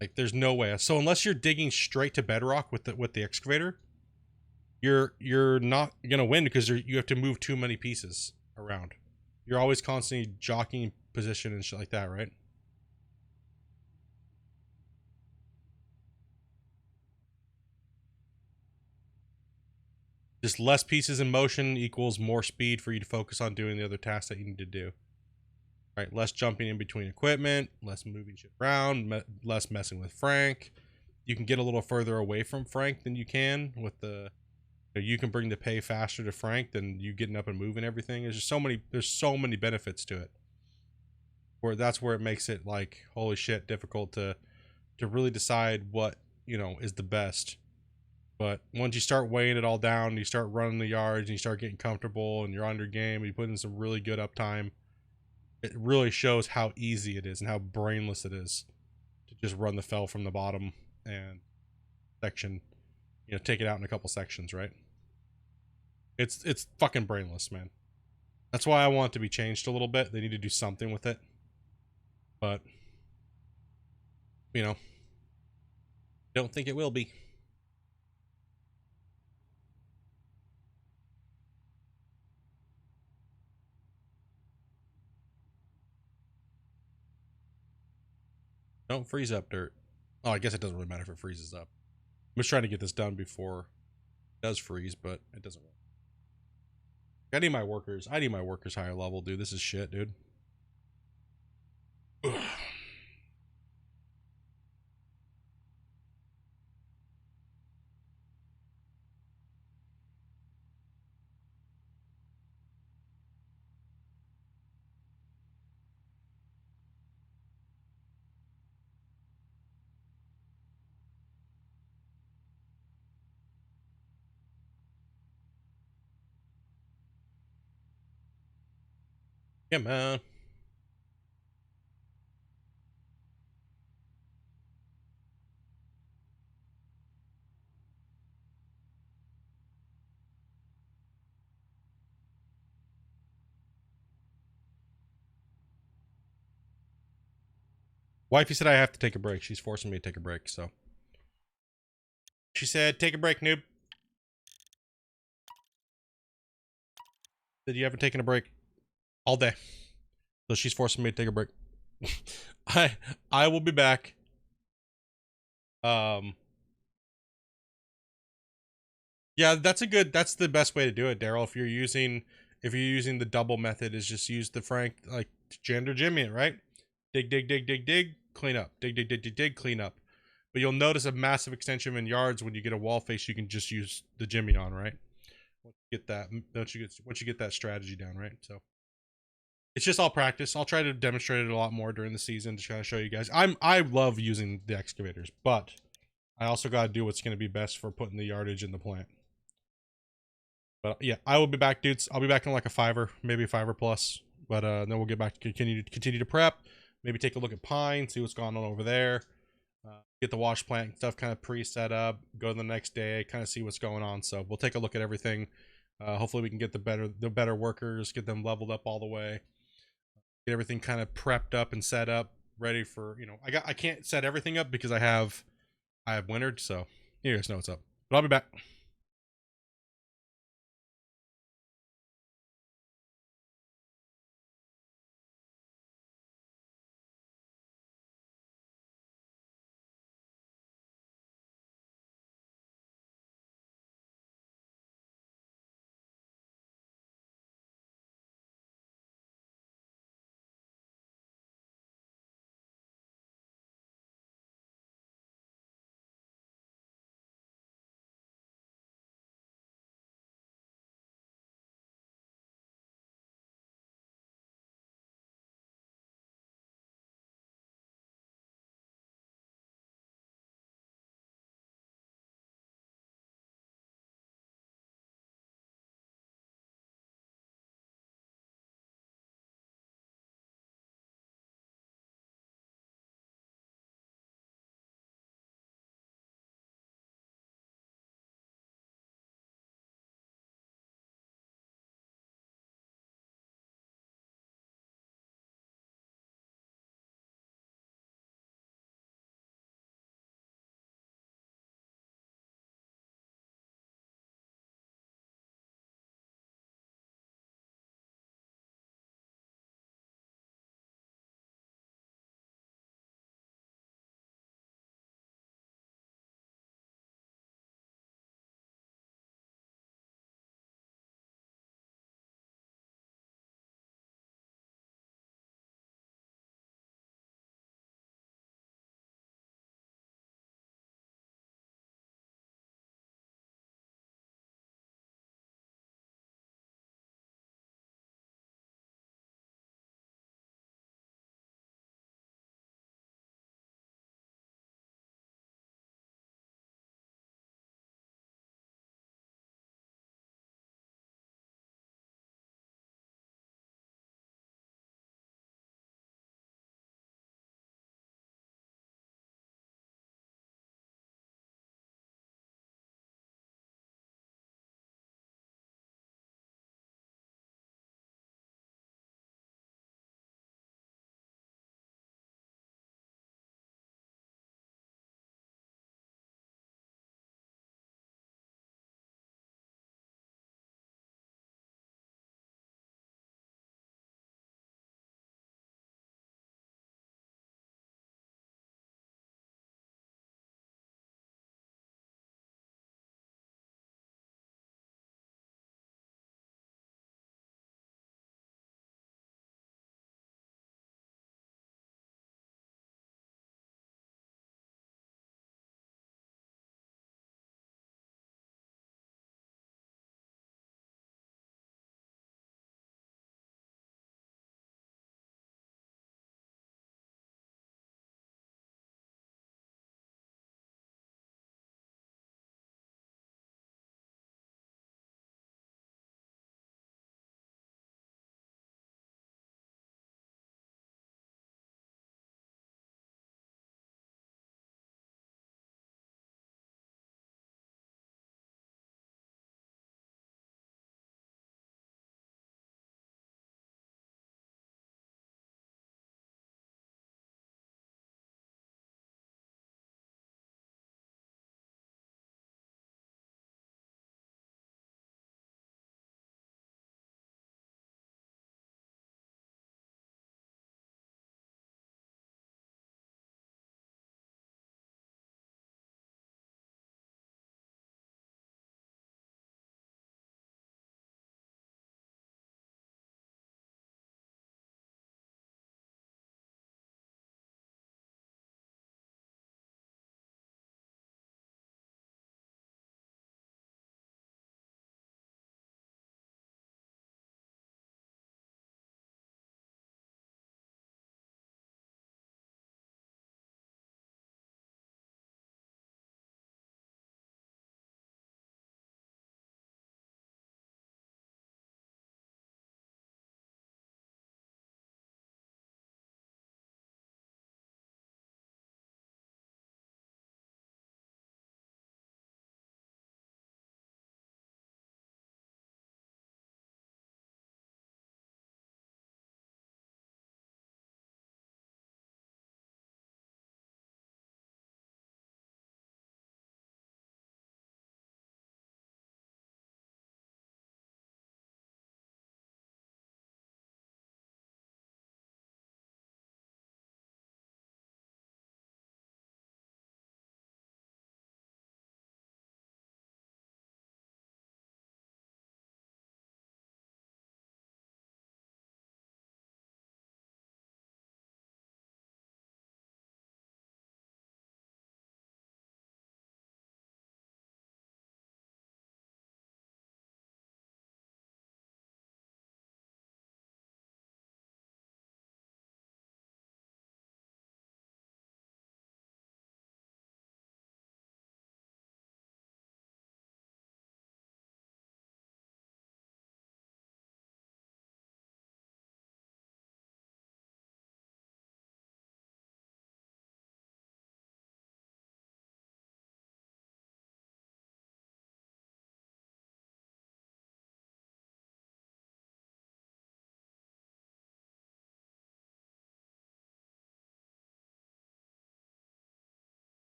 Like, there's no way. So unless you're digging straight to bedrock with the excavator, you're not gonna win because you have to move too many pieces around. You're always constantly jockeying position and shit like that, right? Just less pieces in motion equals more speed for you to focus on doing the other tasks that you need to do. Right, less jumping in between equipment, less moving shit around, less messing with Frank. You can get a little further away from Frank than you can with you can bring the pay faster to Frank than you getting up and moving everything. There's so many benefits to it. That's where it makes it like, holy shit, difficult to really decide what you know, is the best. But once you start weighing it all down, you start running the yards, and you start getting comfortable, and you're on your game, and you put in some really good uptime, it really shows how easy it is and how brainless it is to just run the fell from the bottom and section, you know, take it out in a couple sections, right? It's fucking brainless, man. That's why I want it to be changed a little bit. They need to do something with it. But, you know, don't think it will be. Don't freeze up dirt. Oh, I guess it doesn't really matter if it freezes up. I'm just trying to get this done before it does freeze, but it doesn't work. I need my workers. I need my workers higher level, dude. This is shit, dude. Yeah, man. Wifey said I have to take a break. She's forcing me to take a break, so. She said, take a break, noob. Said you haven't taken a break all day. So she's forcing me to take a break. I will be back. Yeah, that's the best way to do it, Daryl. If you're using the double method, is just use the Frank, like gender Jimmy it, right? Dig, dig, dig, dig, dig, clean up. Dig, dig, dig, dig, dig, clean up. But you'll notice a massive extension in yards when you get a wall face. You can just use the Jimmy on, right? Once you get that strategy down, right? So it's just all practice. I'll try to demonstrate it a lot more during the season to kind of show you guys. I love using the excavators, but I also got to do what's going to be best for putting the yardage in the plant. But yeah, I will be back, dudes. I'll be back in like a 5-er, maybe a 5-er plus. But then we'll get back to continue to prep. Maybe take a look at Pine, see what's going on over there. Get the wash plant stuff kind of pre-set up. Go the next day, kind of see what's going on. So we'll take a look at everything. Hopefully we can get the better workers, get them leveled up all the way. Get everything kind of prepped up and set up, ready for, you know, I can't set everything up because I have wintered. So you guys know what's up. But I'll be back.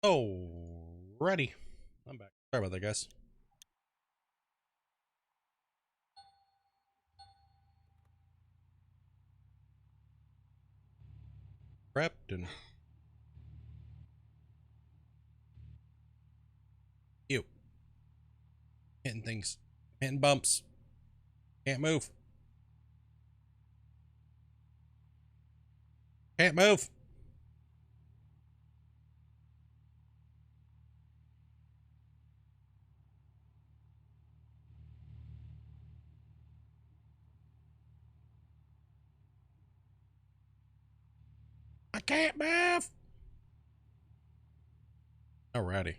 Alrighty. I'm back. Sorry about that, guys. Prepped and... Ew. Hitting things. Hitting bumps. Can't move. Can't move. I can't move. Alrighty.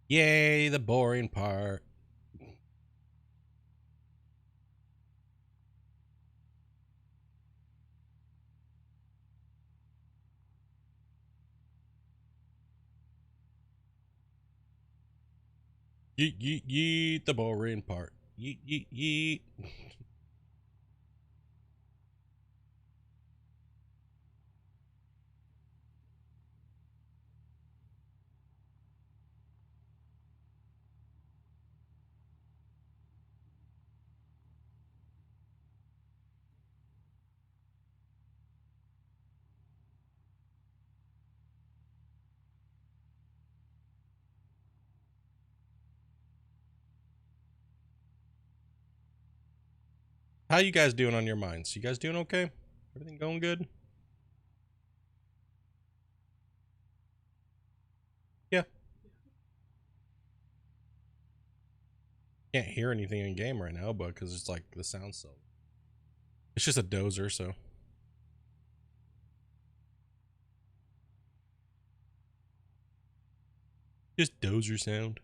Yay, the boring part. Yeet, yeet, yeet, the boring part. Yeet, yeet, yeet. How you guys doing on your minds? You guys doing okay? Everything going good? Yeah. Can't hear anything in game right now, but because it's like the sound so. It's just a dozer, so. Just dozer sound.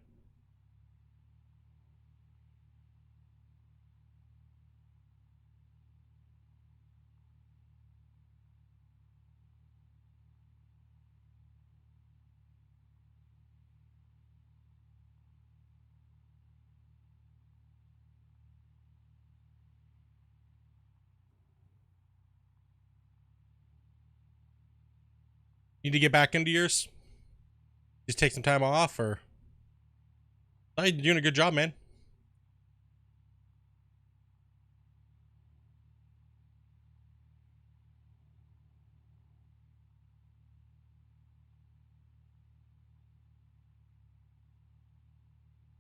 Need to get back into yours? Just take some time off, or? Oh, you're doing a good job, man.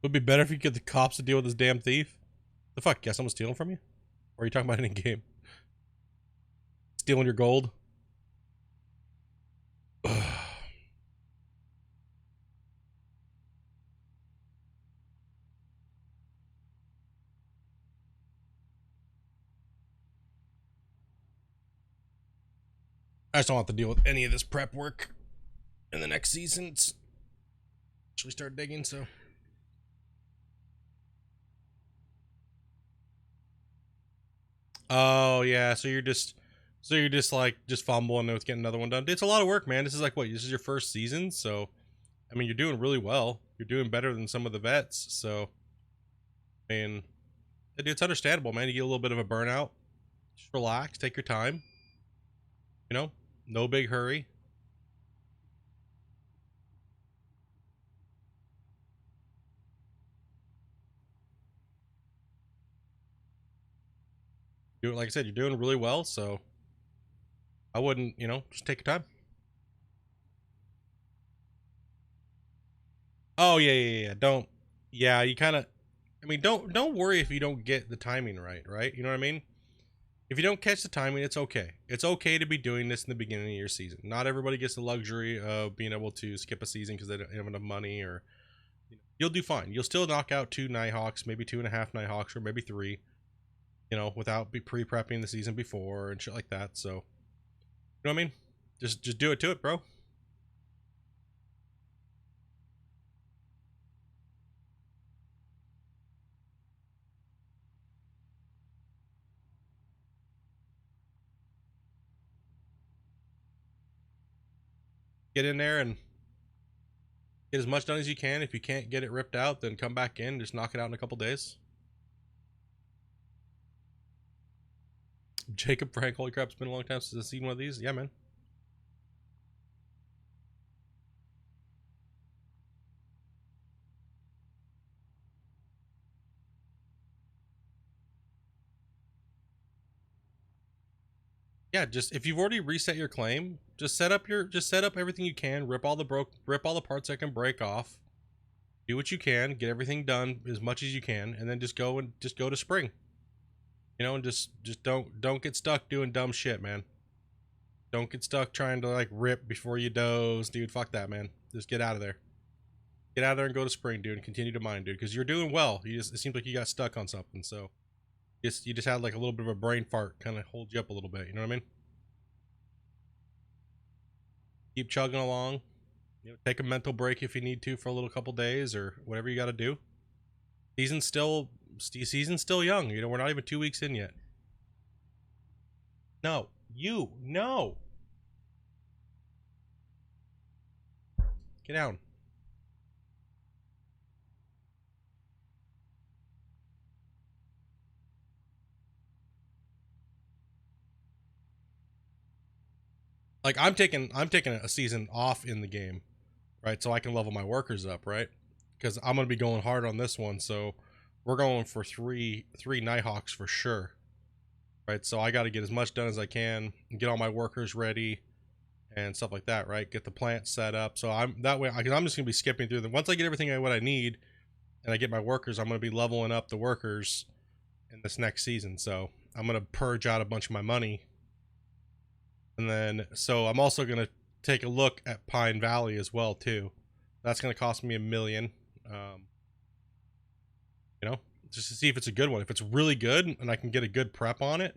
Would be better if you get the cops to deal with this damn thief. The fuck? Yeah, someone's stealing from you? Or are you talking about it in game? Stealing your gold? I just don't have to deal with any of this prep work in the next seasons. Actually start digging, so. Oh yeah, so you're just like just fumbling with getting another one done. It's a lot of work, man. This is like what? This is your first season, so I mean you're doing really well. You're doing better than some of the vets, so I mean it's understandable, man. You get a little bit of a burnout. Just relax, take your time. You know, no big hurry. Do it like I said, you're doing really well, so I wouldn't, just take your time. Oh yeah. Don't. Yeah, you kind of. I mean, don't worry if you don't get the timing right? You know what I mean? If you don't catch the timing, it's okay. It's okay to be doing this in the beginning of your season. Not everybody gets the luxury of being able to skip a season because they don't have enough money, or you'll do fine. You'll still knock out 2 Nighthawks, maybe 2.5 Nighthawks, or maybe 3. Without pre-prepping the season before and shit like that. So, you know what I mean? Just do it to it, bro. get in there and get as much done as you can. If you can't get it ripped out, then come back in, just knock it out in a couple days. Jacob Frank, holy crap, it's been a long time since I've seen one of these. Yeah, man. Yeah, just if you've already reset your claim, just set up everything you can, rip all the parts that can break off. Do what you can, get everything done as much as you can, and then just go to spring. You know, and just don't get stuck doing dumb shit, man. Don't get stuck trying to like rip before you doze, dude. Fuck that, man. Just get out of there. Get out of there and go to spring, dude, and continue to mine, dude, because you're doing well. It seems like you got stuck on something, so you just had like a little bit of a brain fart, kind of hold you up a little bit. You know what I mean? Keep chugging along. You know, take a mental break if you need to for a little couple days or whatever you got to do. Season's still young. You know, we're not even 2 weeks in yet. No, no. Get down. Like I'm taking a season off in the game, right? So I can level my workers up, right? Because I'm gonna be going hard on this one. So we're going for three Nighthawks for sure, right? So I got to get as much done as I can, get all my workers ready, and stuff like that, right? Get the plant set up. So I'm that way. Because I'm just gonna be skipping through them. Once I get everything what I need, and I get my workers, I'm gonna be leveling up the workers in this next season. So I'm gonna purge out a bunch of my money. And then, so I'm also going to take a look at Pine Valley as well, too. That's going to cost me $1 million. You know, just to see if it's a good one. If it's really good and I can get a good prep on it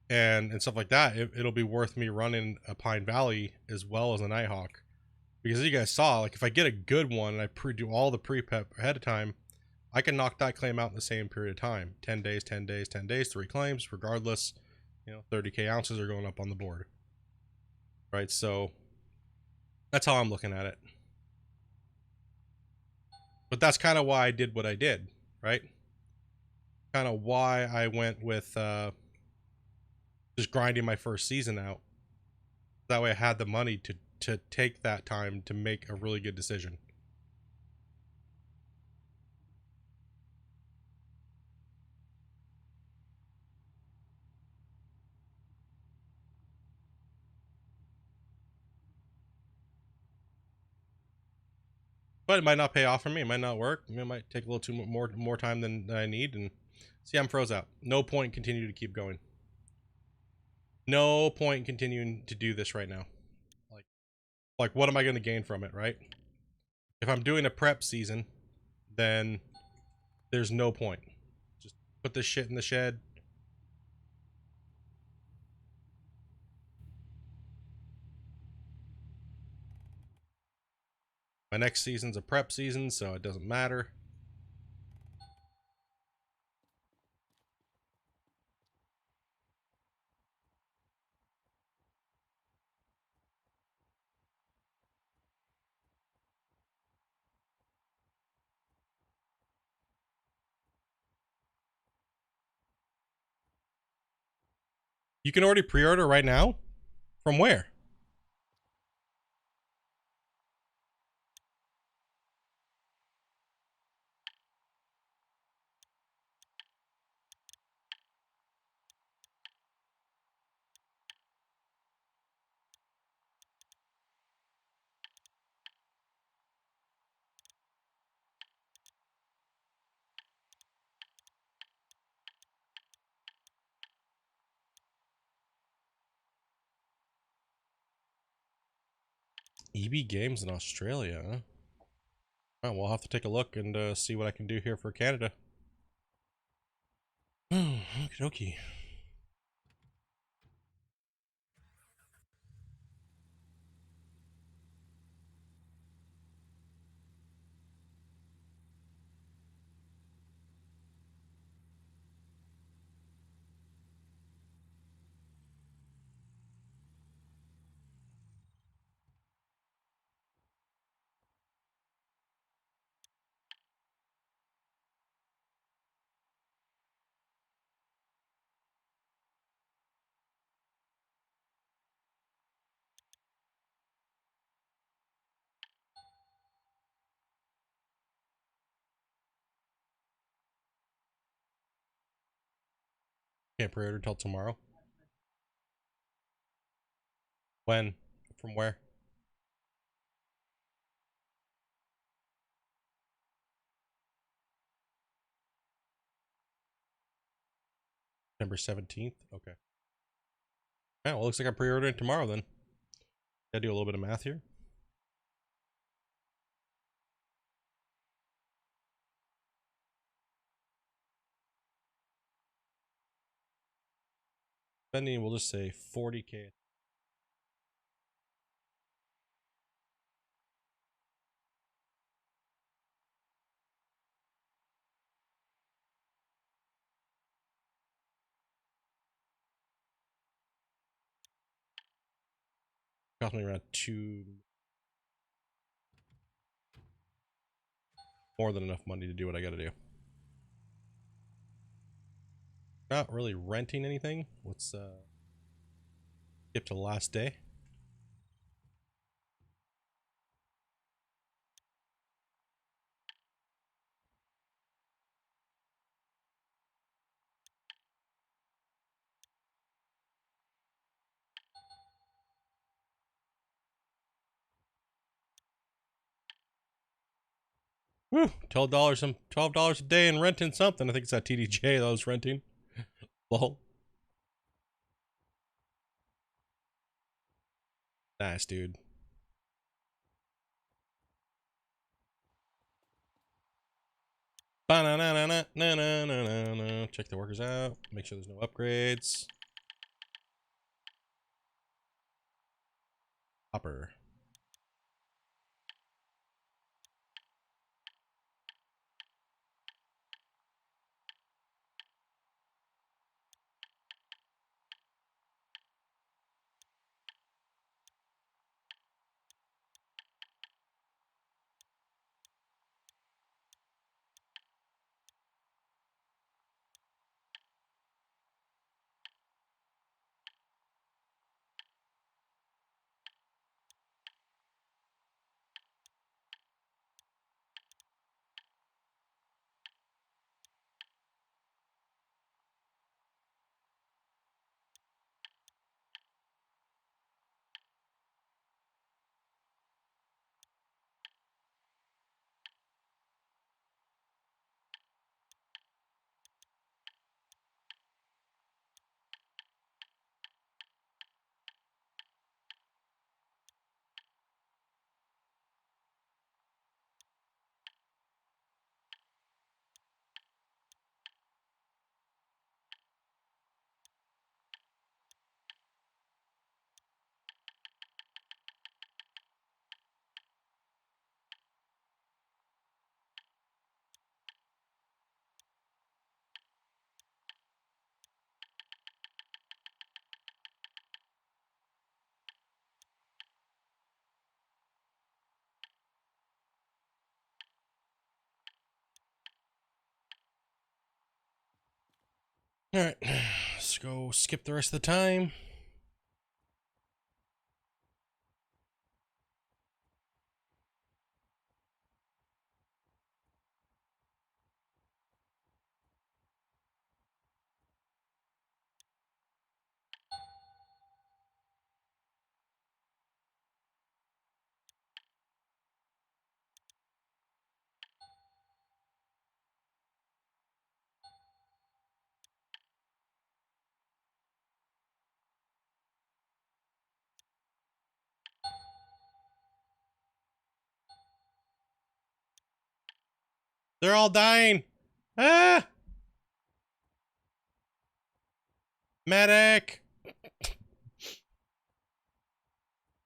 and stuff like that, it'll be worth me running a Pine Valley as well as a Nighthawk. Because as you guys saw, like if I get a good one and I do all the pre-prep ahead of time, I can knock that claim out in the same period of time. 10 days, 10 days, 10 days, 3 claims, regardless. You know, 30k ounces are going up on the board, right? So that's how I'm looking at it. But that's kind of why I did what I did, right? Kind of why I went with just grinding my first season out. That way I had the money to take that time to make a really good decision. But it might not pay off for me. It might not work. It might take a little too more time than I need. And see, I'm froze out. No point in continuing to keep going. No point in continuing to do this right now. Like what am I going to gain from it, right? If I'm doing a prep season, then there's no point. Just put this shit in the shed. My next season's a prep season, so it doesn't matter. You can already pre-order right now? From where? EB Games in Australia, huh? Well, we'll have to take a look and see what I can do here for Canada. Okie dokie. Can't pre-order till tomorrow. When? From where? September 17th? Okay. Yeah, well, looks like I'm pre-ordering tomorrow then. Gotta do a little bit of math here. Spending, we'll just say 40K. Cost me around more than enough money to do what I gotta do. Not really renting anything. Let's skip to the last day. Woo! $12 a day in renting something. I think it's that TDJ that I was renting. Lol. Nice, dude. Check the workers out. Make sure there's no upgrades. Hopper. Alright, let's go skip the rest of the time. They're all dying. Ah! Medic!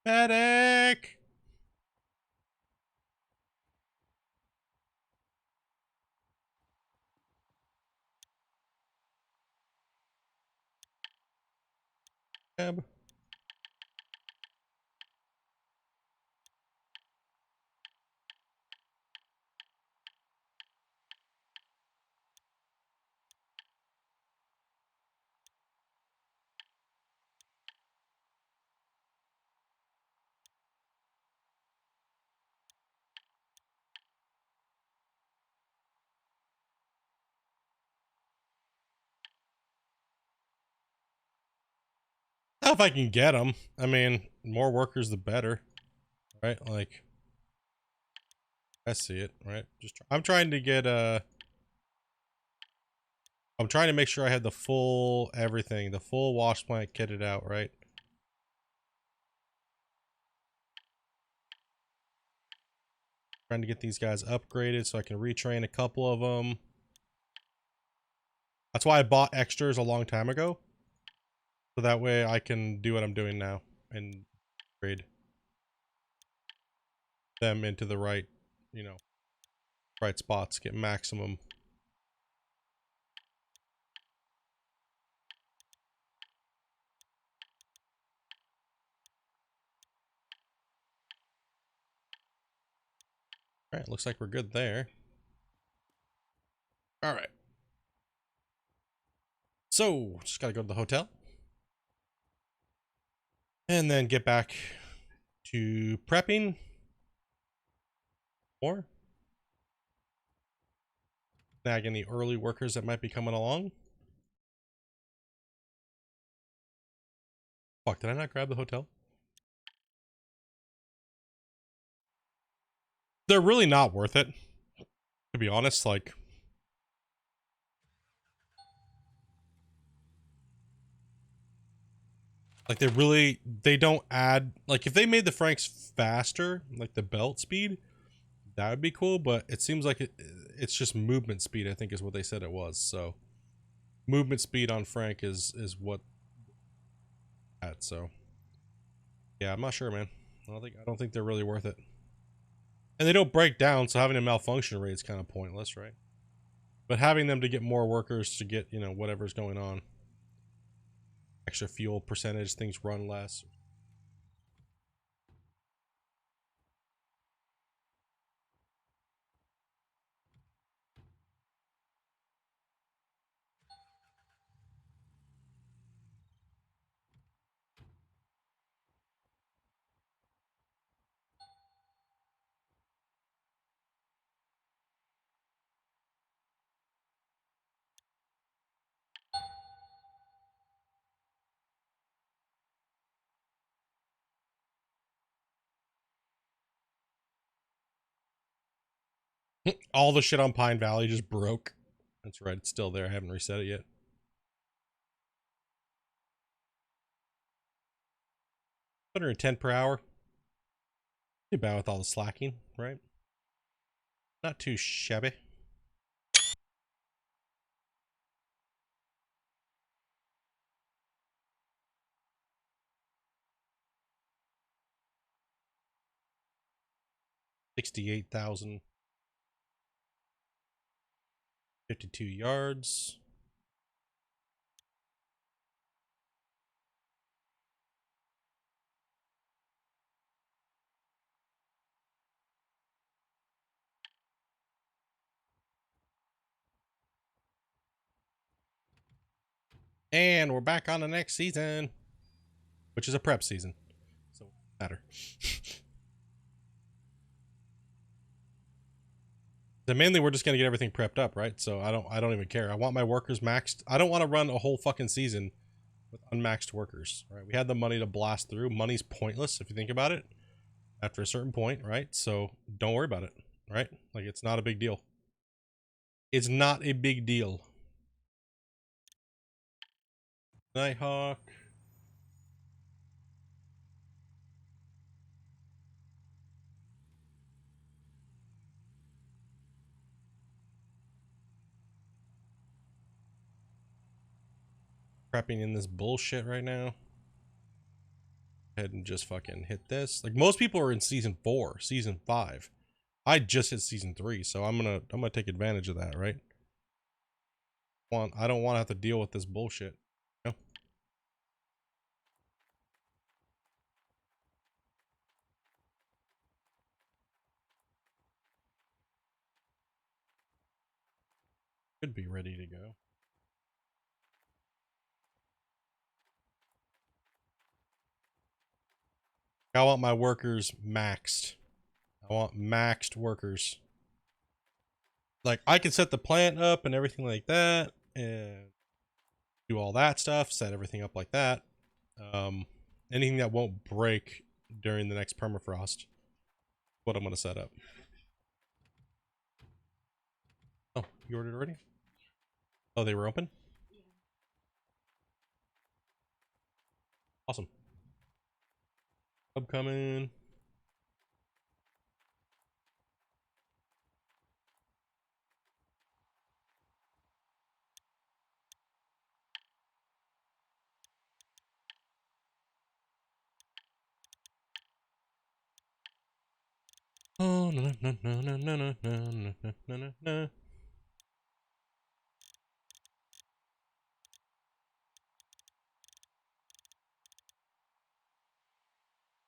Medic! Cab. If I can get them. I mean, more workers the better, right? Like, I see it, right? I'm trying to get I'm trying to make sure I have the full everything, the full wash plant kitted out, right? Trying to get these guys upgraded so I can retrain a couple of them. That's why I bought extras a long time ago. So that way I can do what I'm doing now and upgrade them into the right, you know, right spots, get maximum. All right, looks like we're good there. All right. So, just gotta go to the hotel. And then get back to prepping. Or snag any early workers that might be coming along. Fuck, did I not grab the hotel? They're really not worth it, to be honest. Like they don't add, like if they made the Franks faster, like the belt speed, that would be cool, but it seems like it's just movement speed, I think is what they said it was. So movement speed on Frank is what that, so yeah, I'm not sure, man. I don't think they're really worth it. And they don't break down, so having a malfunction rate is kind of pointless, right? But having them to get more workers to get, you know, whatever's going on. Extra fuel percentage, things run less. All the shit on Pine Valley just broke. That's right, it's still there. I haven't reset it yet. 110 per hour. Too bad with all the slacking, right? Not too shabby. $68,000. 52 yards. And we're back on the next season, which is a prep season. So it doesn't matter. Then mainly we're just gonna get everything prepped up, right? So I don't even care. I want my workers maxed. I don't want to run a whole fucking season with unmaxed workers, right? We had the money to blast through. Money's pointless if you think about it after a certain point, right? So don't worry about it, right? Like it's not a big deal. It's not a big deal. Nighthawk. Prepping in this bullshit right now. Go ahead and just fucking hit this. Like most people are in season 4, season 5. I just hit season 3, so I'm gonna take advantage of that, right? I don't want to have to deal with this bullshit. You know? Should be ready to go. I want my workers maxed. I want maxed workers. Like I can set the plant up and everything like that and do all that stuff, set everything up like that. Anything that won't break during the next permafrost. What I'm gonna set up. Oh, you ordered already? Oh, they were open? Yeah. Awesome. Upcoming. Oh, no, no, no, no, no, no, no, no, no, no.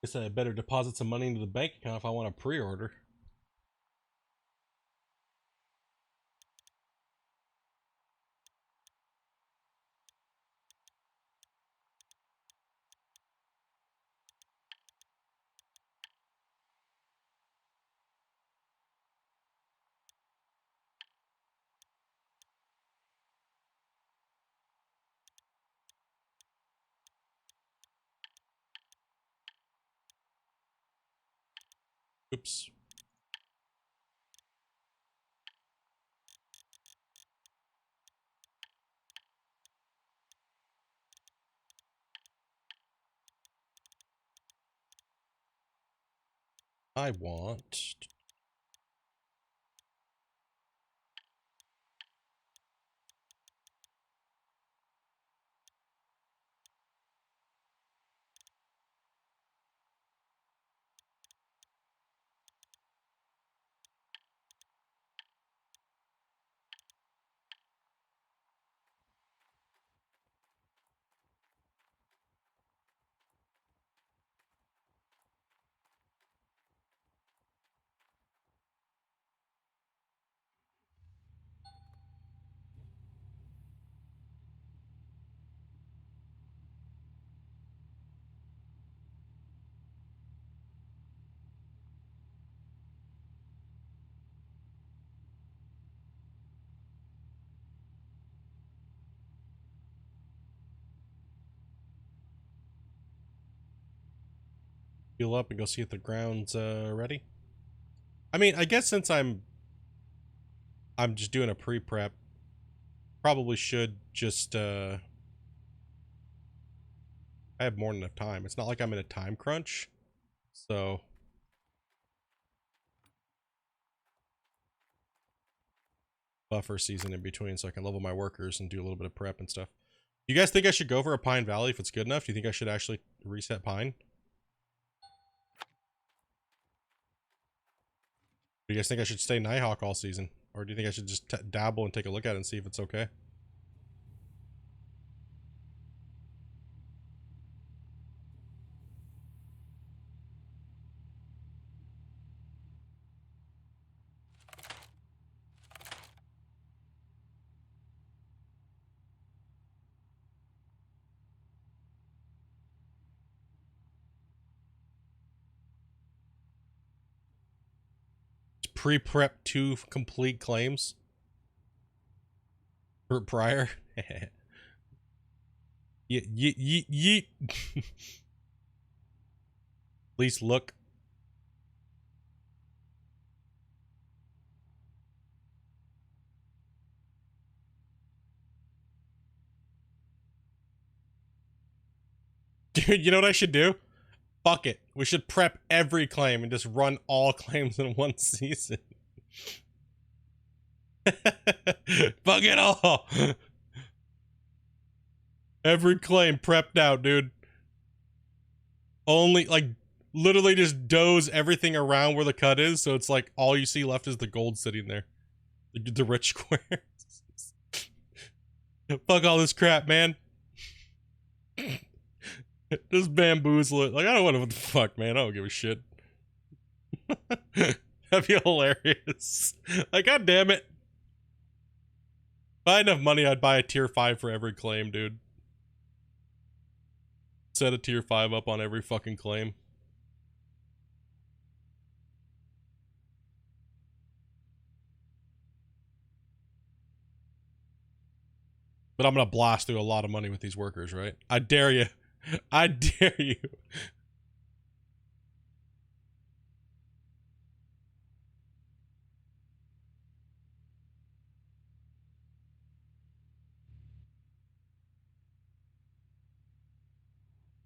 Guess I better deposit some money into the bank account if I want a pre-order. Oops. I want... Heal up and go see if the ground's ready. I mean, I guess since I'm just doing a pre-prep, probably should just I have more than enough time. It's not like I'm in a time crunch. So buffer season in between so I can level my workers and do a little bit of prep and stuff. You guys think I should go for a Pine Valley if it's good enough? Do you think I should actually reset Pine? Do you guys think I should stay Nighthawk all season? Or do you think I should just dabble and take a look at it and see if it's okay? Pre-prep 2 complete claims for prior. Yeet. At least look. Dude, you know what I should do? Fuck it. We should prep every claim and just run all claims in one season. Fuck it all. Every claim prepped out, dude. Only, like, literally just doze everything around where the cut is, so it's like all you see left is the gold sitting there. The rich squares. Fuck all this crap, man. Just bamboozle it. Like, I don't want to, what the fuck, man. I don't give a shit. That'd be hilarious. Like, god damn it. If I had enough money, I'd buy a tier 5 for every claim, dude. Set a tier 5 up on every fucking claim. But I'm gonna blast through a lot of money with these workers, right? I dare you. I dare you.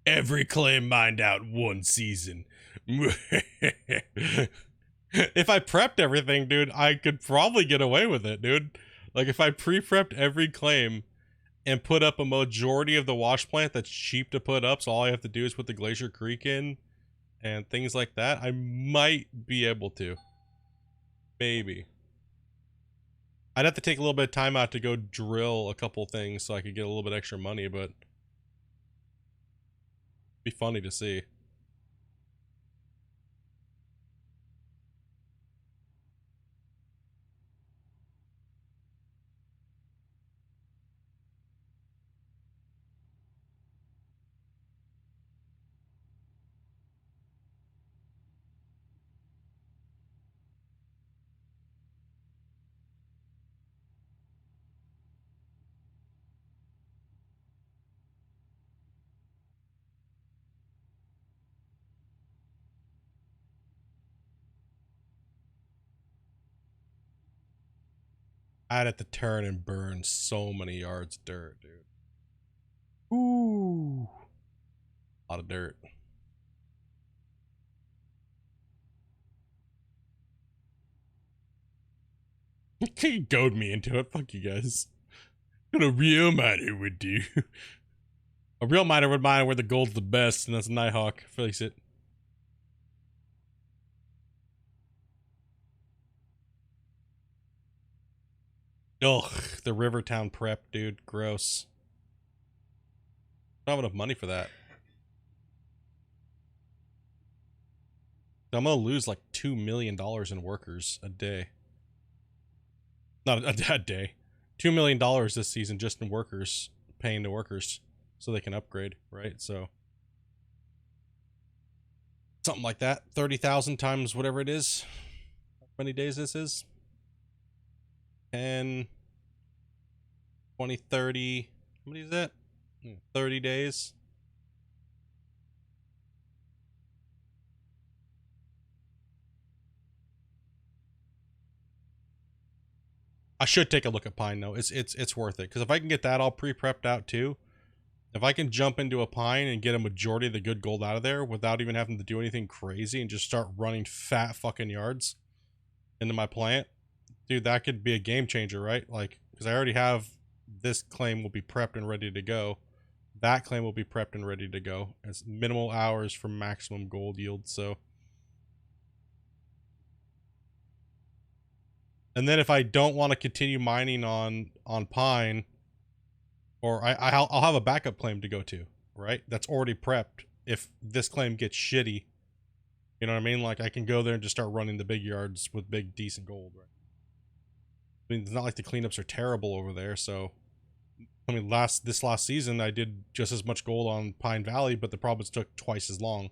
Every claim mined out one season. If I prepped everything, dude, I could probably get away with it, dude. Like, if I pre-prepped every claim and put up a majority of the wash plant that's cheap to put up, so all I have to do is put the Glacier Creek in and things like that, I might be able to. Maybe. I'd have to take a little bit of time out to go drill a couple things so I could get a little bit extra money, but it'd be funny to see. I'd have to turn and burn so many yards of dirt, dude. Ooh. A lot of dirt. You goad me into it. Fuck you guys. What a real miner would do. A real miner would mine where the gold's the best, and that's Nighthawk. Face it. Ugh, the Rivertown prep, dude. Gross. I don't have enough money for that. I'm gonna lose like $2 million in workers a day. Not a day. $2 million this season just in workers, paying the workers so they can upgrade, right? So something like that. 30,000 times whatever it is. How many days this is? 10, 20, 30. How many is that? 30 days. I should take a look at pine though. It's worth it because if I can get that all pre-prepped out too, if I can jump into a pine and get a majority of the good gold out of there without even having to do anything crazy and just start running fat fucking yards into my plant, dude, that could be a game changer, right? Like, because I already have this claim will be prepped and ready to go. That claim will be prepped and ready to go. It's minimal hours for maximum gold yield. So, and then if I don't want to continue mining on pine, or I'll have a backup claim to go to, right? That's already prepped. If this claim gets shitty, you know what I mean? Like I can go there and just start running the big yards with big decent gold, right? I mean, it's not like the cleanups are terrible over there. So, I mean, this last season I did just as much gold on Pine Valley, but the problems took twice as long.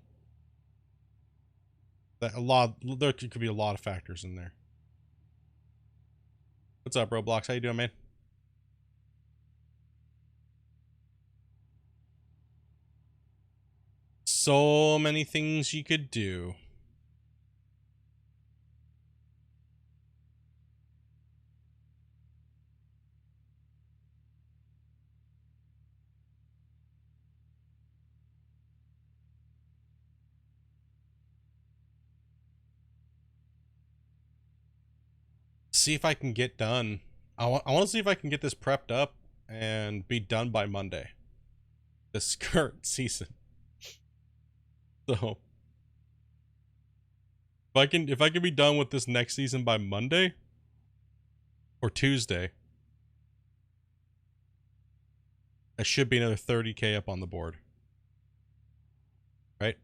There could be a lot of factors in there. What's up, Roblox? How you doing, man? So many things you could do. See if I can get done. I want to see if I can get this prepped up and be done by Monday. This current season. So if I can be done with this next season by Monday or Tuesday, I should be another 30k up on the board. Right?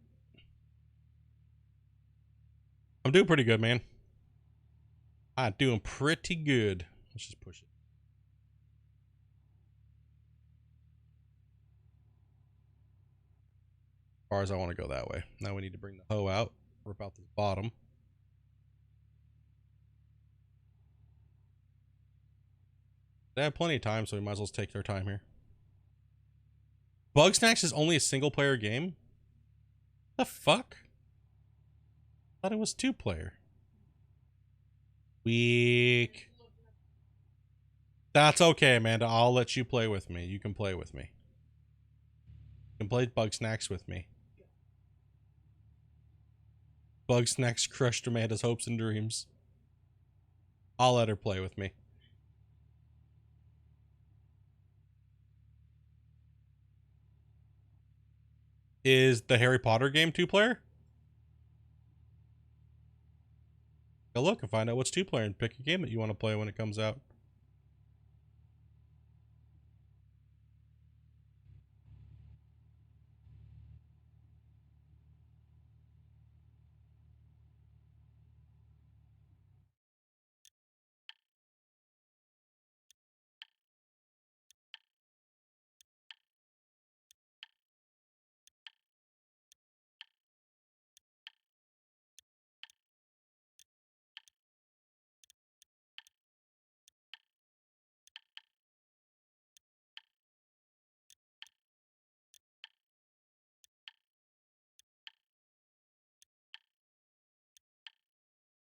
I'm doing pretty good, man. I'm doing pretty good. Let's just push it. As far as I want to go that way. Now we need to bring the hoe out, rip out the bottom. They have plenty of time, so we might as well take their time here. Bugsnax is only a single player game? The fuck? I thought it was 2-player. Weak. That's okay, Amanda. I'll let you play with me. You can play with me. You can play Bugsnax with me. Bugsnax crushed Amanda's hopes and dreams. I'll let her play with me. Is the Harry Potter game 2-player? Go look and find out what's 2-player and pick a game that you want to play when it comes out.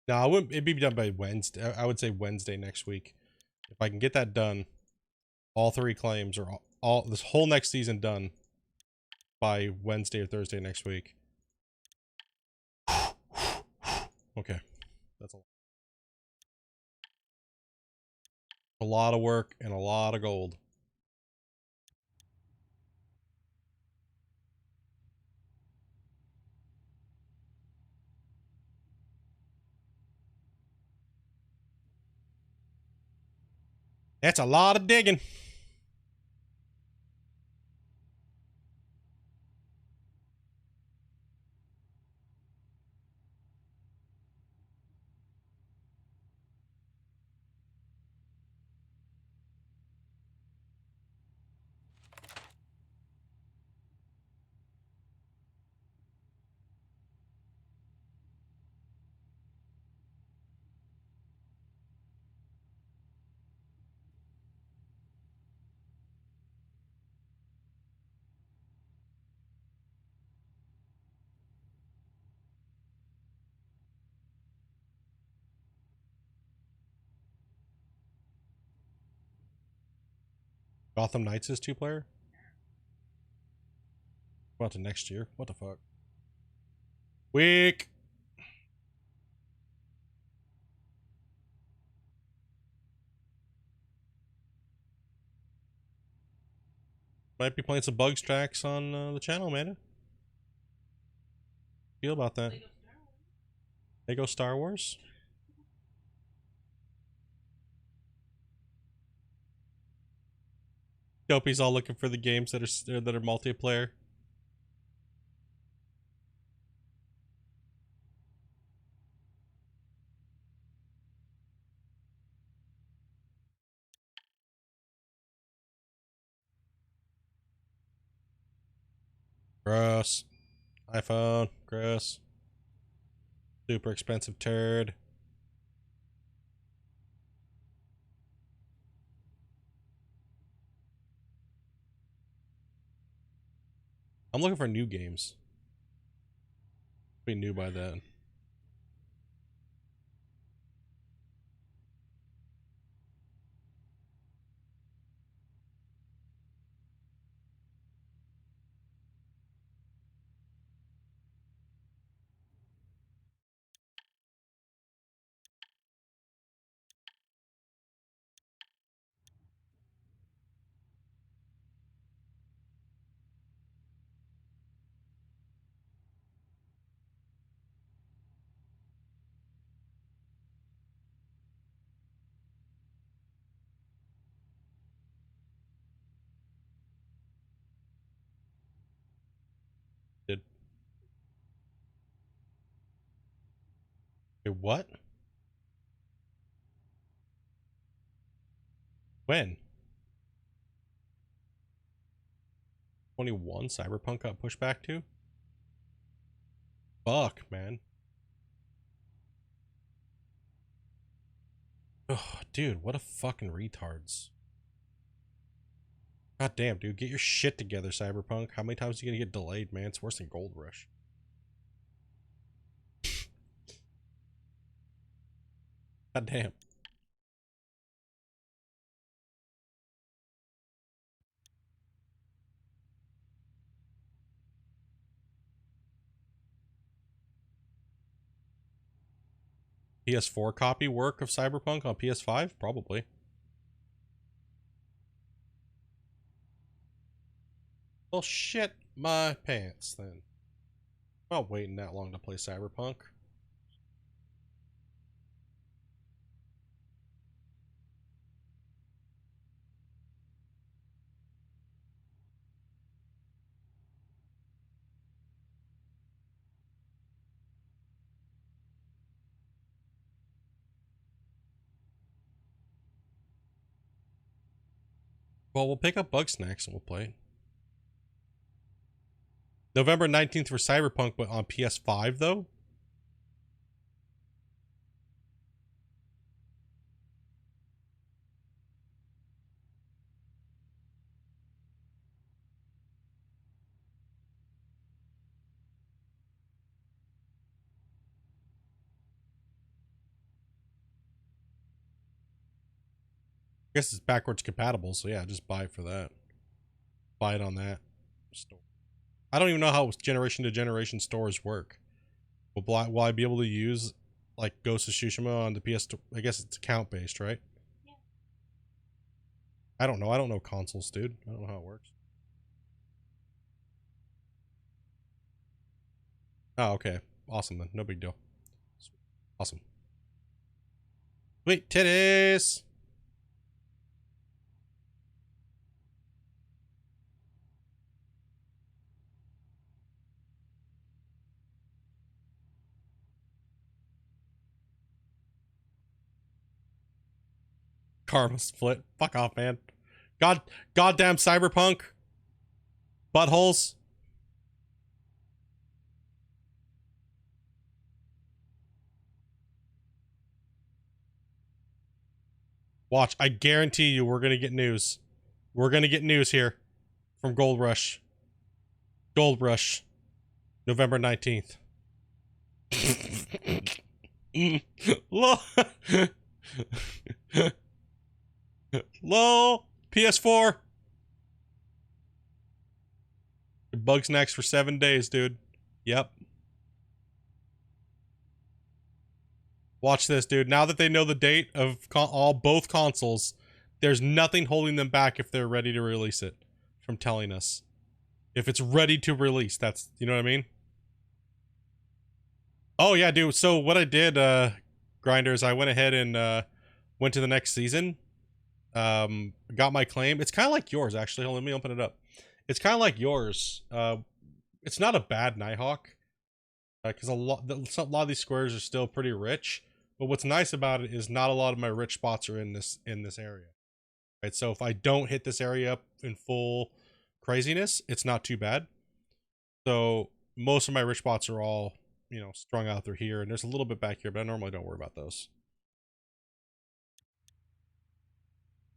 No, it wouldn't. It'd be done by Wednesday. I would say Wednesday next week. If I can get that done, all 3 claims or all this whole next season done by Wednesday or Thursday next week. Okay, that's a lot of work and a lot of gold. That's a lot of digging. Gotham Knights is 2-player? About to next year? What the fuck? Weak. Might be playing some Bugs tracks on the channel, Amanda. Feel about that? Lego Star Wars? Dopey's all looking for the games that are multiplayer. Gross. iPhone. Gross. Super expensive turd. I'm looking for new games. Be new by then. Did Wait, what? When? 21 Cyberpunk got pushed back to? Fuck, man. Oh, dude, what a fucking retards. God damn, dude. Get your shit together, Cyberpunk. How many times are you gonna get delayed, man? It's worse than Gold Rush. God damn. PS4 copy work of Cyberpunk on PS5? Probably. Well, shit my pants, then. I'm not waiting that long to play Cyberpunk. Well, we'll pick up Bugsnax and we'll play it. November 19th for Cyberpunk, but on PS5, though? I guess it's backwards compatible, so yeah, just buy it for that. Buy it on that store. I don't even know how generation to generation stores work. Will I be able to use like Ghost of Tsushima on the PS? I guess it's account based, right? Yeah. I don't know. I don't know consoles, dude. I don't know how it works. Oh, okay. Awesome then. No big deal. Awesome. Sweet titties. Karma split. Fuck off, man. Goddamn Cyberpunk. Buttholes. Watch. I guarantee you we're gonna get news. We're gonna get news here from Gold Rush. Gold Rush. November 19th. Lol. Lol. PS4. Bugsnax for 7 days, dude. Yep. Watch this, dude. Now that they know the date of both consoles, there's nothing holding them back if they're ready to release it from telling us. If it's ready to release, that's, you know what I mean? Oh, yeah, dude. So what I did, Grinder, is I went ahead and went to the next season. Got my claim. It's kind of like yours, actually. Hold on, let me open it up. It's kind of like yours. It's not a bad Nighthawk. Because a lot of these squares are still pretty rich. But what's nice about it is not a lot of my rich spots are in this area. Right, so if I don't hit this area up in full craziness, it's not too bad. So most of my rich spots are all, you know, strung out through here, and there's a little bit back here, but I normally don't worry about those.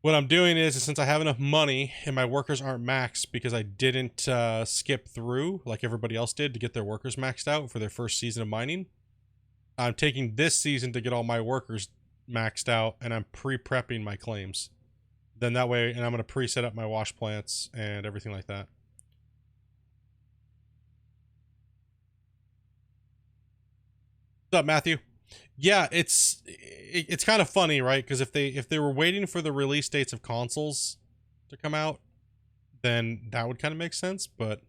What I'm doing is since I have enough money and my workers aren't maxed because I didn't skip through like everybody else did to get their workers maxed out for their first season of mining, I'm taking this season to get all my workers maxed out, and I'm pre-prepping my claims. Then that way, and I'm going to pre-set up my wash plants and everything like that. What's up, Matthew? Yeah, it's kind of funny, right? Because if they were waiting for the release dates of consoles to come out, then that would kind of make sense. But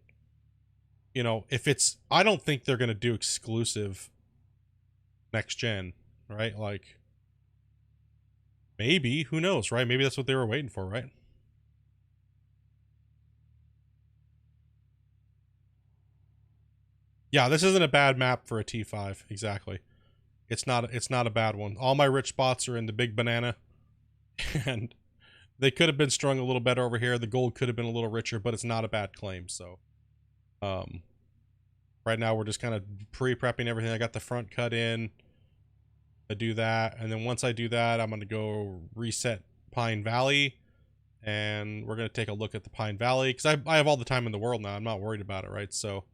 you know, if it's, I don't think they're going to do exclusive next gen, right? Like maybe, who knows, right? Maybe that's what they were waiting for, right? Yeah, this isn't a bad map for a T5, exactly. It's not a bad one. All my rich spots are in the big banana, and they could have been strung a little better over here. The gold could have been a little richer, but it's not a bad claim. So, right now we're just kind of pre-prepping everything. I got the front cut in. I do that, and then once I do that, I'm gonna go reset Pine Valley, and we're going to take a look at the Pine Valley, because I have all the time in the world now. I'm not worried about it, right? So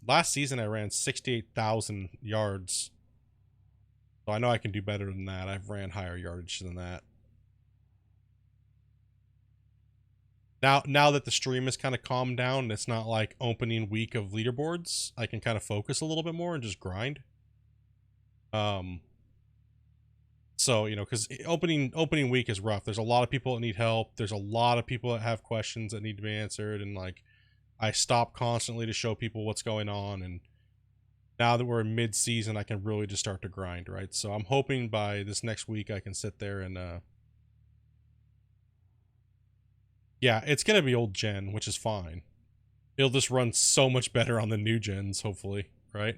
last season I ran 68,000 yards, so I know I can do better than that. I've ran higher yardage than that. Now that the stream is kind of calmed down and it's not like opening week of leaderboards, I can kind of focus a little bit more and just grind. So, you know, because opening week is rough. There's a lot of people that need help. There's a lot of people that have questions that need to be answered, and like I stop constantly to show people what's going on. And now that we're in mid-season, I can really just start to grind, right? So I'm hoping by this next week I can sit there and yeah, it's gonna be old gen, which is fine. It'll just run so much better on the new gens, hopefully, right?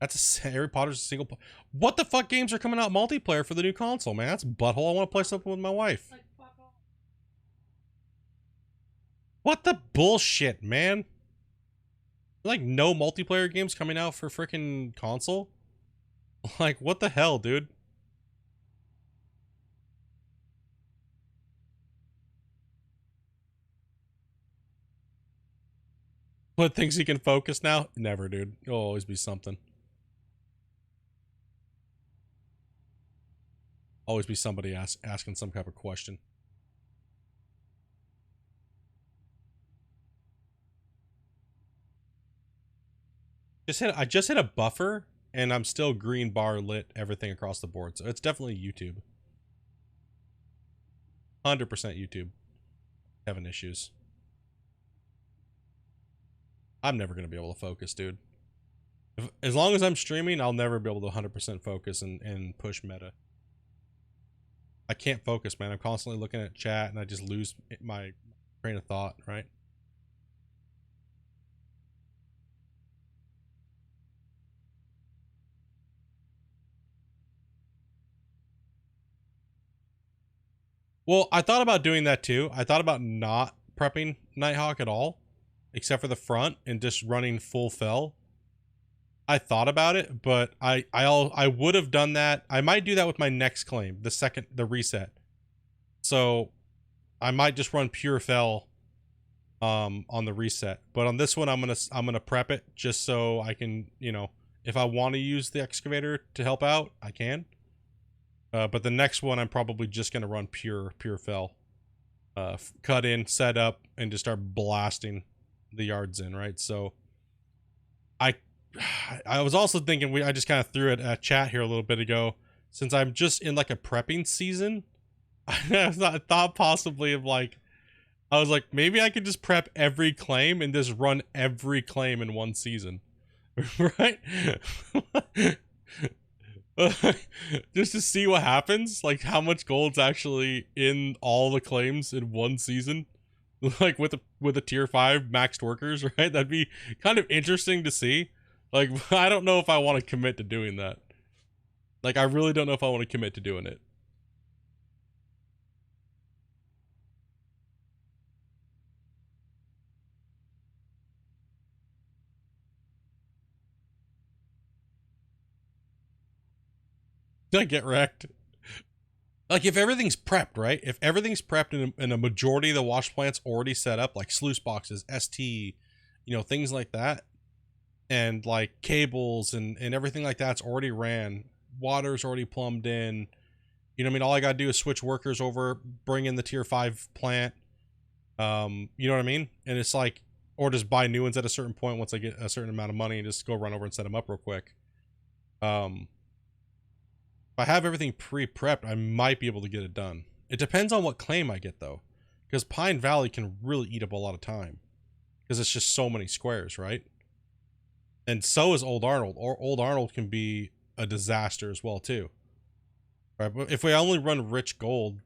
That's Harry Potter's a single. What the fuck games are coming out multiplayer for the new console, man? That's butthole. I want to play something with my wife. What the bullshit, man? Like no multiplayer games coming out for freaking console? Like what the hell, dude? What thinks he can focus now? Never, dude. It'll always be something. Always be somebody asking some type of question. I just hit a buffer and I'm still green bar lit everything across the board. So it's definitely YouTube. 100% YouTube. Having issues. I'm never going to be able to focus, dude. As long as I'm streaming, I'll never be able to 100% focus and push meta. I can't focus, man. I'm constantly looking at chat and I just lose my train of thought, right? Well, I thought about doing that too. I thought about not prepping Nighthawk at all, except for the front, and just running full fell. I thought about it, but I would have done that. I might do that with my next claim, the reset. So I might just run pure fell on the reset. But on this one I'm gonna prep it just so I can, you know, if I want to use the excavator to help out, I can. But the next one I'm probably just gonna run pure fell. Cut in, set up, and just start blasting the yards in, right? So I was also thinking, I just kind of threw it at chat here a little bit ago, since I'm just in like a prepping season. I thought possibly of like, I was like, maybe I could just prep every claim and just run every claim in one season, right? Just to see what happens, like how much gold's actually in all the claims in one season, like with a tier 5 maxed workers, right? That'd be kind of interesting to see. Like, I don't know if I want to commit to doing that. Like, I really don't know if I want to commit to doing it. Did I get wrecked? Like, if everything's prepped, right? If everything's prepped and a majority of the wash plants already set up, like sluice boxes, ST, you know, things like that, and like cables and everything like that's already ran, water's already plumbed in, you know what I mean? All I gotta do is switch workers over, bring in the tier 5 plant, you know what I mean? And it's like, or just buy new ones at a certain point once I get a certain amount of money and just go run over and set them up real quick. If I have everything pre-prepped, I might be able to get it done. It depends on what claim I get, though. Because Pine Valley can really eat up a lot of time. Because it's just so many squares, right? And so is Old Arnold. Or Old Arnold can be a disaster as well, too. Right? But if we only run rich gold,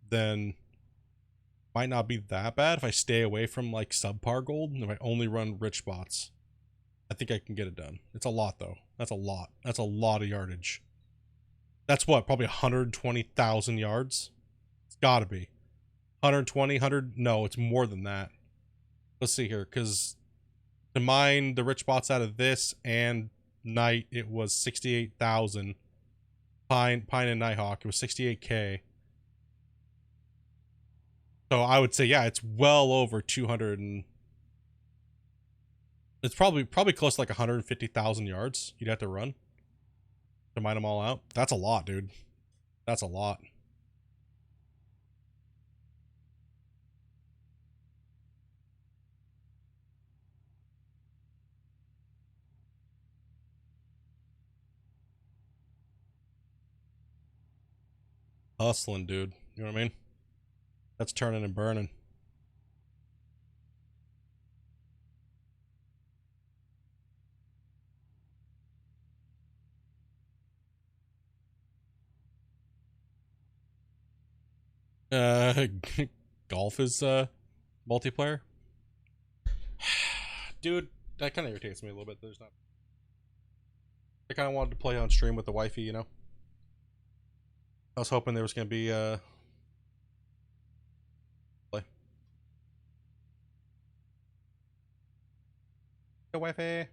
then it might not be that bad if I stay away from, like, subpar gold. And if I only run rich spots, I think I can get it done. It's a lot, though. That's a lot. That's a lot of yardage. That's what, probably 120,000 yards? It's gotta be. 120, 100? No, it's more than that. let's see here, because to mine the rich spots out of this and Night, it was 68,000. Pine and Nighthawk, it was 68K. So I would say, yeah, it's well over 200 and it's probably close to like 150,000 yards you'd have to run to mine them all out. That's a lot, dude. That's a lot. Hustling, dude. You know what I mean? That's turning and burning. Uh, golf is multiplayer. Dude, that kind of irritates me a little bit. There's not. I kind of wanted to play on stream with the wifey, you know. I was hoping there was gonna be play. Hey, wifey.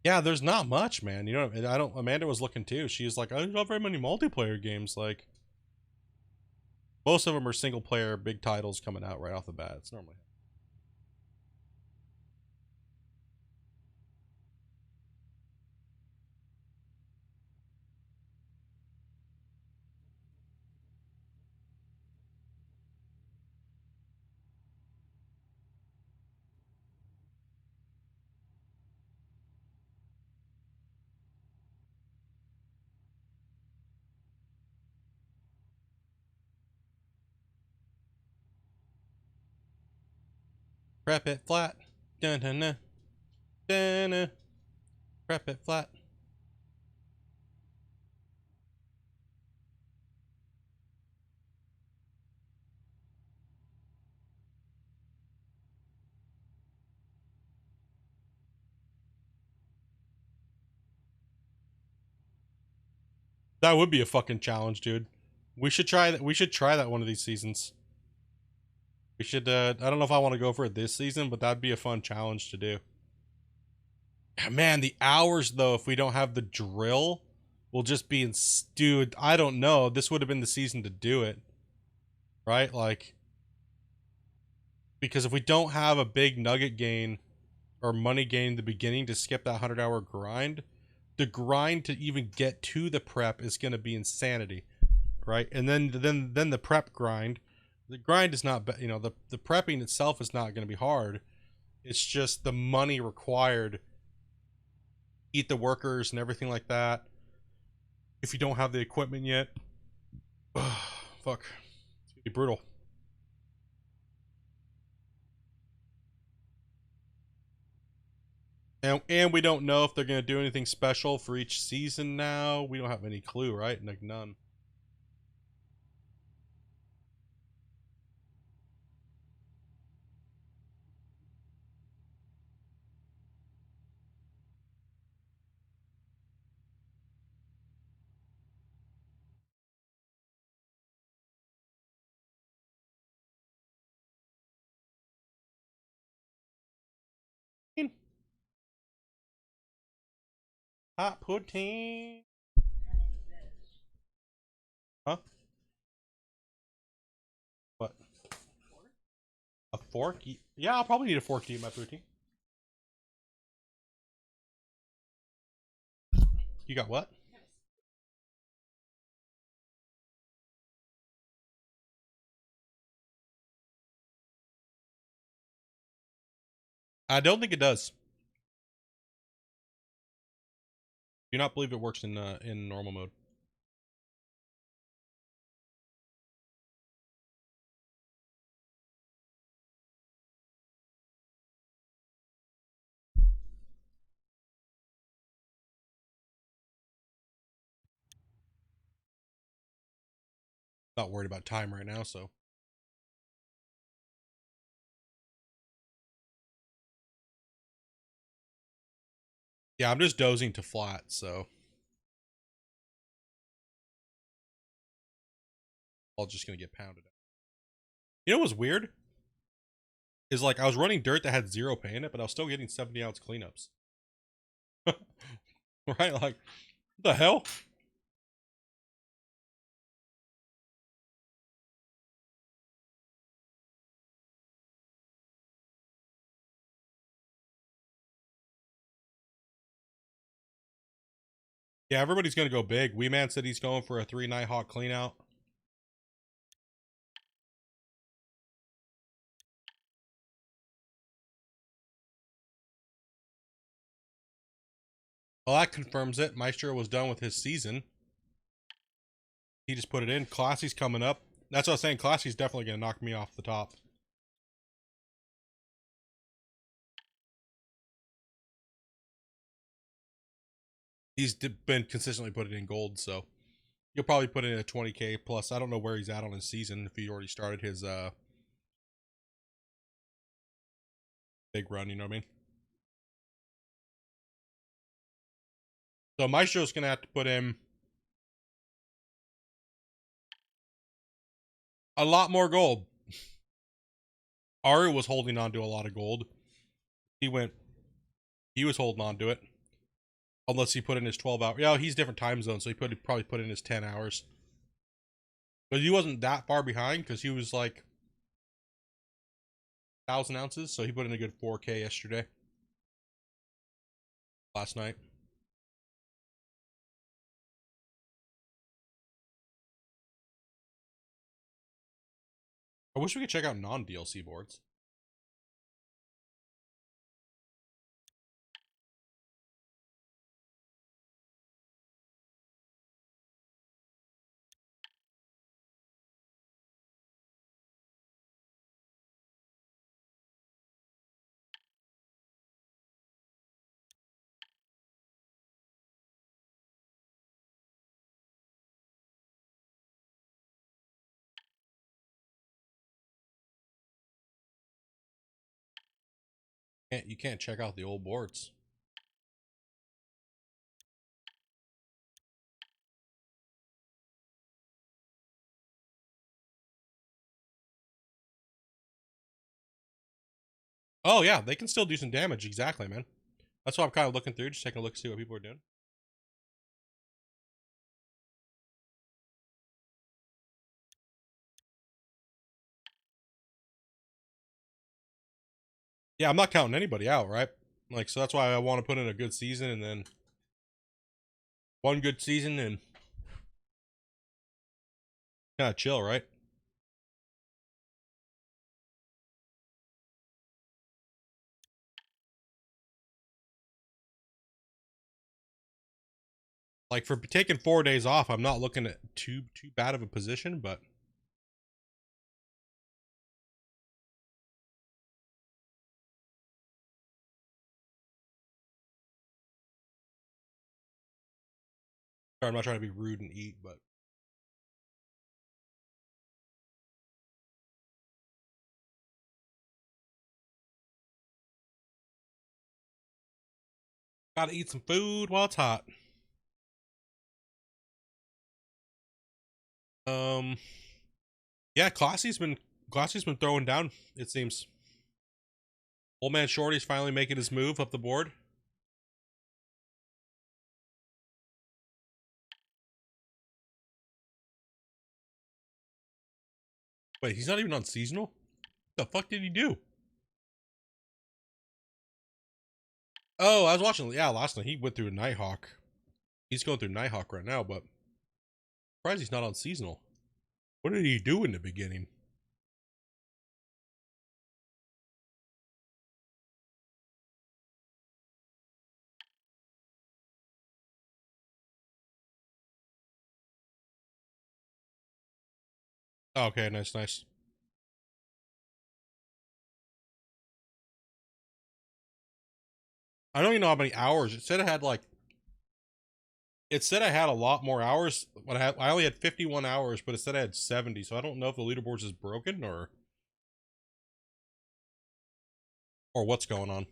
Yeah, there's not much, man. You know, I don't. Amanda was looking too. She's like, "There's not very many multiplayer games. Like, most of them are single player, big titles coming out right off the bat. It's normally." Prep it flat. Dun dun dun. Dun dun. Prep it flat. That would be a fucking challenge, dude. We should try that. We should try that one of these seasons. We should. I don't know if I want to go for it this season, but that'd be a fun challenge to do. Man, the hours though, if we don't have the drill, will just be in. Dude, I don't know. This would have been the season to do it, right? Like, because if we don't have a big nugget gain or money gain in the beginning to skip that 100-hour grind, the grind to even get to the prep is going to be insanity, right? And then the prep grind, the grind is not, you know, the prepping itself is not going to be hard. It's just the money required, eat the workers and everything like that. If you don't have the equipment yet, fuck, it's gonna be brutal. And we don't know if they're gonna do anything special for each season now. We don't have any clue, right? Like none. Hot pudding. Huh? What? A fork? Yeah, I'll probably need a fork to eat my poutine. You got what? I don't think it does. Do not believe it works in normal mode. Not worried about time right now, so. Yeah, I'm just dozing to flat, so. I'm just gonna get pounded. You know what's weird? Is like I was running dirt that had 0 pay in it, but I was still getting 70-ounce cleanups. Right? Like, what the hell? Yeah, everybody's gonna go big. Wee Man said he's going for a 3 Nighthawk clean out. Well, that confirms it. Maestro was done with his season. He just put it in. Classy's coming up. That's what I was saying. Classy's definitely gonna knock me off the top. He's been consistently putting in gold, so you'll probably put in a 20K plus. I don't know where he's at on his season, if he already started his big run, you know what I mean? So Maestro's gonna have to put in a lot more gold. Aru was holding on to a lot of gold. He was holding on to it. Unless he put in his 12 hours. Yeah, he's different time zone, so he probably put in his 10 hours. But he wasn't that far behind because he was like 1,000 ounces, so he put in a good 4K yesterday. Last night. I wish we could check out non-DLC boards. You can't check out the old boards. Oh yeah, they can still do some damage. Exactly, man. That's what I'm kind of looking through, just taking a look, see what people are doing. Yeah, I'm not counting anybody out, right? Like, so that's why I want to put in a good season and then one good season and kind of chill, right? Like for taking 4 days off, I'm not looking at too bad of a position, but I'm not trying to be rude and eat, but gotta eat some food while it's hot. Um, yeah, Classy's been throwing down. It seems. Old man Shorty's finally making his move up the board. Wait, he's not even on seasonal? What the fuck did he do? Oh, I was watching. Yeah, last night he went through a Nighthawk. He's going through Nighthawk right now, but surprised he's not on seasonal. What did he do in the beginning? Oh, okay, nice, nice. I don't even know how many hours. It said it had like It said I had a lot more hours. When I only had 51 hours, but it said I had 70. So I don't know if the leaderboards is broken or what's going on.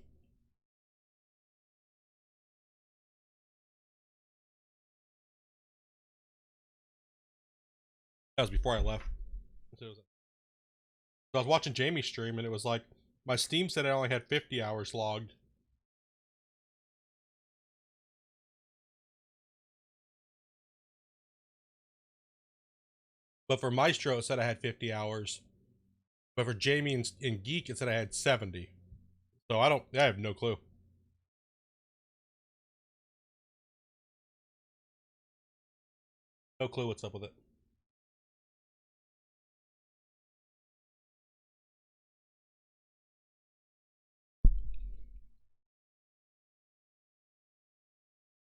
That was before I left. I was watching Jamie's stream and it was like my Steam said I only had 50 hours logged. But for Maestro, it said I had 50 hours. But for Jamie and Geek, it said I had 70. So I have no clue. No clue what's up with it.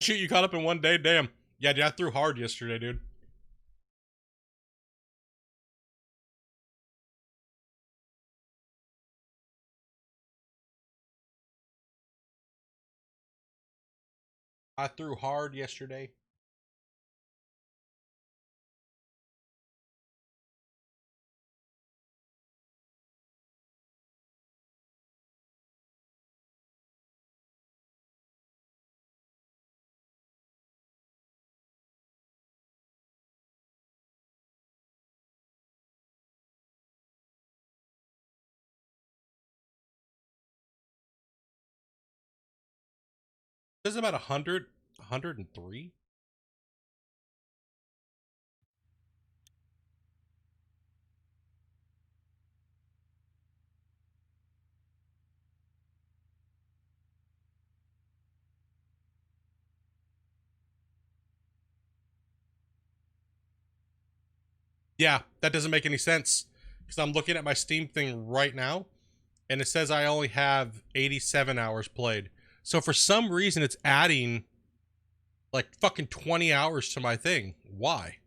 Shoot, you caught up in one day? Damn. Yeah, dude, I threw hard yesterday, dude. I threw hard yesterday. This is about 100, 103. Yeah, that doesn't make any sense. Because I'm looking at my Steam thing right now, and it says I only have 87 hours played. So for some reason, it's adding like fucking 20 hours to my thing. Why?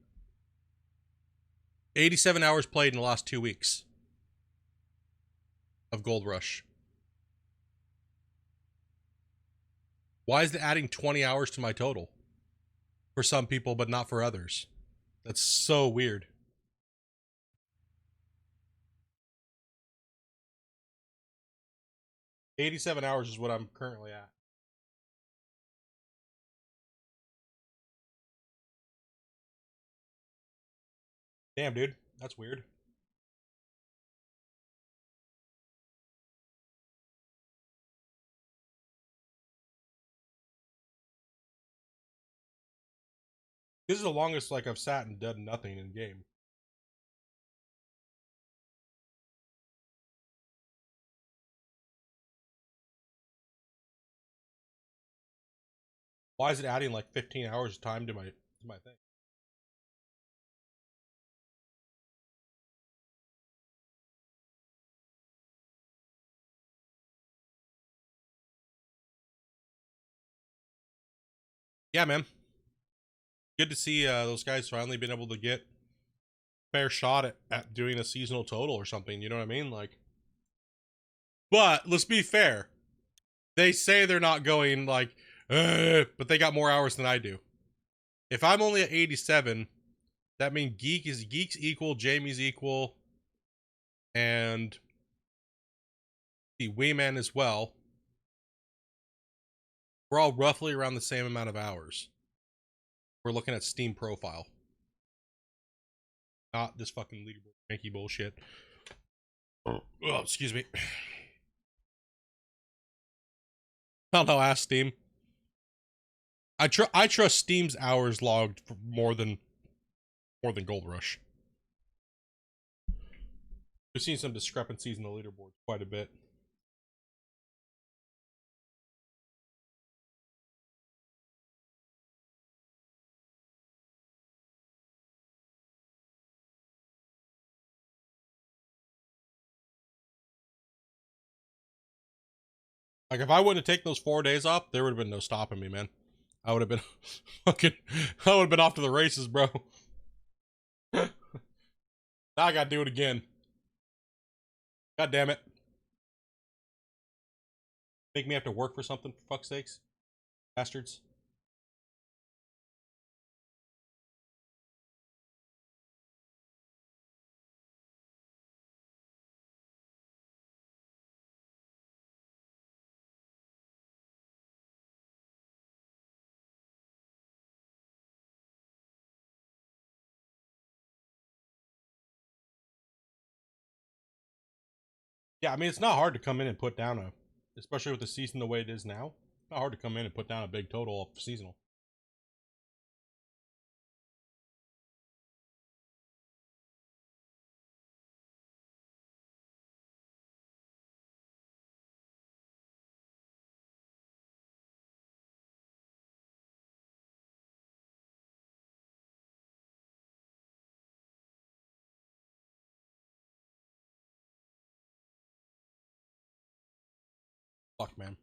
87 hours played in the last 2 weeks of Gold Rush. Why is it adding 20 hours to my total? For some people, but not for others. That's so weird. $87 hours is what I'm currently at. Damn, dude. That's weird. This is the longest like I've sat and done nothing in game. Why is it adding like 15 hours of time to my thing? Yeah, man. Good to see those guys finally been able to get fair shot at doing a seasonal total or something. You know what I mean? Like, but let's be fair. They say they're not going like, but they got more hours than I do. If I'm only at 87, that means Geek's equal, Jamie's equal, and the Wayman as well. We're all roughly around the same amount of hours. We're looking at Steam profile. Not this fucking leaderboard janky bullshit. Oh, excuse me. I don't know, ask Steam. I trust Steam's hours logged for more than Gold Rush. We've seen some discrepancies in the leaderboard quite a bit. Like if I wouldn't have taken those 4 days off, there would have been no stopping me, man. I would have been fucking I would have been off to the races, bro. Now I gotta do it again. God damn it. Make me have to work for something, for fuck's sakes. Bastards. Yeah, I mean, it's not hard to come in and put down a, especially with the season the way it is now. It's not hard to come in and put down a big total of seasonal. Fuck, man.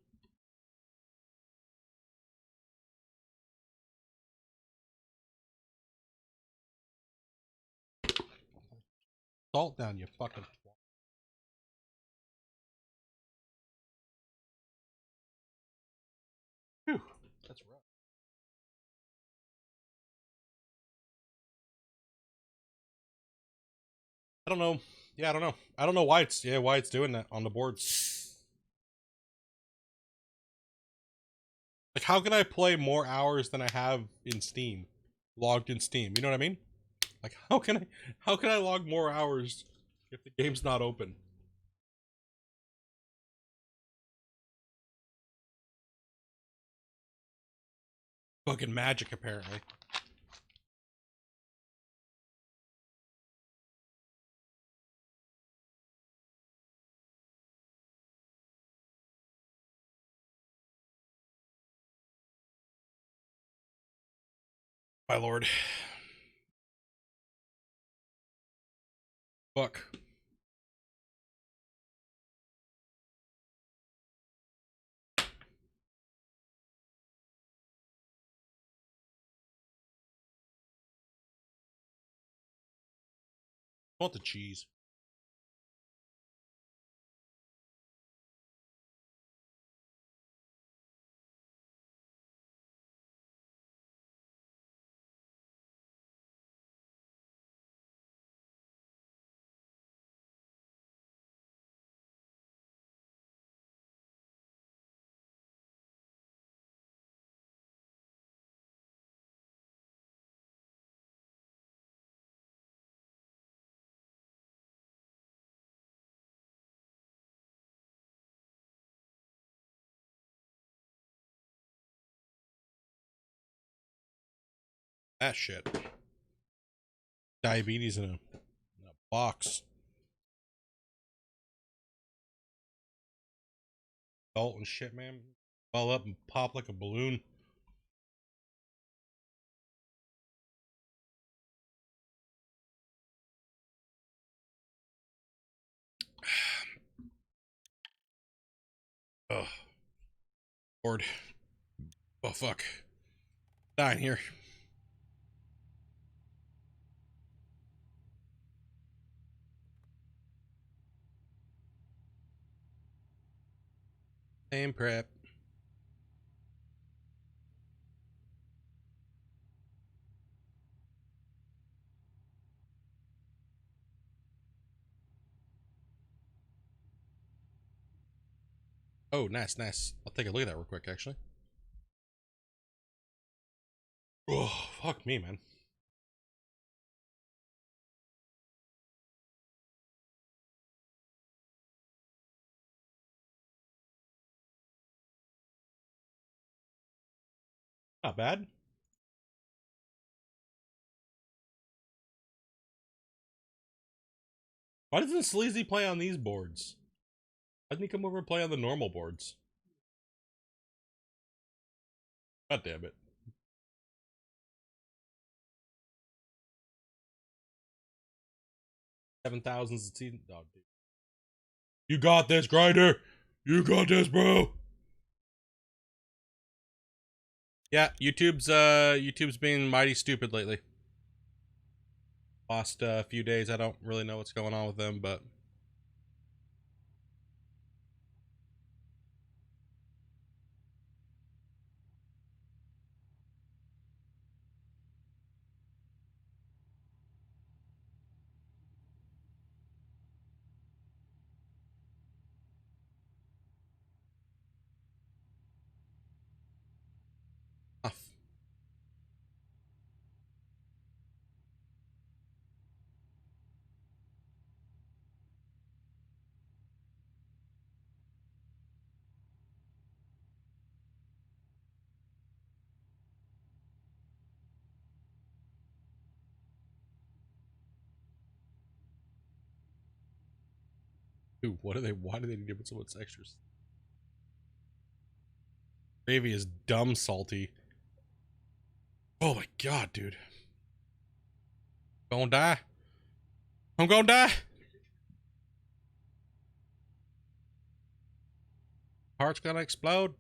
Salt down, you fucking. Whew, that's rough. I don't know. Yeah, I don't know. I don't know why it's doing that on the board. Like, how can I play more hours than I have in Steam, logged in Steam? You know what I mean? Like, how can I log more hours if the game's not open? Fucking magic, apparently. My lord. Fuck. I want the cheese. That shit. Diabetes in a box. Salt and shit, man. Ball up and pop like a balloon. Ugh. Lord. Oh, fuck. Dying here. Same prep. Oh, nice, nice. I'll take a look at that real quick, actually. Oh, fuck me, man. Not bad. Why doesn't Sleazy play on these boards? Why doesn't he come over and play on the normal boards? God damn it. 7,000's a season. Oh, dude. You got this, Grinder. You got this, bro. Yeah, YouTube's being mighty stupid lately. Lost a few days. I don't really know what's going on with them, but Dude, why do they need to put so much extras? Gravy is dumb salty. Oh my god, dude. Gonna die. I'm gonna die. Heart's gonna explode.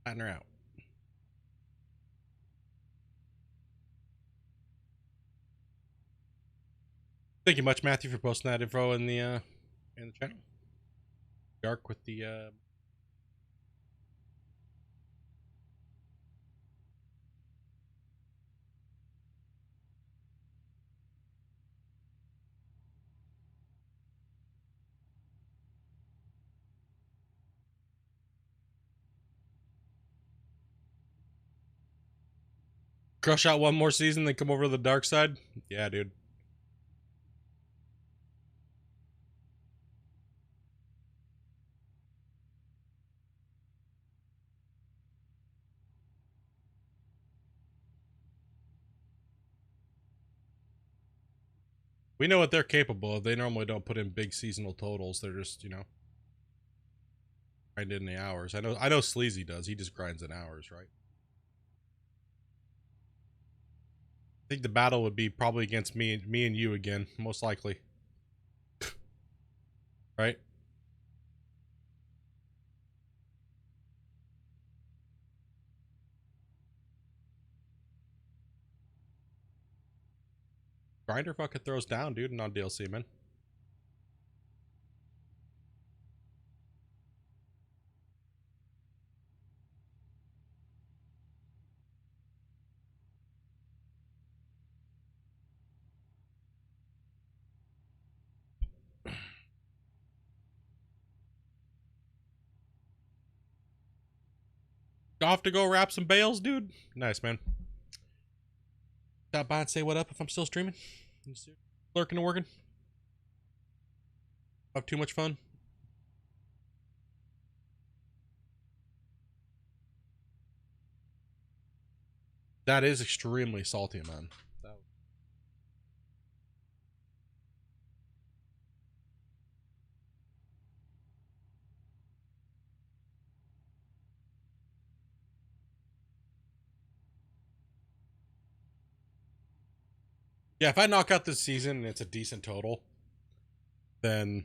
Flatten her out. Thank you much, Matthew, for posting that info in the channel. Dark with the crush out one more season, then come over to the dark side. Yeah, dude. We know what they're capable of. They normally don't put in big seasonal totals. They're just, you know, grind in the hours. I know Sleazy does. He just grinds in hours, right? I think the battle would be probably against me and you again, most likely. Right? Grinder fucking throws down, dude, and on DLC, man. Off to go wrap some bales, dude. Nice, man. Stop by and say what up if I'm still streaming. Lurking and working. Have too much fun. That is extremely salty, man. Yeah, if I knock out this season and it's a decent total, then,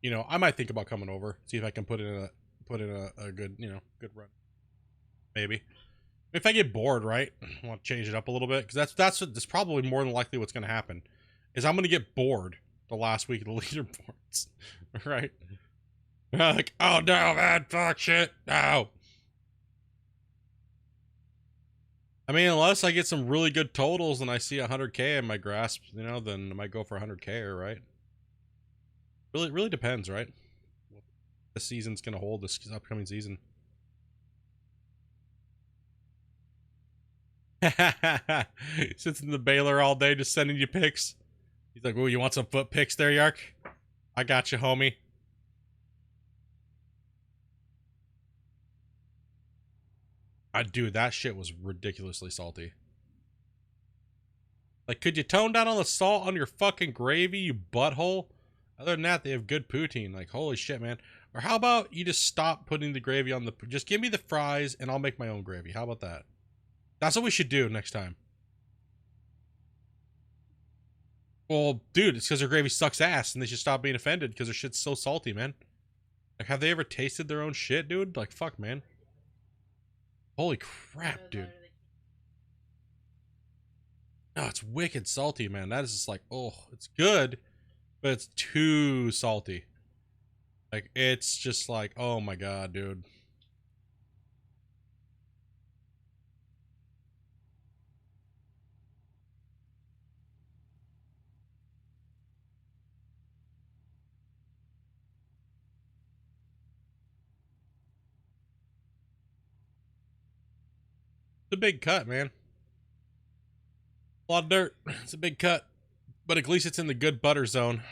you know, I might think about coming over, see if I can put in a good, you know, good run. Maybe. If I get bored, right, I want to change it up a little bit, because that's probably more than likely what's going to happen, is I'm going to get bored the last week of the leaderboards, right? Like, oh no, man, fuck shit, no. I mean, unless I get some really good totals and I see 100K in my grasp, you know, then I might go for 100K, right? Really depends, right? What the season's gonna hold this upcoming season. Sits in the baler all day just sending you pics. He's like, oh, you want some foot pics there, Yark? I got you, homie. Dude, that shit was ridiculously salty. Like, could you tone down on the salt on your fucking gravy, you butthole? Other than that, they have good poutine. Like, holy shit, man. Or how about you just stop putting the gravy on the... Just give me the fries, and I'll make my own gravy. How about that? That's what we should do next time. Well, dude, it's because their gravy sucks ass, and they should stop being offended because their shit's so salty, man. Like, have they ever tasted their own shit, dude? Like, fuck, man. Holy crap, dude. Oh, it's wicked salty, man. That is just like, oh, it's good, but it's too salty. Like, it's just like, oh my god, dude. It's a big cut, man. A lot of dirt. It's a big cut, but at least it's in the good butter zone.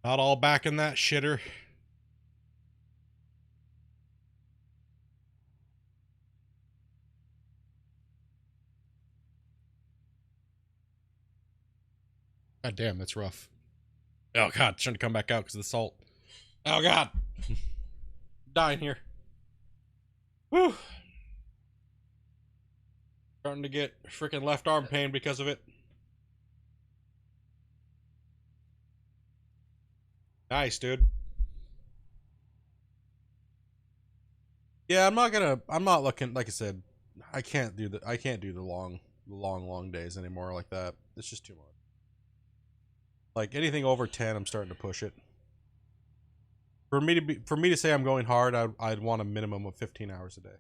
Not all back in that shitter. God damn, that's rough. Oh god, trying to come back out because of the salt. Oh god. Dying here. Whew. Starting to get freaking left arm pain because of it. Nice, dude. Yeah, I'm not looking, like I said, I can't do the long days anymore like that. It's just too much. Like anything over 10, I'm starting to push it. For me to say I'm going hard, I'd want a minimum of 15 hours a day.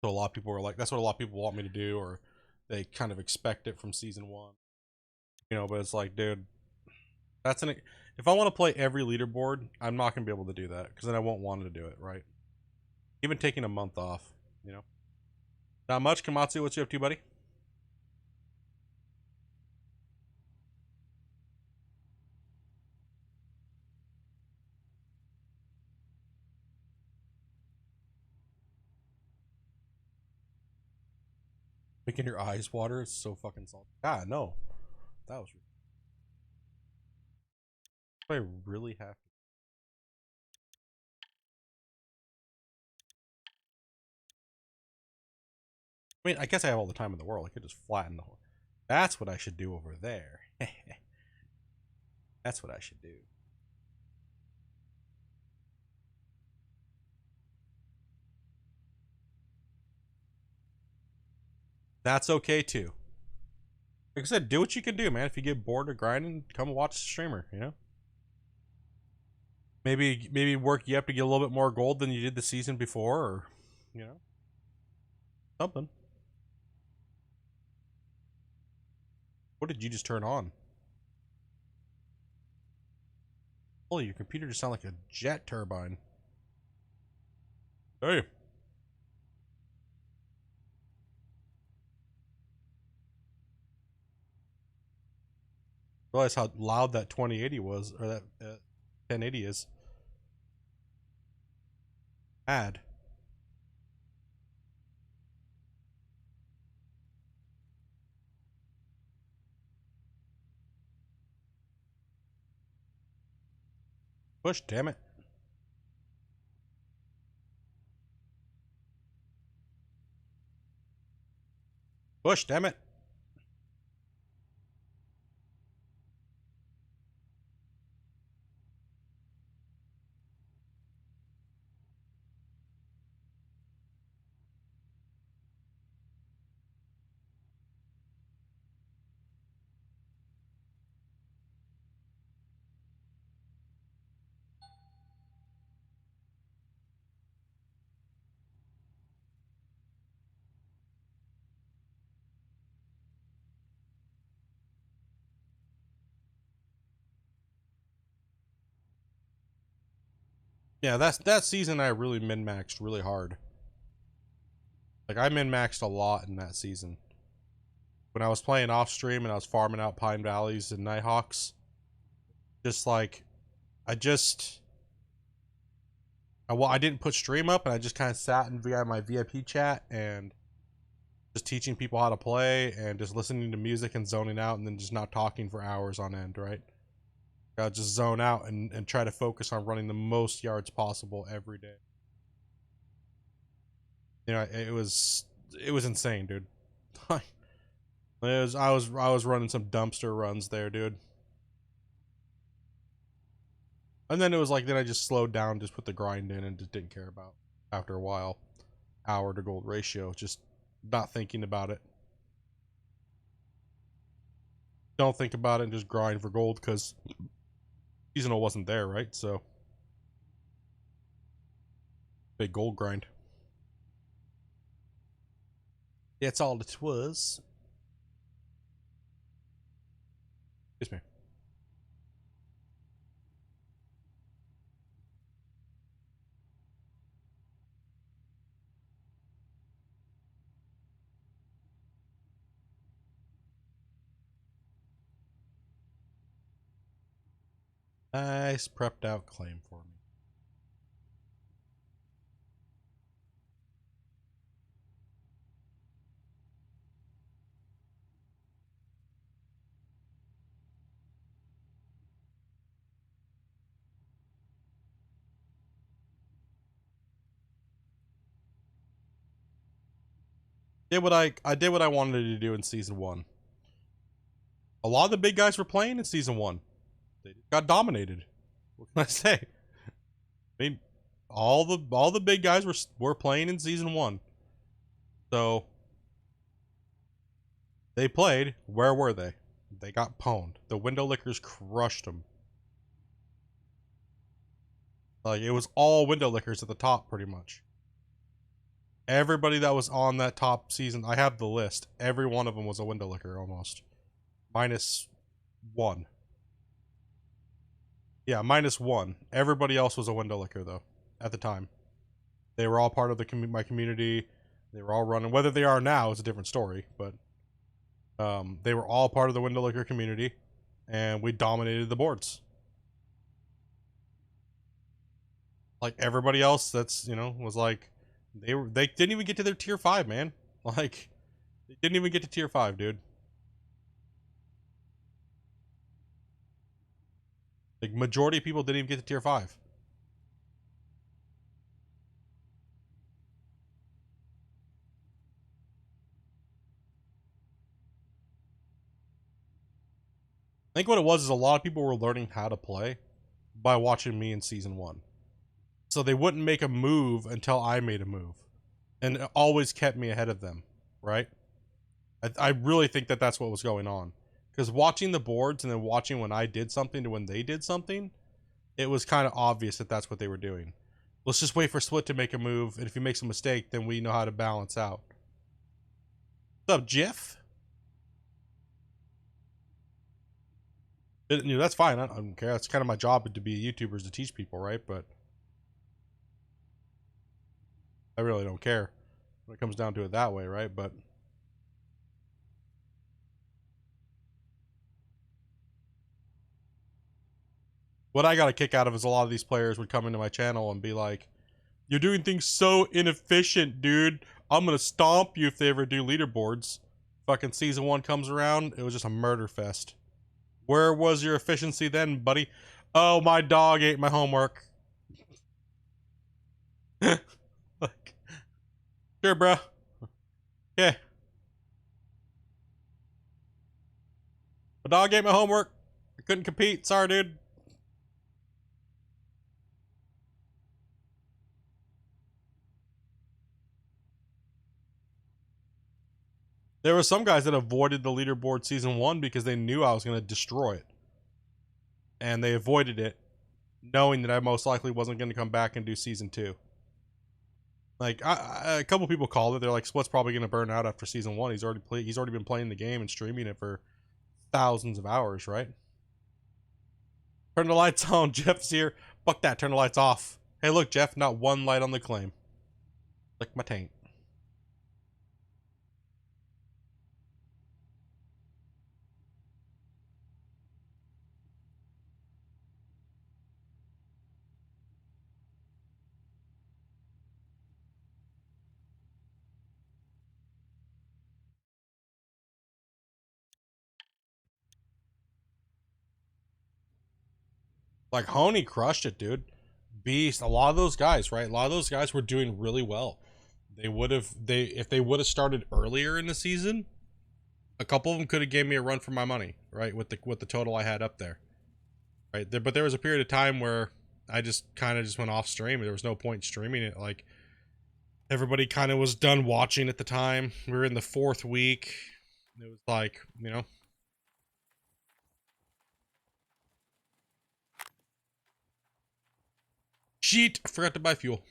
So a lot of people are like, that's what a lot of people want me to do, or they kind of expect it from season 1. You know, but it's like, dude, if I want to play every leaderboard, I'm not gonna be able to do that because then I won't want to do it, right? Even taking a month off, you know. Not much. Kamatsu, what's you up to, buddy? Making your eyes water. It's so fucking salty. Ah, no. That was. I really have to. I mean, I guess I have all the time in the world. I could just flatten the whole. That's what I should do over there. That's what I should do. That's okay too. Like I said, do what you can do, man. If you get bored of grinding, come watch the streamer, you know? Maybe work you up to get a little bit more gold than you did the season before, or you know, something. What did you just turn on? Holy, your computer just sounded like a jet turbine. Hey. Realize how loud that 2080 was, or that 1080 is. Add. Push, damn it. Push, damn it. Yeah, that season I really min-maxed really hard. Like I min-maxed a lot in that season. When I was playing off stream and I was farming out Pine Valleys and Nighthawks, just like I just I didn't put stream up and I just kind of sat in via my VIP chat and just teaching people how to play and just listening to music and zoning out and then just not talking for hours on end, right? I'll just zone out and try to focus on running the most yards possible every day. You know, it was insane, dude. I was running some dumpster runs there, dude. And then it was like, then I just slowed down, just put the grind in, and just didn't care about, after a while, hour to gold ratio, just not thinking about it. Don't think about it and just grind for gold, because seasonal wasn't there, right? So, big gold grind. That's all it was. Excuse me. Nice prepped out claim for me. I did what I wanted to do in season 1. A lot of the big guys were playing in season 1. They got dominated. What can I say? I mean, all the big guys were playing in season 1. So they played. Where were they? They got pwned. The window lickers crushed them. Like, it was all window lickers at the top, pretty much. Everybody that was on that top season, I have the list. Every one of them was a window licker, almost. -1. Yeah, -1. Everybody else was a window licker, though, at the time. They were all part of my community. They were all running. Whether they are now is a different story, but they were all part of the window licker community, and we dominated the boards. Like everybody else, that's was like they didn't even get to their tier 5, man. Like they didn't even get to tier 5, dude. Like majority of people didn't even get to tier 5. I think what it was is a lot of people were learning how to play by watching me in season 1. So they wouldn't make a move until I made a move. And it always kept me ahead of them, right? I really think that that's what was going on. Because watching the boards and then watching when I did something to when they did something, it was kind of obvious that that's what they were doing. Let's just wait for Split to make a move, and if he makes a mistake, then we know how to balance out. What's up, Jeff? That's fine. I don't care. That's kind of my job to be a YouTuber, is to teach people, right? But I really don't care when it comes down to it that way, right? But what I got a kick out of is a lot of these players would come into my channel and be like, "You're doing things so inefficient, dude. I'm gonna stomp you if they ever do leaderboards." Fucking season 1 comes around, it was just a murder fest. Where was your efficiency then, buddy? Oh, my dog ate my homework. Like, sure, bro. Okay. My dog ate my homework. I couldn't compete. Sorry, dude. There were some guys that avoided the leaderboard season 1 because they knew I was going to destroy it. And they avoided it, knowing that I most likely wasn't going to come back and do season 2. Like, a couple people called it. They're like, Split's probably going to burn out after season 1. He's already been playing the game and streaming it for thousands of hours, right? Turn the lights on. Jeff's here. Fuck that. Turn the lights off. Hey, look, Jeff. Not one light on the claim. Lick my taint. Like, Honey crushed it, dude. Beast. A lot of those guys, right? A lot of those guys were doing really well. If they would have started earlier in the season, a couple of them could have gave me a run for my money, right? With the total I had up there. right? But there was a period of time where I just kind of just went off stream. There was no point streaming it. Like, everybody kind of was done watching at the time. We were in the 4th week. It was like, you know. Shit, I forgot to buy fuel.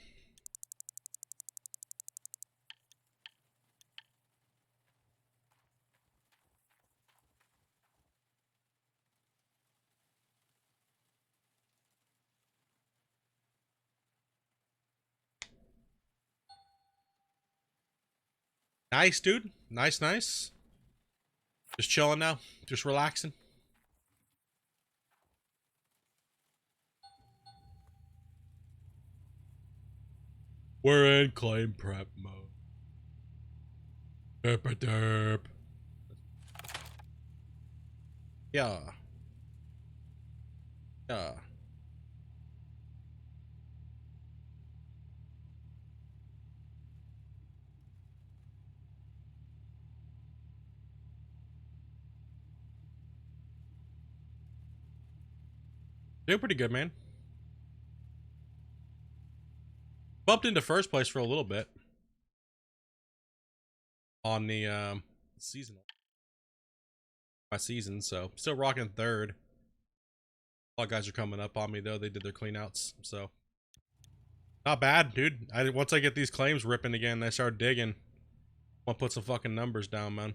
Nice, dude. Nice, nice. Just chilling now. Just relaxing. We're in claim prep mode. Derp derp. Yeah. Yeah. Doing pretty good, man. Bumped into first place for a little bit on the seasonal. My season, so still rocking 3rd. A lot of guys are coming up on me though. They did their cleanouts, so not bad, dude. Once I get these claims ripping again, I start digging. I'll put some fucking numbers down, man.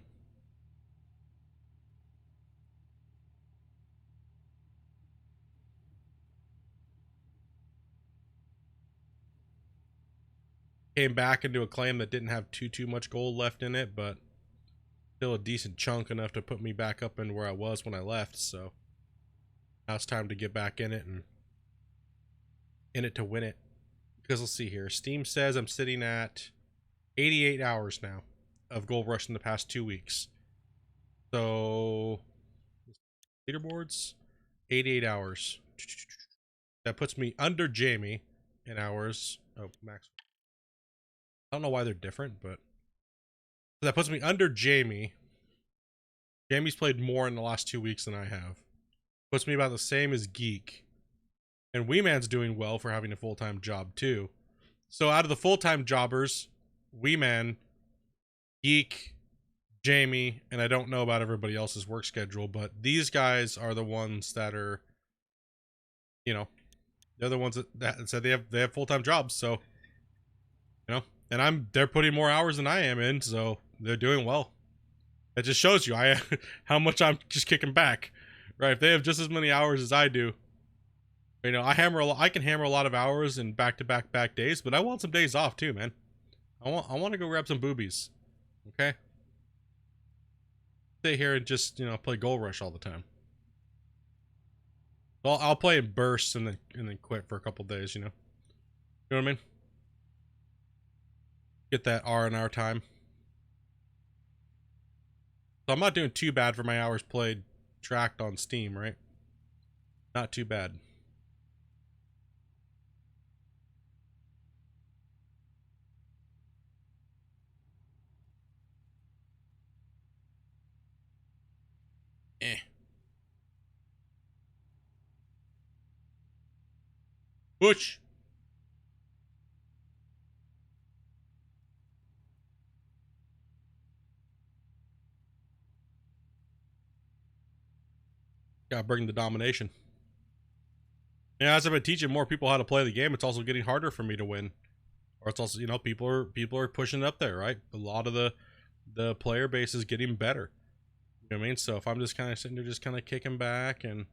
Came back into a claim that didn't have too much gold left in it, but still a decent chunk, enough to put me back up in where I was when I left. So now it's time to get back in it and in it to win it. Because let's see here, Steam says I'm sitting at 88 hours now of Gold Rush in the past 2 weeks. So leaderboards, 88 hours. That puts me under Jamie in hours. Oh, max. I don't know why they're different, but that puts me under Jamie. Jamie's played more in the last 2 weeks than I have. Puts me about the same as Geek. And Wee Man's doing well for having a full-time job too. So out of the full-time jobbers, Wee Man, Geek, Jamie, and I don't know about everybody else's work schedule, but these guys are the ones that are, you know, they're the ones that said they have full-time jobs. So, you know, and they're putting more hours than I am in, so they're doing well. It just shows you how much I'm just kicking back, right? If they have just as many hours as I do, you know, I can hammer a lot of hours in back days, but I want some days off too, man. I want to go grab some boobies. Okay? Stay here and just, you know, play Gold Rush all the time. I'll play in bursts and then quit for a couple days, you know. You know what I mean? Get that R&R time. So I'm not doing too bad for my hours played tracked on Steam, right? Not too bad. Eh. Push. Gotta bring the domination. Yeah, as I've been teaching more people how to play the game, it's also getting harder for me to win. Or it's also, you know, people are pushing it up there, right? A lot of the player base is getting better. You know what I mean? So if I'm just kind of sitting there just kind of kicking back and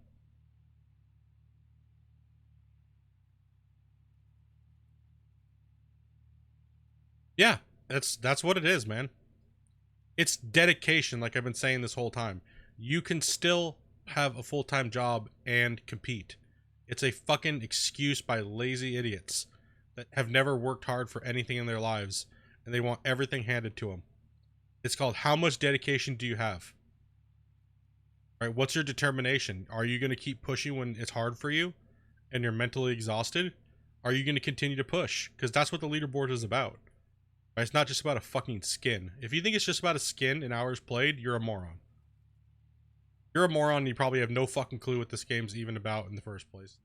yeah, that's what it is, man. It's dedication, like I've been saying this whole time. You can still have a full-time job and compete. It's a fucking excuse by lazy idiots that have never worked hard for anything in their lives and they want everything handed to them. It's called, how much dedication do you have? Right? What's your determination? Are you going to keep pushing when it's hard for you and you're mentally exhausted? Are you going to continue to push? Because that's what the leaderboard is about. Right? It's not just about a fucking skin. If you think it's just about a skin and hours played, you're a moron. You're a moron. You probably have no fucking clue what this game's even about in the first place.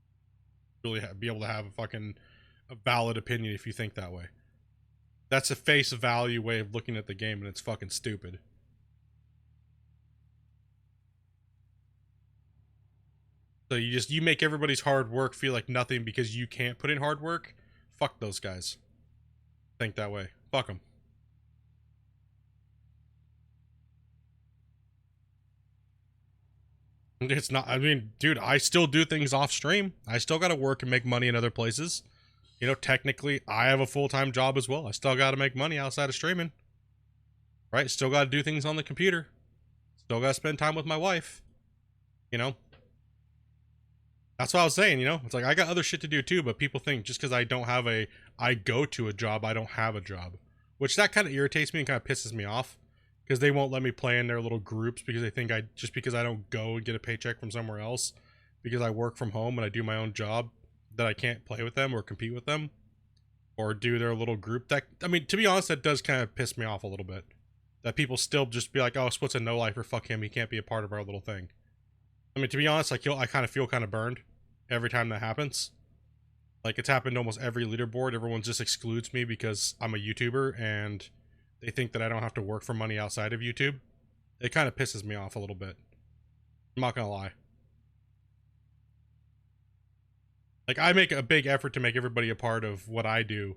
Really be able to have a valid opinion if you think that way. That's a face value way of looking at the game, and it's fucking stupid. So you make everybody's hard work feel like nothing because you can't put in hard work. Fuck those guys. Think that way. Fuck them. It's not. I mean, dude, I still do things off stream. I still got to work and make money in other places. You know, technically, I have a full-time job as well. I still got to make money outside of streaming. Right? Still got to do things on the computer. Still got to spend time with my wife. You know? That's what I was saying, you know? It's like, I got other shit to do too, but people think just because I go to a job, I don't have a job. Which that kind of irritates me and kind of pisses me off. Because they won't let me play in their little groups because they think just because I don't go and get a paycheck from somewhere else, because I work from home and I do my own job, that I can't play with them or compete with them. Or do their little group. That, I mean, to be honest, that does kind of piss me off a little bit. That people still just be like, oh, Split's a no-lifer, fuck him, he can't be a part of our little thing. I mean, to be honest, like, I kind of feel kind of burned every time that happens. Like, it's happened almost every leaderboard. Everyone just excludes me because I'm a YouTuber and they think that I don't have to work for money outside of YouTube. It kind of pisses me off a little bit. I'm not gonna lie. Like, I make a big effort to make everybody a part of what I do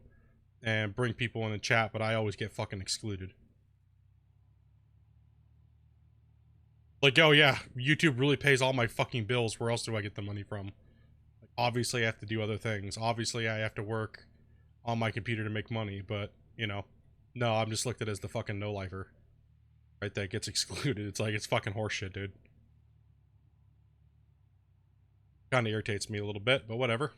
and bring people in the chat, but I always get fucking excluded. Like, oh yeah, YouTube really pays all my fucking bills. Where else do I get the money from? Like, obviously, I have to do other things. Obviously, I have to work on my computer to make money, but, you know, no, I'm just looked at as the fucking no-lifer. Right, that gets excluded. It's like, it's fucking horseshit, dude. Kinda irritates me a little bit, but whatever.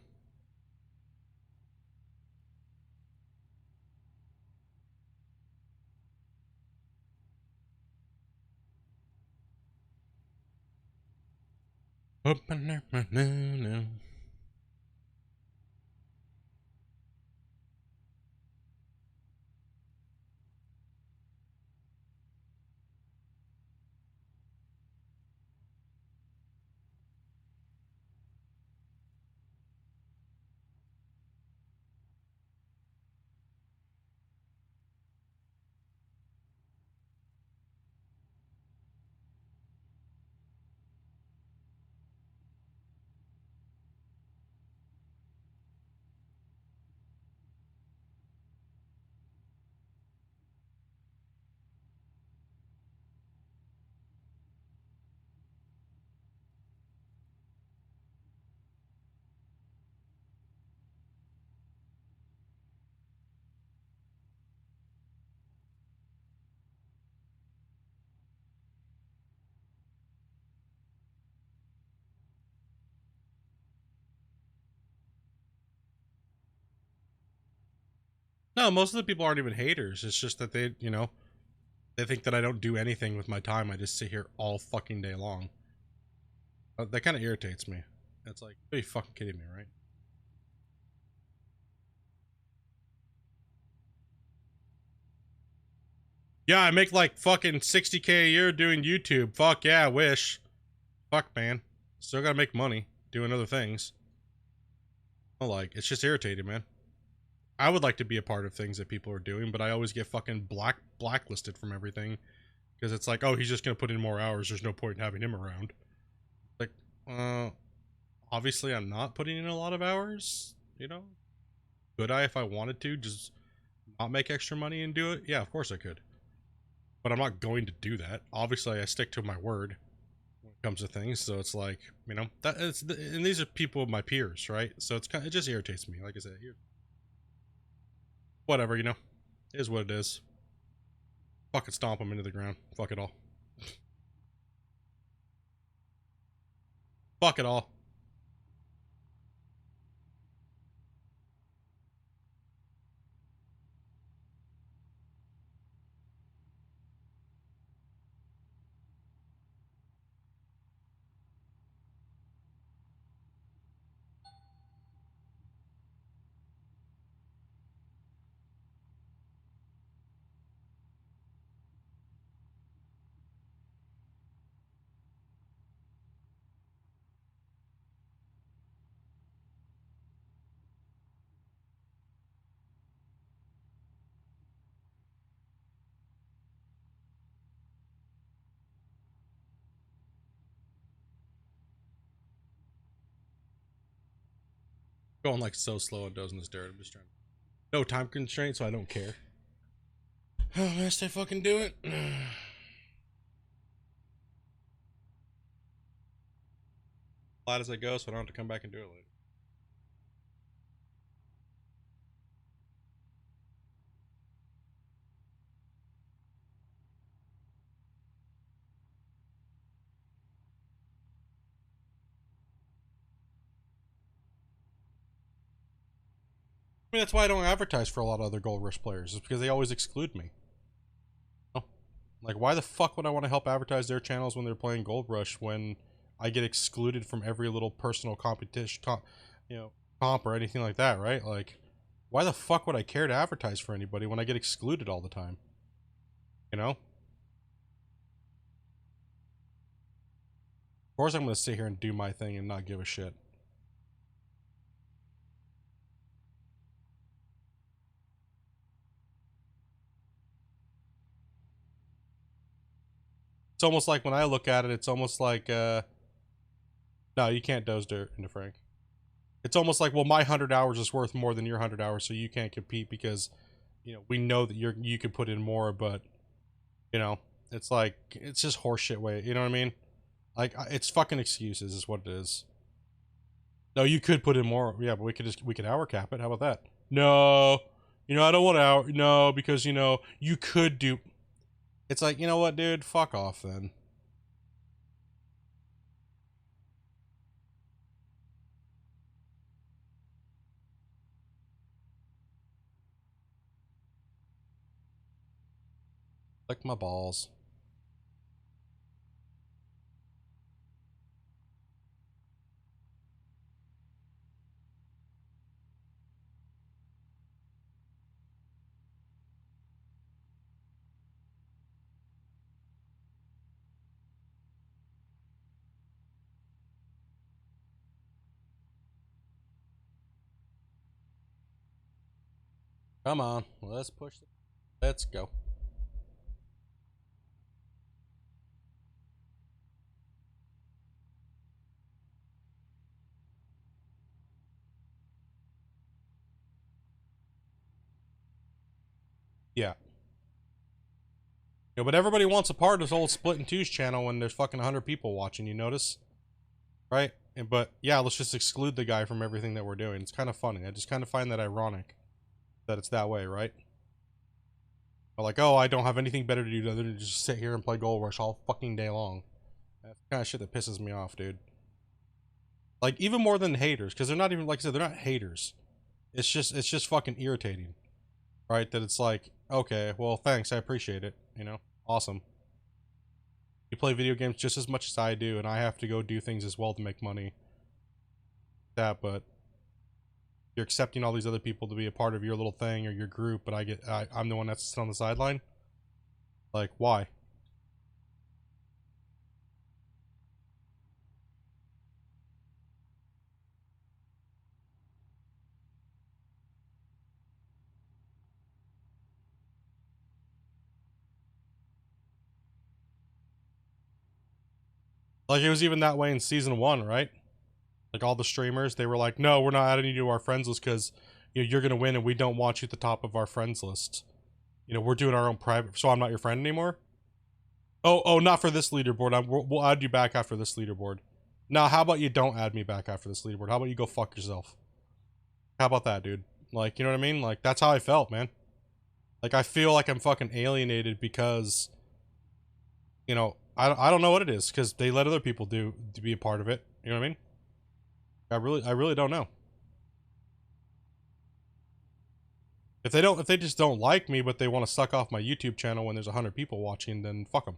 No, most of the people aren't even haters. It's just that they, you know, they think that I don't do anything with my time. I just sit here all fucking day long. That kind of irritates me. It's like, are you fucking kidding me, right? Yeah, I make like fucking 60K a year doing YouTube. Fuck yeah, I wish. Fuck, man. Still gotta make money doing other things. Like, it's just irritating, man. I would like to be a part of things that people are doing, but I always get fucking blacklisted from everything. Because it's like, oh, he's just gonna put in more hours. There's no point in having him around. Like, obviously I'm not putting in a lot of hours, you know? Could I, if I wanted to, just not make extra money and do it? Yeah, of course I could. But I'm not going to do that. Obviously, I stick to my word when it comes to things. So it's like, you know, and these are people, my peers, right? So it's kind of, it just irritates me. Like I said, whatever, you know, it is what it is. Fucking stomp them into the ground. Fuck it all. Fuck it all. Going like so slow and dozing this dirt. I'm just trying. No time constraint, so I don't care. Oh, must I fucking do it? Flat as I go, so I don't have to come back and do it later. I mean, that's why I don't advertise for a lot of other Gold Rush players, is because they always exclude me. Oh, like, why the fuck would I want to help advertise their channels when they're playing Gold Rush when I get excluded from every little personal competition, comp or anything like that, right? Like, why the fuck would I care to advertise for anybody when I get excluded all the time? You know? Of course I'm gonna sit here and do my thing and not give a shit. It's almost like when I look at it, it's almost like, no, you can't doze dirt into Frank. It's almost like, well, my 100 hours is worth more than your 100 hours, so you can't compete because, we know that you can put in more, but, it's like, it's just horseshit way, you know what I mean? Like, it's fucking excuses is what it is. No, you could put in more, yeah, but we could hour cap it, how about that? No, I don't want hour, no, because, you could do, it's like, you know what, dude, fuck off then. Lick my balls. Come on, let's push it. Let's go. Yeah. But everybody wants a part of this old Splitintwo Tee's channel when there's fucking 100 people watching, you notice? Right? But yeah, let's just exclude the guy from everything that we're doing. It's kind of funny. I just kind of find that ironic that it's that way, right? But like, oh, I don't have anything better to do other than just sit here and play Gold Rush all fucking day long. That's the kind of shit that pisses me off, dude. Like, even more than haters, because they're not even, like I said, they're not haters. It's just fucking irritating. Right? That it's like, okay, well, thanks, I appreciate it, Awesome. You play video games just as much as I do, and I have to go do things as well to make money. That, but you're accepting all these other people to be a part of your little thing or your group, but I'm the one that's on the sideline. Like, why? Like, it was even that way in season 1, right? Like, all the streamers, they were like, no, we're not adding you to our friends list because you're gonna win and we don't want you at the top of our friends list. We're doing our own private, so I'm not your friend anymore. Oh, not for this leaderboard. We'll add you back after this leaderboard. Now, how about you don't add me back after this leaderboard? How about you go fuck yourself? How about that, dude? Like, you know what I mean? Like, that's how I felt, man. Like, I feel like I'm fucking alienated because, I don't know what it is, because they let other people to be a part of it. You know what I mean? I really don't know. If they just don't like me, but they want to suck off my YouTube channel when there's 100 people watching, then fuck them.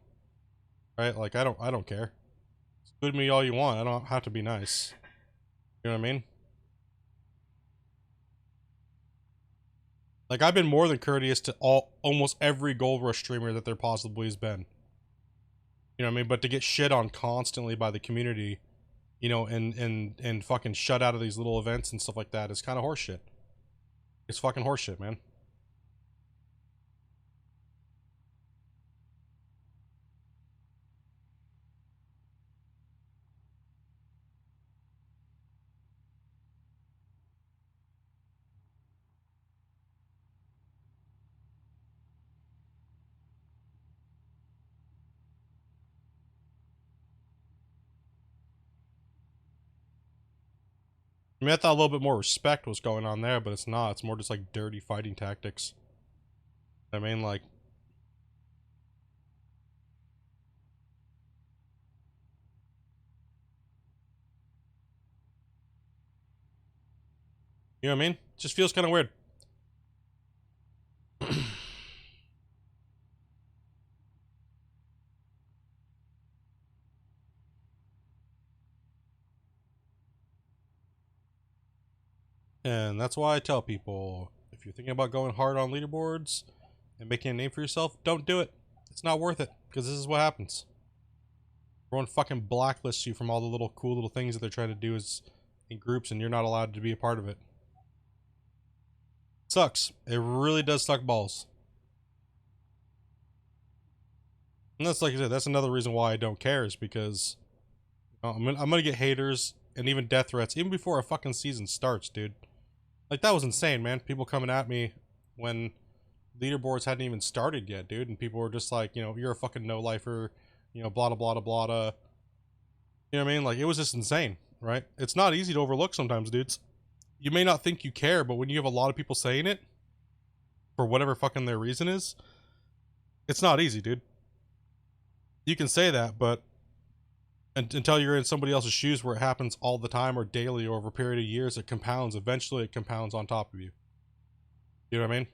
Right? Like, I don't care. Exclude me all you want. I don't have to be nice. You know what I mean? Like, I've been more than courteous to almost every Gold Rush streamer that there possibly has been. You know what I mean? But to get shit on constantly by the community, and fucking shut out of these little events and stuff like that is kind of horseshit. It's fucking horseshit, man. I mean, I thought a little bit more respect was going on there, but it's not. It's more just like dirty fighting tactics. I mean, like, you know what I mean? It just feels kind of weird. And that's why I tell people, if you're thinking about going hard on leaderboards and making a name for yourself, don't do it. It's not worth it, because this is what happens. Everyone fucking blacklists you from all the little cool little things that they're trying to do is in groups, and you're not allowed to be a part of it. Sucks. It really does suck balls. And that's, like I said, that's another reason why I don't care, is because I'm gonna get haters and even death threats even before a fucking season starts, dude. Like, that was insane, man. People coming at me when leaderboards hadn't even started yet, dude, and people were just like, you know, you're a fucking no-lifer, you know, blah, blah, blah, blah, blah. You know what I mean? Like, it was just insane, right? It's not easy to overlook sometimes, dudes. You may not think you care, but when you have a lot of people saying it, for whatever fucking their reason is, it's not easy, dude. You can say that, but until you're in somebody else's shoes where it happens all the time or daily or over a period of years, it compounds. Eventually, it compounds on top of you. You know what I mean?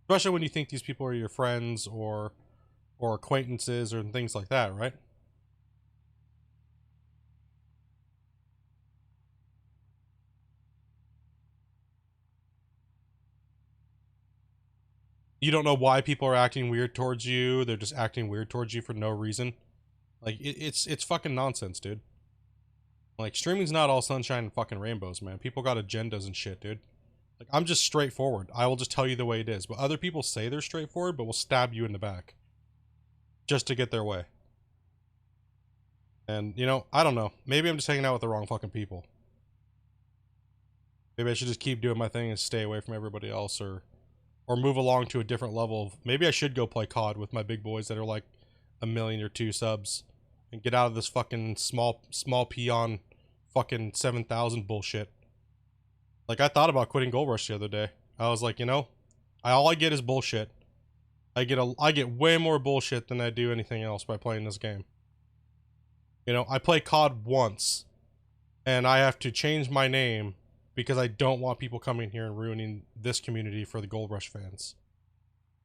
Especially when you think these people are your friends or acquaintances or things like that, right? You don't know why people are acting weird towards you. They're just acting weird towards you for no reason. Like, it's fucking nonsense, dude. Like, streaming's not all sunshine and fucking rainbows, man. People got agendas and shit, dude. Like, I'm just straightforward. I will just tell you the way it is. But other people say they're straightforward, but will stab you in the back. Just to get their way. And, you know, I don't know. Maybe I'm just hanging out with the wrong fucking people. Maybe I should just keep doing my thing and stay away from everybody else, or move along to a different level. Maybe I should go play COD with my big boys that are like 1 million or 2 subs and get out of this fucking small peon fucking 7,000 bullshit. Like, I thought about quitting Gold Rush the other day. I was like, you know, all I get is bullshit. I get way more bullshit than I do anything else by playing this game. You know, I play COD once, and I have to change my name because I don't want people coming here and ruining this community for the Gold Rush fans.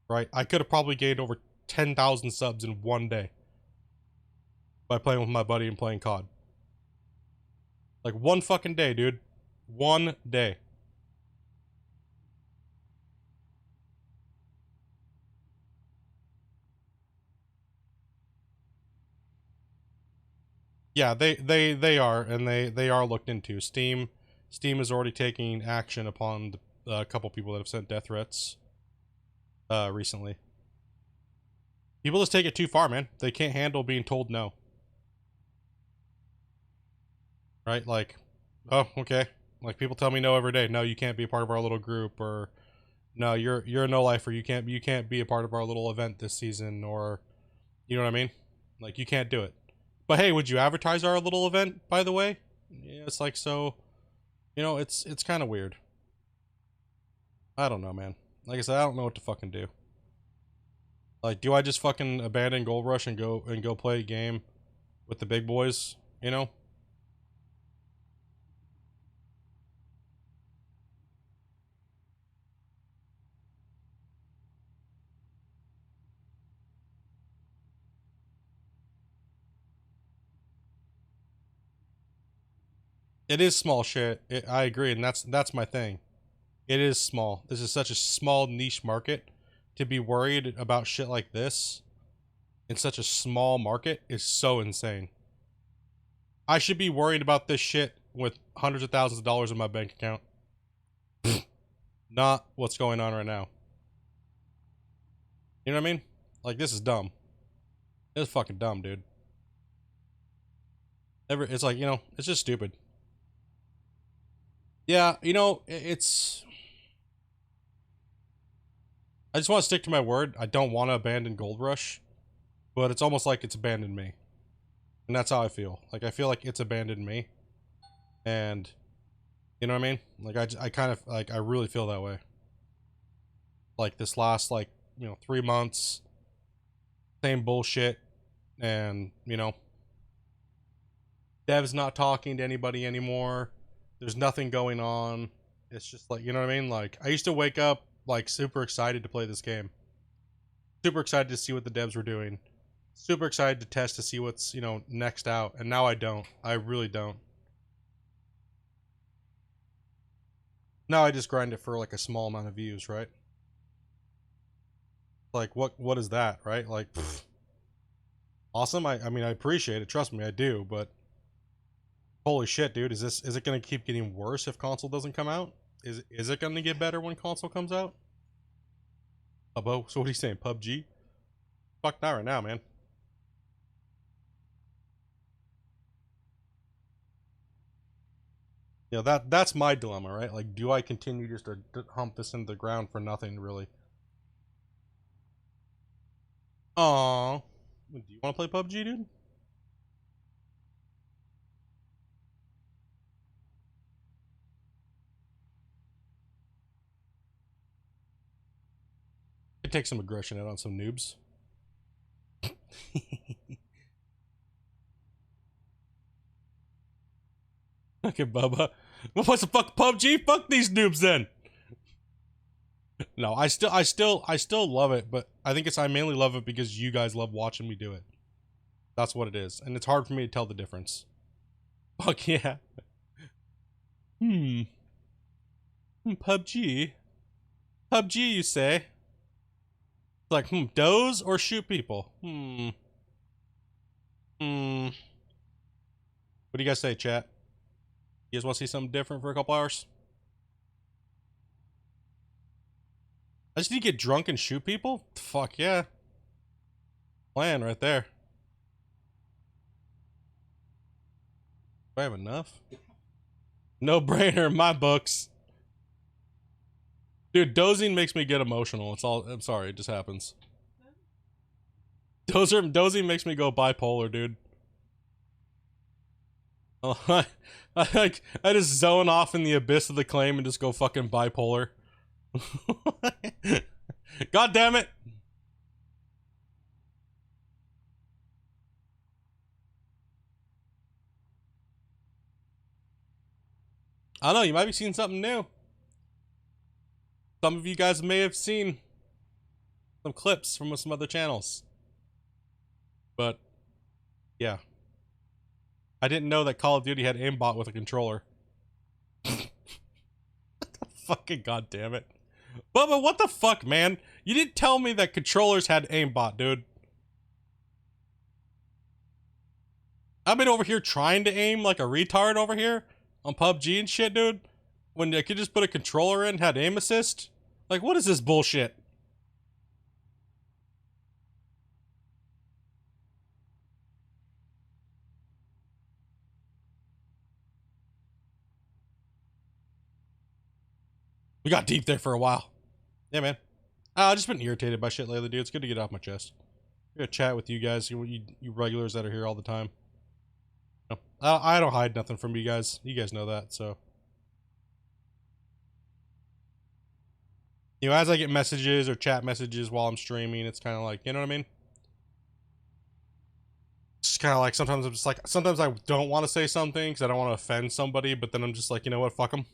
Right? I could have probably gained over 10,000 subs in one day by playing with my buddy and playing COD. Like, one fucking day, dude. One day. Yeah, they are, and they are looked into. Steam is already taking action upon a couple people that have sent death threats recently. People just take it too far, man. They can't handle being told no. Right? Like, oh, okay. Like, people tell me no every day. No, you can't be a part of our little group, or no, you're a no lifer. You can't be a part of our little event this season, or you know what I mean? Like, you can't do it. But hey, would you advertise our little event, by the way? Yeah, it's like, so, you know, it's kind of weird. I don't know, man. Like I said, I don't know what to fucking do. Like, do I just fucking abandon Gold Rush and go play a game with the big boys, you know? It is small shit. I agree, and that's my thing. It is small. This is such a small niche market. To be worried about shit like this in such a small market is so insane. I should be worried about this shit with hundreds of thousands of dollars in my bank account. Not what's going on right now. You know what I mean? Like, this is dumb. This is fucking dumb, dude. It's like, you know, it's just stupid. Yeah, you know, it's... I just want to stick to my word. I don't want to abandon Gold Rush, but it's almost like it's abandoned me. And that's how I feel. Like, I feel like it's abandoned me. And You know what I mean? Like I kind of like I really feel that way. Like this last like 3 months, same bullshit, and dev's not talking to anybody anymore. There's nothing going on. It's just like, you know what I mean? Like I used to wake up like super excited to play this game. Super excited to see what the devs were doing. Super excited to test to see what's, next out. And now I don't. I really don't. Now I just grind it for like a small amount of views, right? Like what is that, right? Like pfft. Awesome. I mean I appreciate it, trust me, I do, but holy shit, dude, is it gonna keep getting worse if console doesn't come out? Is it gonna get better when console comes out? Abo, so what are you saying? PUBG? Fuck not right now, man. That's my dilemma, right? Like, do I continue just to hump this into the ground for nothing, really? Aww. Do you want to play PUBG, dude? Could take some aggression out on some noobs. Okay, Bubba. What's the fuck PUBG? Fuck these noobs then. No, I still love it, but I think I mainly love it because you guys love watching me do it. That's what it is, and it's hard for me to tell the difference. Fuck yeah. PUBG. PUBG, you say? It's like, doze or shoot people? What do you guys say, chat? You guys want to see something different for a couple hours? I just need to get drunk and shoot people? Fuck yeah. Plan right there. Do I have enough? No brainer in my books. Dude, dozing makes me get emotional. I'm sorry, it just happens. Dozing makes me go bipolar, dude. Oh, I just zone off in the abyss of the claim and just go fucking bipolar. God damn it! I don't know, you might be seeing something new. Some of you guys may have seen some clips from some other channels. But, yeah. I didn't know that Call of Duty had aimbot with a controller. Fucking goddamn it. Bubba, what the fuck, man? You didn't tell me that controllers had aimbot, dude. I've been over here trying to aim like a retard over here on PUBG and shit, dude. When I could just put a controller in, had aim assist. Like, what is this bullshit? We got deep there for a while. Yeah, man. I've just been irritated by shit lately, dude. It's good to get off my chest. I'm gonna chat with you guys, you regulars that are here all the time. I don't hide nothing from you guys. You guys know that, so. As I get messages or chat messages while I'm streaming, it's kind of like, you know what I mean? It's kind of like sometimes I'm just like, sometimes I don't want to say something because I don't want to offend somebody, but then I'm just like, you know what, fuck them.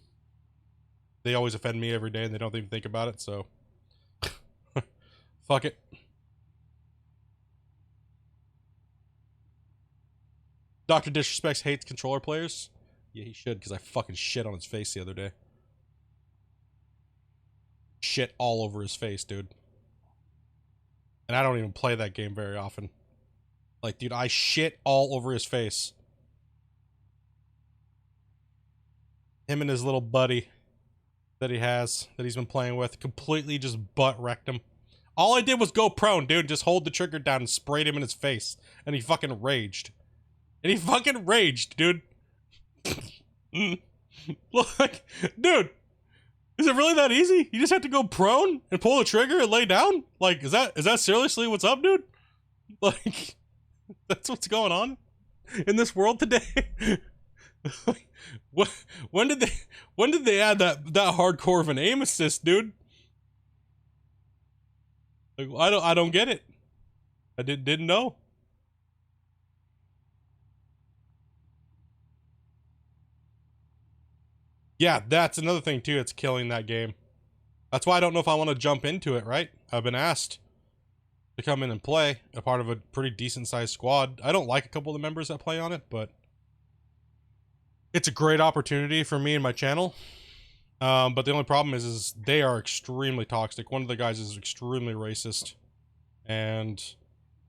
They always offend me every day and they don't even think about it, so. Fuck it. Dr. Disrespects hates controller players. Yeah, he should, because I fucking shit on his face the other day. Shit all over his face, dude. And I don't even play that game very often. Like, dude, I shit all over his face. Him and his little buddy that he's been playing with, completely just butt wrecked him. All I did was go prone, dude, just hold the trigger down and sprayed him in his face. And he fucking raged. Dude. Look, dude, is it really that easy? You just have to go prone and pull the trigger and lay down? Like, is that seriously what's up, dude? Like, that's what's going on in this world today? What? When did they add that hardcore of an aim assist, dude? Like, I don't get it. I didn't know. Yeah, that's another thing too. It's killing that game. That's why I don't know if I want to jump into it. Right? I've been asked to come in and play a part of a pretty decent sized squad. I don't like a couple of the members that play on it, but it's a great opportunity for me and my channel. But the only problem is they are extremely toxic. One of the guys is extremely racist, and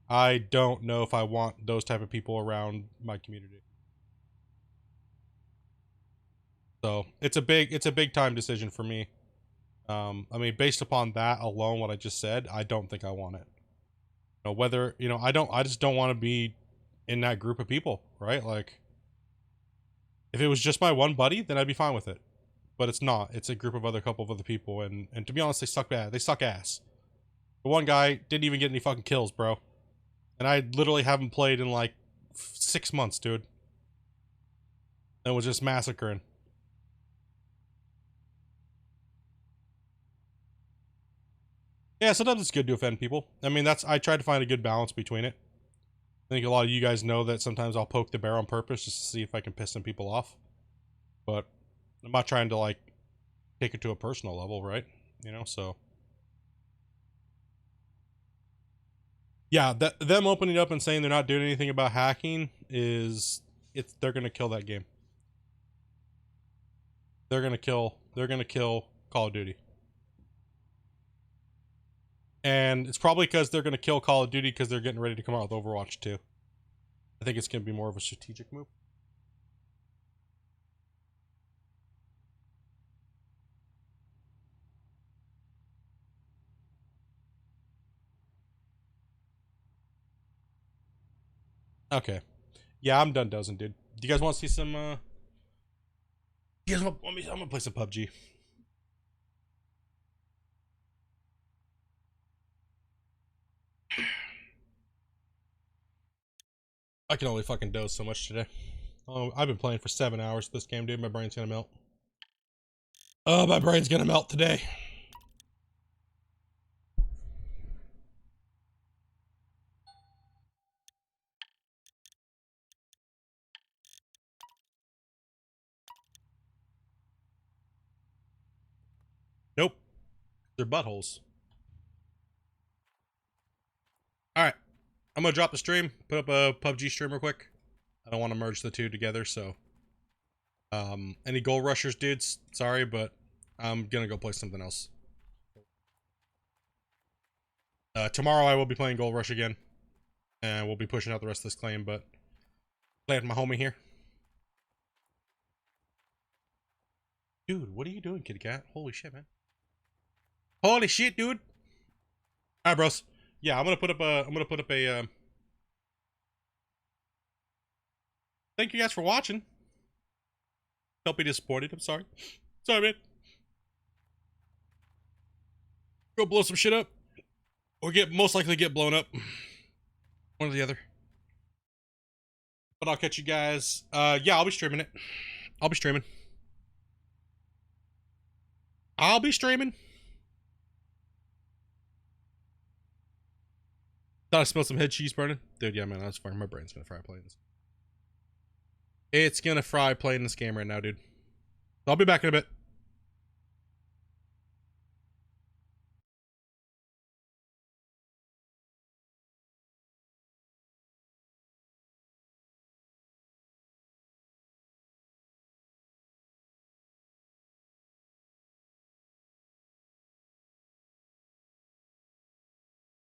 I don't know if I want those type of people around my community. So it's a big time decision for me. I mean, based upon that alone, what I just said, I don't think I want it. You know, whether, you know, I just don't want to be in that group of people, right? Like, if it was just my one buddy, then I'd be fine with it. But it's not. It's a group of couple of other people, and to be honest, they suck bad. They suck ass. The one guy didn't even get any fucking kills, bro. And I literally haven't played in like 6 months, dude. And was just massacring. Yeah, sometimes it's good to offend people. I mean, I try to find a good balance between it. I think a lot of you guys know that sometimes I'll poke the bear on purpose just to see if I can piss some people off. But I'm not trying to, like, take it to a personal level, right? You know, so. Yeah, them opening up and saying they're not doing anything about hacking they're gonna kill that game. They're gonna kill Call of Duty. And it's probably because they're gonna kill Call of Duty because they're getting ready to come out with Overwatch 2. I think it's gonna be more of a strategic move. Okay. Yeah, I'm done dozing, dude. Do you guys want to see some, you guys want me? I'm gonna play some PUBG. I can only fucking doze so much today. Oh, I've been playing for 7 hours this game, dude. My brain's gonna melt. Oh, my brain's gonna melt today. Nope. They're buttholes. Alright. I'm gonna drop the stream, put up a PUBG stream real quick. I don't want to merge the two together, so. Any goal rushers, dudes? Sorry, but I'm gonna go play something else. Tomorrow I will be playing Gold Rush again. And we'll be pushing out the rest of this claim, but playing with my homie here. Dude, what are you doing, kitty cat? Holy shit, man. Holy shit, dude. Alright, bros. Yeah, I'm gonna put up a thank you guys for watching. Don't be disappointed. I'm sorry. Sorry, man. Go blow some shit up. Or most likely get blown up. One or the other. But I'll catch you guys. Yeah, I'll be streaming it. I'll be streaming. Thought I smelled some head cheese burning. Dude, yeah, man, that's fine. My brain's gonna fry playing this. It's gonna fry playing this game right now, dude. I'll be back in a bit.